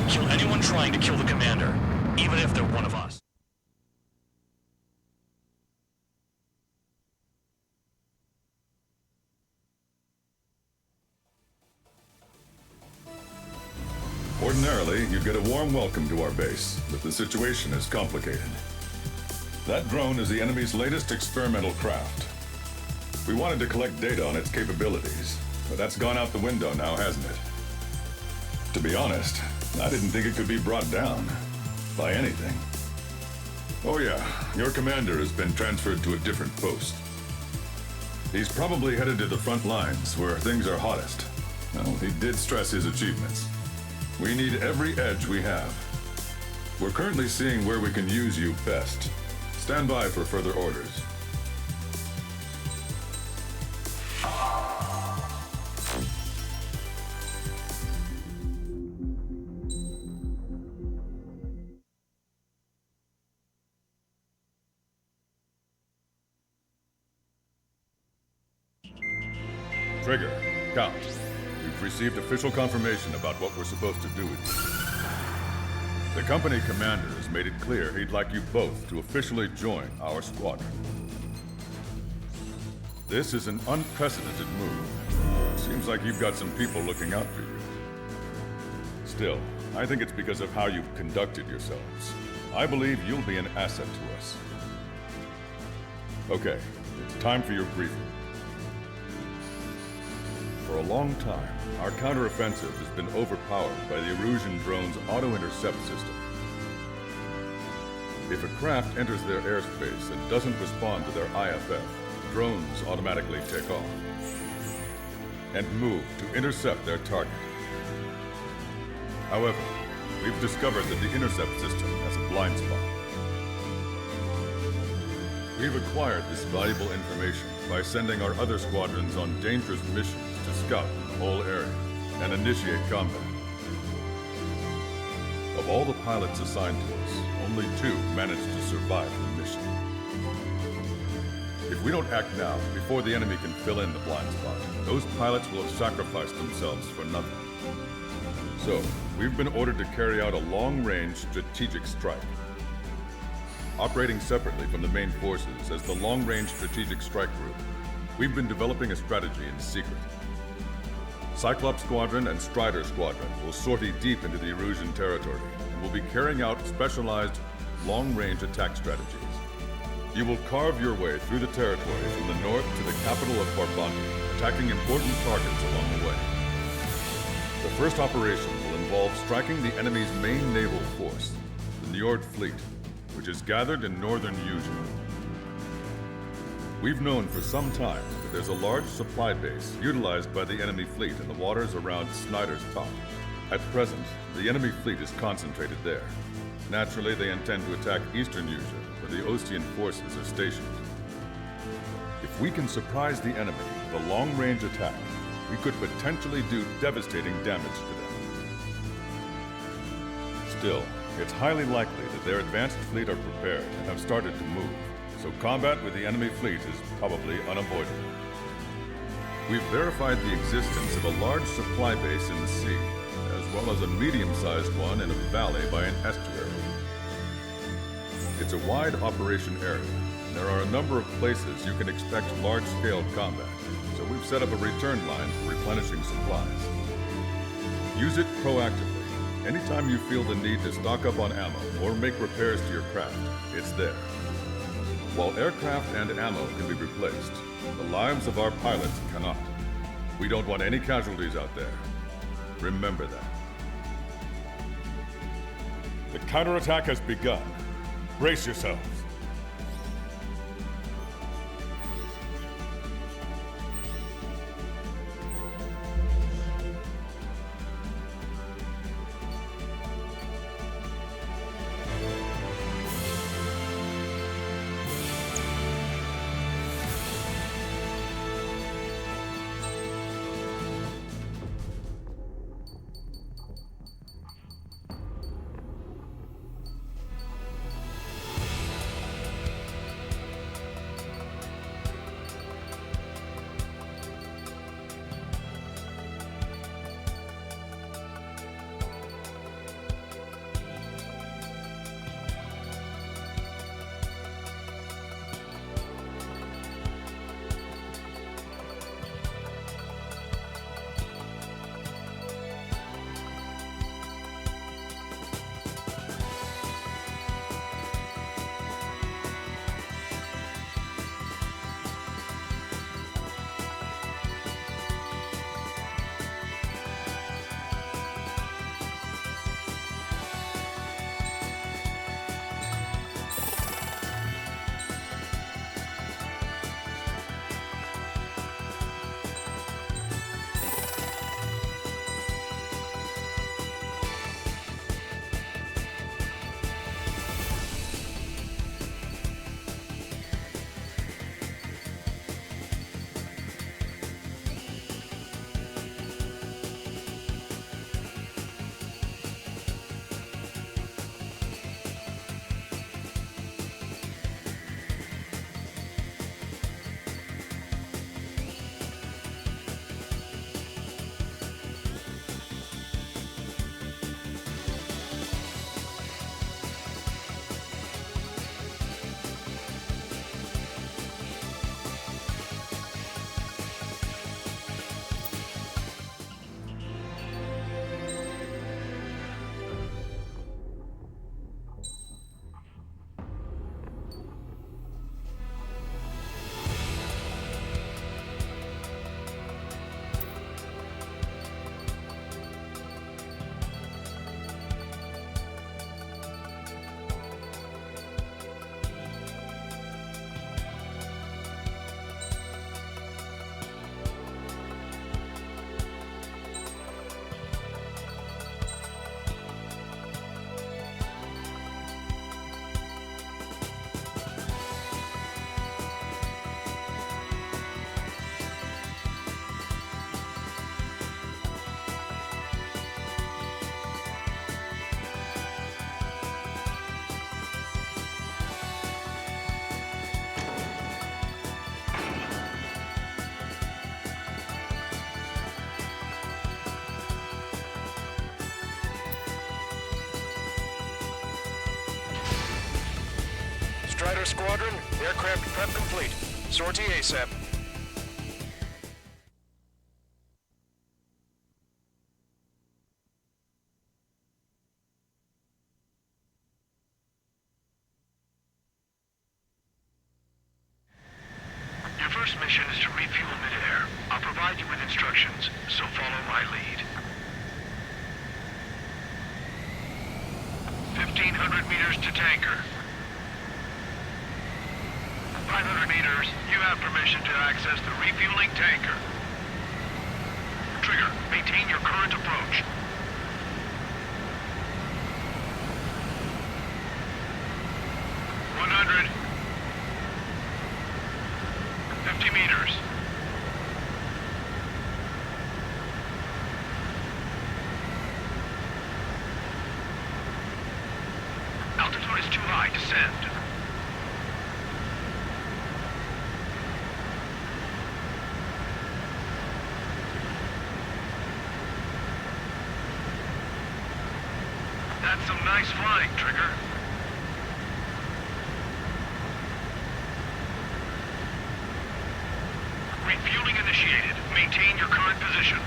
Kill anyone trying to kill the commander, even if they're one of us. Ordinarily, you'd get a warm welcome to our base, but the situation is complicated. That drone is the enemy's latest experimental craft. We wanted to collect data on its capabilities, but that's gone out the window now, hasn't it? To be honest, I didn't think it could be brought down by anything. Oh yeah, your commander has been transferred to a different post. He's probably headed to the front lines, where things are hottest. Well, he did stress his achievements. We need every edge we have. We're currently seeing where we can use you best. Stand by for further orders. Trigger, Count. We've received official confirmation about what we're supposed to do with you. The company commander has made it clear he'd like you both to officially join our squadron. This is an unprecedented move. Seems like you've got some people looking out for you. Still, I think it's because of how you've conducted yourselves. I believe you'll be an asset to us. Okay, it's time for your briefing. For a long time, our counteroffensive has been overpowered by the Erusian drone's auto-intercept system. If a craft enters their airspace and doesn't respond to their IFF, drones automatically take off and move to intercept their target. However, we've discovered that the intercept system has a blind spot. We've acquired this valuable information by sending our other squadrons on dangerous missions to scout the whole area and initiate combat. Of all the pilots assigned to us, only 2 managed to survive the mission. If we don't act now, before the enemy can fill in the blind spot, those pilots will have sacrificed themselves for nothing. So, we've been ordered to carry out a long-range strategic strike. Operating separately from the main forces as the Long-Range Strategic Strike Group, we've been developing a strategy in secret. Cyclops Squadron and Strider Squadron will sortie deep into the Erusian territory and will be carrying out specialized long-range attack strategies. You will carve your way through the territory from the north to the capital of Farbanti, attacking important targets along the way. The first operation will involve striking the enemy's main naval force, the Njord Fleet, which is gathered in northern Eugene. We've known for some time that there's a large supply base utilized by the enemy fleet in the waters around Snyder's Top. At present, the enemy fleet is concentrated there. Naturally, they intend to attack eastern Eugene, where the Osean forces are stationed. If we can surprise the enemy with a long-range attack, we could potentially do devastating damage to them. Still, it's highly likely that their advanced fleet are prepared and have started to move, so combat with the enemy fleet is probably unavoidable. We've verified the existence of a large supply base in the sea, as well as a medium-sized one in a valley by an estuary. It's a wide operation area, and there are a number of places you can expect large-scale combat, so we've set up a return line for replenishing supplies. Use it proactively. Anytime you feel the need to stock up on ammo or make repairs to your craft, it's there. While aircraft and ammo can be replaced, the lives of our pilots cannot. We don't want any casualties out there. Remember that. The counterattack has begun. Brace yourselves. Strider Squadron, aircraft prep complete. Sortie ASAP. Your first mission is to refuel midair. I'll provide you with instructions, so follow my lead. 1,500 meters to tanker. 500 meters, you have permission to access the refueling tanker. Trigger, maintain your current approach. 100. 50 meters. Altitude is too high. Descend. That's some nice flying, Trigger. Refueling initiated. Maintain your current position.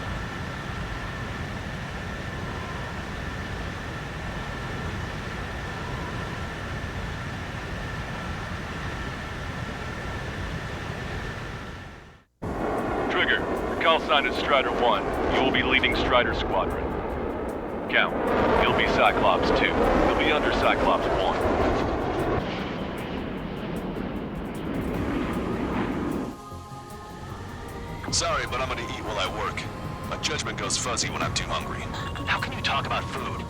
Trigger, your call sign is Strider 1. You will be leading Strider Squadron. Count. You'll be Cyclops 2. You'll be under Cyclops 1. Sorry, but I'm gonna eat while I work. My judgment goes fuzzy when I'm too hungry. How can you talk about food?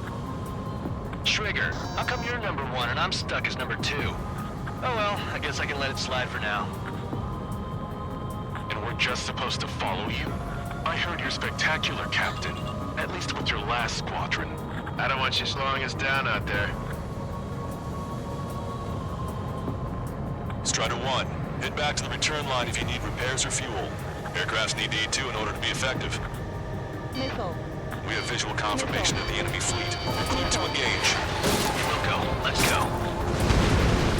Trigger, how come you're number 1 and I'm stuck as number 2? Oh well, I guess I can let it slide for now. And we're just supposed to follow you? I heard you're spectacular, Captain. At least with your last squadron. I don't want you slowing us down out there. Strider 1, head back to the return line if you need repairs or fuel. Aircrafts need E2 in order to be effective. Missile. We have visual confirmation of the enemy fleet. Clear to engage. We'll go. Let's go.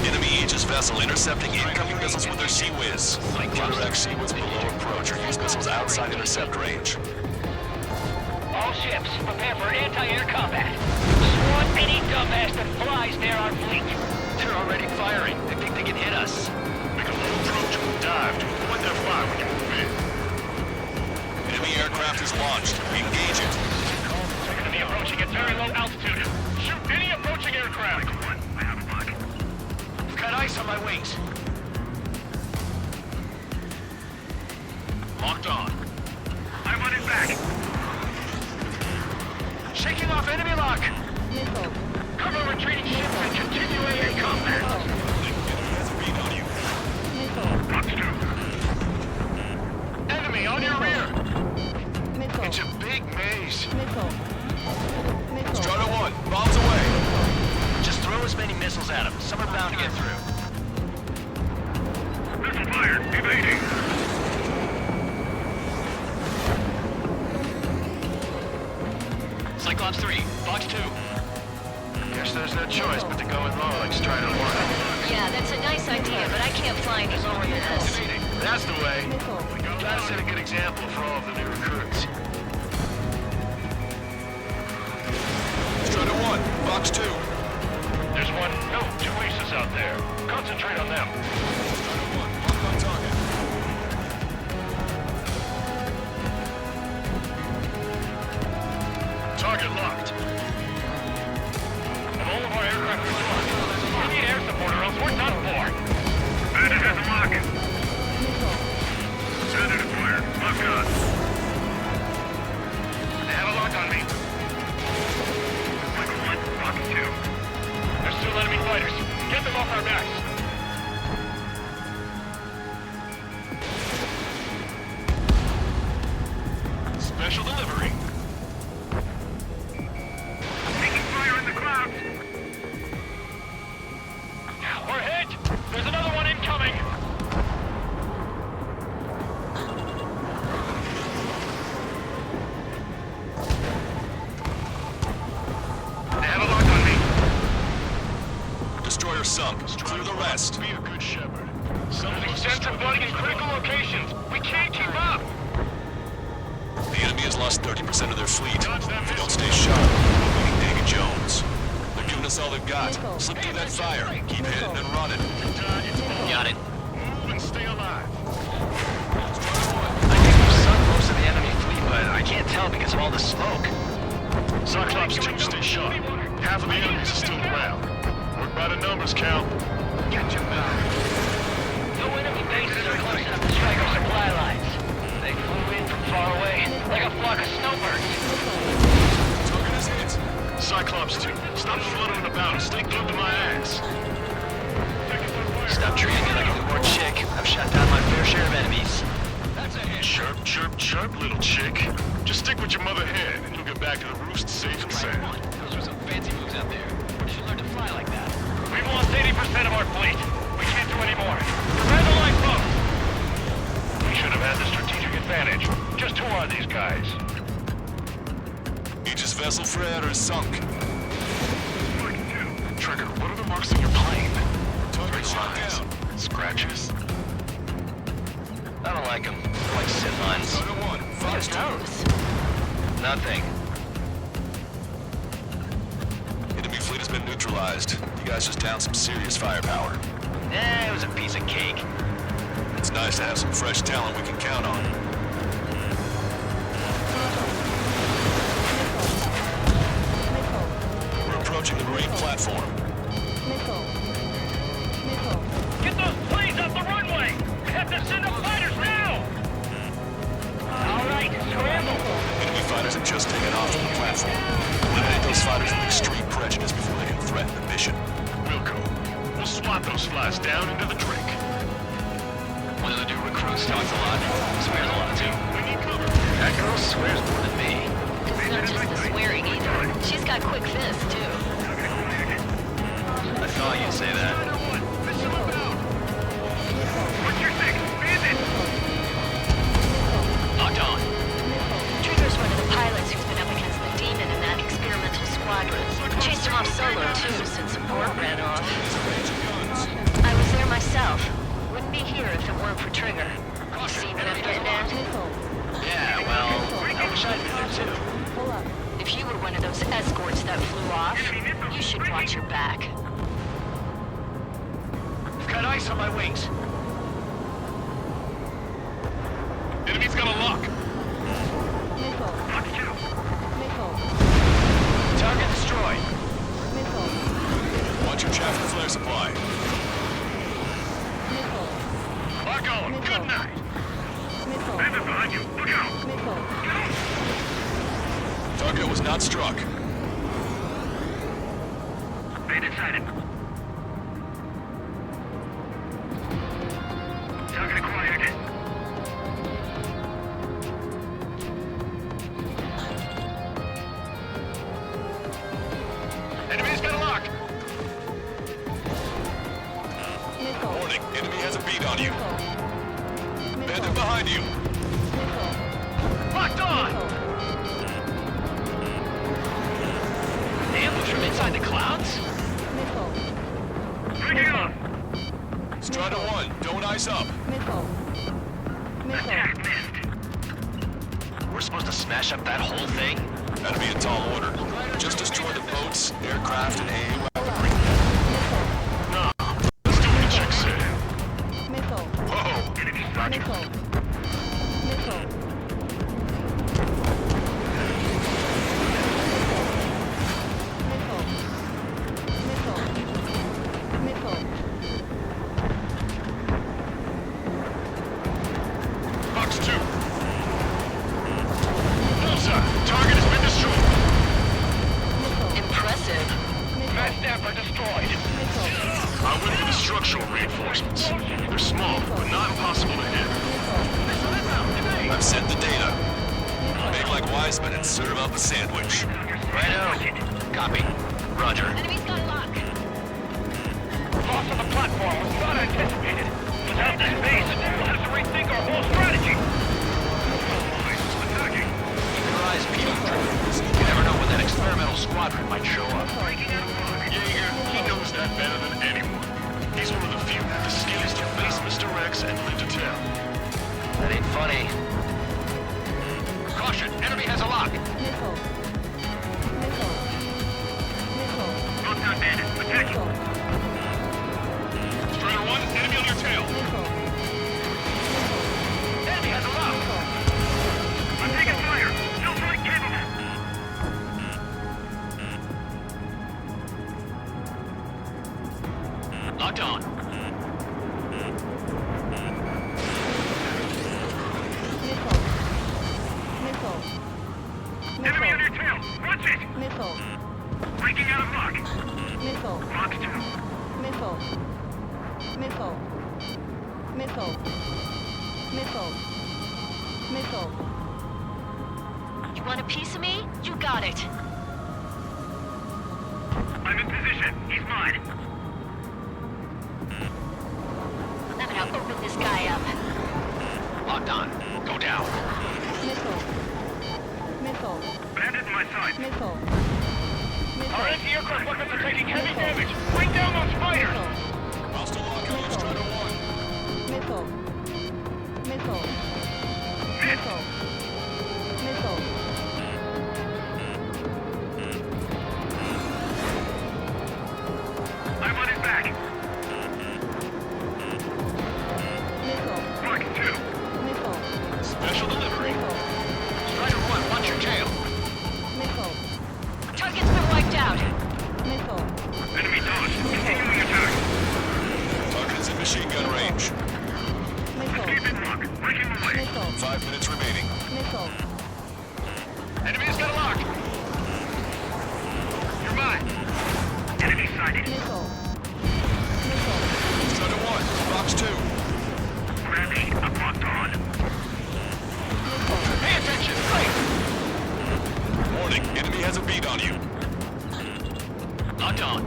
Enemy Aegis vessel intercepting incoming missiles with their Sea-Whiz. Counteract Sea-Whiz below approach or use missiles outside intercept range. All ships, prepare for anti-air combat. Swan any dumbass that flies near our fleet. They're already firing. They think they can hit us. Make a low approach and dive to avoid their fire when you move in. Enemy aircraft is launched. Engage it. Enemy approaching at very low altitude. Shoot any approaching aircraft. I have a mark. I've got ice on my wings. Locked on. I'm running back. Shaking off enemy lock. Missile. Cover retreating ships and continue AA combat. Box 2. Enemy on your rear. Missile. It's a big maze. Missile. Missile. Strider 1, bombs away. Just throw as many missiles at them. Some are bound to get through. Missile fired. Evading. Cyclops 3, Box 2. Guess there's no choice but to go in low like Strider 1. Yeah, that's a nice idea, but I can't fly any lower than this. That's the way. Missile. Gotta set a good example for all of the new recruits. Strider 1, Box 2. There's one, no, 2 aces out there. Concentrate on them. Strider 1, locked on target. Target locked. And all of our aircraft are done. We need air support or else we're done for. Bandit has a lock. Bandit is fired. Lock on. They have a lock on me. Michael 1, Box 2. There's still enemy fighters. Get them off our backs. Special delivery. Taking fire in the clouds. We're hit. There's another one incoming. sunk. Clear the rest. Be a good shepherd. Sensor flooding in critical locations. We can't keep up. The enemy has lost 30% of their fleet. If we don't stay sharp, we'll be Davy Jones. They're giving us all they've got. Slip through that fire. Keep hitting and running. Got it. Move and stay alive. I think we've sunk most of the enemy fleet, but I can't tell because of all the smoke. Cyclops 2, stay sharp. Half of the enemies are still around. Work by the numbers, Cal. Get your mouth. No enemy bases are close enough to strike our supply lines. They flew in from far away, like a flock of snowbirds. Target is hit. Cyclops 2, stop fluttering about and stay glued to my ass. Stop treating me like a newborn chick. I've shot down my fair share of enemies. That's a hit. Chirp, chirp, chirp, little chick. Just stick with your mother hen, and you'll get back to the roost safe and sound. Those are some fancy moves out there. Where did you learn to fly like that? We've lost 80% of our fleet. We can't do any more. Prepare the lifeboat. We should have had the strategic advantage. Just who are these guys? Aegis vessel Fred is sunk. Trigger, what are the marks on your plane? Target shot down. Scratches. I don't like them. They're like sit lines. What is those? Nothing. Enemy fleet has been neutralized. You guys just downed some serious firepower. It was a piece of cake. It's nice to have some fresh talent we can count on. We're approaching the marine platform. Get those planes off the runway! We have to send up fighters now! All right, scramble! Enemy fighters have just taken off from the platform. Eliminate those fighters with extreme prejudice before they can threaten the mission. Wilco, we'll swat those flies down into the drink. One of the new recruits talks a lot. Swears a lot, too. We need cover. That girl swears more than me. It's not just the swearing either. She's got quick fists, too. I thought you'd say that. What's your six? Bandit! Locked on. Trigger's one of the pilots who's been up against the demon in that experimental squadron. Chased him off solo, too, since support ran off. I was there myself. Wouldn't be here if it weren't for Trigger. You see what I'm getting at? Yeah, well, I wish I'd been there, too. If you were one of those escorts that flew off, you should watch your back. Got ice on my wings. Enemy's got a lock. Target destroyed. Watch your chaff and flare supply. Lock on. Good night. Bandit behind you. Look out. Target was not struck. Bandit sighted. Target acquired. Enemy's got a lock. Warning, enemy has a beat on you. Bandit behind you. Locked on! The ambush from inside the clouds? Bring it on! Strider 1, don't ice up. Attack missed. We're supposed to smash up that whole thing? That'd be a tall order. Just destroy the boats, aircraft, and AA weaponry. Nah, let's do what the chick said. Whoa, enemy roger. Box 2. Bullseye, target has been destroyed. Impressive. Fast snapper destroyed. I went for the structural reinforcements. They're small, but not impossible to hit. I've sent the data. Make like Wiseman and serve up a sandwich. Righto. Copy. Roger. Enemy's got a lock. Loss of the platform was not anticipated. Without this base, we'll have to rethink our whole strategy. Attacking. Keep your eyes peeled, Trigger. You never know when that experimental squadron might show up. Jaeger, he knows that better than anyone. this and live to tell. That ain't funny. Caution, enemy has a lock. Missile. Missile. Missile. Lockdown bandit, attack! Strider 1, enemy on your tail. Enemy has a lock. I'm taking fire! Still flight capable! Locked on. Missile. Enemy on your tail! Watch it! Missile. Breaking out of lock! Missile. Lock 2. Missile. Missile. Missile. Missile. Missile. You want a piece of me? You got it. I'm in position. He's mine. I'm gonna open this guy up. Locked on. Go down. Missile. Missile. Bandit in my sight. Missile. Our anti-aircraft weapons are taking heavy damage. Bring down those fighters! Hostile lockout on Strider 1. Missile. Missile. Missile. Missile. I'm on his back. Missile. Mark 2. Missile. Special delivery. Strider 1, watch your tail. Missile. Target's been wiped out. Missile. Enemy dodge. Continuing attack. Target is in machine gun range. Missile. Escape in lock. Breaking away. Missile. 5 minutes remaining. Missile. Enemy has got a lock. You're mine. Enemy sighted. Missile. Missile. Strider 1, box 2. Grab me. I'm locked on. Pay attention. Right. Warning, enemy has a bead on you. Locked on.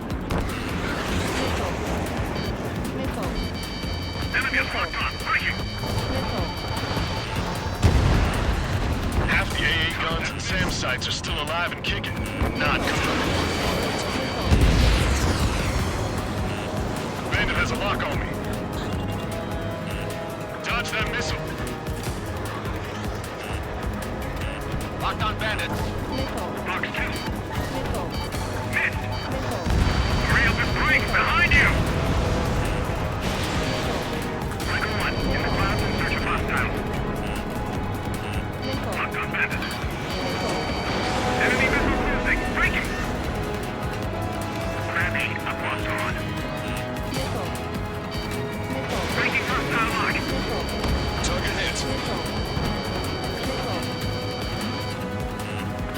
Missile. Missile. Enemy is locked on. Breaking. Missile. Half the AA guns and SAM sites are still alive and kicking. Not good. Bandit has a lock on me. Dodge that missile. Locked on bandit. Missile. Box 2. Missile. Missed. Missile. Hurry up and break. Behind you. Striker 1. In the clouds in search of hostiles. Missile. Locked on bandit. Missile. Enemy missile losing. Breaking. Grab me. I'm locked on. Missile. Missile. Breaking hostile lock. Missile. Target hit. Missile. Missile.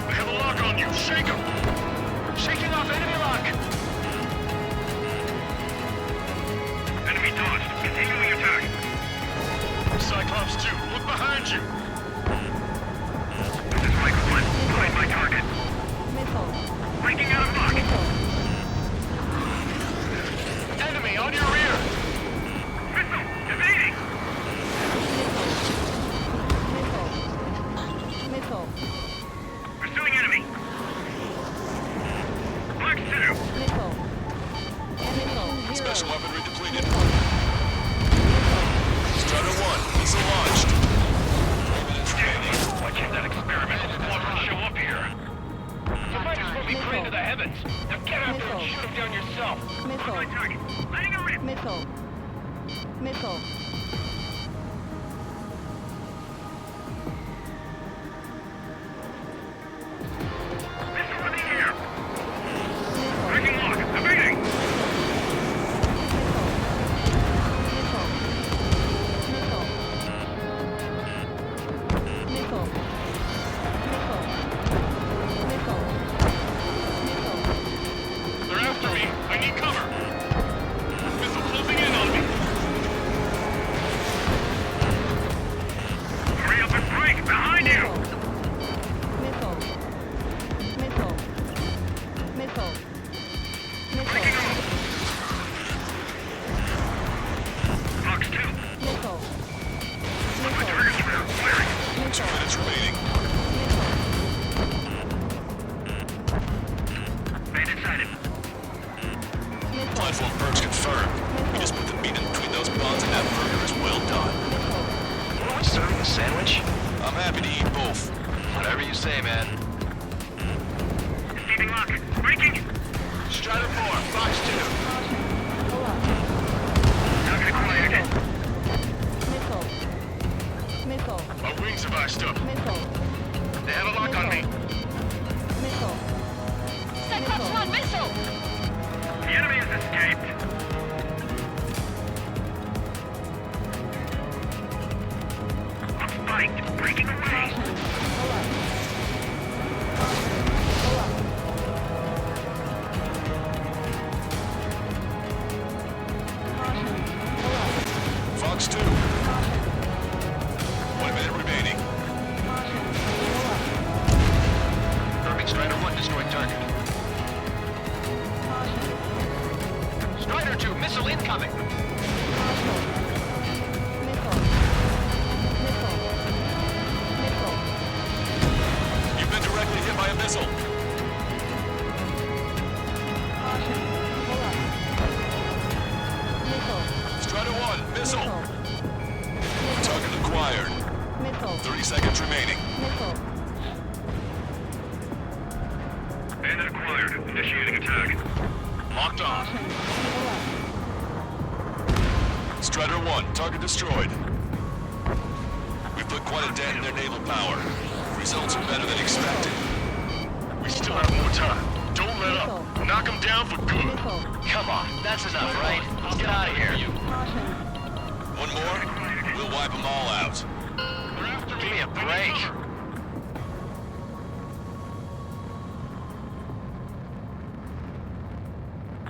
They have a lock on you. Shake them. Shaking off enemy lock. Enemy dodged. Continuing attack. Cyclops 2, look behind you. This is Striker 1. Find my target. Missile. Breaking out of lock. Missile. Enemy on your rear. Missile. Evading. Missile. Missile. Pursuing enemy. Box 2. Missile. Missile. Special weaponry depleted. Strider 1, missile launched. 3 minutes remaining. Watching that experimental squadron show up here. The fighters will be prey to the heavens. Now get out there and shoot them down yourself. Missile. My target. Letting her rip. Missile. Missile. Missile in the air. Breaking lock. Evading. Missile. Missile. Missile. Missile. Missile. They're after me. I need cover. Missile closing in on me. Hurry up and break. Behind you. Missile. Missile. Missile. Breaking Missile. off. Box 2. Missile. My target's rear. Clearing. 2 minutes remaining. Bandit sighted. Platform purge confirmed. You just put the meat in between those bonds and that burger is well done. happy to eat both. Whatever you say, man. Receiving lock. Breaking. Strider 4, Fox 2. Target acquired. Missile. Missile. Our wings have iced up. Missile. They have a lock on me. Missile. Cyclops 1, missile! The enemy has escaped. I'm spiked. Breaking away. Fox 2. 1 minute remaining. Perfect. Strider 1 destroyed target. Strider 2, missile incoming. You've been directly hit by a missile. Strider 1, missile. Target acquired. 30 seconds remaining. Bandit acquired. Initiating attack. Locked on. Strider 1, target destroyed. We've put quite a dent in their naval power. Results are better than expected. We still have more time. Don't let up. Knock them down for good. Come on, that's enough, right? Let's get out of here. One more, we'll wipe them all out. Give me a break.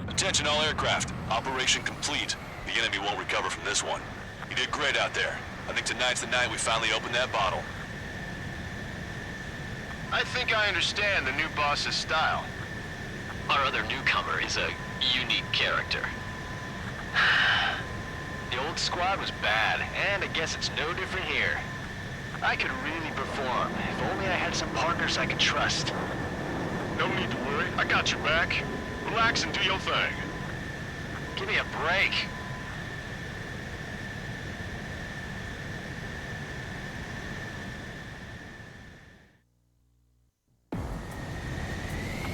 Attention all aircraft. Operation complete. The enemy won't recover from this one. You did great out there. I think tonight's the night we finally open that bottle. I think I understand the new boss's style. Our other newcomer is a unique character. The old squad was bad, and I guess it's no different here. I could really perform, if only I had some partners I could trust. No need to worry. I got your back. Relax and do your thing. Give me a break.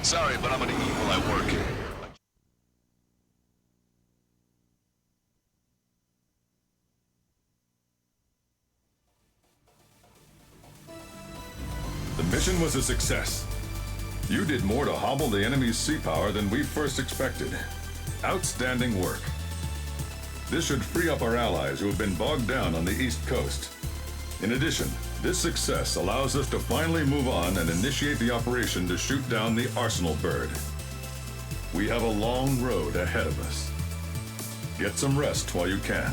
Sorry, but I'm gonna eat while I work. The mission was a success. You did more to hobble the enemy's sea power than we first expected. Outstanding work. This should free up our allies who have been bogged down on the East Coast. In addition, this success allows us to finally move on and initiate the operation to shoot down the Arsenal bird. We have a long road ahead of us. Get some rest while you can.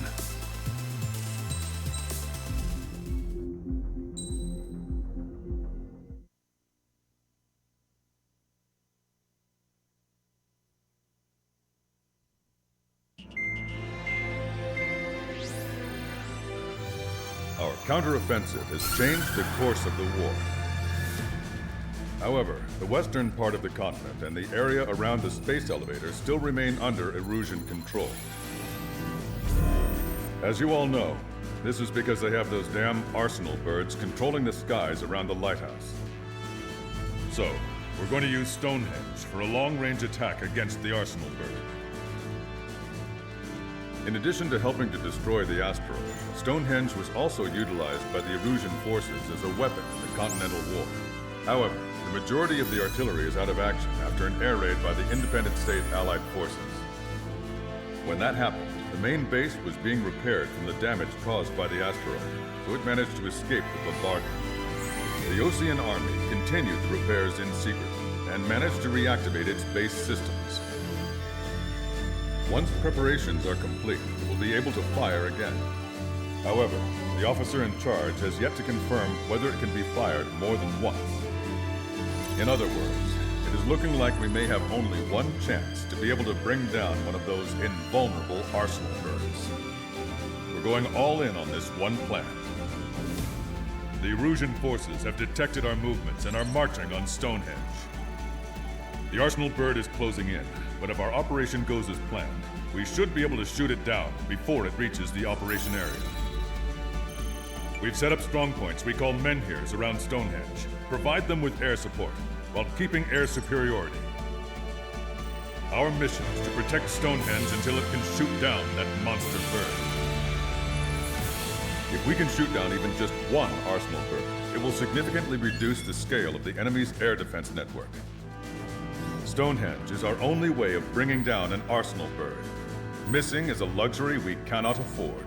Our counteroffensive has changed the course of the war. However, the western part of the continent and the area around the space elevator still remain under Erusian control. As you all know, this is because they have those damn Arsenal birds controlling the skies around the lighthouse. So, we're going to use Stonehenge for a long-range attack against the Arsenal bird. In addition to helping to destroy the asteroid, Stonehenge was also utilized by the Erusian forces as a weapon in the Continental War. However, the majority of the artillery is out of action after an air raid by the independent state Allied forces. When that happened, the main base was being repaired from the damage caused by the asteroid, so it managed to escape the bombardment. The Osean Army continued the repairs in secret and managed to reactivate its base systems. Once preparations are complete, we'll be able to fire again. However, the officer in charge has yet to confirm whether it can be fired more than once. In other words, it is looking like we may have only one chance to be able to bring down one of those invulnerable Arsenal birds. We're going all in on this one plan. The Erusian forces have detected our movements and are marching on Stonehenge. The Arsenal bird is closing in, but if our operation goes as planned, we should be able to shoot it down before it reaches the operation area. We've set up strong points we call menhirs around Stonehenge. Provide them with air support, while keeping air superiority. Our mission is to protect Stonehenge until it can shoot down that monster bird. If we can shoot down even just one arsenal bird, it will significantly reduce the scale of the enemy's air defense network. Stonehenge is our only way of bringing down an arsenal bird. Missing is a luxury we cannot afford.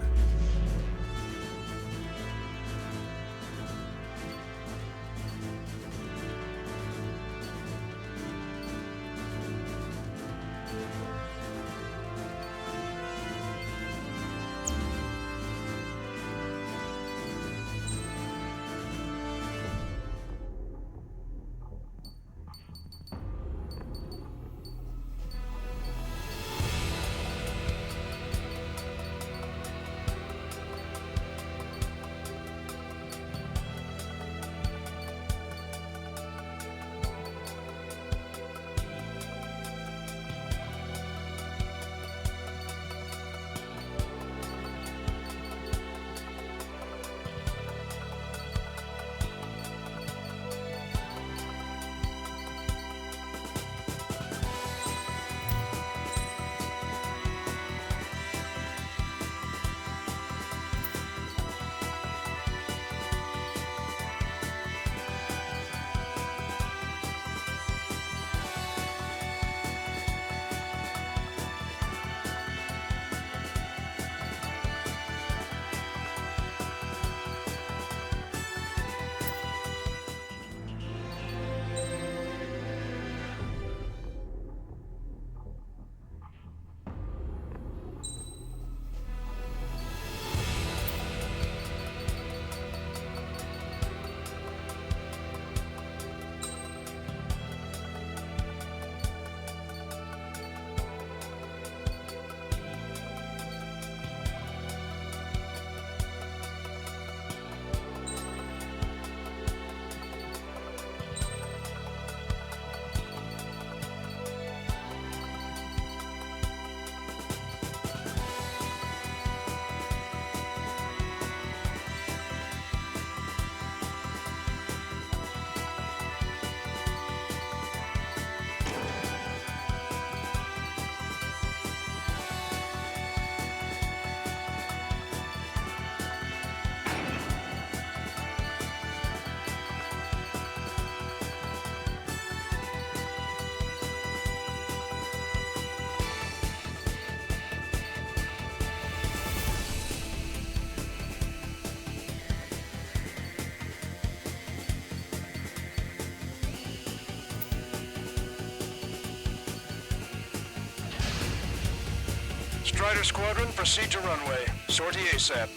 Strider Squadron, proceed to runway. Sortie ASAP.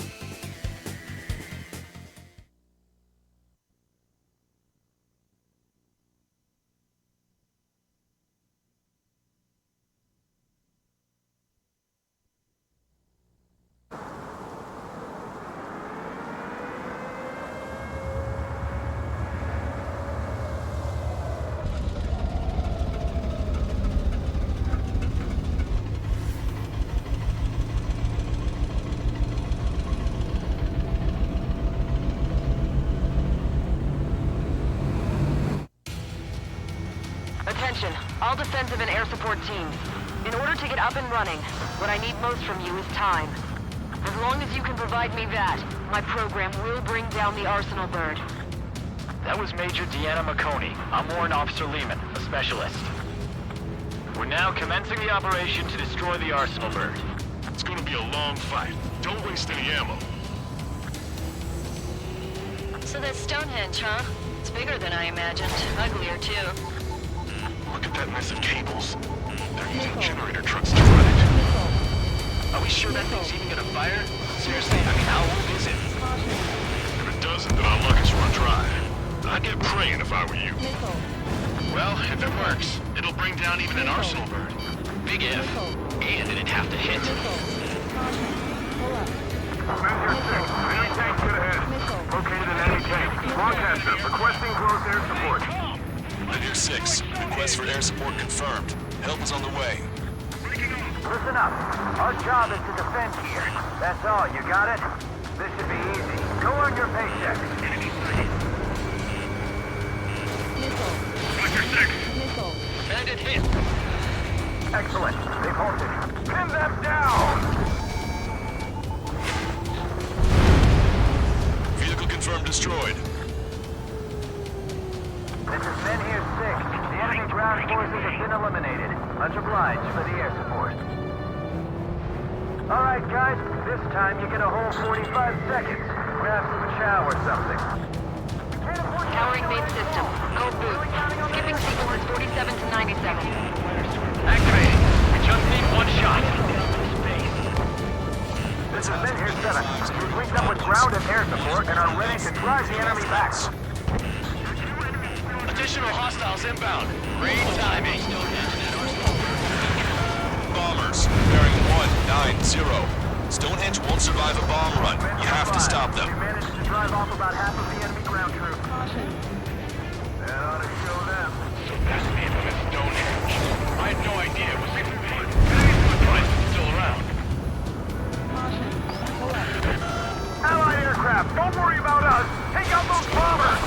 Attention, all defensive and air support teams. In order to get up and running, what I need most from you is time. As long as you can provide me that, my program will bring down the Arsenal bird. That was Major Deanna McConey. I'm Warrant Officer Lehman, a specialist. We're now commencing the operation to destroy the Arsenal bird. It's gonna be a long fight. Don't waste any ammo. So that's Stonehenge, huh? It's bigger than I imagined. Uglier, too. Look at that mess of cables. They're using generator trucks to run it. Are we sure that thing's even gonna fire? Seriously, I mean, how old is it? If it doesn't, then our luck is run dry. I'd get praying if I were you. Well, if it works, it'll bring down even an Arsenal bird. Big if. And it'd have to hit. Avenger 6, enemy tank to the head. Located an enemy tank. Broadcaster, requesting close air support. Avenger 6, request for air support confirmed. Help is on the way. Listen up. Our job is to defend here. That's all. You got it? This should be easy. Go earn your paycheck. Missile. Sector 6. Missile. Bandit hit. Excellent. They've halted. Pin them down! Vehicle confirmed destroyed. This is Men here 6. The enemy ground forces have been eliminated. Much obliged for the air support. Alright guys, this time you get a whole 45 seconds. Grab some chow or something. Powering main system. Go boot. Skipping sequence is 47 to 97. Activating. We just need one shot. This is Men here 7. We've linked up with ground and air support and are ready to drive the enemy back. Additional hostiles inbound. Great timing. Bombers, bearing 190. Stonehenge won't survive a bomb run. You have to stop them. We managed to drive off about half of the enemy ground troops. Caution. That ought to show them. So that's the infamous Stonehenge. I had no idea it was surprised it's still around. Caution. Collect. Allied aircraft, don't worry about us. Take out those bombers.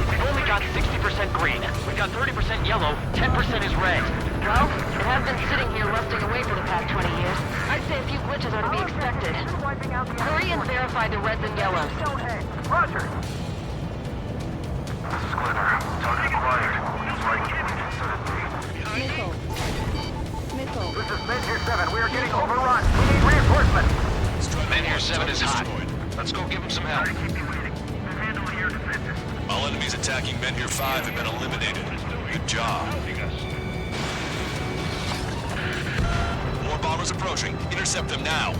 We've only got 60% green. We've got 30% yellow, 10% is red. Well, it has been sitting here rusting away for the past 20 years. I'd say a few glitches are to be expected. Hurry and verify the reds and yellows. Roger. This is Glimmer. Target acquired. Right. Missile. Missile. This is Men here 7. We are getting overrun. We need reinforcements. Men here 7 is hot. Let's go give him some help. All enemies attacking Men here 5 have been eliminated. Good job. More bombers approaching. Intercept them now.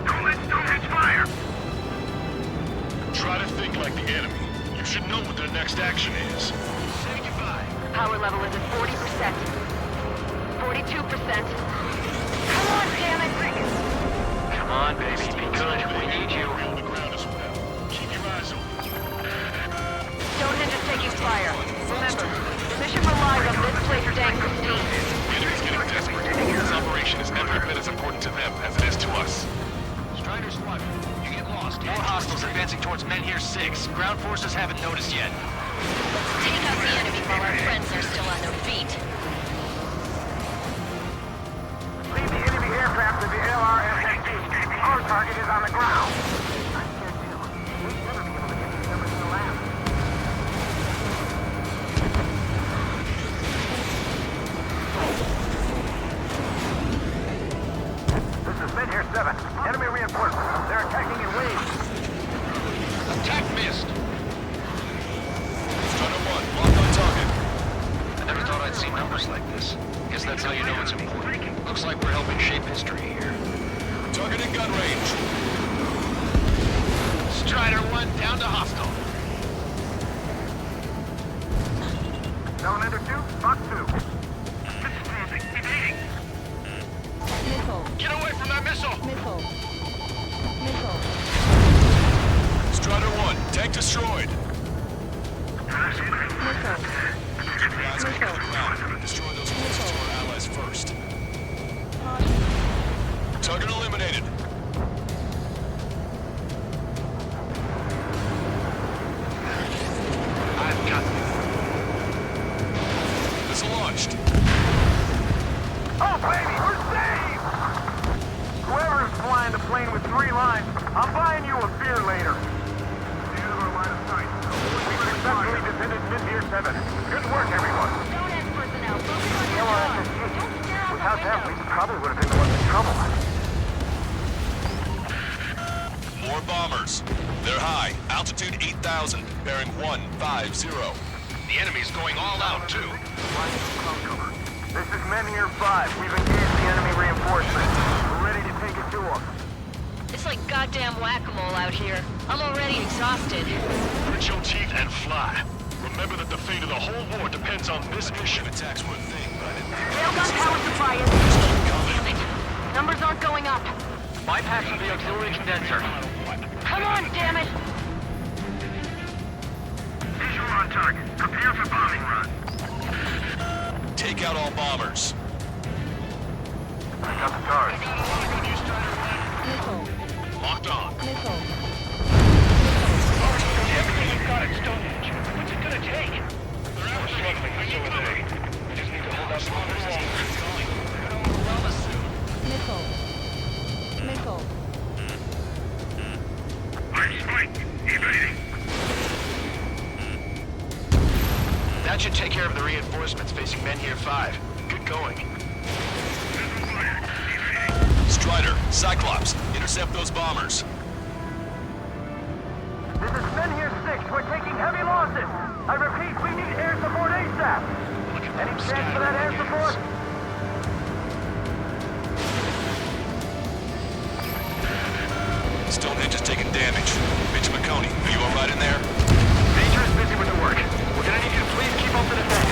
Don't hit fire! Try to think like the enemy. You should know what their next action is. Say goodbye. Power level is at 40%. 42%. Come on, damn it! Come on, baby. Be good. We need you. On the ground as well. Keep your eyes open. Stonehenge is taking fire. Remember, the mission relies on this place staying pristine. The enemy's getting desperate. This operation is every bit as important to them as it is to us. Strider Squadron, you get lost. More hostiles advancing towards Men here 6. Ground forces haven't noticed yet. Let's take out the enemy while our friends are still on their feet. Leave the enemy aircraft to the LRSSD. Our target is on the ground. We'd never be able to get these numbers in the lab. This is Men here 7. Enemy reinforcements. They're attacking in waves. Attack missed. Strider 1, lock on target. I never thought I'd see numbers like this. Guess that's how you know it's important. Looks like we're helping shape history here. Target in gun range. Strider 1 down to hostile. Salamander 2, Fox 2. Missile. Get away from that missile! Missile. Missile. Strider 1, tank destroyed. Missile. Guys, get to the ground. Destroy those forces to our allies first. Caution. Target eliminated. I've got you. Missile launched. Oh, baby, we're saved! Whoever is flying the plane with 3 lines, I'm buying you a beer later. The end of our line of sight. We successfully defended Men here 7. Good work, everyone. Stonehenge personnel, focus on your job. Don't stare out Without the that, window. we probably would have been the ones in trouble. More bombers. They're high. Altitude 8,000. Bearing 150. The enemy's going all out, too. This is Men here 5. We've engaged the enemy reinforcements. We're ready to take it to them. It's like goddamn whack-a-mole out here. I'm already exhausted. Grit your teeth and fly. Remember that the fate of the whole war depends on this mission. Attacks one thing, but Railgun power supply is... Damn it. Numbers aren't going up. Bypassing the auxiliary condenser. Come on, damn it! Visual on target. Prepare for bombing run. Take out all bombers. I got the charge. Missile. Locked on. Missile. Everything you've got at Stonehenge. What's it gonna take? We're struggling, so are they. We just need to hold out for a little longer. They're gonna overwhelm us soon. Missile. Missile. I'm spiked. Evading. That should take care of the reinforcements facing Menhir 5. Good going. Strider, Cyclops, intercept those bombers. This is Menhir 6. We're taking heavy losses. I repeat, we need air support ASAP. Any chance for that air support? Stonehenge is taking damage. Major McConey, are you alright in there? Major is busy with the work. We're gonna need you to please keep up the defense.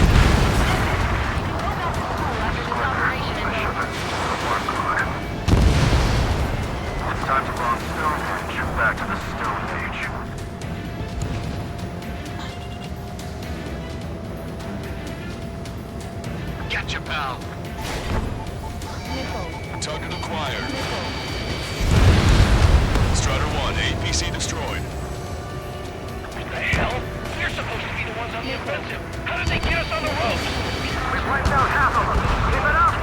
It's time to bomb Stonehenge. Back to the Stone Age. Gotcha, pal. Missile. Target acquired. Missile. Strider 1, APC destroyed. What the hell? We're supposed to be the ones on the offensive. How did they get us on the ropes? We've wiped out half of them. Keep it up!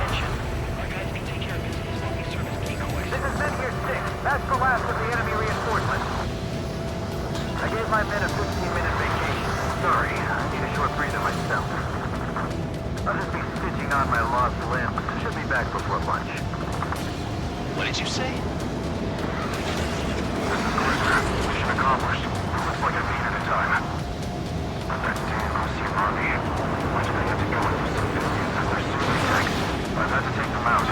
Our guys can take care of business as long as we serve as decoys. This is Menhir 6. That's the last of the enemy reinforcements. I gave my men a 15-minute vacation. Sorry, I need a short breather myself. I'll just be stitching on my lost limb. Should be back before lunch. What did you say? This is Grisner. Mission accomplished. Looks like I've needed a time. But that damn Ocean army. Why do they have to go into civilians as their super tanks? I've had to take them out.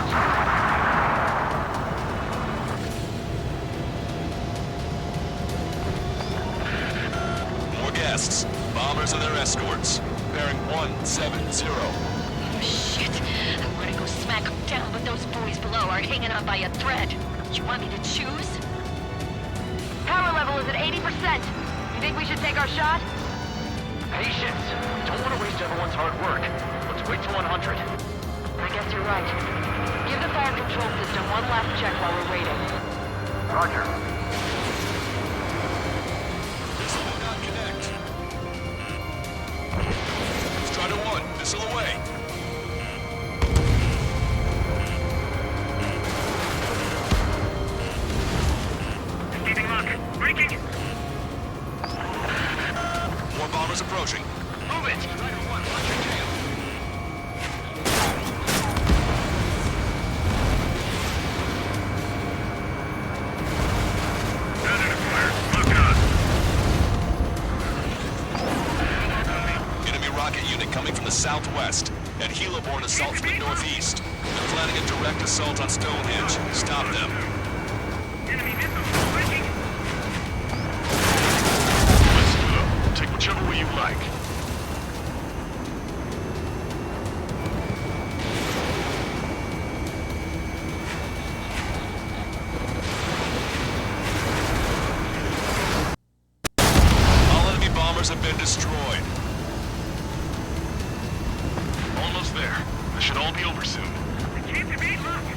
More guests. Bombers and their escorts. Bearing 170. Oh, shit. I want to go smack them down, but those boys below are hanging on by a thread. You want me to choose? Power level is at 80%. You think we should take our shot? Patience. Don't want to waste everyone's hard work. Let's wait till 100. I guess you're right. Give the fire control system one last check while we're waiting. Roger. Missile will not connect. Strider 1, missile away. Keeping lock. Breaking. More bombers approaching. Move it! Strider 1, watch your tail. Enemy rocket unit coming from the southwest. And heliborne assault from the northeast. They're planning a direct assault on Stonehenge. Stop them. Enemy missile. Breaking. Let's split up. Take whichever way you like. All enemy bombers have been destroyed. Almost there. This should all be over soon.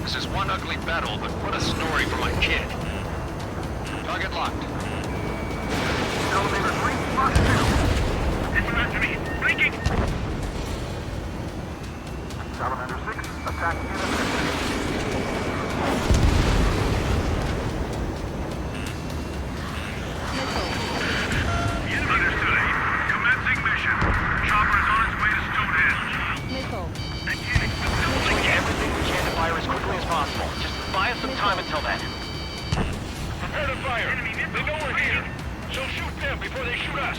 This is one ugly battle, but what a story for my kid. Target locked. Elevator 3, Mark 2. It's after me. Breaking. Salamander 6, attack unit. Understood. Commencing mission. Chopper is on its way to Stonehenge. Missile. We'll do everything we can to fire as quickly as possible. Just buy us some time until then. Prepare to fire. They know we're here. So shoot them before they shoot us.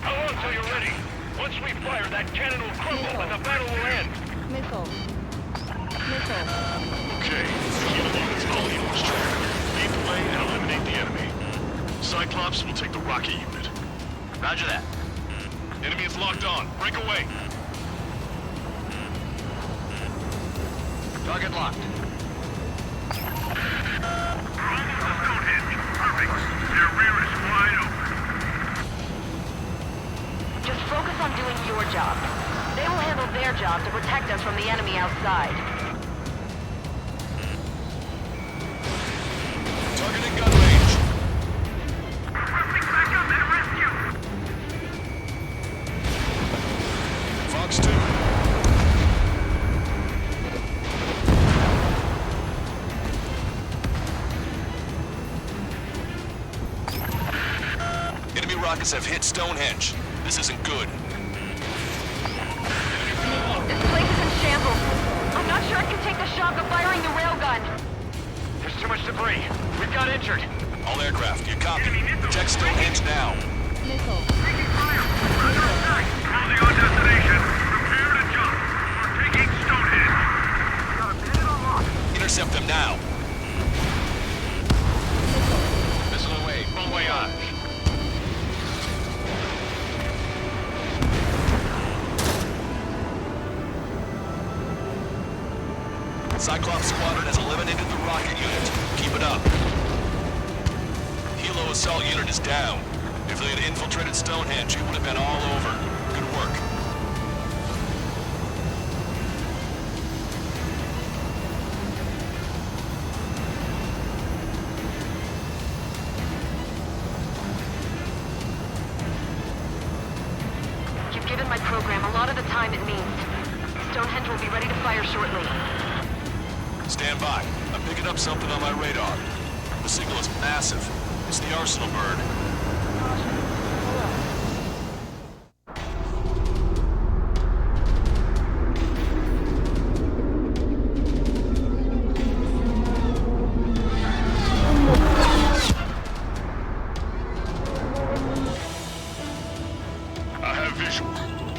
How long till you're ready? Once we fire, that cannon will crumble and the battle will end. Missile. Missile. Okay, the heliborne is all yours, Trigger. Lead the way and eliminate the enemy. Cyclops will take the rocket unit. Roger that. Enemy is locked on. Break away. Target locked. Stonehenge. Perfect. Their rear is wide open. Just focus on doing your job. They will handle their job to protect us from the enemy outside. Target in gun range. Fox 2. Enemy rockets have hit Stonehenge. This isn't good. This place is in shambles. I'm not sure I can take the shock of firing the railgun. There's too much debris. We've got injured. All aircraft, you copy. Protect Stonehenge now. Missile. Closing on destination. Prepare to jump. We're taking Stonehenge. Got a minute on lock. Intercept them now. Missile away. Bon voyage. Cyclops Squadron has eliminated the rocket unit. Keep it up. Helo Assault Unit is down. If they had infiltrated Stonehenge, it would have been all over. Good work. You've given my program a lot of the time it needs. Stonehenge will be ready to fire shortly. Stand by. I'm picking up something on my radar. The signal is massive. It's the Arsenal bird. I have visual.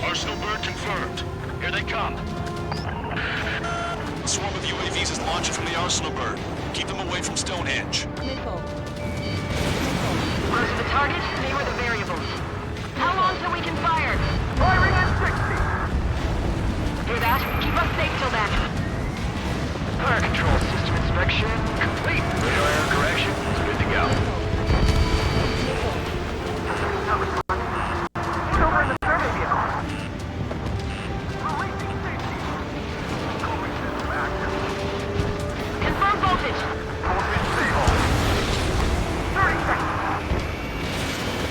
Arsenal bird confirmed. Here they come. A swarm of UAVs is launching from the Arsenal bird. Keep them away from Stonehenge. Missile. Close to the target, they were the variables. How long till we can fire? Firing at 60. Hear that? Keep us safe till then. Fire control system inspection complete. Radar error correction is good to go. He's over in the survey vehicle. Releasing safety. Cooling system active. Confirm voltage. Voltage stable. 30 seconds.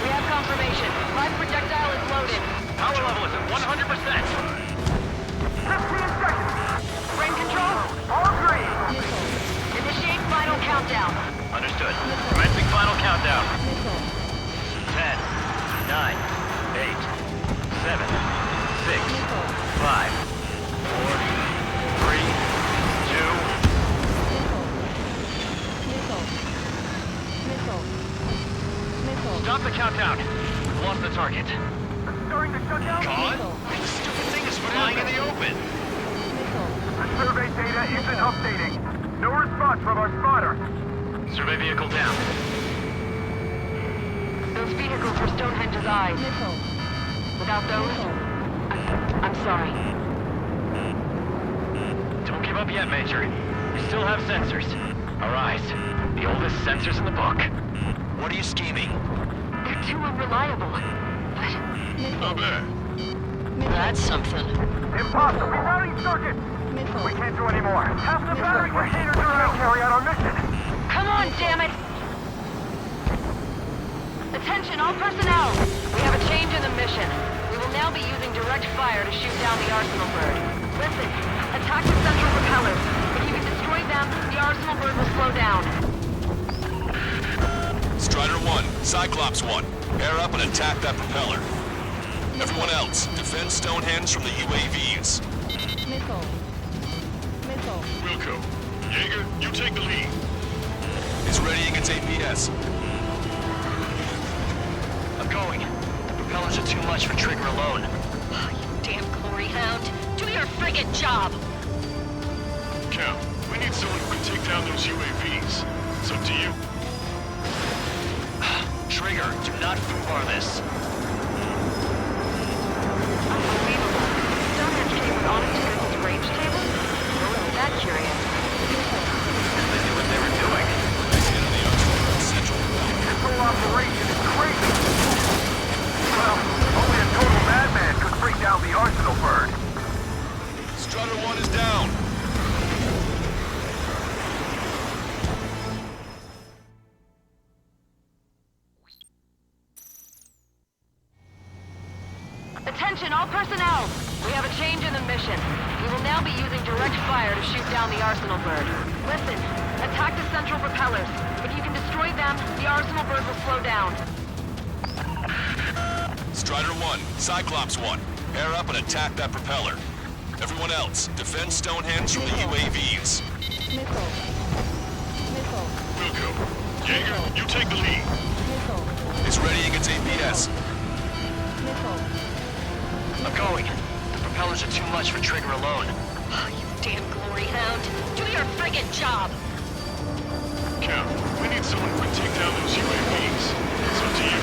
We have confirmation. Live projectile is loaded. Power level is at 100%. 15 seconds. Frame control. All green. Initiate final countdown. Understood. Commencing final countdown. Missile. 10, 9, 8, 7, 6, 5, 4, 3, 2. Missile. Missile. Missile. Stop the countdown. We've lost the target. Starting to shut down. Gone? The stupid thing is flying in the open. The survey data isn't updating. No response from our spotter. Survey vehicle down. Those vehicles were Stonehenge's eyes. Missile. Without those, I'm sorry. Don't give up yet, Major. We still have sensors. Our eyes. The oldest sensors in the book. What are you scheming? They're too unreliable. Not bad. That's something. Impossible. Rerouting circuit. We can't do any more. Half the battery containers are out. Carry out our mission. Come on, damn it! Attention, all personnel! We have a change in the mission. We will now be using direct fire to shoot down the Arsenal bird. Listen, attack the central propellers. If you can destroy them, the Arsenal bird will slow down. Strider 1, Cyclops 1. Air up and attack that propeller. Everyone else, defend Stonehenge from the UAVs. Missile. Missile. Wilco. Jaeger, you take the lead. It's readying its APS. I'm going. The propellers are too much for Trigger alone. Oh, you damn glory hound. Do your friggin' job. Cal, we need someone who can take down those UAVs. It's up to you. Trigger, do not foobar this. Unbelievable. Stonehenge came with honest to goodness range tables? No one's that curious. And they knew what they were doing. This whole operation is crazy. Well, only a total madman could bring down the Arsenal bird. Strider Attention, all personnel! We have a change in the mission. We will now be using direct fire to shoot down the Arsenal bird. Listen, attack the central propellers. If you can destroy them, the Arsenal bird will slow down. Strider 1, Cyclops 1, air up and attack that propeller. Everyone else, defend Stonehenge from the UAVs. Missile. Missile. Wilco, Jaeger, you take the lead. Missile. It's readying its APS. Missile. I'm going. The propellers are too much for Trigger alone. Oh, you damn glory hound. Do your friggin' job. Cap, we need someone who can take down those UAVs. It's up to you.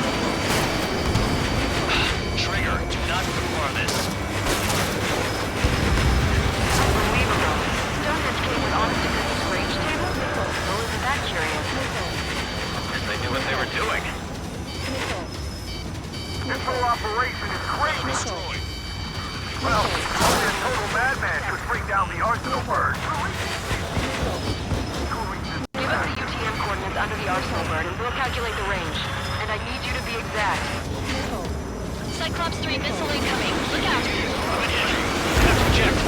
Trigger, do not ignore this. Unbelievable. Stonehenge came with honest-to-goodness range table? Well, isn't that curious? Because they knew what they were doing. This whole operation is crazy. Well, only a total madman could bring down the Arsenal bird. Give us the UTM coordinates under the Arsenal bird and we'll calculate the range. And I need you to be exact. Cyclops 3 missile incoming. Look out! Eject.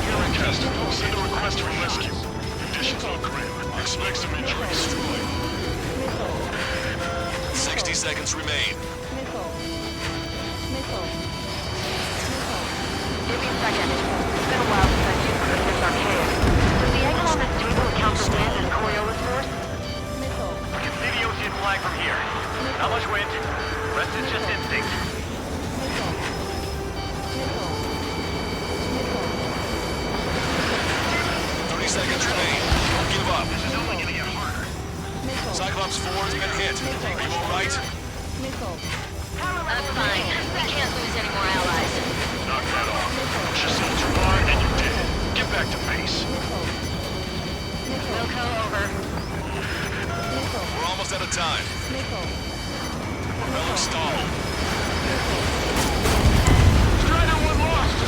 Gearing test. Send a request for rescue. Conditions are grim. Expect some injuries. 60 seconds remain. Missile. Missile. Give me a second. It's been a while since I've used this archaic. Does the angle on this table account for wind and Coriolis force? Missile. We can see the ocean flag from here. Not much wind. Rest is just instinct. Missile. Missile. 30 seconds remain. Don't give up. This is only gonna get harder. Missile. Cyclops 4 has been hit. Are you alright? Missile. I'm fine. We can't lose any more allies. Knock that off. Push yourself too hard and you're dead. Get back to base. Wilco, over. We're almost out of time. Missile. Propeller stalled. Strider 1 lost.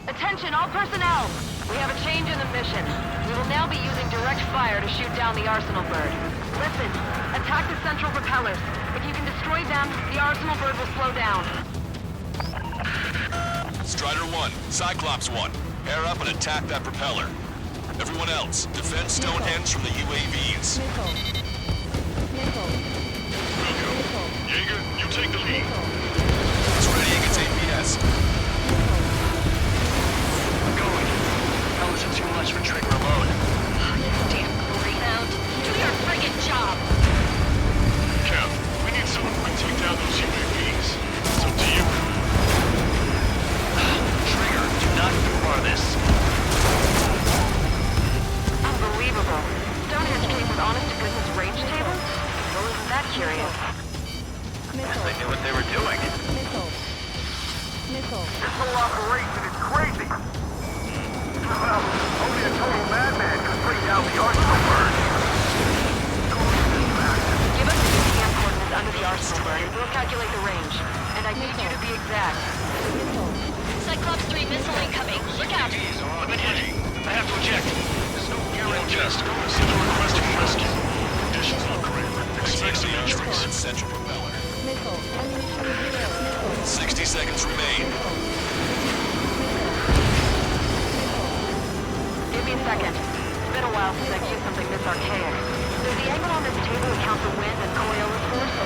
Attention, all personnel! We have a change in the mission. We will now be using direct fire to shoot down the Arsenal bird. Listen, attack the central propellers. If you can destroy them, the Arsenal bird will slow down. Strider 1, Cyclops 1, air up and attack that propeller. Everyone else, defend Stonehenge from the UAVs. Missile. Missile. Wilco, Jaeger, you take the lead. It's readying its APS. I'm going. Propellers are too much for Trigger alone. Oh, you damn glory hound. Do your friggin' job. Cap, we need someone who can take down those UAVs. It's up to you. Trigger, do not ignore this. Unbelievable. Stonehenge came with honest-to-goodness range table? Well, isn't that curious? Missile. They knew what they were doing. Missile. Missile. This whole operation is crazy. Well, only a total madman could bring down the Arsenal bird. Give us the UTM coordinates under the Arsenal bird and we'll calculate the range. And I need you to be exact. Missile. Cyclops 3 missile incoming. Look out! I've been hit. I have to eject. Gearing test. Send a request for rescue. Conditions are grim. Expect some injuries. Central propeller. Missile. Missile. 60 seconds remain. Give me a second. It's been a while since I've used something this archaic. Does the angle on this table account for wind and Coriolis force?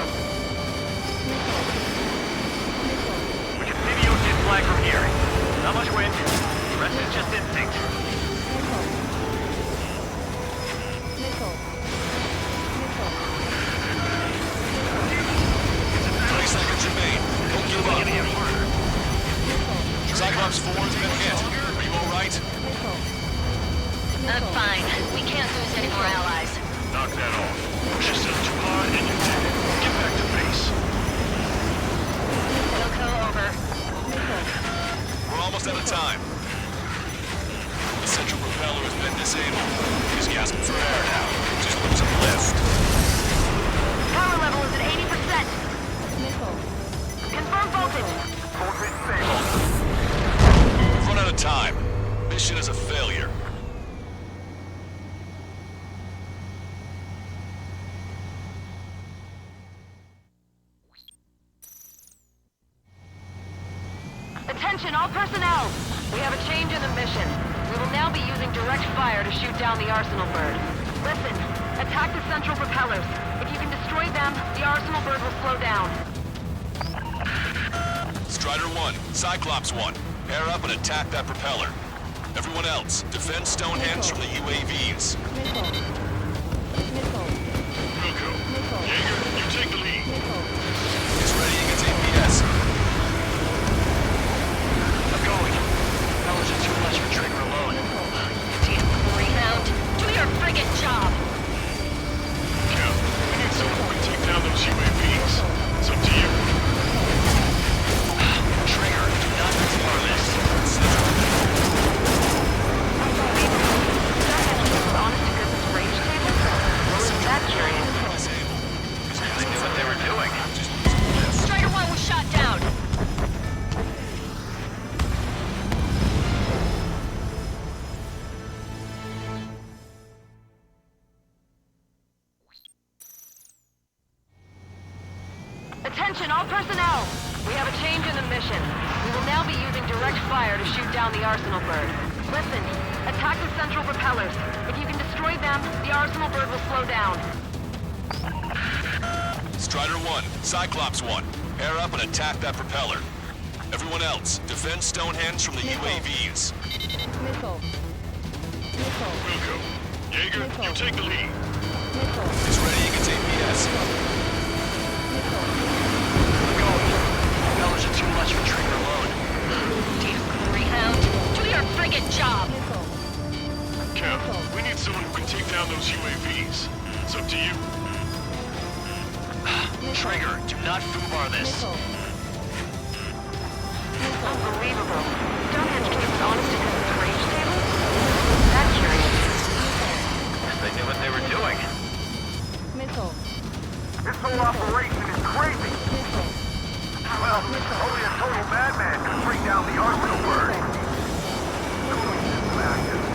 We can see the ocean flag from here. Not much wind. Rest is just instinct. Missile. Missile. Missile. 30 seconds remain. Don't give up. Cyclops 4 has been hit. Are you alright? I'm fine. We can't lose any more allies. Knock that off. Push yourself too hard and you're dead. Get back to base. Wilco, over. We're almost out of time. The central propeller has been disabled. He's gasping for air now. Just losing lift. Power level is at 80%. Missile. Confirm voltage. Voltage stable. wasted time. Mission is a failure. Attention, all personnel! We have a change in the mission. We will now be using direct fire to shoot down the Arsenal bird. Listen, attack the central propellers. If you can destroy them, the Arsenal bird will slow down. Strider 1, Cyclops 1, pair up and attack that propeller. Everyone else, defend Stonehenge from the UAVs. Missile. Missile. Wilco, Missile. Jaeger, you take the lead. Missile. It's ready against APS. I'm going. Fellas are too much for Trigger alone. Damn Greyhound. Do your friggin' job! Cap, we need someone who can take down those UAVs. It's up to you. Trigger, do not ignore this. They knew what they were doing. Strider 1 was shot down. Attention, all personnel! We have a change in the mission. We will now be using direct fire to shoot down the Arsenal bird. Listen, attack the central propellers. If you can destroy them, the Arsenal bird will slow down. Strider 1, Cyclops 1, pair up and attack that propeller. Everyone else, defend Stonehenge from the UAVs. Missile. Missile. Wilco, Jaeger, you take the lead. Missile. It's ready against APS. Missile. I'm going. Fellas are too much for Trigger alone. Damn Greyhound. Do your friggin' job! Missile. Cap, we need someone who can take down those UAVs. It's up to you. Trigger, do not foobar this. Missile. Unbelievable. Stonehenge came with honest to goodness range tables? That's curious. Guess they knew what they were doing. Missile. This whole operation is crazy. Missile. Well, only a total madman could bring down the Arsenal bird.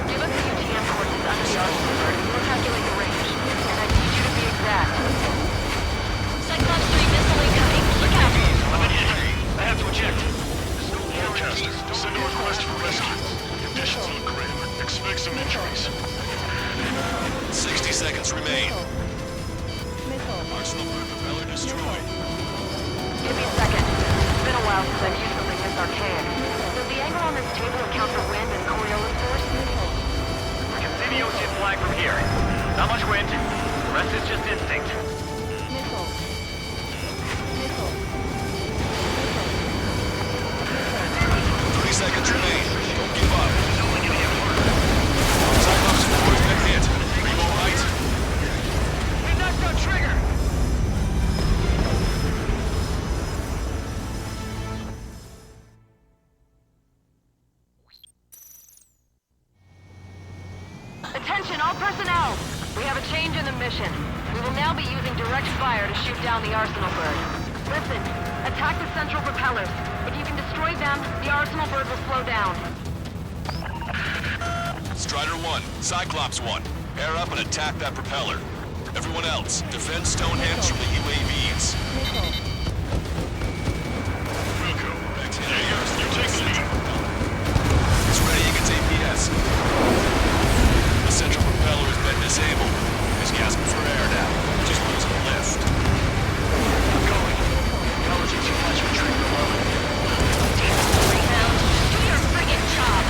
Give us the UTM coordinates under the Arsenal bird and we'll calculate the range. And I need you to be exact. Cyclops 3 missile incoming. Look out! I'm in hit. I have to eject. Forecaster, send a request for rescue. Conditions look grim. Expect some injuries. 60 seconds remain. Missile. Arsenal bird propeller destroyed. Give me a second. It's been a while since I've used something this archaic. Does the angle on this table account for wind and Coriolis force? I can see the ocean flag from here. Not much wind. The rest is just instinct. Missile. Missile. 30 seconds remain. Don't give up. Cyclops 4 has been hit. Are you alright? We knocked out Trigger! Attention, all personnel! We have a change in the mission. We will now be using direct fire to shoot down the Arsenal bird. Listen, attack the central propellers. If you can destroy them, the Arsenal bird will slow down. Strider 1, Cyclops 1, pair up and attack that propeller. Everyone else, defend Stonehenge from the UAVs. Missile. Wilco, Jaeger, you take the lead. It's ready against APS. The central propeller has been disabled. He's gasping for air now. Just losing lift. I'm going. Fellas are too much for Trigger alone. Damn Greyhound. Do your friggin' job!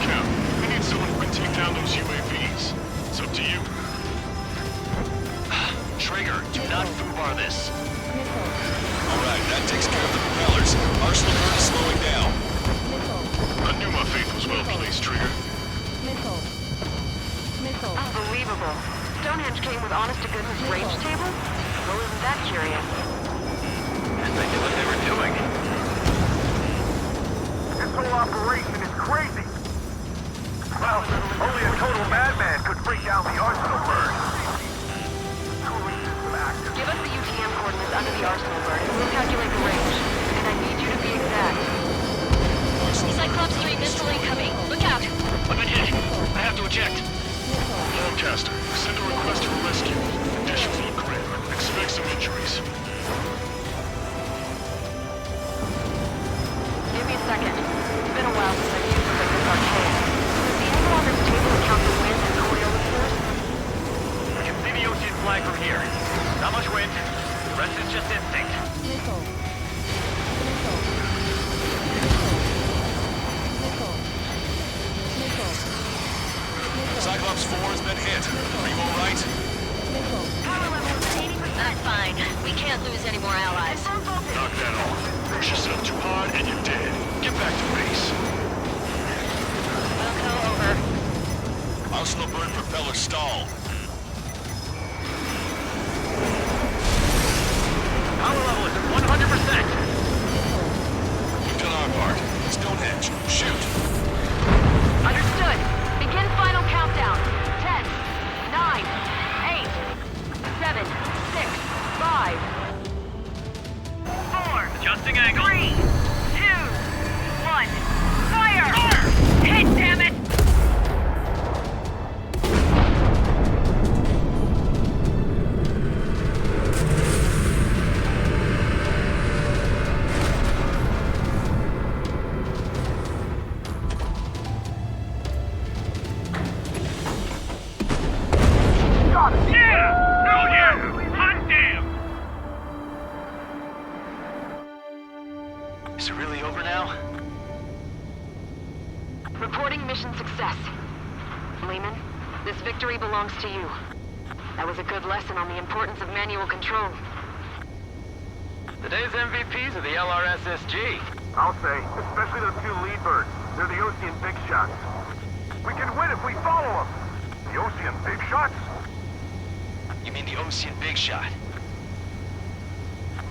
Cap, we need someone who can take down those UAVs. It's up to you. Trigger, do not foobar this. Missile. Cyclops 4 has been hit. Are you all right? Power level is 80%. Fine. We can't lose any more allies. Knock that off. Push yourself too hard and you're dead. Get back to base. Wilco, over. Arsenal bird propeller stalled. Power level is at 100%. We've done our part. Stonehenge, shoot. Understood. Begin final countdown. 10, 9, 8, 7, 6, 5, 4, Adjusting angle. 3, 2, 1. Fire! Hit, damn it! Is it really over now? Reporting mission success. Lehman, this victory belongs to you. That was a good lesson on the importance of manual control. Today's MVPs are the LRSSG. I'll say, especially those two lead birds. They're the Ocean Big Shots. We can win if we follow them. The Ocean Big Shots? You mean the Ocean Big Shot?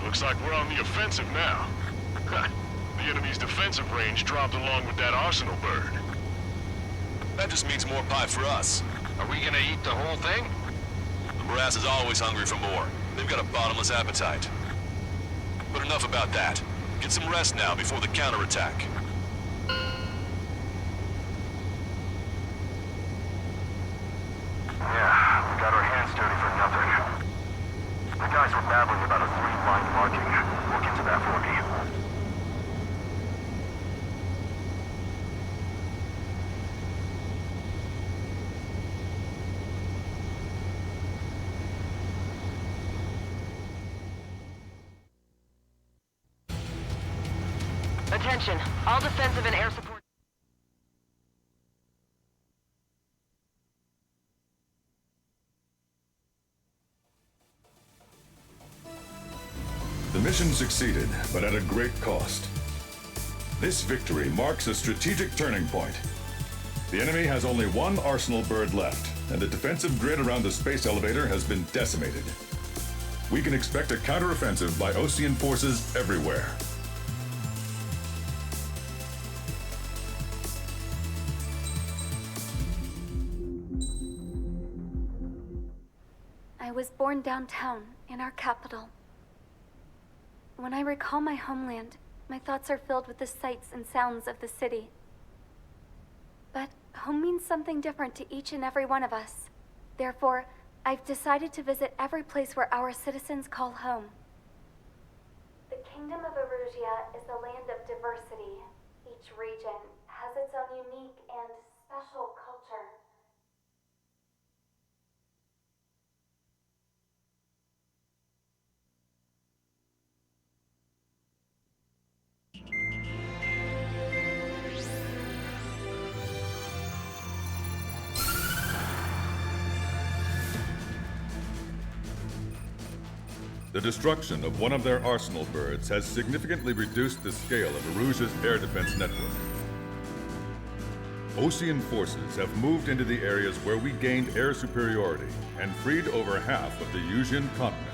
Looks like we're on the offensive now. The enemy's defensive range dropped along with that Arsenal bird. That just means more pie for us. Are we gonna eat the whole thing? The brass is always hungry for more. They've got a bottomless appetite. But enough about that. Get some rest now before the counterattack. Yeah, we got our hands dirty for nothing. The guys were babbling about a three-line marking. Look into that for me. Attention, all defensive and air support. The mission succeeded, but at a great cost. This victory marks a strategic turning point. The enemy has only one Arsenal bird left, and the defensive grid around the space elevator has been decimated. We can expect a counteroffensive by Ocean forces everywhere. I was born downtown, in our capital. When I recall my homeland, my thoughts are filled with the sights and sounds of the city. But home means something different to each and every one of us. Therefore, I've decided to visit every place where our citizens call home. The Kingdom of Erusia is a land of diversity. Each region has its own unique and special culture. The destruction of one of their Arsenal birds has significantly reduced the scale of Erusia's air defense network. Ocean forces have moved into the areas where we gained air superiority and freed over half of the Eusian continent.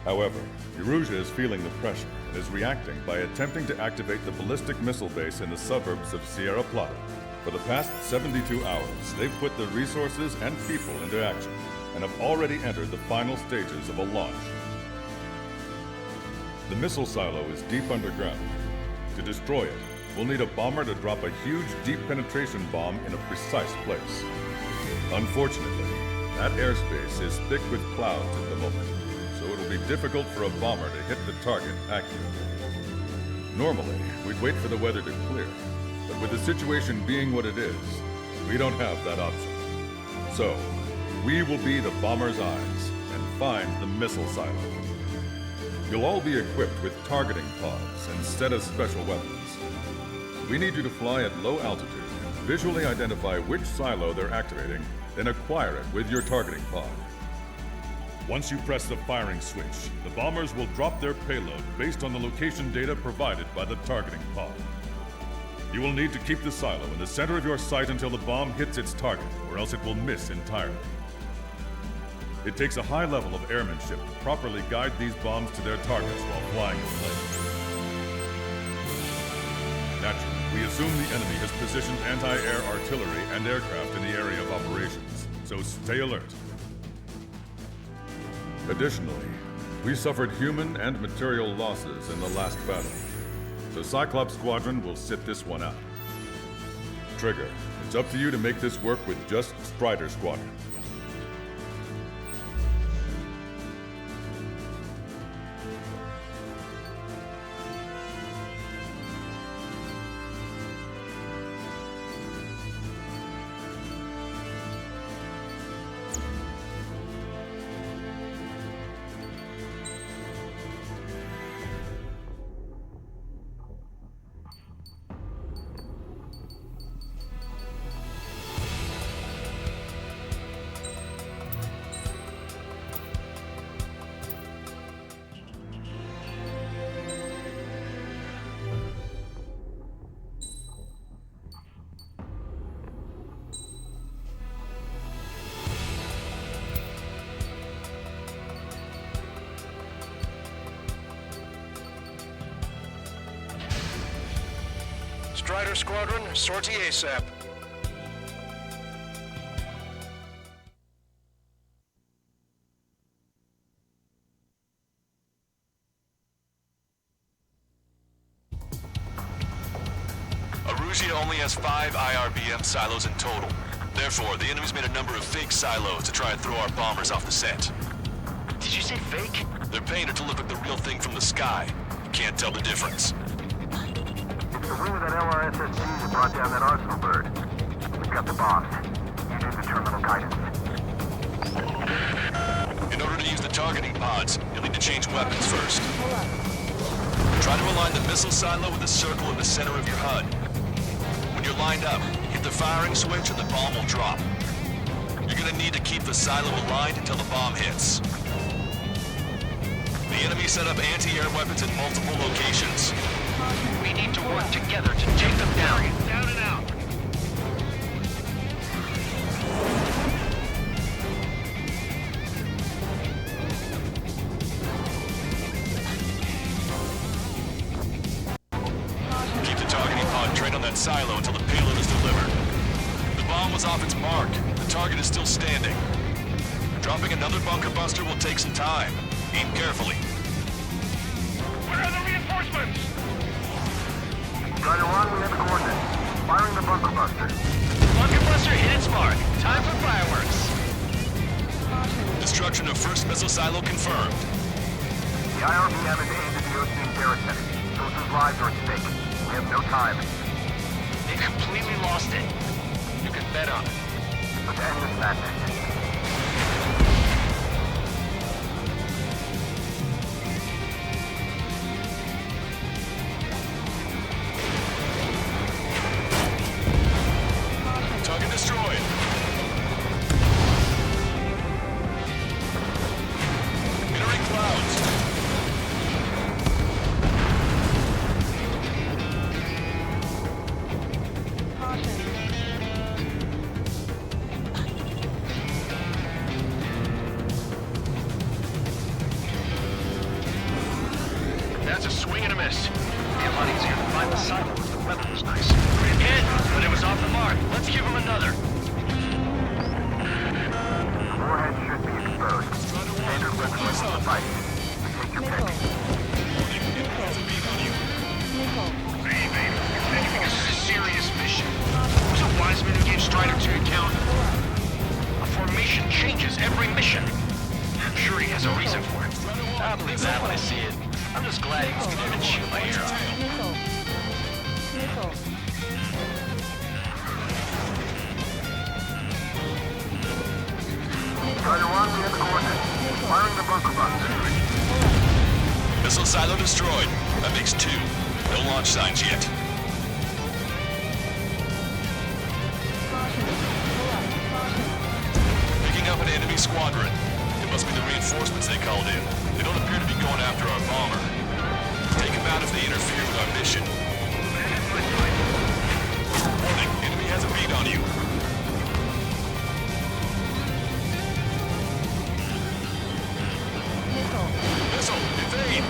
However, Erusia is feeling the pressure and is reacting by attempting to activate the ballistic missile base in the suburbs of Sierra Plata. For the past 72 hours, they've put the resources and people into action and have already entered the final stages of a launch. The missile silo is deep underground. To destroy it, we'll need a bomber to drop a huge deep penetration bomb in a precise place. Unfortunately, that airspace is thick with clouds at the moment, so it'll be difficult for a bomber to hit the target accurately. Normally, we'd wait for the weather to clear, but with the situation being what it is, we don't have that option. So, we will be the bomber's eyes and find the missile silo. You'll all be equipped with targeting pods instead of special weapons. We need you to fly at low altitude, visually identify which silo they're activating, then acquire it with your targeting pod. Once you press the firing switch, the bombers will drop their payload based on the location data provided by the targeting pod. You will need to keep the silo in the center of your sight until the bomb hits its target, or else it will miss entirely. It takes a high level of airmanship to properly guide these bombs to their targets while flying in plane. Naturally, we assume the enemy has positioned anti-air artillery and aircraft in the area of operations, so stay alert. Additionally, we suffered human and material losses in the last battle, so Cyclops Squadron will sit this one out. Trigger, it's up to you to make this work with just Strider Squadron. Strider Squadron, sortie ASAP. Arusia only has 5 IRBM silos in total. Therefore, the enemy's made a number of fake silos to try and throw our bombers off the scent. Did you say fake? They're painted to look like the real thing from the sky. You can't tell the difference. The wing of that LRSSG that brought down that Arsenal bird. We've got the bombs. You do the terminal guidance. In order to use the targeting pods, you'll need to change weapons first. Try to align the missile silo with the circle in the center of your HUD. When you're lined up, hit the firing switch and the bomb will drop. You're gonna need to keep the silo aligned until the bomb hits. The enemy set up anti-air weapons in multiple locations. We need to work together to take them down. Down and out. Keep the targeting pod trained on that silo until the payload is delivered. The bomb was off its mark. The target is still standing. Dropping another bunker buster will take some time. Aim carefully. Where are the reinforcements? Strider 1, we have the coordinates. Firing the bunker buster. Bunker buster hit its mark. Time for fireworks. Destruction of first missile silo confirmed. The IRBM is aimed at the Ocean Garrison. Soldiers' lives are at stake. We have no time. They completely lost it. You can bet on it. Let's end this madness. Target destroyed. Entering clouds. That's a swing and a miss. It'd be a lot easier to find the silo if the weather was nice. It hit, but it was off the mark. Let's give him another. Warhead should be exposed. Standard weapon on the fight. Take your pick. This is a serious mission. Was it Wiseman who gave Strider 2 account? A formation changes every mission. I'm sure he has a reason for it. I'll believe that when I see it. I'm just glad he was going to chew my ear off. Strider 1, we have the coordinates. Firing the bunker buster. Missile silo destroyed. That makes 2. No launch signs yet. Picking up an enemy squadron. It must be the reinforcements they called in. They don't appear to be going after our bomber. Take them out if they interfere with our mission. Warning, enemy has a bead on you. Missile, evade!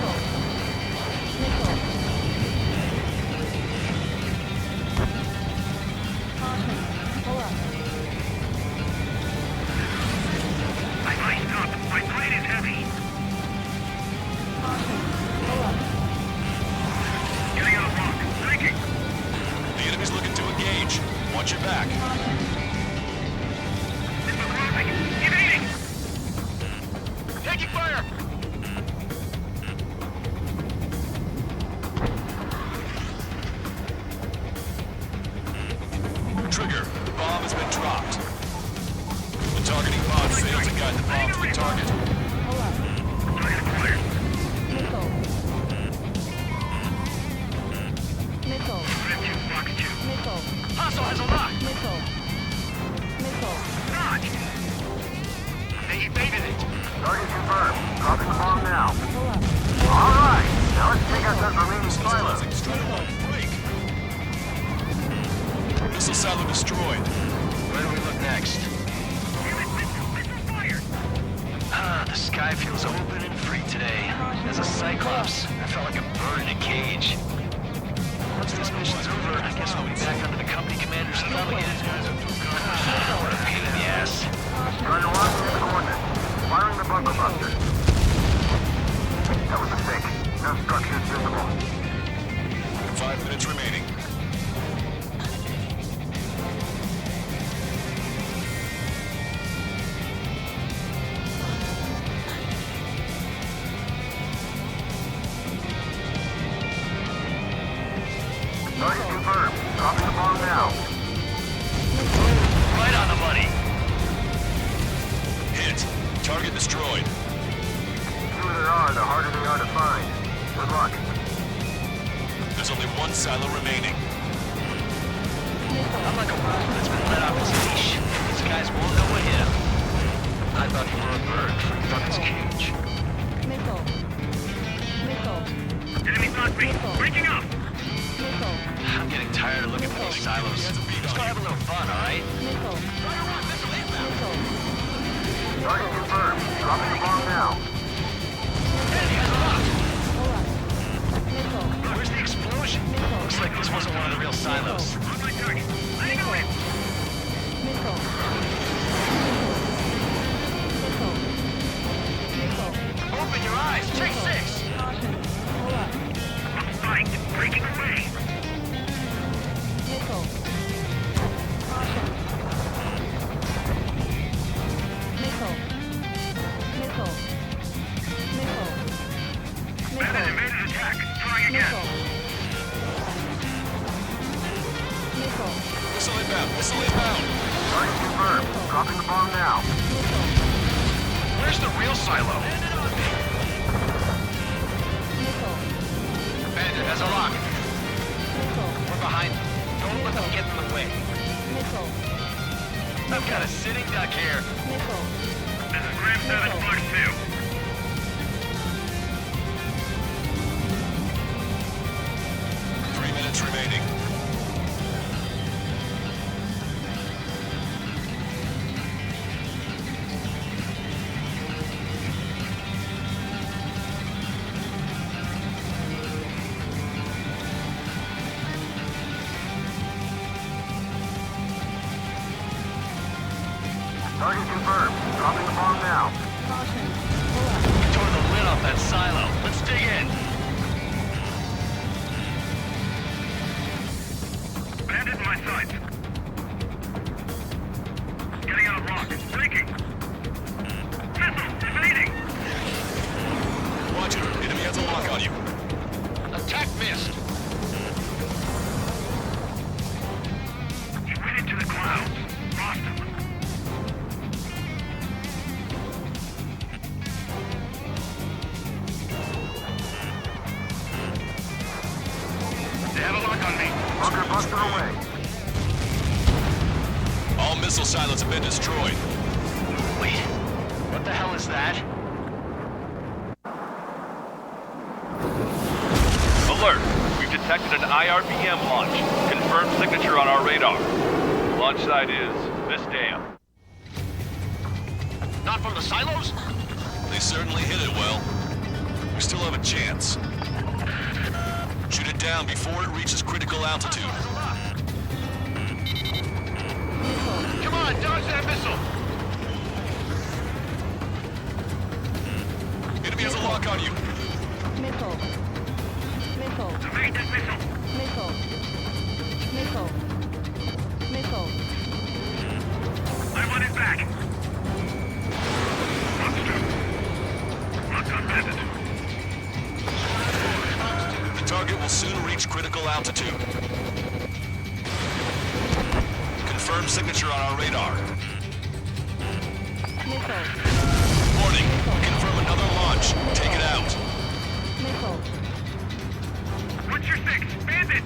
My plane's up. My plane is heavy. Getting out of rock. Breaking. The enemy's looking to engage. Watch your back. Missile crossing. Evading. Taking fire! Trigger, the bomb has been dropped. The targeting pod failed to guide the bomb to the target. Missile. Hostile has a lock. Missile. Dodge. They evaded it. Target confirmed. Dropping the bomb now. All right. Now let's take out those remaining silos. Missile silo destroyed. Where do we look next? The sky feels open and free today. As a Cyclops, I felt like a bird in a cage. Once this mission's over, I guess we'll be back under the company commander's thumb again. What a pain in the ass. Trying to lock in the coordinates. Firing the bunker buster. That was a mistake. No structures visible. 5 minutes remaining. Target confirmed. Dropping the bomb now. Right on the money. Hit. Target destroyed. The fewer there are, the harder they are to find. Good luck. There's only 1 silo remaining. I'm like a wolf that's been let off its leash. These guys won't know what hit him. I thought you were a bird from its cage. Enemy spot B. Breaking up. I'm getting tired of looking for these silos. Let's go have a little fun, alright? Target confirmed. Dropping the bomb now. Where's the explosion? Looks like this wasn't one of the real silos. On my target. Laying away. Open your eyes! Check 6! I'm spiked. Breaking away. Bandit invaded attack. Trying again. Missile inbound! Missile inbound! Target confirmed. Dropping the bomb now. Where's the real silo? Bandit has a lock. We're behind. Don't let them get in the way. I've got a sitting duck here. This is Ram 7 Mark 2. 3 minutes remaining. Target confirmed. Dropping the bomb now. Tore the lid off that silo. Let's dig in. Bandit in my sights. Getting out of rock. Breaking. Missile evading. Watch it. Enemy has a lock on you. Attack missed. He went into the clouds. Lost him. Bunker busted away. All missile silos have been destroyed. Wait, what the hell is that? Alert! We've detected an IRBM launch. Confirmed signature on our radar. Launch site is this dam. Not from the silos? They certainly hit it well. We still have a chance. Shoot it down before it reaches critical altitude. Come on, dodge that missile! Enemy has a lock on you. Missile. Missile. Evade this missile. Missile. Missile. Missile. I want it back. Locked on bandit. The target will soon reach critical altitude. Confirmed signature on our radar. Missile. Warning. Confirm another launch. Take it out. Missile. What's your six? Bandit!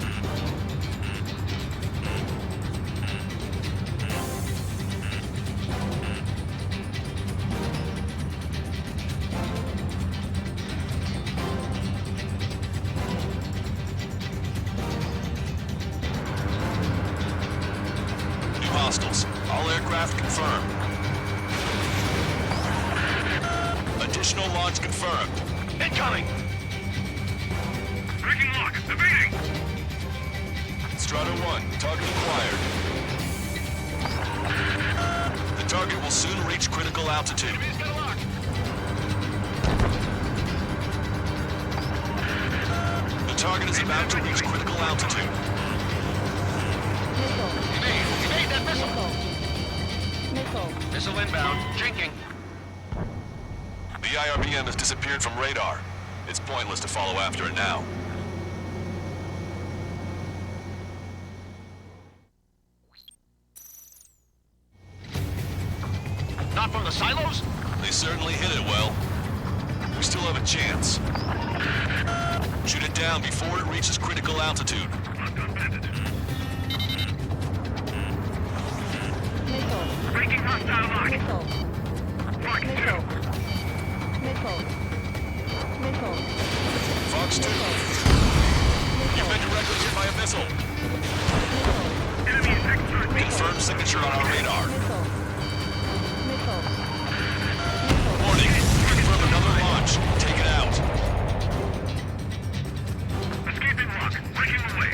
New hostiles. All aircraft confirmed. Additional launch confirmed. Incoming! Breaking lock. Evading! Strider 1, target acquired. The target will soon reach critical altitude. Enemy's got a lock! The target is about to reach critical altitude. Evade that missile! Missile. Missile inbound. Jinking. The IRBM has disappeared from radar. It's pointless to follow after it now. Not from the silos? They certainly hit it well. We still have a chance. Shoot it down before it reaches critical altitude. Locked on bandit. Missile. Breaking hostile lock. Missile. Lock Missile. 2. Missile. Missile. Fox 2. You've been directly hit by a missile. Enemy is extra. Confirmed signature on our radar. Missile. Missile. Warning. Confirm another launch. Take it out. Escaping lock. Breaking away.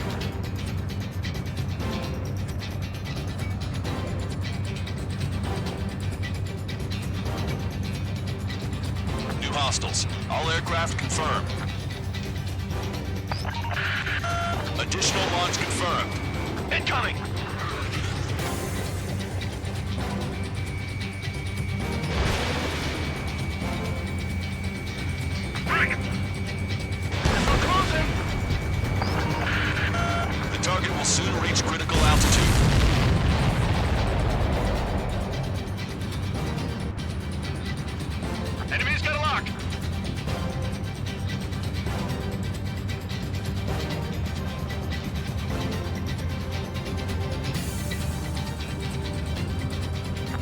New hostiles. All aircraft confirmed. Additional launch confirmed. Incoming! Missile closing! The target will soon reach critical altitude. Enemy's got a lock!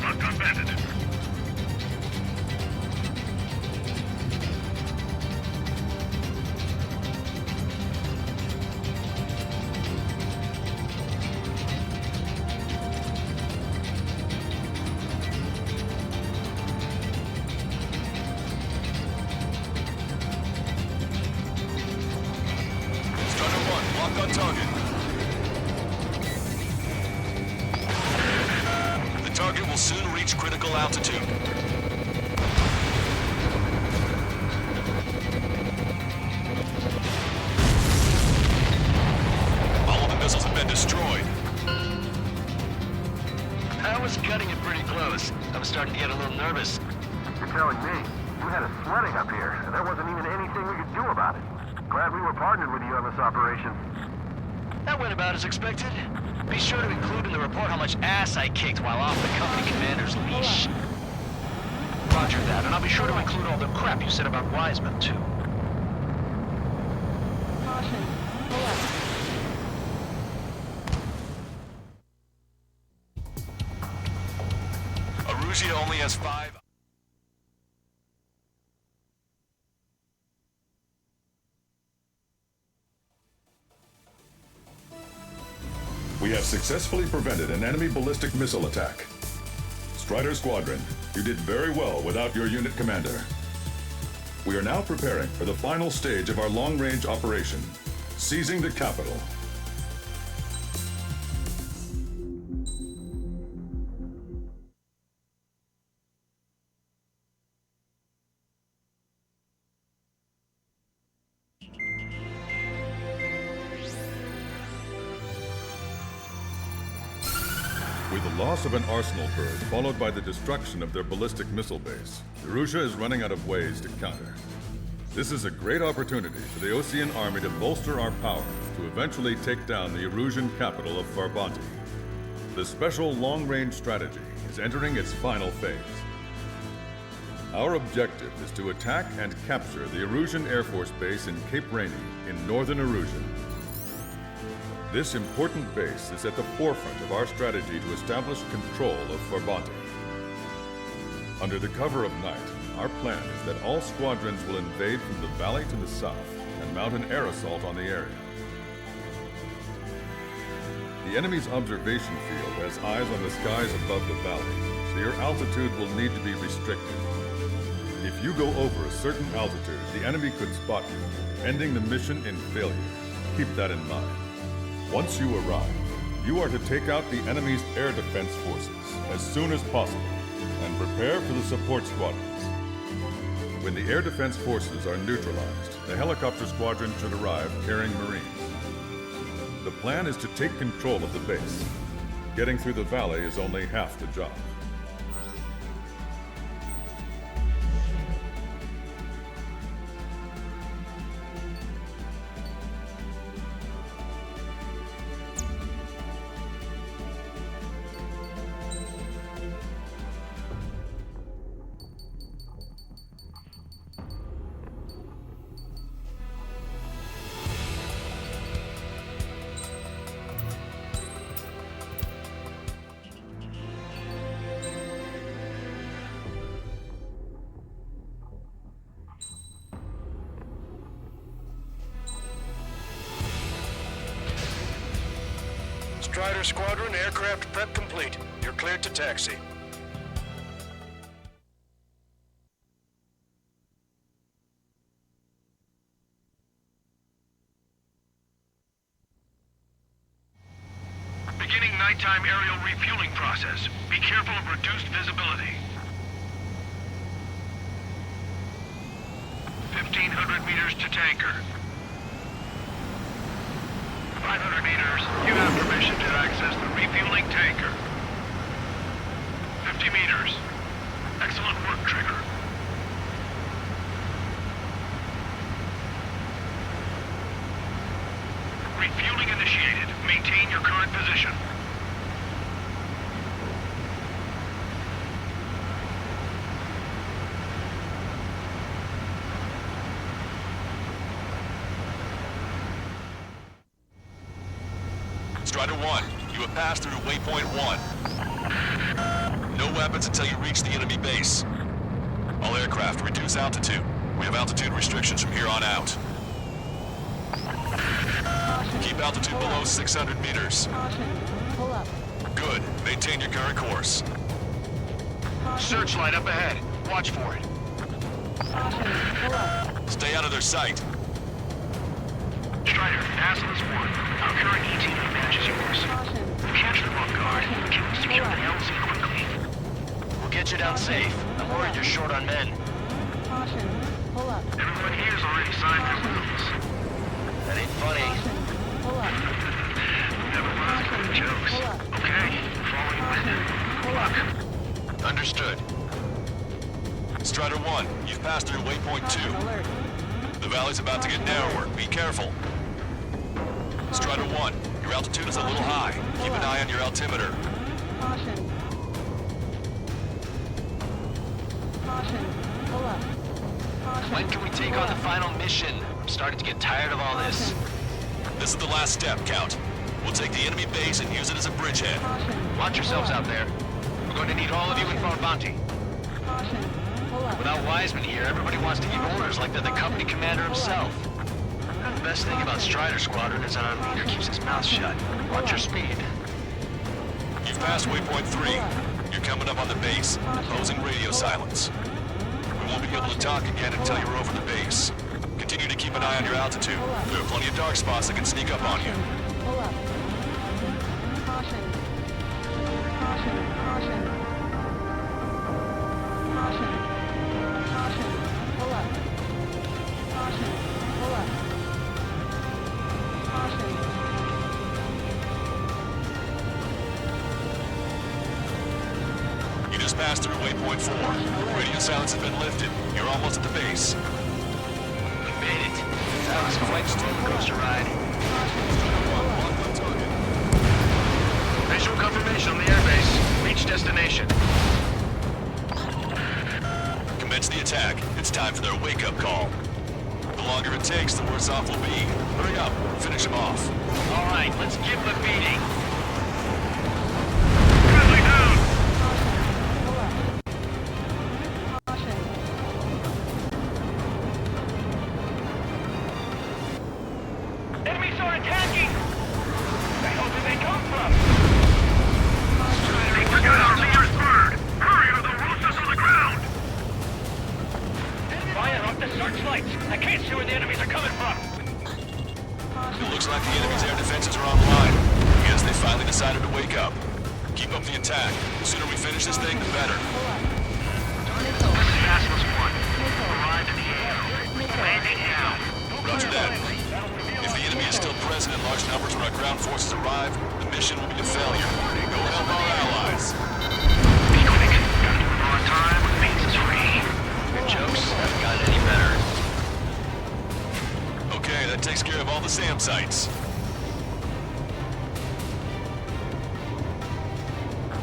Locked on bandit. Strider 1, locked on target. The target will soon reach critical altitude. All of the missiles have been destroyed. I was cutting it pretty close. I was starting to get a little nervous. You're telling me you had us sweating up here, and there wasn't even anything we could do about it. Glad we were partnered with you on this operation. That went about as expected. Be sure to include in the report how much ass I kicked while off the company commander's leash. Roger that, and I'll be sure to include all the crap you said about Wiseman, too. Caution. Pull up. Erusea only has 5... We have successfully prevented an enemy ballistic missile attack. Strider Squadron, you did very well without your unit commander. We are now preparing for the final stage of our long-range operation, seizing the capital. With the loss of an arsenal bird, followed by the destruction of their ballistic missile base, Erusea is running out of ways to counter. This is a great opportunity for the Osean army to bolster our power to eventually take down the Erusian capital of Farbanti. The special long-range strategy is entering its final phase. Our objective is to attack and capture the Erusian Air Force Base in Cape Rainy in northern Erusia. This important base is at the forefront of our strategy to establish control of Farbanti. Under the cover of night, our plan is that all squadrons will invade from the valley to the south and mount an air assault on the area. The enemy's observation field has eyes on the skies above the valley, so your altitude will need to be restricted. If you go over a certain altitude, the enemy could spot you, ending the mission in failure. Keep that in mind. Once you arrive, you are to take out the enemy's air defense forces as soon as possible and prepare for the support squadrons. When the air defense forces are neutralized, the helicopter squadron should arrive carrying Marines. The plan is to take control of the base. Getting through the valley is only half the job. Strider Squadron, aircraft prep complete. You're cleared to taxi. Beginning nighttime aerial refueling process. Be careful of reduced visibility. 1,500 meters to tanker. 500 meters. You have permission to access the refueling tanker. 50 meters. Excellent work, Trigger. Refueling initiated. Maintain your current position. Strider 1, you have passed through waypoint 1. No weapons until you reach the enemy base. All aircraft, reduce altitude. We have altitude restrictions from here on out. Keep altitude below 600 meters. Pull up. Good. Maintain your current course. Searchlight up ahead. Watch for it. Pull up. Stay out of their sight. Strider, Aslan's 1. Our current ET matches yours. Capture them off guard. Can we secure the LZ quickly? We'll get you down safe. I'm worried you're short on men. Caution. Pull up. Everyone here's already signed their wills. That ain't funny. Pull up. Never mind the jokes. Okay, following with it. Understood. Strider 1, you've passed through waypoint 2. Alert. The valley's about to get narrower. Be careful. Strider 1, your altitude is a little high. Keep an eye on your altimeter. Caution. Caution. Pull up. Caution. When can we take on the final mission? I'm starting to get tired of all this. This is the last step, Count. We'll take the enemy base and use it as a bridgehead. Watch yourselves out there. We're going to need all of you in Farbanti. Caution. Pull up. Without Wiseman here, everybody wants to give orders like they're the company commander himself. The best thing about Strider Squadron is that our leader keeps his mouth shut. Watch your speed. You've passed waypoint 3. You're coming up on the base. Imposing radio silence. We won't be able to talk again until you're over the base. Continue to keep an eye on your altitude. There are plenty of dark spots that can sneak up on you. Pull up. Caution. Caution. Caution. Caution. Caution. Pull up. Caution. Pull up. Caution. You just passed through waypoint 4. Radio silence has been lifted. You're almost at the base. We made it. That was quite a roller coaster ride. Visual confirmation on the airbase. Reach destination. Commence the attack. It's time for their wake-up call. The longer it takes, the worse off we'll be. Hurry up. Finish them off. All right, let's give them a beating. Friendly down! Pull up. Caution. Enemies are attacking! The hell did they come from? They forgot our leader's bird! Hurry or they'll roast us on the ground! Fire up the searchlights! I can't see where the enemies are coming from! It looks like the enemy's air defenses are online. Guess they finally decided to wake up. Keep up the attack. The sooner we finish this thing, the better. Fastest one. Arrived in the air. Landing now. Roger that. If the enemy is still present in large numbers when our ground forces arrive, the mission will be a failure. Go help our allies. Be quick. Gotta do it on time when the base is free. Your jokes haven't gotten any better. Okay, that takes care of all the SAM sites.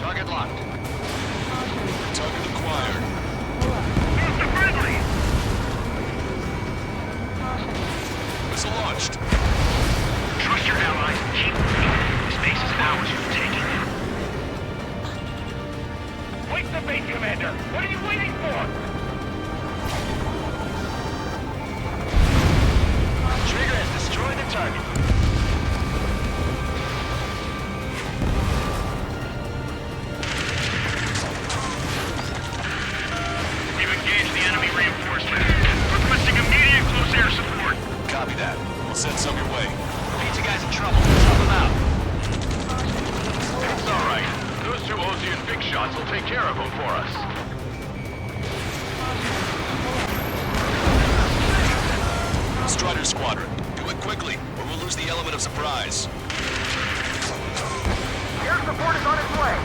Target locked. Target acquired. Mr. Friendly! Missile launched. Trust your allies and keep moving. This base is ours for the taking. Wake the base commander! What are you waiting for? Trigger has destroyed the target. We've engaged the enemy reinforcement. Requesting immediate close air support. Copy that. We'll send some your way. Pizza guy's in trouble. Help him out. It's all right. Those two Ozian big shots will take care of him for us. Strider Squadron, do it quickly, or we'll lose the element of surprise. Air support is on its way.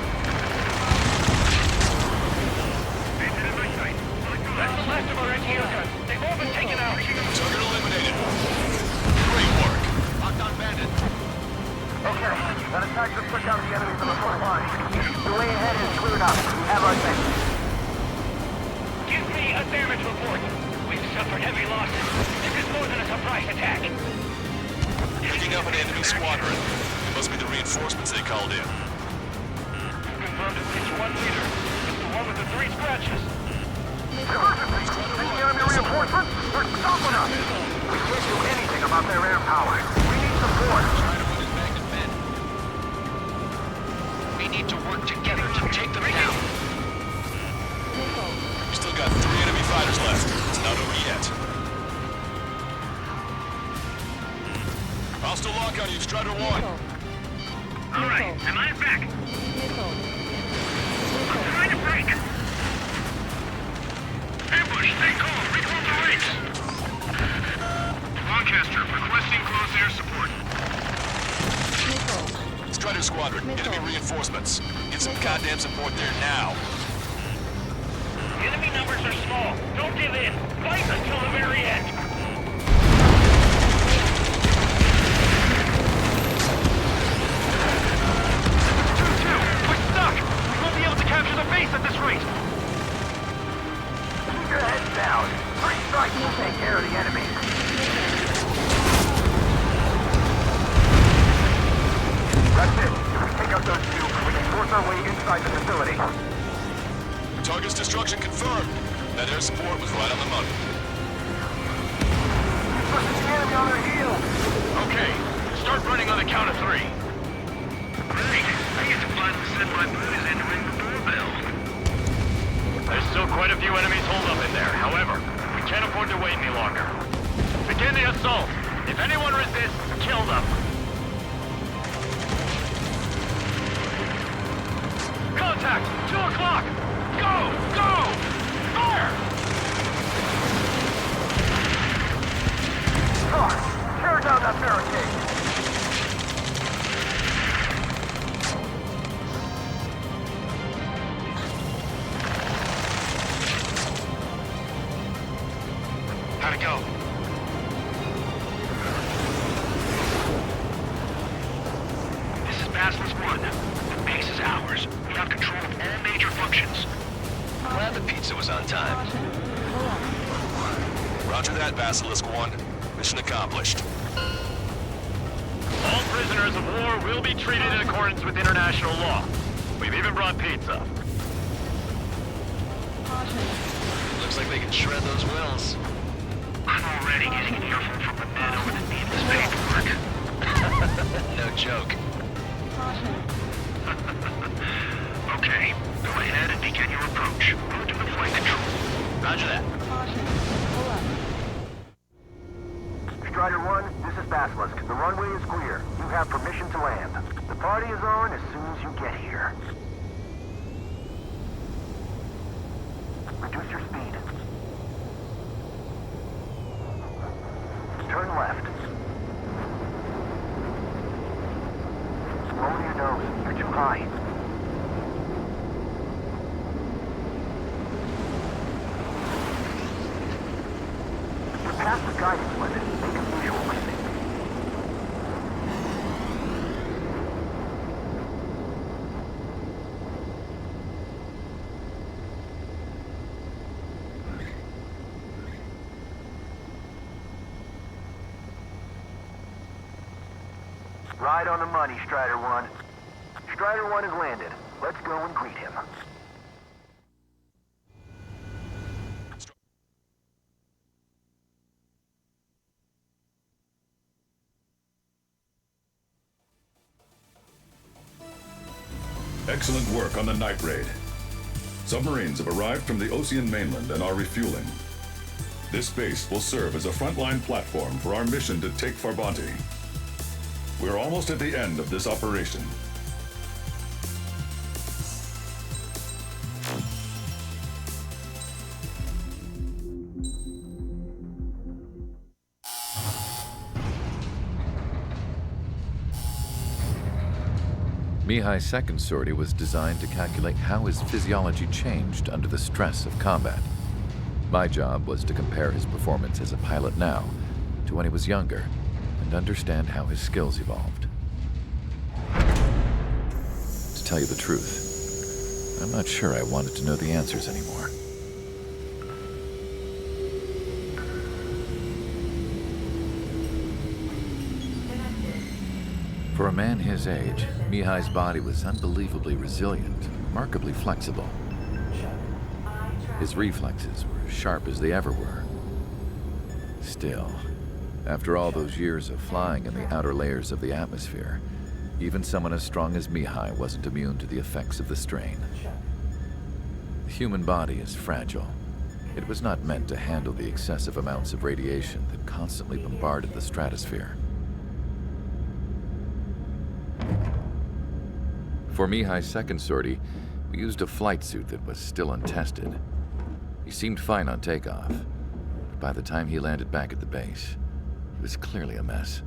That's the last of our anti-air guns. They've all been taken out. Target eliminated. Great work. Locked on bandit. Okay, that attack just took out the enemies on the front line. The way ahead is cleared up. Have our thing. Give me a damage report. We've suffered heavy losses. This is more than a surprise attack. Picking up an enemy squadron. It must be the reinforcements they called in. Confirmed at least one leader. It's the one with the 3 scratches. Emergency! Any enemy reinforcements? They're stopping us! We can't do anything about their air power. We need support. We need to work together to take them down. We still got 3 enemy fighters left. It's not over yet. I'll still lock on you, Strider 1. All right, am I back? I'm trying to break. Ambush, stay calm. Regroup the ranks. Lancaster, requesting close air support. Strider Squadron, enemy reinforcements. Get some goddamn support there now. Enemy numbers are small. Don't give in. Fight until the very end. 2-2, we're stuck. We won't be able to capture the base at this rate. Keep your heads down. 3 strikes will take care of the enemy. That's it. If we take out those 2, we can force our way inside the facility. destruction confirmed. That air support was right on the money. Pushing the enemy on their heels! Okay, start running on the count of 3. Great. I used to finally send my boys in to ring the doorbell. There's still quite a few enemies holed up in there. However, we can't afford to wait any longer. Begin the assault. If anyone resists, kill them. Contact! 2 o'clock! Go! Go! Fire! Tear down that barricade! How'd it go? This is Basilisk 1. The base is ours. We have control of all major functions. Glad the pizza was on time. Roger that, Basilisk 1. Mission accomplished. All prisoners of war will be treated in accordance with international law. We've even brought pizza. Looks like they can shred those wills. I'm already getting an earful from the men over the needless paperwork. No joke. Okay, go ahead and begin your approach. Go to the flight control. Roger that. Strider 1, this is Basilisk. The runway is clear. You have permission to land. The party is on as soon as you get here. Reduce your speed. Turn left. Lower your nose. You're too high. You're past the guidance limit. Make a visual with me. Right on the money, Strider 1. Strider 1 has landed. Let's go and greet him. Excellent work on the night raid. Submarines have arrived from the Ocean mainland and are refueling. This base will serve as a frontline platform for our mission to take Farbanti. We're almost at the end of this operation. Mihai's second sortie was designed to calculate how his physiology changed under the stress of combat. My job was to compare his performance as a pilot now to when he was younger and understand how his skills evolved. To tell you the truth, I'm not sure I wanted to know the answers anymore. For a man his age, Mihai's body was unbelievably resilient, remarkably flexible. His reflexes were as sharp as they ever were. Still, after all those years of flying in the outer layers of the atmosphere, even someone as strong as Mihai wasn't immune to the effects of the strain. The human body is fragile. It was not meant to handle the excessive amounts of radiation that constantly bombarded the stratosphere. For Mihai's second sortie, we used a flight suit that was still untested. He seemed fine on takeoff, but by the time he landed back at the base, he was clearly a mess.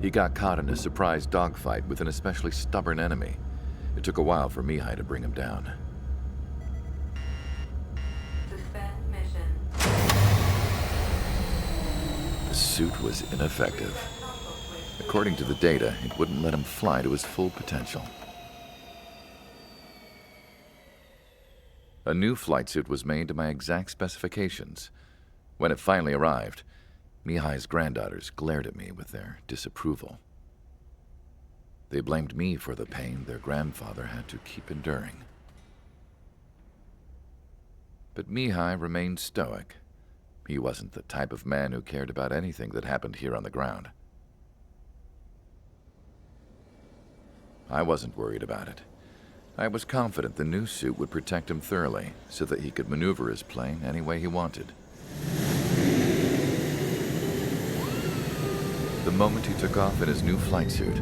He got caught in a surprise dogfight with an especially stubborn enemy. It took a while for Mihai to bring him down. Suspend mission. The suit was ineffective. According to the data, it wouldn't let him fly to his full potential. A new flight suit was made to my exact specifications. When it finally arrived, Mihai's granddaughters glared at me with their disapproval. They blamed me for the pain their grandfather had to keep enduring. But Mihai remained stoic. He wasn't the type of man who cared about anything that happened here on the ground. I wasn't worried about it. I was confident the new suit would protect him thoroughly, so that he could maneuver his plane any way he wanted. The moment he took off in his new flight suit,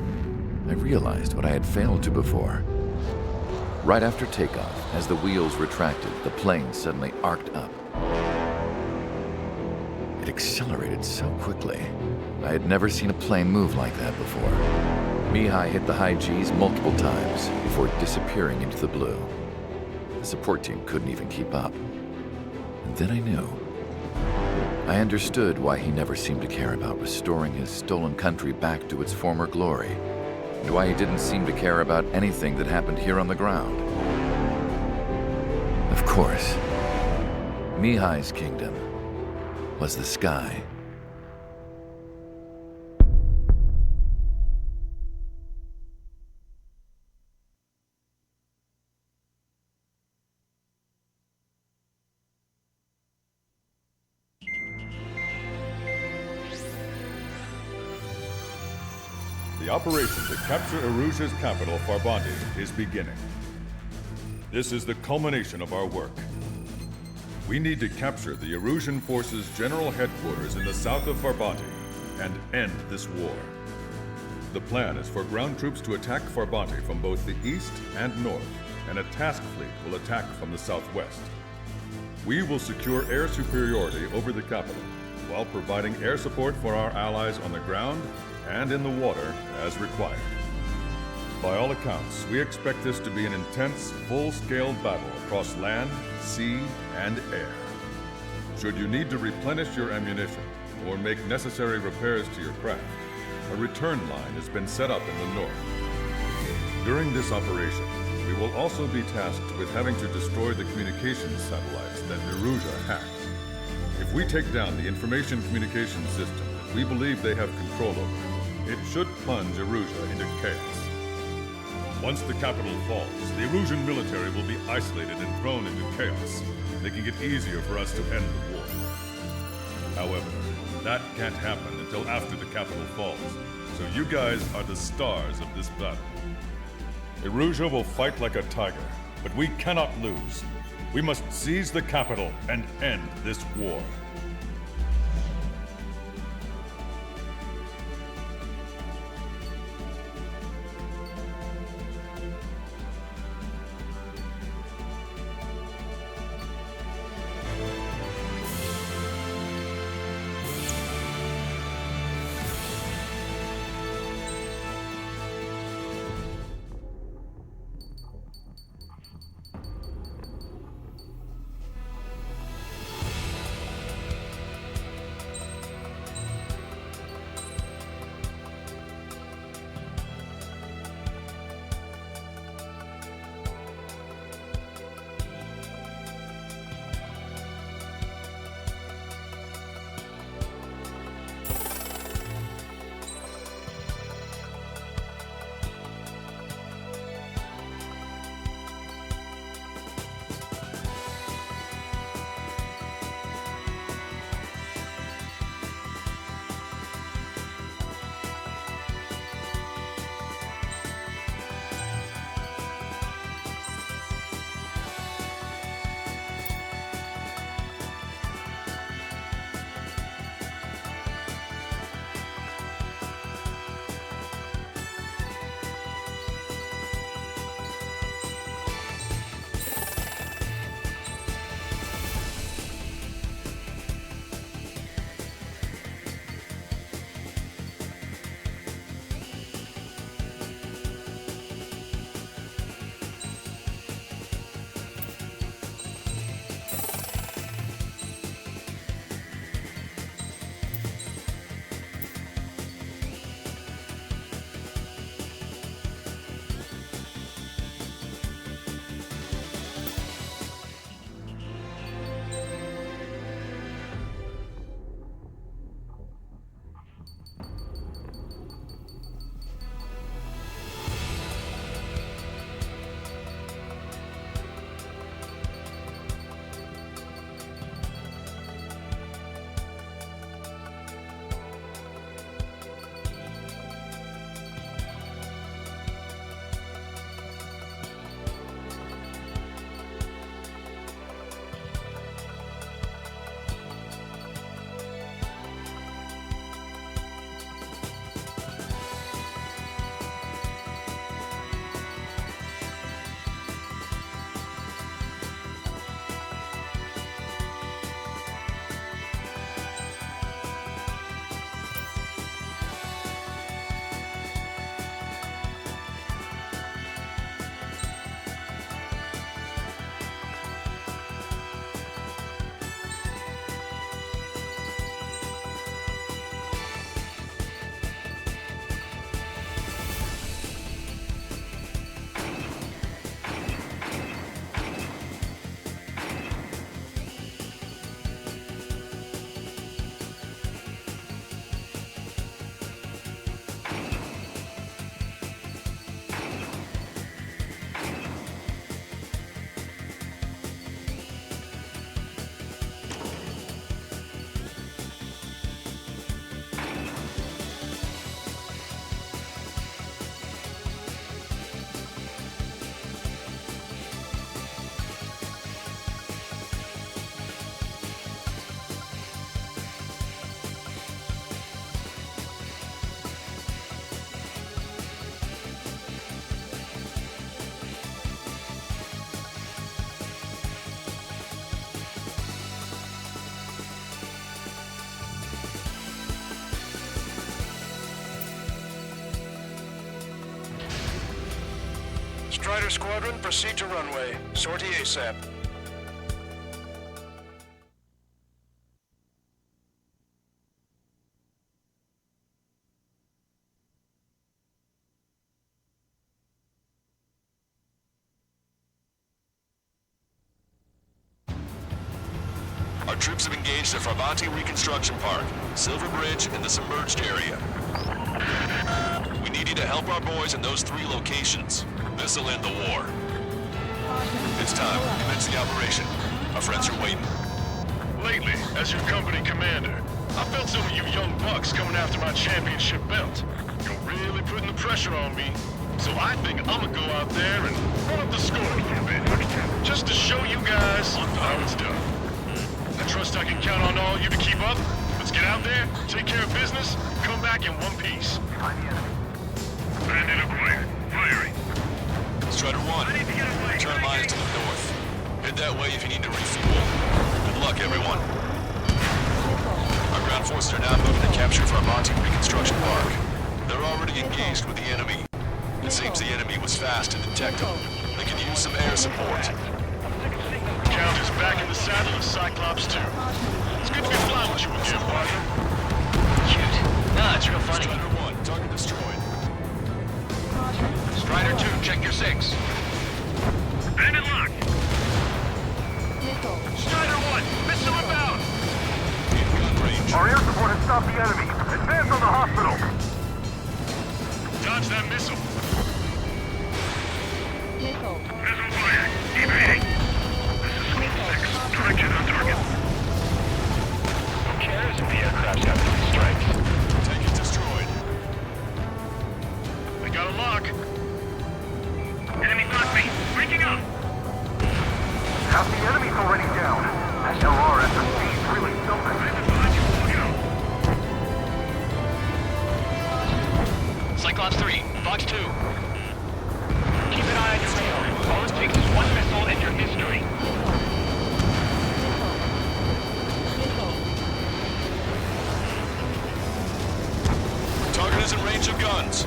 I realized what I had failed to before. Right after takeoff, as the wheels retracted, the plane suddenly arced up. It accelerated so quickly. I had never seen a plane move like that before. Mihai hit the high G's multiple times before disappearing into the blue. The support team couldn't even keep up. And then I knew. I understood why he never seemed to care about restoring his stolen country back to its former glory, and why he didn't seem to care about anything that happened here on the ground. Of course, Mihai's kingdom was the sky. The operation to capture Erusia's capital, Farbanti, is beginning. This is the culmination of our work. We need to capture the Erusian forces' general headquarters in the south of Farbanti and end this war. The plan is for ground troops to attack Farbanti from both the east and north, and a task fleet will attack from the southwest. We will secure air superiority over the capital, while providing air support for our allies on the ground and in the water as required. By all accounts, we expect this to be an intense, full-scale battle across land, sea, and air. Should you need to replenish your ammunition or make necessary repairs to your craft, a return line has been set up in the north. During this operation, we will also be tasked with having to destroy the communications satellites that Erusia hacked. If we take down the information communication system that we believe they have control over, it should plunge Erusia into chaos. Once the capital falls, the Erusian military will be isolated and thrown into chaos, making it easier for us to end the war. However, that can't happen until after the capital falls, so you guys are the stars of this battle. Erusia will fight like a tiger, but we cannot lose. We must seize the capital and end this war. Strider Squadron, proceed to runway. Sortie ASAP. Our troops have engaged the Fravanti Reconstruction Park, Silver Bridge, and the submerged area. We need you to help our boys in those 3 locations. This'll end the war. It's time. Commence the operation. Our friends are waiting. Lately, as your company commander, I felt some of you young bucks coming after my championship belt. You're really putting the pressure on me. So I think I'm gonna go out there and run up the score a little bit. Just to show you guys how it's done. I trust I can count on all you to keep up. Let's get out there, take care of business, come back in one piece. Bandit acquired. Firing. Strider 1, turn lines to the north. Head that way if you need to refuel. Good luck, everyone. Our ground forces are now moving to capture Fravanti Reconstruction Park. They're already engaged with the enemy. It seems the enemy was fast to detect them. They can use some air support. Count is back in the saddle of Cyclops 2. It's good to be flying with you again, partner. Cute. Nah, it's real funny. Strider 1, target destroyed. Strider 2, check your 6. Bandit lock. Strider 1, missile inbound. In gun range. Our air support has stopped the enemy. Advance on the hospital. Dodge that missile. Missile. Missile fired. Evading. This is Squad 6. Direction on target. Who cares if the aircraft's after these strikes? Tank is destroyed. They got a lock. Enemy got me. Breaking up. Half the enemy's already down. That LRSMC is really something. Cyclops 3, Fox 2. Keep an eye on your radar. All it takes is one missile and your history. Target is in range of guns.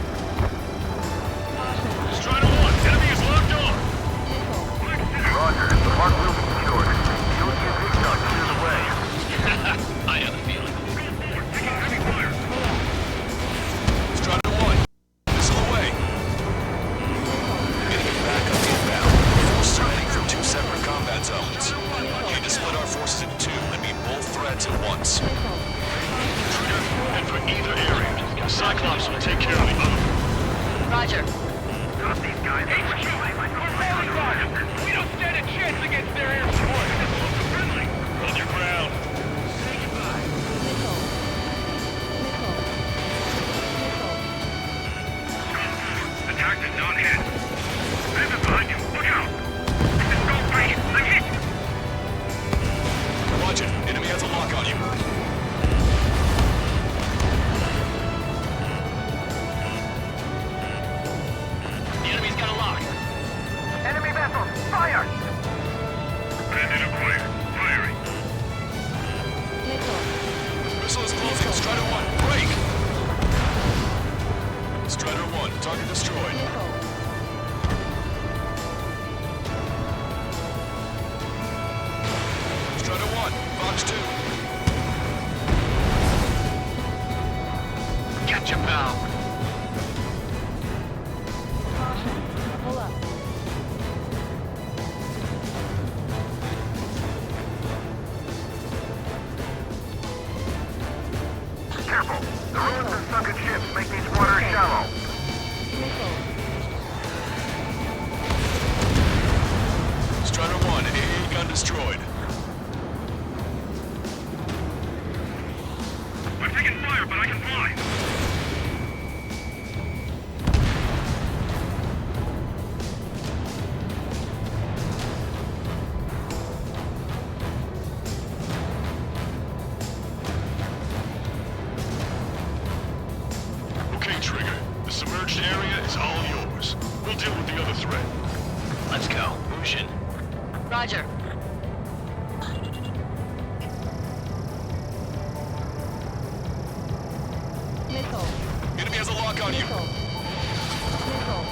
Strider 1, enemy is locked on. Roger, the park will be secured. You'll see a big shot clear the way. I have a feeling. Taking heavy fire. Strider 1, missile away. Enemy backup inbound. Forces are heading from 2 separate combat zones. We need to split our forces in 2 and meet both threats at once. Trigger, head for either area. Cyclops will take care of the other. Roger. Got these guys. We don't stand a chance against their air support. Friendly. Hold your ground. Attack did not hit. Bandit behind you. Look out. This is Gold 3. I'm hit. Watch it. Enemy has a lock on you. The enemy's got a lock. Enemy vessel, fire! Bandit acquired. Firing. Missile is closing. Strider 1, break! Strider 1, target destroyed. Strider 1, Fox 2. Catch him now. Pull up. Careful! The ruins and sunken ships make these waters shallow. Strider 1, AA gun destroyed. I'm taking fire, but I can fly. Okay, Trigger. The submerged area is all yours. We'll deal with the other threat. Let's go. Mushin. Roger. Missile. Enemy has a lock on you. Missile. Missile.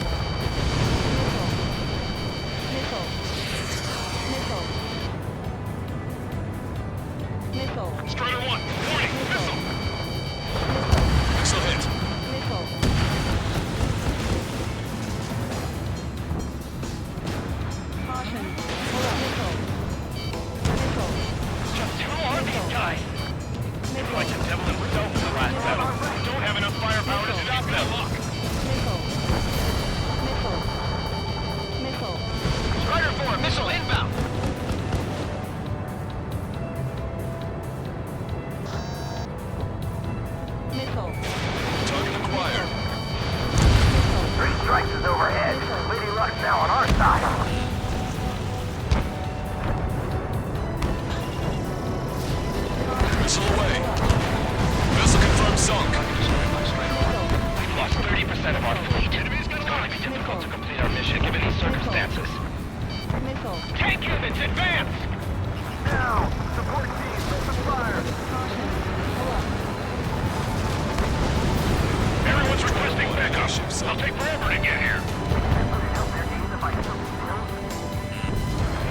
I'll take forever to get here.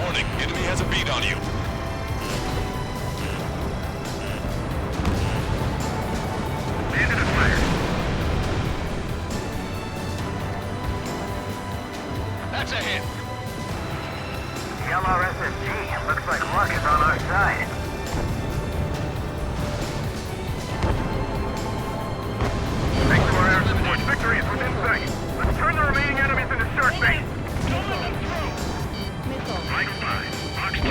Warning, enemy has a beat on you. Bandit is fired. That's a hit. The LRSSG. Looks like luck is on our side. Thanks to our air support, victory is within sight. Let's turn the remaining enemies into shark bait. Don't let them through. Missile. Mike 5, Box 2.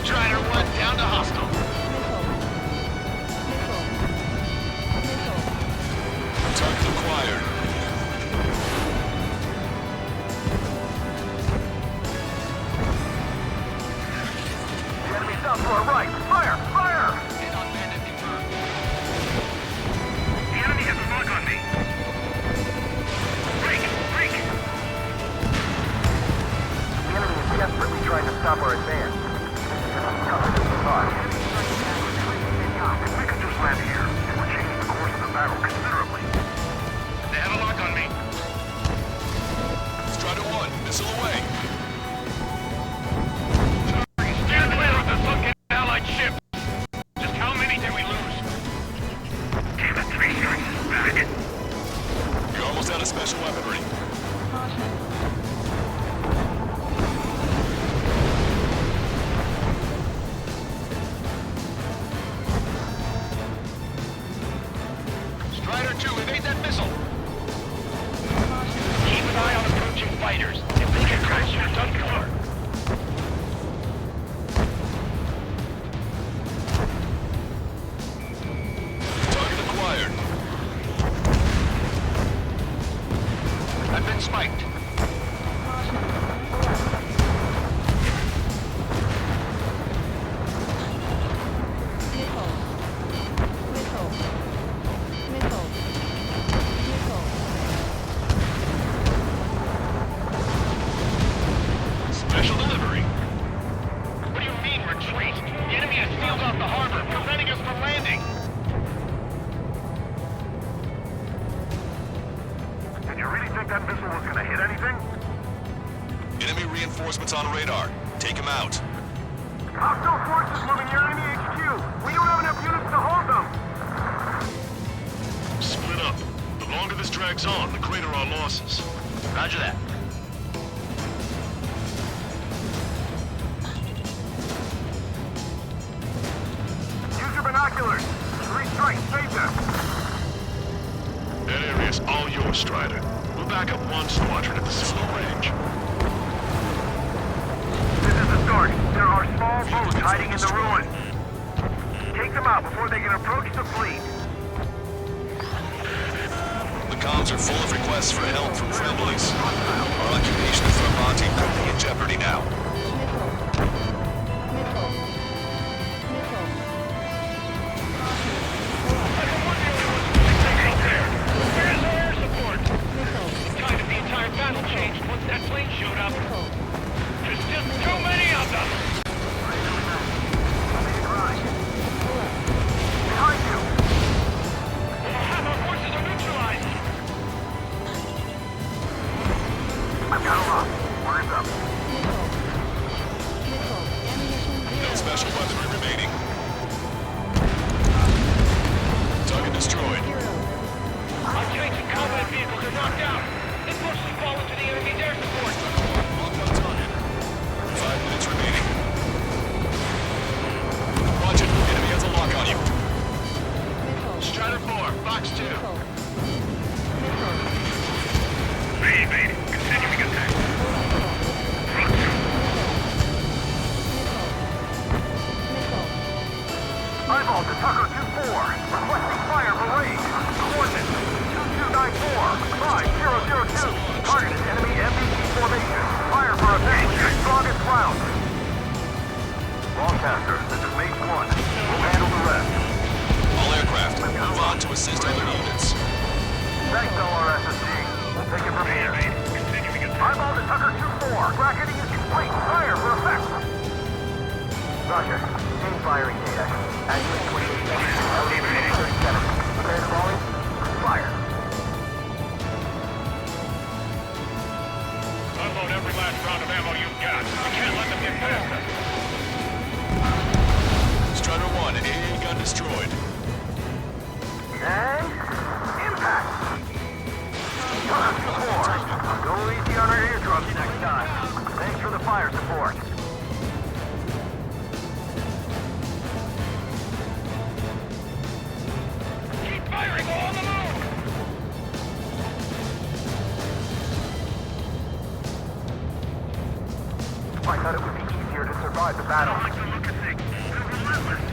Strider 1 down to hostile. Target acquired. The enemy's out to our right. Fire! Fire! Hit on bandit confirmed. The enemy has a lock on me. Break! Break! The enemy is desperately trying to stop our advance. Tougher than we thought. If we could just land here, it would change the course of the battle considerably. They have a lock on me. Strider 1, missile away. Stand clear of the sunken allied ship. Just how many did we lose? Damn it, 3 shots back. You're almost out of special weaponry. Strider 2, evade that missile. Keep an eye on approaching fighters. If they get close, you're done for. Target acquired. I've been spiked. Special delivery. What do you mean retreat? The enemy has sealed off the harbor, preventing us from landing. Did you really think that missile was gonna hit anything? Enemy reinforcements on radar. Take them out. Hostile forces moving near enemy HQ. We don't have enough units to hold them. Split up. The longer this drags on, the greater our losses. Roger that. Use your binoculars. 3 strikes, save them. That area's all yours, Strider. We'll back up 1 squadron at the slow range. This is the start. There are small boats hiding in the ruins. Take them out before they can approach the fleet. The comms are full of requests for help from friendlies. Our occupation of Vermonti could be in jeopardy now. Where's our air support? Kind of the entire battle changed once that plane showed up. There's just too many of them! Behind you. Half our forces are neutralized! I've got a lock. Where's up? No special weaponry remaining. Target destroyed. Our tanks and combat vehicles are knocked out. They mostly fall into the enemy's air support. Locked on target. 5 minutes remaining. Watch it. Enemy has a lock on you. Strider 4, Box 2. Evade. Continuing attack. Eyeball to Tucker 2-4. Requesting fire for range. Coordinates 2294 5002. Targeted enemy MBT formation. Fire for effect with your strongest round. Longcaster, this is Mage 1. We'll handle the rest. All aircraft, move on to assist other units. Thanks, LRSSG. We'll take it from here. Eyeball to Tucker 2-4. Bracketing is complete. Fire for effect. Roger. Chain firing data. Accurate 28 seconds. destroyed. And impact! Go easy on our eardrums next time. Thanks for the fire support. Keep firing all on the move! I thought it would be easier to survive the battle. I like the look of things. They're relentless.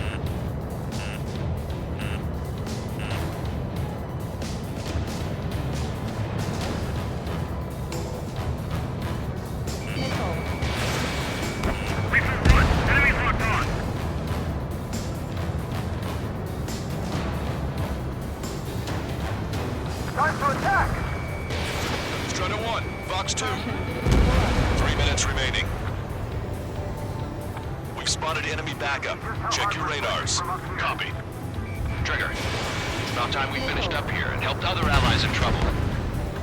Time to attack! Strider 1, Fox 2. 3 minutes remaining. We've spotted enemy backup. Check your radars. Copy. Trigger, it's about time we finished up here and helped other allies in trouble.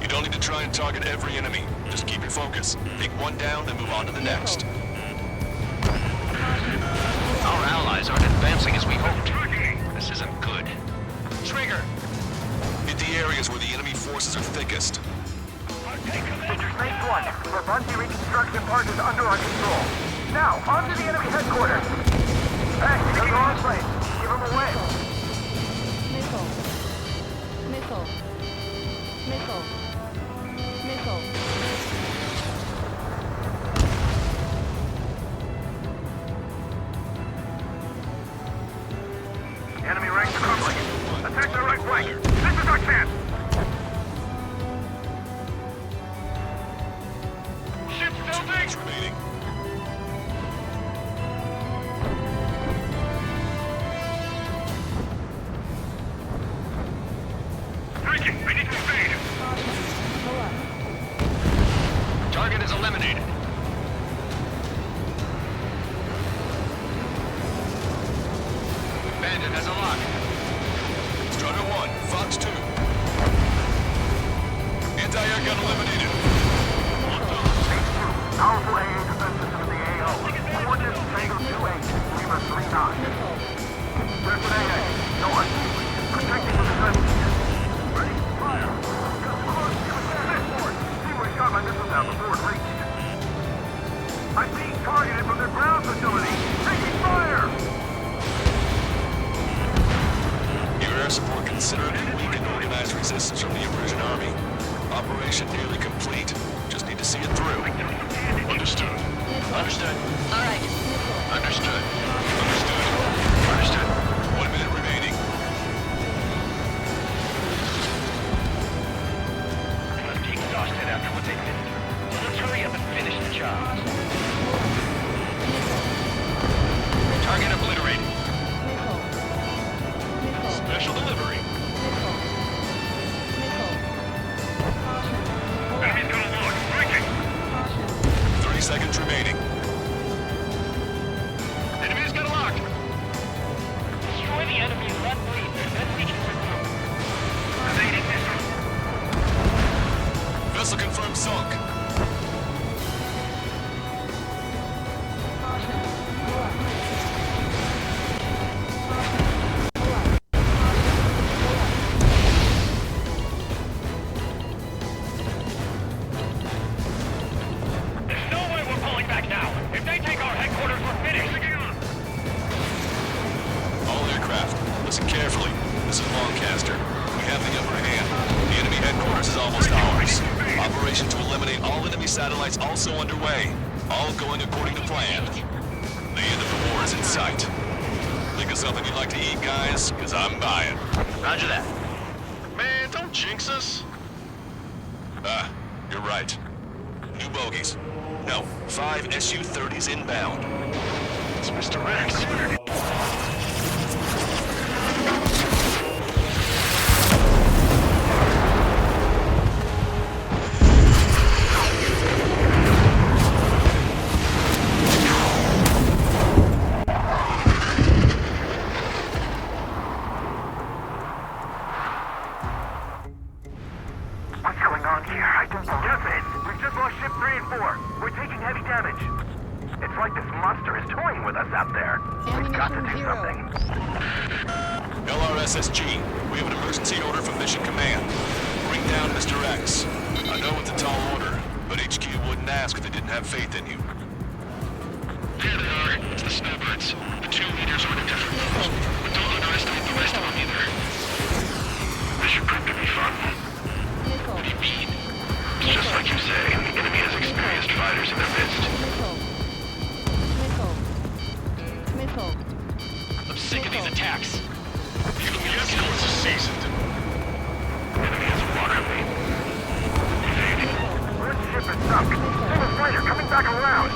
You don't need to try and target every enemy. Just keep your focus. Take one down and move on to the next. Our allies aren't advancing as we hoped. This isn't good. Trigger! Hit the areas where the enemy forces are thickest. Phase 1. The Bungie reconstruction part is under our control. Now, on to the enemy headquarters. Hey, they're the wrong place. Give them away. Missile. Missile. Missile. Missile. Enemy ranks are crumbling. Attack the right flank. This is our chance. Ship still Minutes remaining. breaking. I need to evade. Target is eliminated. Bandit has a lock. Strider 1, Fox 2. Anti-air gun eliminated. Powerful AA defense system in the AO. Coordinates Tango 2-8, Lima 3-9. There's an AA. No unsealing. Protecting the defense. Ready? Fire. Come close. Give us that forward. See where he shot my missiles out before it reached. I'm being targeted from their ground facility. Taking fire! Your air support considerably weakened organized resistance from the Erusian army. Operation nearly complete. Just need to see it through. Understood. Understood. All right. Understood. Understood. Understood. 1 minute remaining. Must be exhausted after what they've been through. So let's hurry up and finish the job. Target obliterated. Special delivery. Enemy's gonna look. Breaking. 30 seconds remaining. Enemy's got a lock. Destroy the enemy and let bleed, then we can regroup. Evading missile. Vessel confirmed sunk. There's no way we're pulling back now. If they take our headquarters, we're finished. All aircraft, listen carefully. This is Lancaster. We have the upper hand. The enemy headquarters is almost ours. Operation to eliminate all enemy satellites also underway. All going according to plan. The end of the war is in sight. Think of something you'd like to eat, guys? Because I'm buying. Roger that. Man, don't jinx us. Ah, you're right. New bogies. No, 5 Su-30s inbound. It's Mr. Rex. What's going on here? I don't know. Captain, we've just lost ship 3 and 4. We're taking heavy damage. It's like this monster is toying with us out there. We've SSG. We have an emergency order from Mission Command. Bring down Mr. X. I know it's a tall order, but HQ wouldn't ask if they didn't have faith in you. There they are. It's the snowbirds. The 2 leaders are in a different pose. But don't underestimate the rest of them either. This should prove to be fun. What do you mean? It's just like you say. The enemy has experienced fighters in their midst. Missile. I'm sick of these attacks. Even the escorts are seasoned. Enemy has a lock on me. Evading. One ship is stuck. Single fighter coming back around.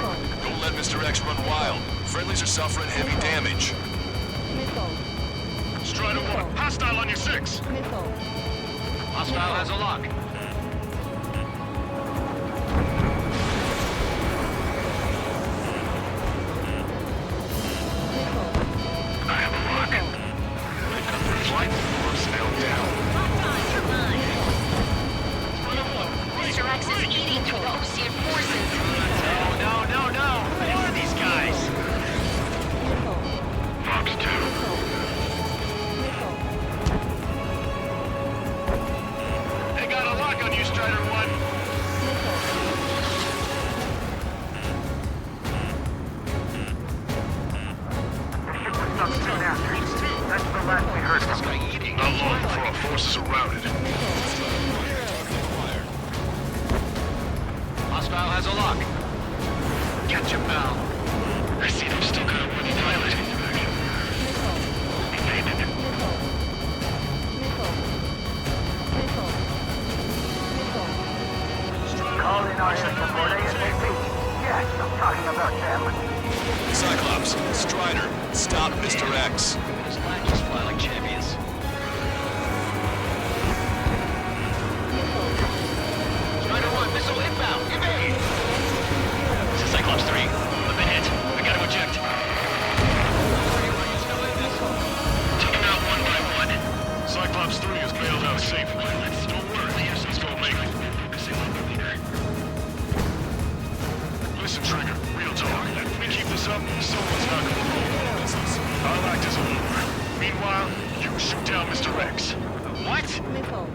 Don't let Mr. X run wild. Friendlies are suffering heavy damage. Strider 1, hostile on your 6. Hostile has a lock. I have a lock. They've got their flight force nailed down. Mr. X is eating through the Ocean forces. No. Who are these guys? Fox 2. They got a lock on you, Strider 1. That's the last we heard from them. Not long before our forces are routed. Hostile has a lock. Catch him now. I see they've still got a worthy pilot. Evaded. Call in our air support ASAP. Yes, I'm talking about them. Cyclops, Strider, stop Mr. X. Those lackeys fly like champions. Strider 1, missile inbound. Evade! This is Cyclops 3. I've been hit. I gotta eject. Take them out one by one. Cyclops 3 is bailed out safely. Don't worry, let's go make it. Focusing on the leader. Listen, Trigger, real talk. If we keep this up, someone's not gonna roll our business. I'll act as a lure. Meanwhile, you shoot down Mr. X. What? Missile.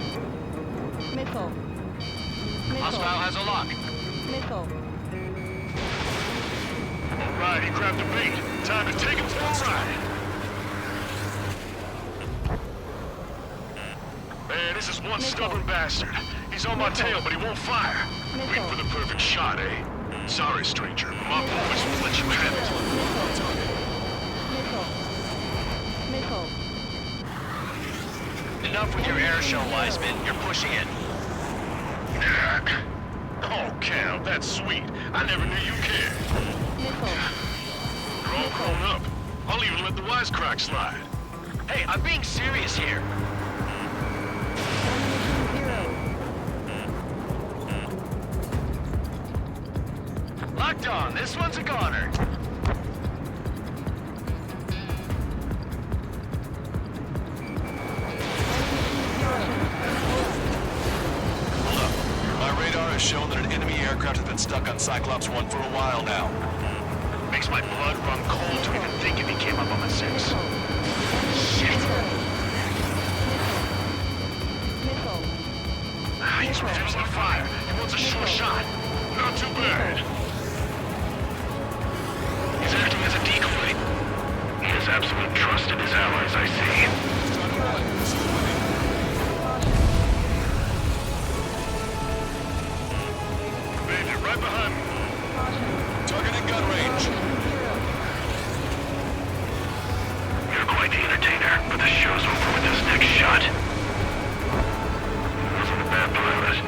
Hostile has a lock. Missile. All right, he grabbed the bait. Time to take him for a ride. Man, this is one stubborn bastard. He's on my tail, but he won't fire. Wait for the perfect shot, eh? Sorry, stranger. My boys will let you have it. Missile. Enough with your air show, Wiseman. You're pushing it. Oh, Cal, that's sweet. I never knew you cared. You're all grown up. I'll even let the wisecrack slide. Hey, I'm being serious here. Locked on. This one's a goner. My radar has shown that an enemy aircraft has been stuck on Cyclops 1 for a while now. Makes my blood run cold to even think if he came up on the 6. Shit! He's reducing fire. He wants a sure shot. Not too bad. He's acting as a decoy. He has absolute trust in his allies, I see. Bandit, right behind me. Target in gun range. You're quite the entertainer, but the show's over with this next shot. Wasn't a bad pilot.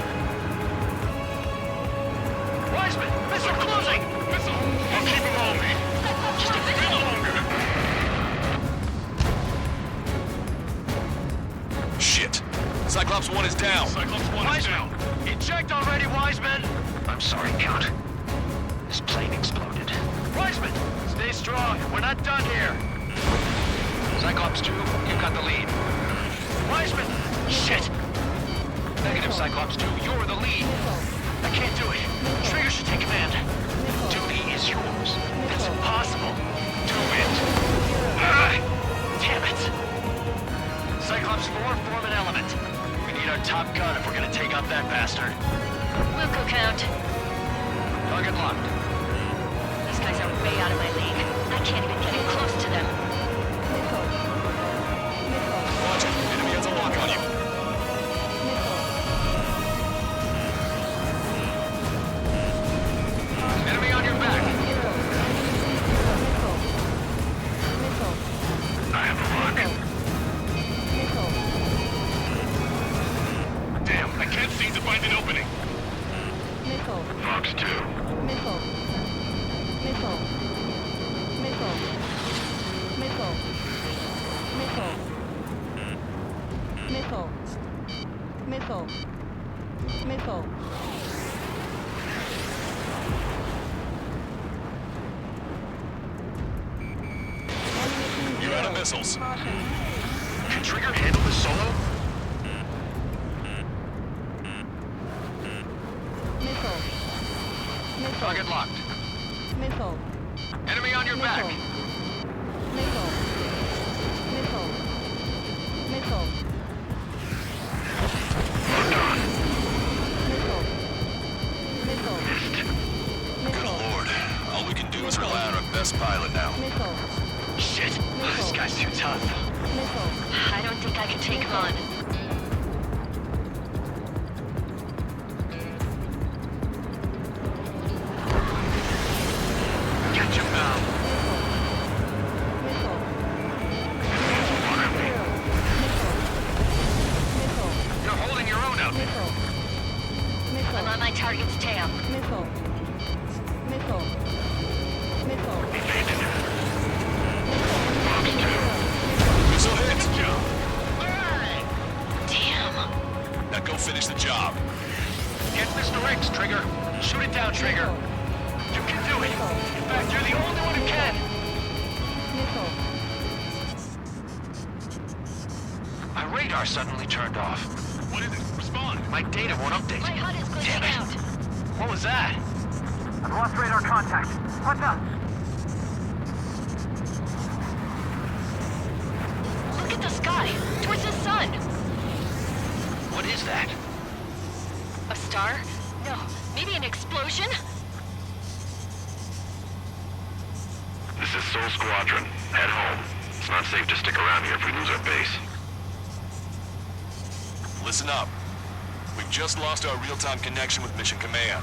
Wiseman, missile closing! Missile! I'll keep him on me. Just a bit longer. Shit. Cyclops 1 is down. Cyclops 1 is down. Eject already, Wiseman! I'm sorry, Count. This plane exploded. Wiseman, stay strong. We're not done here. Cyclops 2, you got the lead. Wiseman! Shit! Negative, Cyclops 2. You're the lead. I can't do it. Trigger should take command. Duty is yours. That's impossible. Do it. Ah! Damn it. Cyclops 4, form an element. We need our top gun if we're gonna take out that bastard. We'll go, Count. Target locked. These guys are way out of my league. I can't even get in close to them. Watch it. Enemy has a lock on you. Enemy on your back. I have a lock. Damn, I can't seem to find an opening. Fox 2. Missile. You're out of missiles. Can Trigger handle this solo? Target locked. Missile. Enemy on your back. Missile. Good lord. All we can do is rely on our best pilot now. Shit. This guy's too tough. I don't think I can take him on. Catch him now. You're holding your own out there. I'm on my target's tail. Missile. Missile hit. Damn. Now go finish the job. Get Mr. X, Trigger. Shoot it down, Trigger. You can do it. In fact, you're the only one who can. My radar suddenly turned off. What is it? Respond. My data won't update. My HUD is glitching Damn it. out. What was that? I've lost radar contact. What's up? Look at the sky. Towards the sun. What is that? A star? No. Maybe an explosion? This is Soul Squadron. Head home. It's not safe to stick around here if we lose our base. Listen up. We've just lost our real-time connection with Mission Command.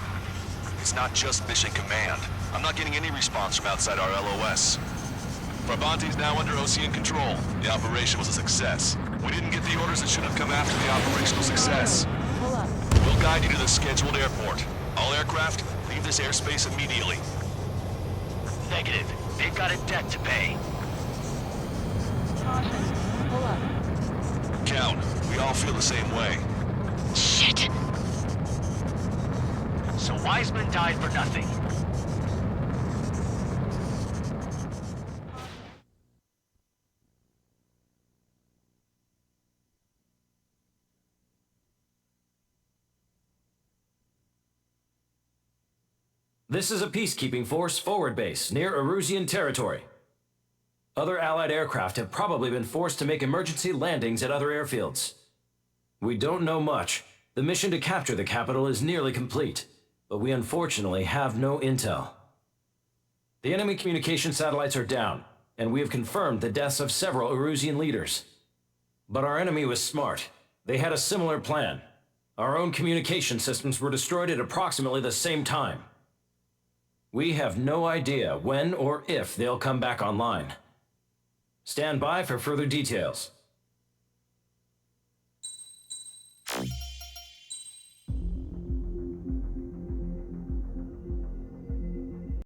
It's not just Mission Command. I'm not getting any response from outside our LOS. Brabante's now under Ocean control. The operation was a success. We didn't get the orders that should have come after the operational success. We'll guide you to the scheduled airport. All aircraft, leave this airspace immediately. Negative. They've got a debt to pay. Count, we all feel the same way. Shit. So Wiseman died for nothing. This is a peacekeeping force forward base near Erusian territory. Other Allied aircraft have probably been forced to make emergency landings at other airfields. We don't know much. The mission to capture the capital is nearly complete, but we unfortunately have no intel. The enemy communication satellites are down, and we have confirmed the deaths of several Erusian leaders. But our enemy was smart. They had a similar plan. Our own communication systems were destroyed at approximately the same time. We have no idea when or if they'll come back online. Stand by for further details.